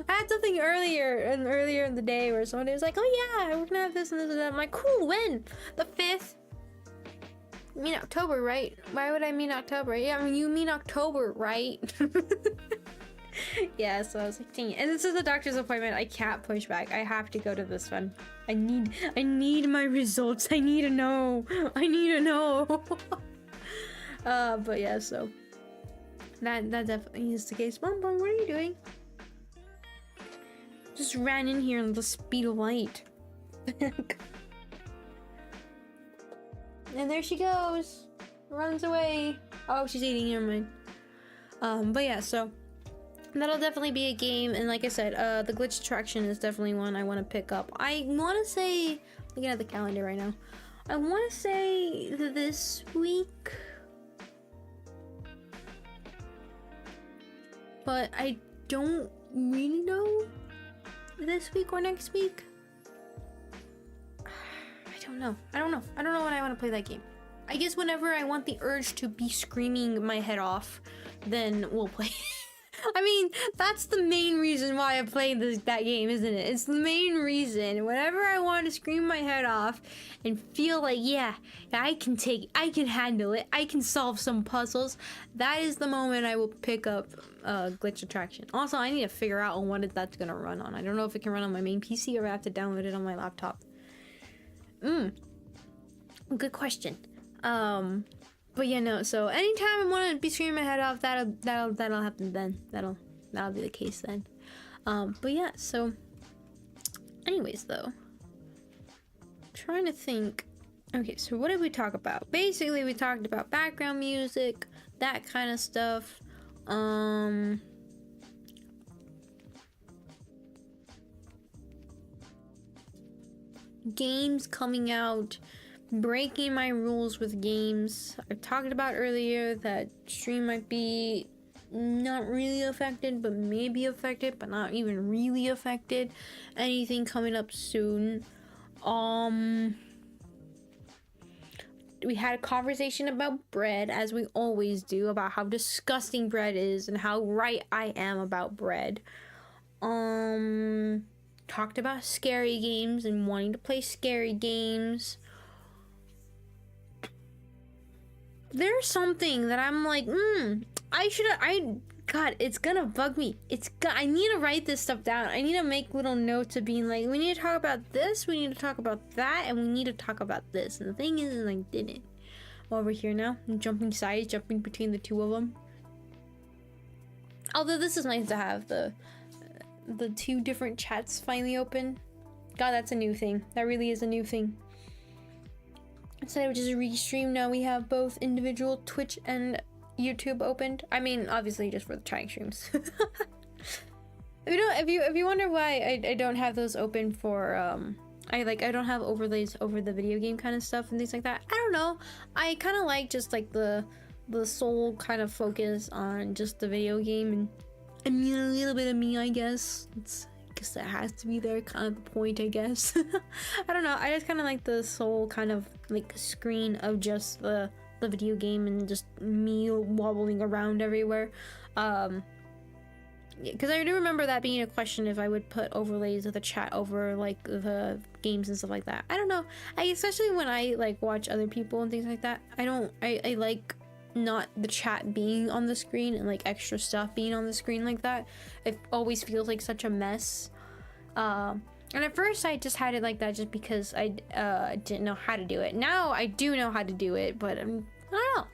I had something earlier in the day where somebody was like, oh yeah, we're gonna have this and this and that. I'm like, cool, when? The 5th? You mean October, right? Why would I mean October? Yeah, I mean, you mean October, right? Yeah, so I was like, dang it. And this is a doctor's appointment. I can't push back. I have to go to this one. I need my results. I need to know. But yeah, so that definitely is the case. Bon, what are you doing? Just ran in here in the speed of light. And there she goes. Runs away. Oh, she's eating, never mind. But yeah, so that'll definitely be a game, and like I said, the glitch attraction is definitely one I want to pick up. I want to say, looking at the calendar right now, I want to say this week, but I don't really know this week or next week. I don't know when I want to play that game. I guess whenever I want the urge to be screaming my head off, then we'll play. I mean, that's the main reason why I played that game, isn't it? It's the main reason. Whenever I want to scream my head off and feel like, yeah, I can handle it, I can solve some puzzles, that is the moment I will pick up Glitch Attraction. Also, I need to figure out on what that's gonna run on. I don't know if it can run on my main PC or I have to download it on my laptop. Good question. But yeah, no, so anytime I want to be screaming my head off, that'll happen then. That'll be the case then. But yeah, so anyways though, trying to think. Okay, so what did we talk about? Basically, we talked about background music, that kind of stuff. Games coming out, breaking my rules with games. I talked about earlier that stream might be not really affected, but maybe affected, but not even really affected. Anything coming up soon. We had a conversation about bread, as we always do, about how disgusting bread is and how right I am about bread. talked about scary games and wanting to play scary games, there's something that I'm like, God, it's gonna bug me. I need to write this stuff down. I need to make little notes of being like, we need to talk about this, we need to talk about that, and we need to talk about this. And the thing is I didn't. I'm over here now. I'm jumping sides, jumping between the two of them. Although this is nice to have the two different chats finally open. God, that's a new thing. That really is a new thing. Instead of just restream, now we have both individual Twitch and YouTube opened. I mean, obviously just for the chatting streams. If you wonder why I don't have those open for I don't have overlays over the video game kind of stuff and things like that. I don't know. I kind of like just like the sole kind of focus on just the video game, and a little bit of me, I guess. I guess that has to be there, kind of the point, I guess. I don't know. I just kind of like the sole kind of like screen of just the video game and just me wobbling around everywhere. Because I do remember that being a question, if I would put overlays of the chat over like the games and stuff like that. I don't know. Especially when I like watch other people and things like that. I like not the chat being on the screen and like extra stuff being on the screen like that. It always feels like such a mess. And at first I just had it like that just because I didn't know how to do it. Now I do know how to do it, but I don't know.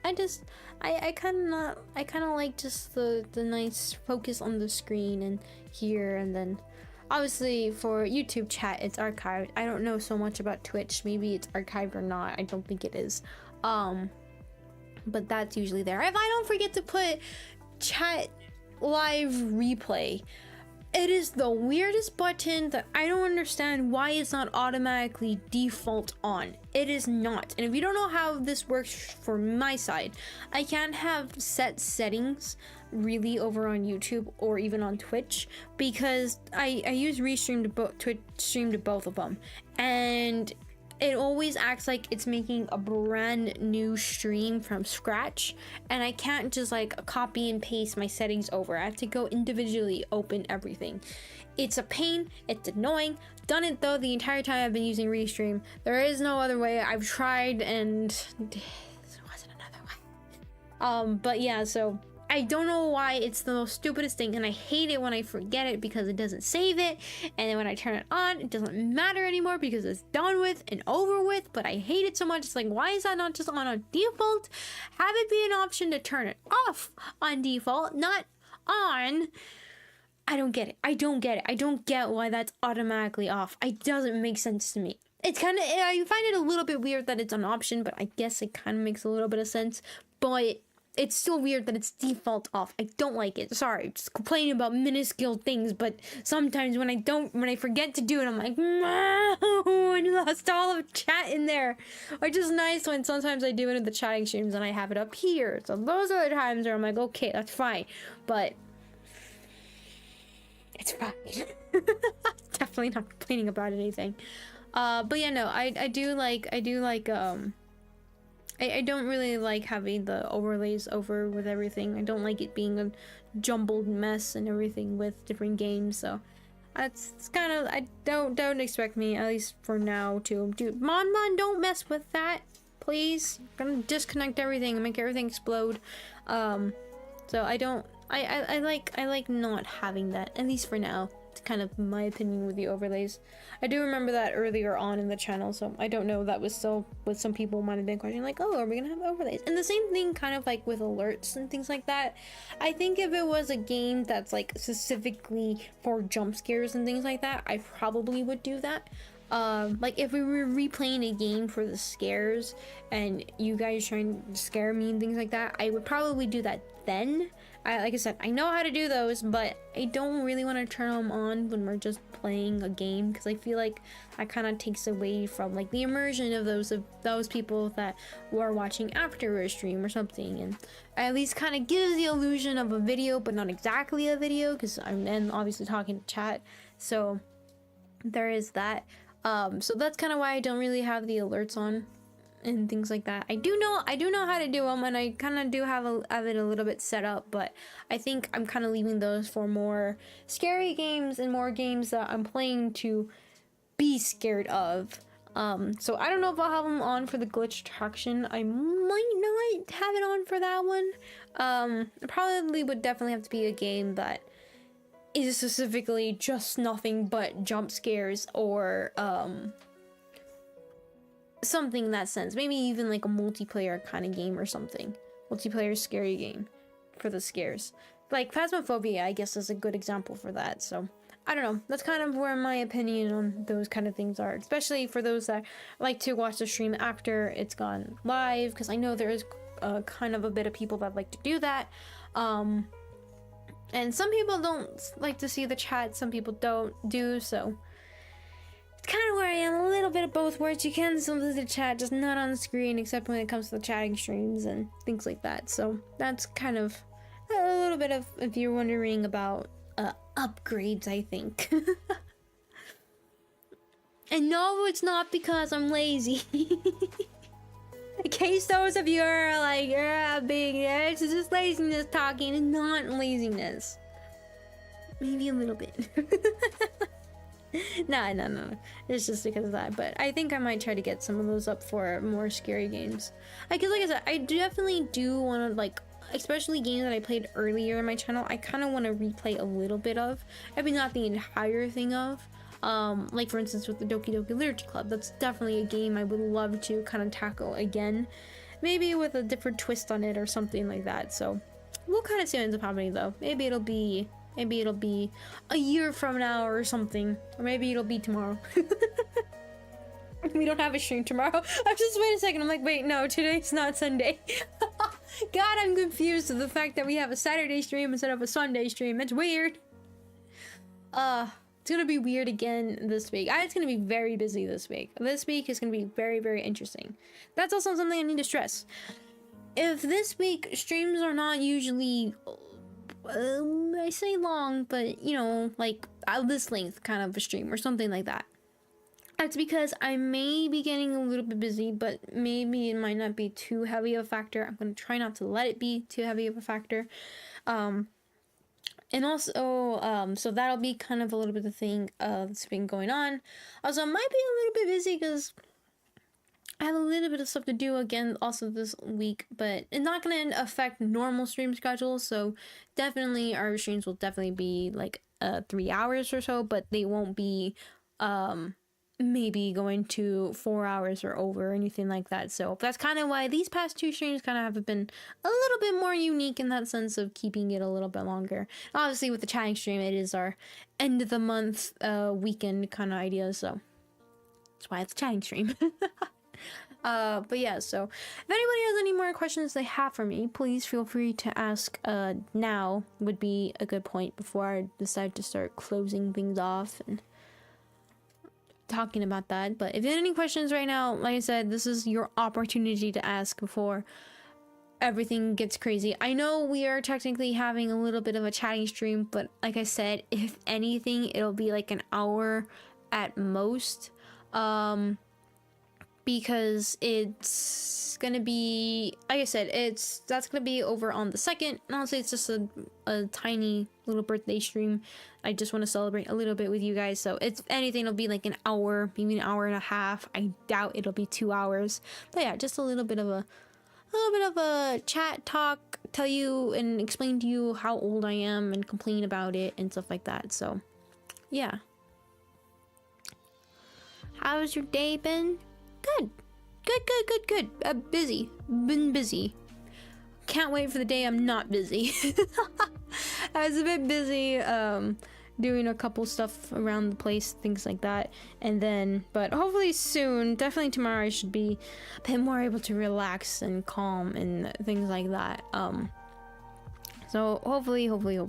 I kind of like just the nice focus on the screen and here, and then obviously for YouTube chat it's archived. I don't know so much about Twitch. Maybe it's archived or not. I don't think it is. But that's usually there. If I don't forget to put chat live replay, it is the weirdest button that I don't understand why it's not automatically default on. It is not. And if you don't know how this works for my side, I can't have set settings really over on YouTube or even on Twitch, because I use Restream to Twitch stream to both of them, and it always acts like it's making a brand new stream from scratch, and I can't just like copy and paste my settings over. I have to go individually open everything. It's a pain, it's annoying. Done it though the entire time I've been using Restream. There is no other way. I've tried and there wasn't another way. But yeah, so I don't know why it's the most stupidest thing, and I hate it when I forget it because it doesn't save it, and then when I turn it on, it doesn't matter anymore because it's done with and over with. But I hate it so much. It's like, why is that not just on default? Have it be an option to turn it off on default, not on. I don't get it. I don't get why that's automatically off. It doesn't make sense to me. It's kind of, I find it a little bit weird that it's an option, but I guess it kind of makes a little bit of sense. But it's still weird that it's default off. I don't like it. Sorry, just complaining about minuscule things, but sometimes when I forget to do it, I'm like, no, I lost all of chat in there. Which is nice when sometimes I do it in the chatting streams and I have it up here. So those are the times where I'm like, okay, that's fine. But it's fine. Definitely not complaining about anything. But yeah, no, I don't really like having the overlays over with everything. I don't like it being a jumbled mess and everything with different games. So it's kind of, don't expect me, at least for now, to do. Mon, don't mess with that, please. I'm gonna disconnect everything and make everything explode. So I like not having that, at least for now. It's kind of my opinion with the overlays. I do remember that earlier on in the channel, so I don't know, that was still what some people might have been questioning, like, oh, are we gonna have overlays? And the same thing kind of like with alerts and things like that. I think if it was a game that's like specifically for jump scares and things like that, I probably would do that. Like if we were replaying a game for the scares and you guys trying to scare me and things like that, I would probably do that then. Like I said, I know how to do those, but I don't really want to turn them on when we're just playing a game, because I feel like that kind of takes away from like the immersion of those people that were watching after a stream or something, and at least kind of gives the illusion of a video, but not exactly a video, because I'm then obviously talking to chat. So there is that. So that's kind of why I don't really have the alerts on. and things like that. I do know how to do them, and I kind of do have it a little bit set up, but I think I'm kind of leaving those for more scary games and more games that I'm playing to be scared of. So I don't know if I'll have them on for the glitch attraction. I might not have it on for that one. It probably would definitely have to be a game that is specifically just nothing but jump scares, or something in that sense. Maybe even like a multiplayer kind of game or something. Multiplayer scary game for the scares. Like Phasmophobia, I guess, is a good example for that. So I don't know. That's kind of where my opinion on those kind of things are, especially for those that like to watch the stream after it's gone live, because I know there is kind of a bit of people that like to do that. And some people don't like to see the chat, some people don't do, so it's kind of where I am, a little bit of both worlds. You can still see the chat, just not on the screen, except when it comes to the chatting streams and things like that. So that's kind of a little bit of, if you're wondering about upgrades, I think. And no, it's not because I'm lazy. In case those of you are like, it's just laziness talking, and not laziness. Maybe a little bit. No. It's just because of that. But I think I might try to get some of those up for more scary games. Like I said, I definitely do want to, like, especially games that I played earlier in my channel, I kind of want to replay a little bit of. I mean, not the entire thing of. Like for instance with the Doki Doki Literature Club, that's definitely a game I would love to kind of tackle again. Maybe with a different twist on it or something like that. So we'll kind of see what ends up happening though. Maybe it'll be a year from now or something. Or maybe it'll be tomorrow. We don't have a stream tomorrow. I'm just, wait a second, I'm like, wait, no, today's not Sunday. God, I'm confused with the fact that we have a Saturday stream instead of a Sunday stream. It's weird. It's gonna be weird again this week. It's gonna be very busy this week. This week is gonna be very, very interesting. That's also something I need to stress. If this week streams are not usually, I say long, but you know, like this length kind of a stream or something like that, that's because I may be getting a little bit busy, but maybe it might not be too heavy of a factor. I'm gonna try not to let it be too heavy of a factor. And also, so that'll be kind of a little bit of the thing that's been going on. Also, I might be a little bit busy because I have a little bit of stuff to do again also this week, but it's not going to affect normal stream schedules. So definitely our streams will definitely be like 3 hours or so, but they won't be maybe going to 4 hours or over or anything like that. So that's kind of why these past two streams kind of have been a little bit more unique in that sense of keeping it a little bit longer. Obviously with the chatting stream, it is our end of the month weekend kind of idea, so that's why it's a chatting stream. But yeah, so if anybody has any more questions they have for me, please feel free to ask. Now would be a good point before I decide to start closing things off and talking about that. But if you have any questions right now, like I said, this is your opportunity to ask before everything gets crazy. I know we are technically having a little bit of a chatting stream, but like I said, if anything, it'll be like an hour at most, because it's gonna be, like I said, that's gonna be over on the 2nd, and honestly it's just a tiny little birthday stream. I just want to celebrate a little bit with you guys, so it's anything, it'll be like an hour, maybe an hour and a half. I doubt it'll be 2 hours, but yeah, just a little bit of a chat talk, tell you and explain to you how old I am and complain about it and stuff like that. So yeah, how's your day been? Good. Busy. Been busy. Can't wait for the day I'm not busy. I was a bit busy doing a couple stuff around the place, things like that, and then, but hopefully soon, definitely tomorrow, I should be a bit more able to relax and calm and things like that. So hopefully that'll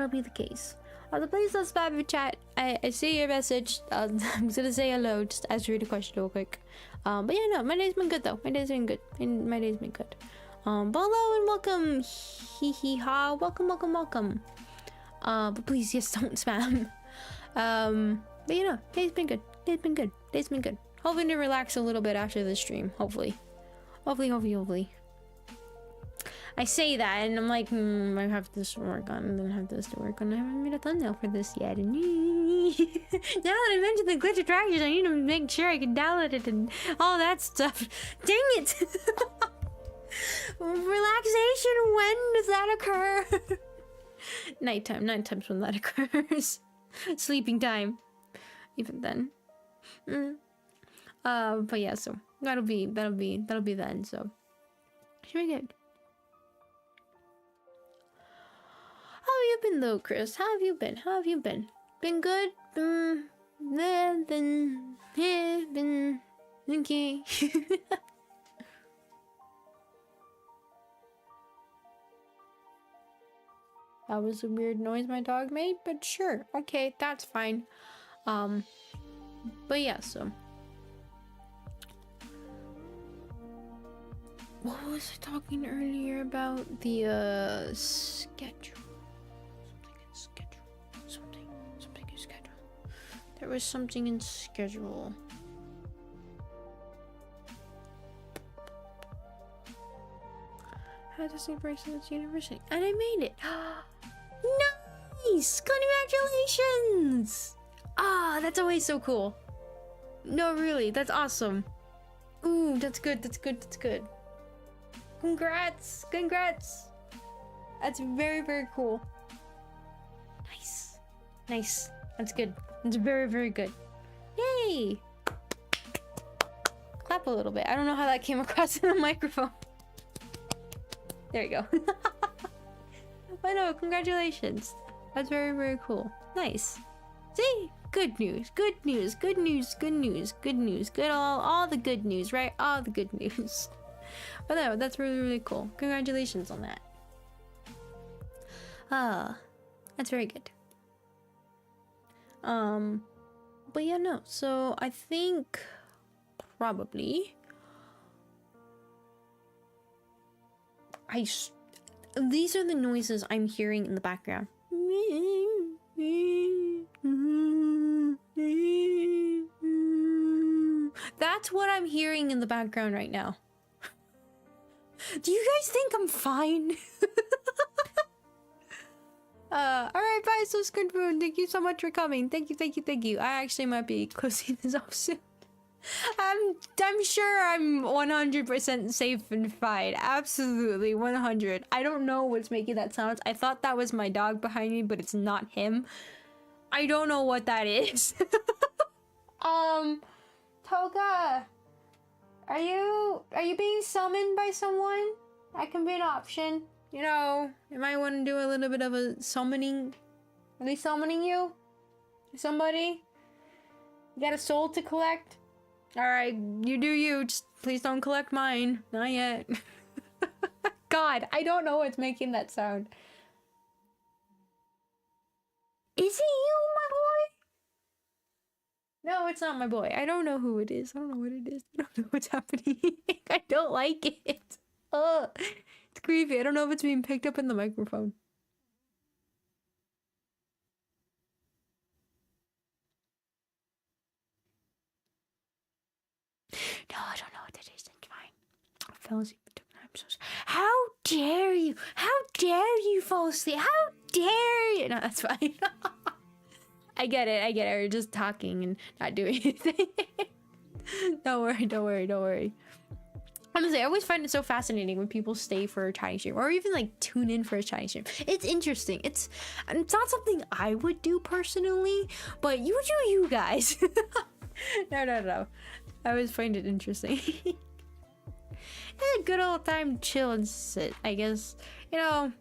be the case. Please don't spam your chat. I see your message. I'm gonna say hello, just answer the question real quick. But yeah, no, my day's been good though. My day's been good. But hello and welcome. Hee hee ha. Welcome. But please, yes, don't spam. But you know, day's been good. hoping to relax a little bit after the stream. Hopefully. Hopefully. I say that and I'm like, I have this to work on and then have this to work on. I haven't made a thumbnail for this yet. And now that I mentioned the glitch attractions, I need to make sure I can download it and all that stuff. Dang it! Relaxation, when does that occur? Nighttime's when that occurs. Sleeping time. Even then. But yeah, so that'll be then, so should be good. How have you been though, Chris? How have you been? Been good? Been okay. That was a weird noise my dog made, but sure. Okay, that's fine. But yeah, so what was I talking earlier about? The schedule. Something in schedule. There was something in schedule. How to celebrate this university. And I made it. Nice! Congratulations! Ah, that's always so cool. No, really, that's awesome. Ooh, that's good. Congrats! That's very, very cool. Nice. That's good. It's very, very good. Yay! Clap a little bit. I don't know how that came across in the microphone. There you go. But no, congratulations. That's very, very cool. Nice. See? Good news. Good all the good news, right? All the good news. But no, that's really, really cool. Congratulations on that. That's very good. But yeah, no. So I think probably these are the noises I'm hearing in the background. That's what I'm hearing in the background right now. Do you guys think I'm fine? Alright, bye, so Squidmoon. Thank you so much for coming. Thank you. I actually might be closing this off soon. I'm sure I'm 100% safe and fine. Absolutely, 100. I don't know what's making that sound. I thought that was my dog behind me, but it's not him. I don't know what that is. Toga, are you being summoned by someone? That can be an option. You know, you might want to do a little bit of a summoning. Are they summoning you? Somebody? You got a soul to collect? Alright, you do you. Just please don't collect mine. Not yet. God, I don't know what's making that sound. Is it you, my boy? No, it's not my boy. I don't know who it is. I don't know what it is. I don't know what's happening. I don't like it. Ugh. It's creepy. I don't know if it's being picked up in the microphone. No, I don't know what it is. It's fine. I fell asleep. I'm so sorry. How dare you? How dare you fall asleep? How dare you? No, that's fine. I get it. We're just talking and not doing anything. Don't worry. Honestly, I always find it so fascinating when people stay for a Chinese stream or even like tune in for a Chinese stream. It's interesting. It's not something I would do personally, but you do you guys. No. I always find it interesting. A good old time chill and sit, I guess. You know,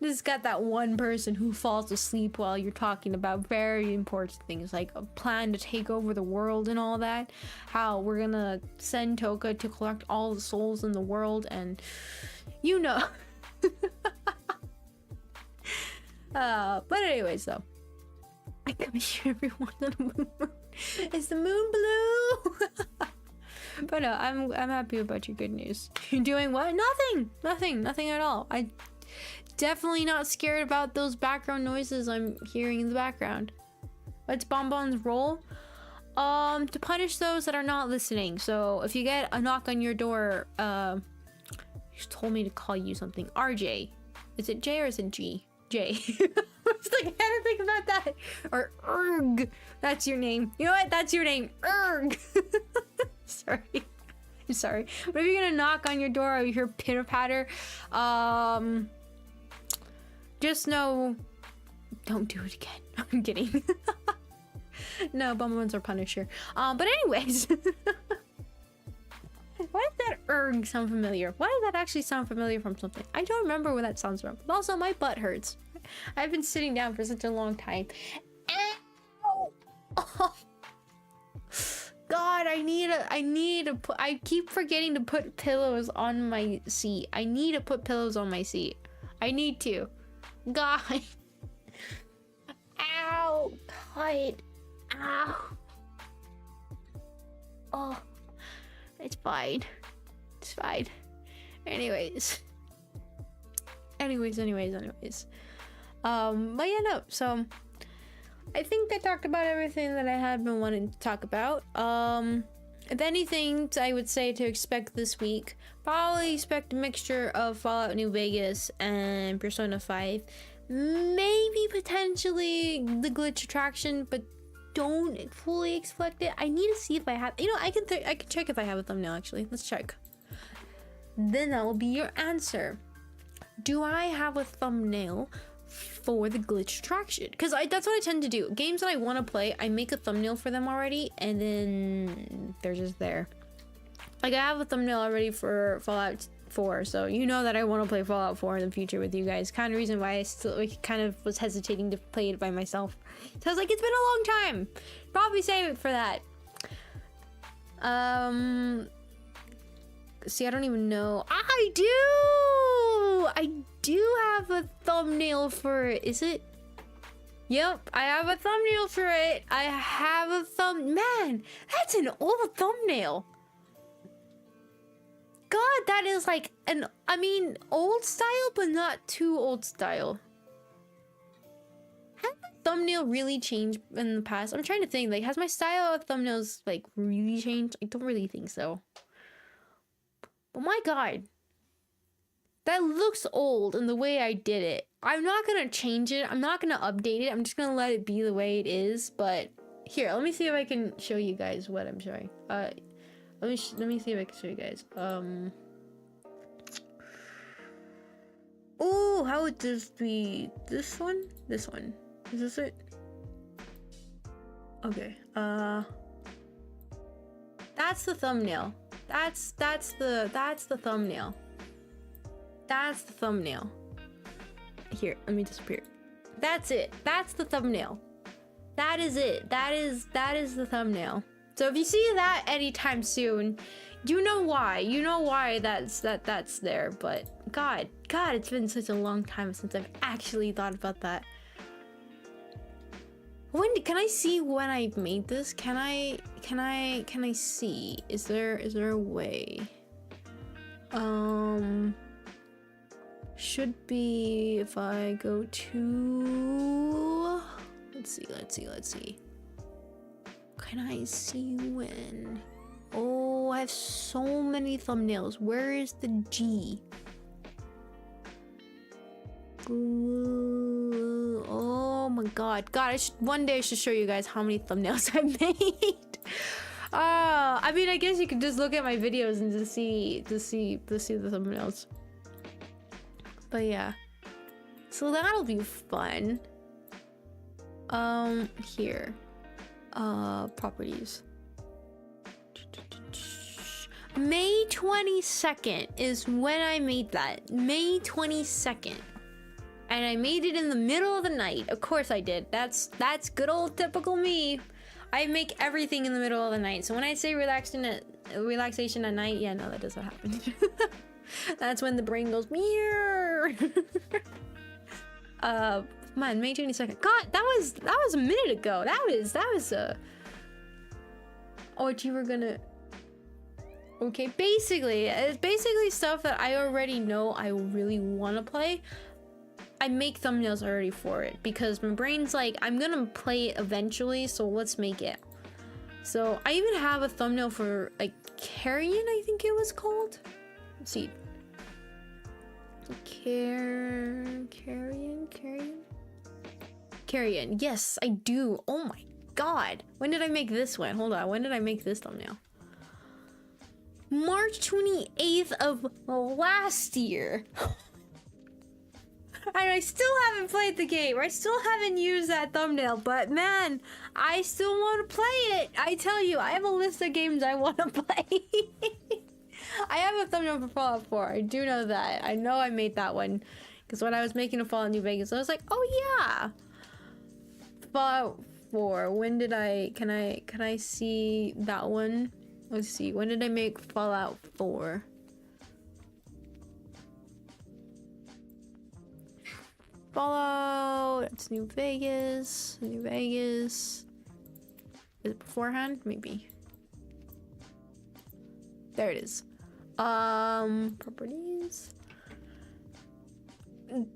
just got that one person who falls asleep while you're talking about very important things like a plan to take over the world and all that. How we're gonna send Toka to collect all the souls in the world, and you know. But anyways, though, I come here every once in a moon. Is the moon blue? But no, I'm happy about your good news. You're doing what? Nothing at all. I definitely not scared about those background noises I'm hearing in the background. What's Bonbon's role? To punish those that are not listening. So if you get a knock on your door, you told me to call you something. RJ. Is it J or is it G? J. I was like, I had to think about that. Or Erg. That's your name. You know what? That's your name. Erg. Sorry. I'm sorry. But if you're gonna knock on your door or you hear pitter patter, just know, don't do it again. I'm kidding. No, Bumblebuns are Punisher. But anyways. Why does that erg sound familiar? Why does that actually sound familiar from something? I don't remember where that sounds from. But also, my butt hurts. I've been sitting down for such a long time. Ow! Oh. God, I keep forgetting to put pillows on my seat. I need to put pillows on my seat. I need to. God. Ow. God. Ow. Oh. It's fine. It's fine. Anyways. But yeah, no. So I think I talked about everything that I had been wanting to talk about. If anything, I would say to expect this week, probably expect a mixture of Fallout New Vegas and Persona 5. Maybe potentially the glitch attraction, but don't fully expect it. I need to see if I have, you know, I can check if I have a thumbnail actually. Let's check. Then that will be your answer. Do I have a thumbnail for the glitch attraction? Because that's what I tend to do. Games that I want to play, I make a thumbnail for them already, and then they're just there. Like I have a thumbnail already for Fallout 4, so you know that I want to play Fallout 4 in the future with you guys. Kind of reason why I still kind of was hesitating to play it by myself. So I was like, it's been a long time. Probably save it for that. See, I don't even know. I do have a thumbnail for it. Is it? Yep, I have a thumbnail for it. I have a man, that's an old thumbnail. God, that is like old style, but not too old style. Has my thumbnail really changed in the past? I'm trying to think, like, has my style of thumbnails like really changed? I don't really think so. But my God, that looks old in the way I did it. I'm not gonna change it. I'm not gonna update it. I'm just gonna let it be the way it is. But here, let me see if I can show you guys what I'm showing. Let me see if I can show you guys. Oh, how would this be? This one? This one. Is this it? Okay. That's the thumbnail. That's the thumbnail. That's the thumbnail. Here, let me disappear. That's it. That's the thumbnail. That is it. That is the thumbnail. So if you see that anytime soon, you know why. You know why that's there. But God, it's been such a long time since I've actually thought about that. Can I see when I made this? Can I see? Is there a way? Should be if I go to, let's see. Can I see when? Oh, I have so many thumbnails. Where is the G? Oh my God. One day I should show you guys how many thumbnails I've made. I mean, I guess you could just look at my videos and just see the thumbnails. But yeah. So that'll be fun. Here. Properties. May 22nd is when I made that. May 22nd. And I made it in the middle of the night. Of course I did. That's good old typical me. I make everything in the middle of the night. So when I say relaxation at night, yeah, no, that doesn't happen. That's when the brain goes meow. Man, May 22nd. God, that was a minute ago. That was oh, what you were gonna. Okay, basically, it's basically stuff that I already know I really want to play. I make thumbnails already for it because my brain's like, I'm gonna play it eventually, so let's make it. So I even have a thumbnail for like Carrion, I think it was called. Let's see. Carrion. Yes, I do. Oh my god. When did I make this one? Hold on. When did I make this thumbnail? March 28th of last year. And I still haven't played the game. I still haven't used that thumbnail, but man, I still want to play it. I tell you, I have a list of games I want to play. I have a thumbnail for Fallout 4. I do know that. I know I made that one. Because when I was making a Fallout New Vegas, I was like, oh yeah. Fallout 4. When did can I see that one? Let's see. When did I make Fallout 4? Fallout. It's New Vegas. New Vegas. Is it beforehand? Maybe. There it is. Properties.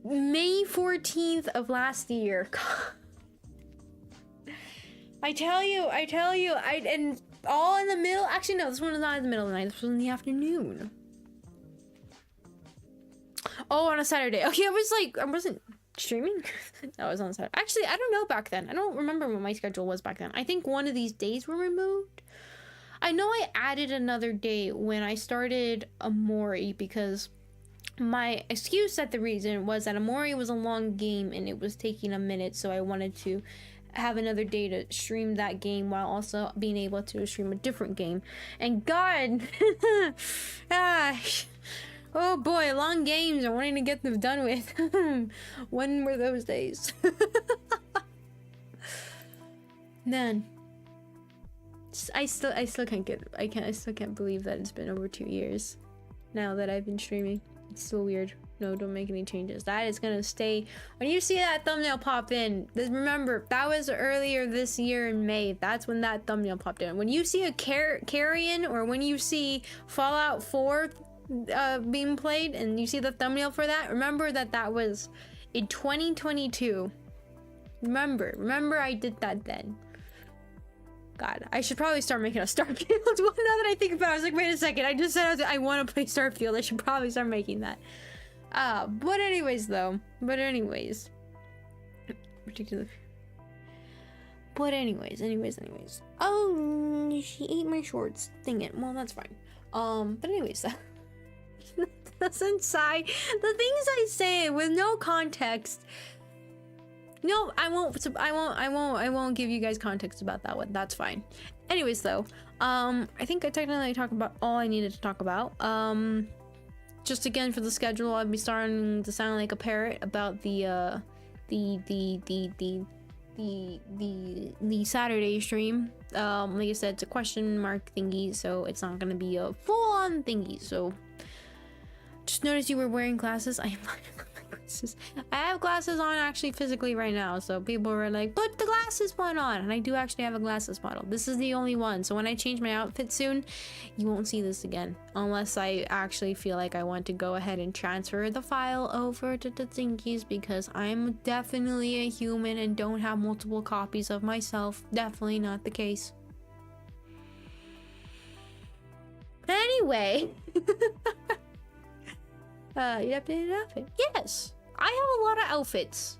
May 14th of last year. I tell you, and all in the middle. Actually, no, this one is not in the middle of the night. This was in the afternoon. Oh, on a Saturday. Okay, I wasn't streaming. That was on Saturday. Actually, I don't know back then. I don't remember what my schedule was back then. I think one of these days were removed. I know I added another day when I started Amori because my excuse at the reason was that Amori was a long game and it was taking a minute, so I wanted to have another day to stream that game while also being able to stream a different game. And God, oh boy, long games and wanting to get them done with. When were those days? Man, I still can't believe that it's been over 2 years now that I've been streaming. It's so weird. No, don't make any changes. That is gonna stay. When you see that thumbnail pop in, remember that was earlier this year in May. That's when that thumbnail popped in. When you see a Carrion or when you see Fallout 4 being played and you see the thumbnail for that, remember that was in 2022. Remember I did that then. God, I should probably start making a Starfield one. Now that I think about it, I was like, wait a second, I just said I want to play Starfield. I should probably start making that. But anyways, particular. But anyways. Oh, she ate my shorts. Dang it. Well, that's fine. But anyways, that's inside. The things I say with no context. No, I won't give you guys context about that one. That's fine. Anyways, though, I think I technically talked about all I needed to talk about. Just again for the schedule, I'll be starting to sound like a parrot about the Saturday stream. Like I said, it's a question mark thingy, so it's not gonna be a full-on thingy. So just notice you were wearing glasses. I am not glasses. I have glasses on actually physically right now, so people were like, put the glasses one on, and I do actually have a glasses model. This is the only one, so when I change my outfit soon, you won't see this again unless I actually feel like I want to go ahead and transfer the file over to the thingies, because I'm definitely a human and don't have multiple copies of myself. Definitely not the case. Anyway. You updated an outfit? Yes, I have a lot of outfits.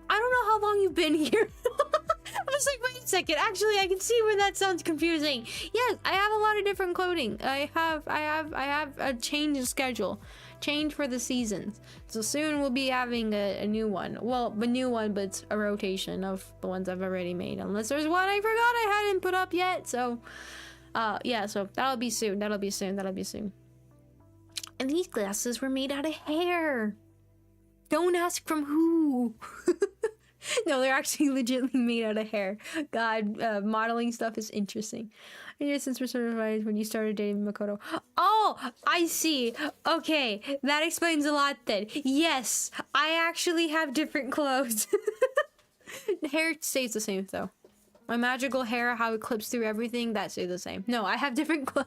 I don't know how long you've been here. I was like, wait a second. Actually, I can see where that sounds confusing. Yes, I have a lot of different clothing. I have a change of schedule, change for the seasons. So soon we'll be having a new one. Well, a new one, but it's a rotation of the ones I've already made. Unless there's one I forgot I hadn't put up yet. So, yeah. So that'll be soon. That'll be soon. And these glasses were made out of hair. Don't ask from who. No, they're actually legitimately made out of hair. God, modeling stuff is interesting. And your since we're certified when you started dating Makoto. Oh, I see. Okay, that explains a lot then. Yes, I actually have different clothes. The hair stays the same though. My magical hair, how it clips through everything, that stays the same. No, I have different clothes.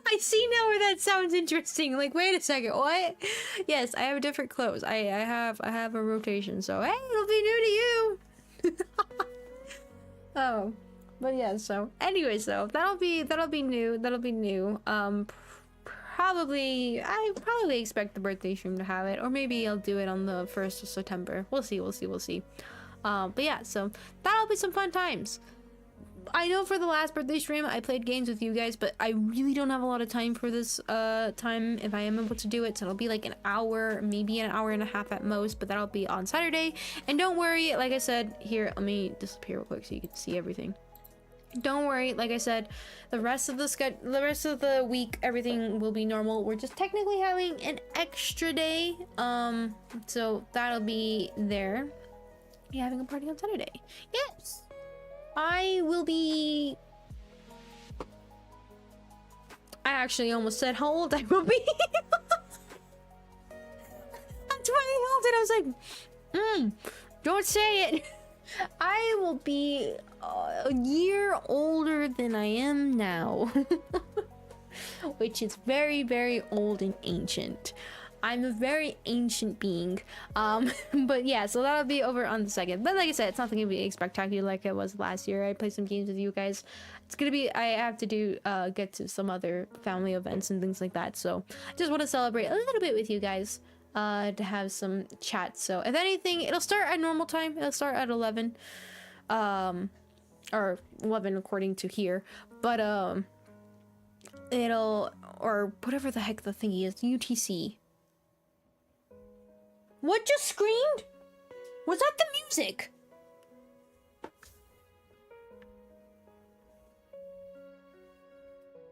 I see now where that sounds interesting. Like, wait a second, what? Yes, I have different clothes. I have a rotation, so hey, it'll be new to you. Oh, but yeah. So, anyways, though, that'll be new. That'll be new. I probably expect the birthday stream to have it, or maybe I'll do it on the 1st of September. We'll see. We'll see. But yeah, so that'll be some fun times. I know for the last birthday stream I played games with you guys, but I really don't have a lot of time for this time if I am able to do it, so it'll be like an hour, maybe an hour and a half at most, but that'll be on Saturday. And don't worry, like I said, here, let me disappear real quick so you can see everything. Don't worry, like I said, the rest of the week everything will be normal. We're just technically having an extra day, so that'll be there. You're having a party on Saturday. Yes, I will be. I actually almost said how old I will be. That's why I held it. I was like, don't say it. I will be a year older than I am now. Which is very, very old and ancient. I'm a very ancient being. But yeah, so that'll be over on the 2nd. But like I said, it's not gonna be spectacular like it was last year. I played some games with you guys. It's gonna be, I have to do get to some other family events and things like that. So I just want to celebrate a little bit with you guys, to have some chat. So if anything, it'll start at normal time. It'll start at 11, or 11 according to here, but it'll, or whatever the heck the thingy is, UTC. What just screamed? Was that the music?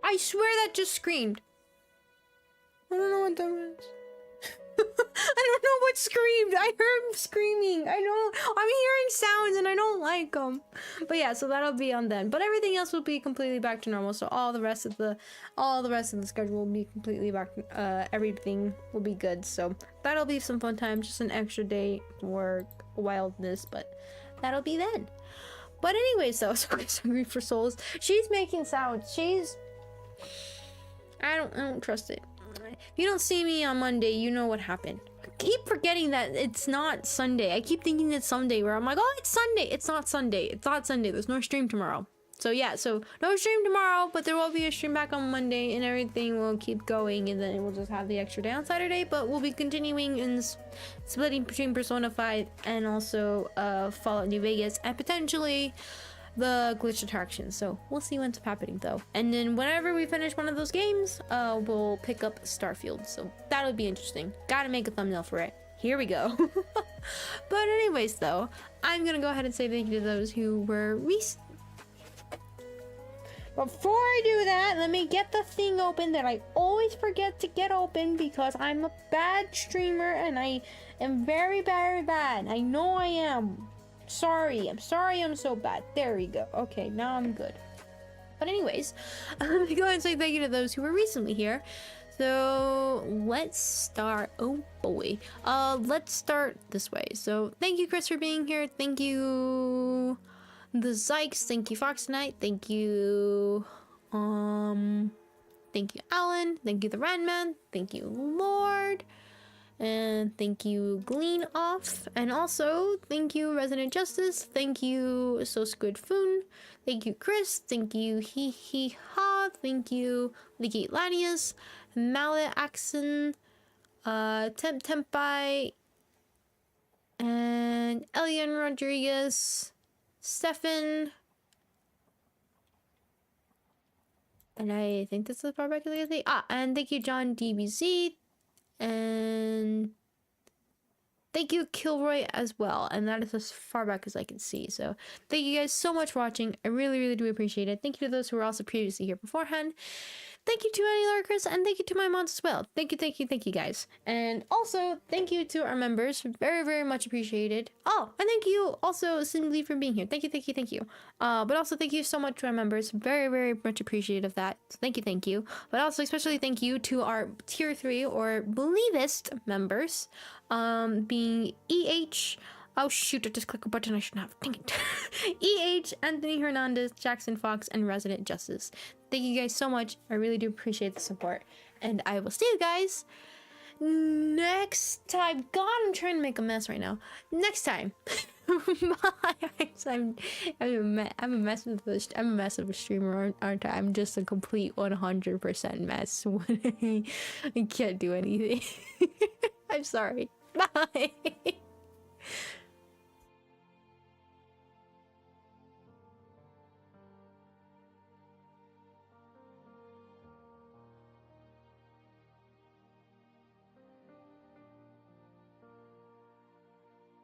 I swear that just screamed. I don't know what that was. I don't know what screamed. I heard screaming. I'm hearing sounds and I don't like them. But yeah, so that'll be on then. But everything else will be completely back to normal. So all the rest of the schedule will be completely back. Everything will be good. So that'll be some fun time. Just an extra day for wildness, but that'll be then. But anyways, though, so Hungry for Souls. She's making sounds. I don't trust it. If you don't see me on Monday, you know what happened. I keep forgetting that it's not Sunday. I keep thinking it's Sunday, where I'm like, oh, it's Sunday. It's not Sunday. It's not Sunday. There's no stream tomorrow. So yeah, so no stream tomorrow, but there will be a stream back on Monday, and everything will keep going, and then we'll just have the extra day on Saturday. But we'll be continuing in splitting between Persona 5 and also Fallout New Vegas, and potentially the glitch attraction. So we'll see what's happening though. And then whenever we finish one of those games, we'll pick up Starfield. So that'll be interesting. Gotta make a thumbnail for it. Here we go. But anyways though, I'm gonna go ahead and say thank you to those who were Before I do that, let me get the thing open that I always forget to get open because I'm a bad streamer and I am very, very bad. I know I am. I'm sorry I'm so bad. There we go. Okay, now I'm good. But anyways, I'm gonna go ahead and say thank you to those who were recently here. So let's start. Oh boy. Let's start this way. So thank you, Chris, for being here. Thank you, the Zykes. Thank you, Fox Knight. Thank you, Alan. Thank you, the Randman. Thank you, Lord. And thank you, Glean Off. And also, thank you, Resident Justice. Thank you, So Squid Foon. Thank you, Chris. Thank you, Hee Hee Ha. Thank you, Leaky Lanius, Mallet Axon, Temp Tempai, and Elian Rodriguez, Stefan. And I think that's as far back as I can say. And thank you, John DBZ. And thank you, Kilroy, as well. And that is as far back as I can see. So thank you guys so much for watching. I really, really do appreciate it. Thank you to those who were also previously here beforehand. Thank you to Annie Larkers, and thank you to my mods as well. Thank you, guys. And also, thank you to our members. Very, very much appreciated. Oh, and thank you also, Cindy, for being here. Thank you. But also, thank you so much to our members. Very, very much appreciative of that. So thank you. But also, especially thank you to our Tier 3 or Believest members, being EH... Oh shoot, I just clicked a button I shouldn't have. Dang it. EH, Anthony Hernandez, Jackson Fox, and Resident Justice. Thank you guys so much. I really do appreciate the support. And I will see you guys next time. God, I'm trying to make a mess right now. Next time. Bye. I'm a mess with I'm a mess of a streamer, aren't I? I'm just a complete 100% mess. I can't do anything. I'm sorry. Bye.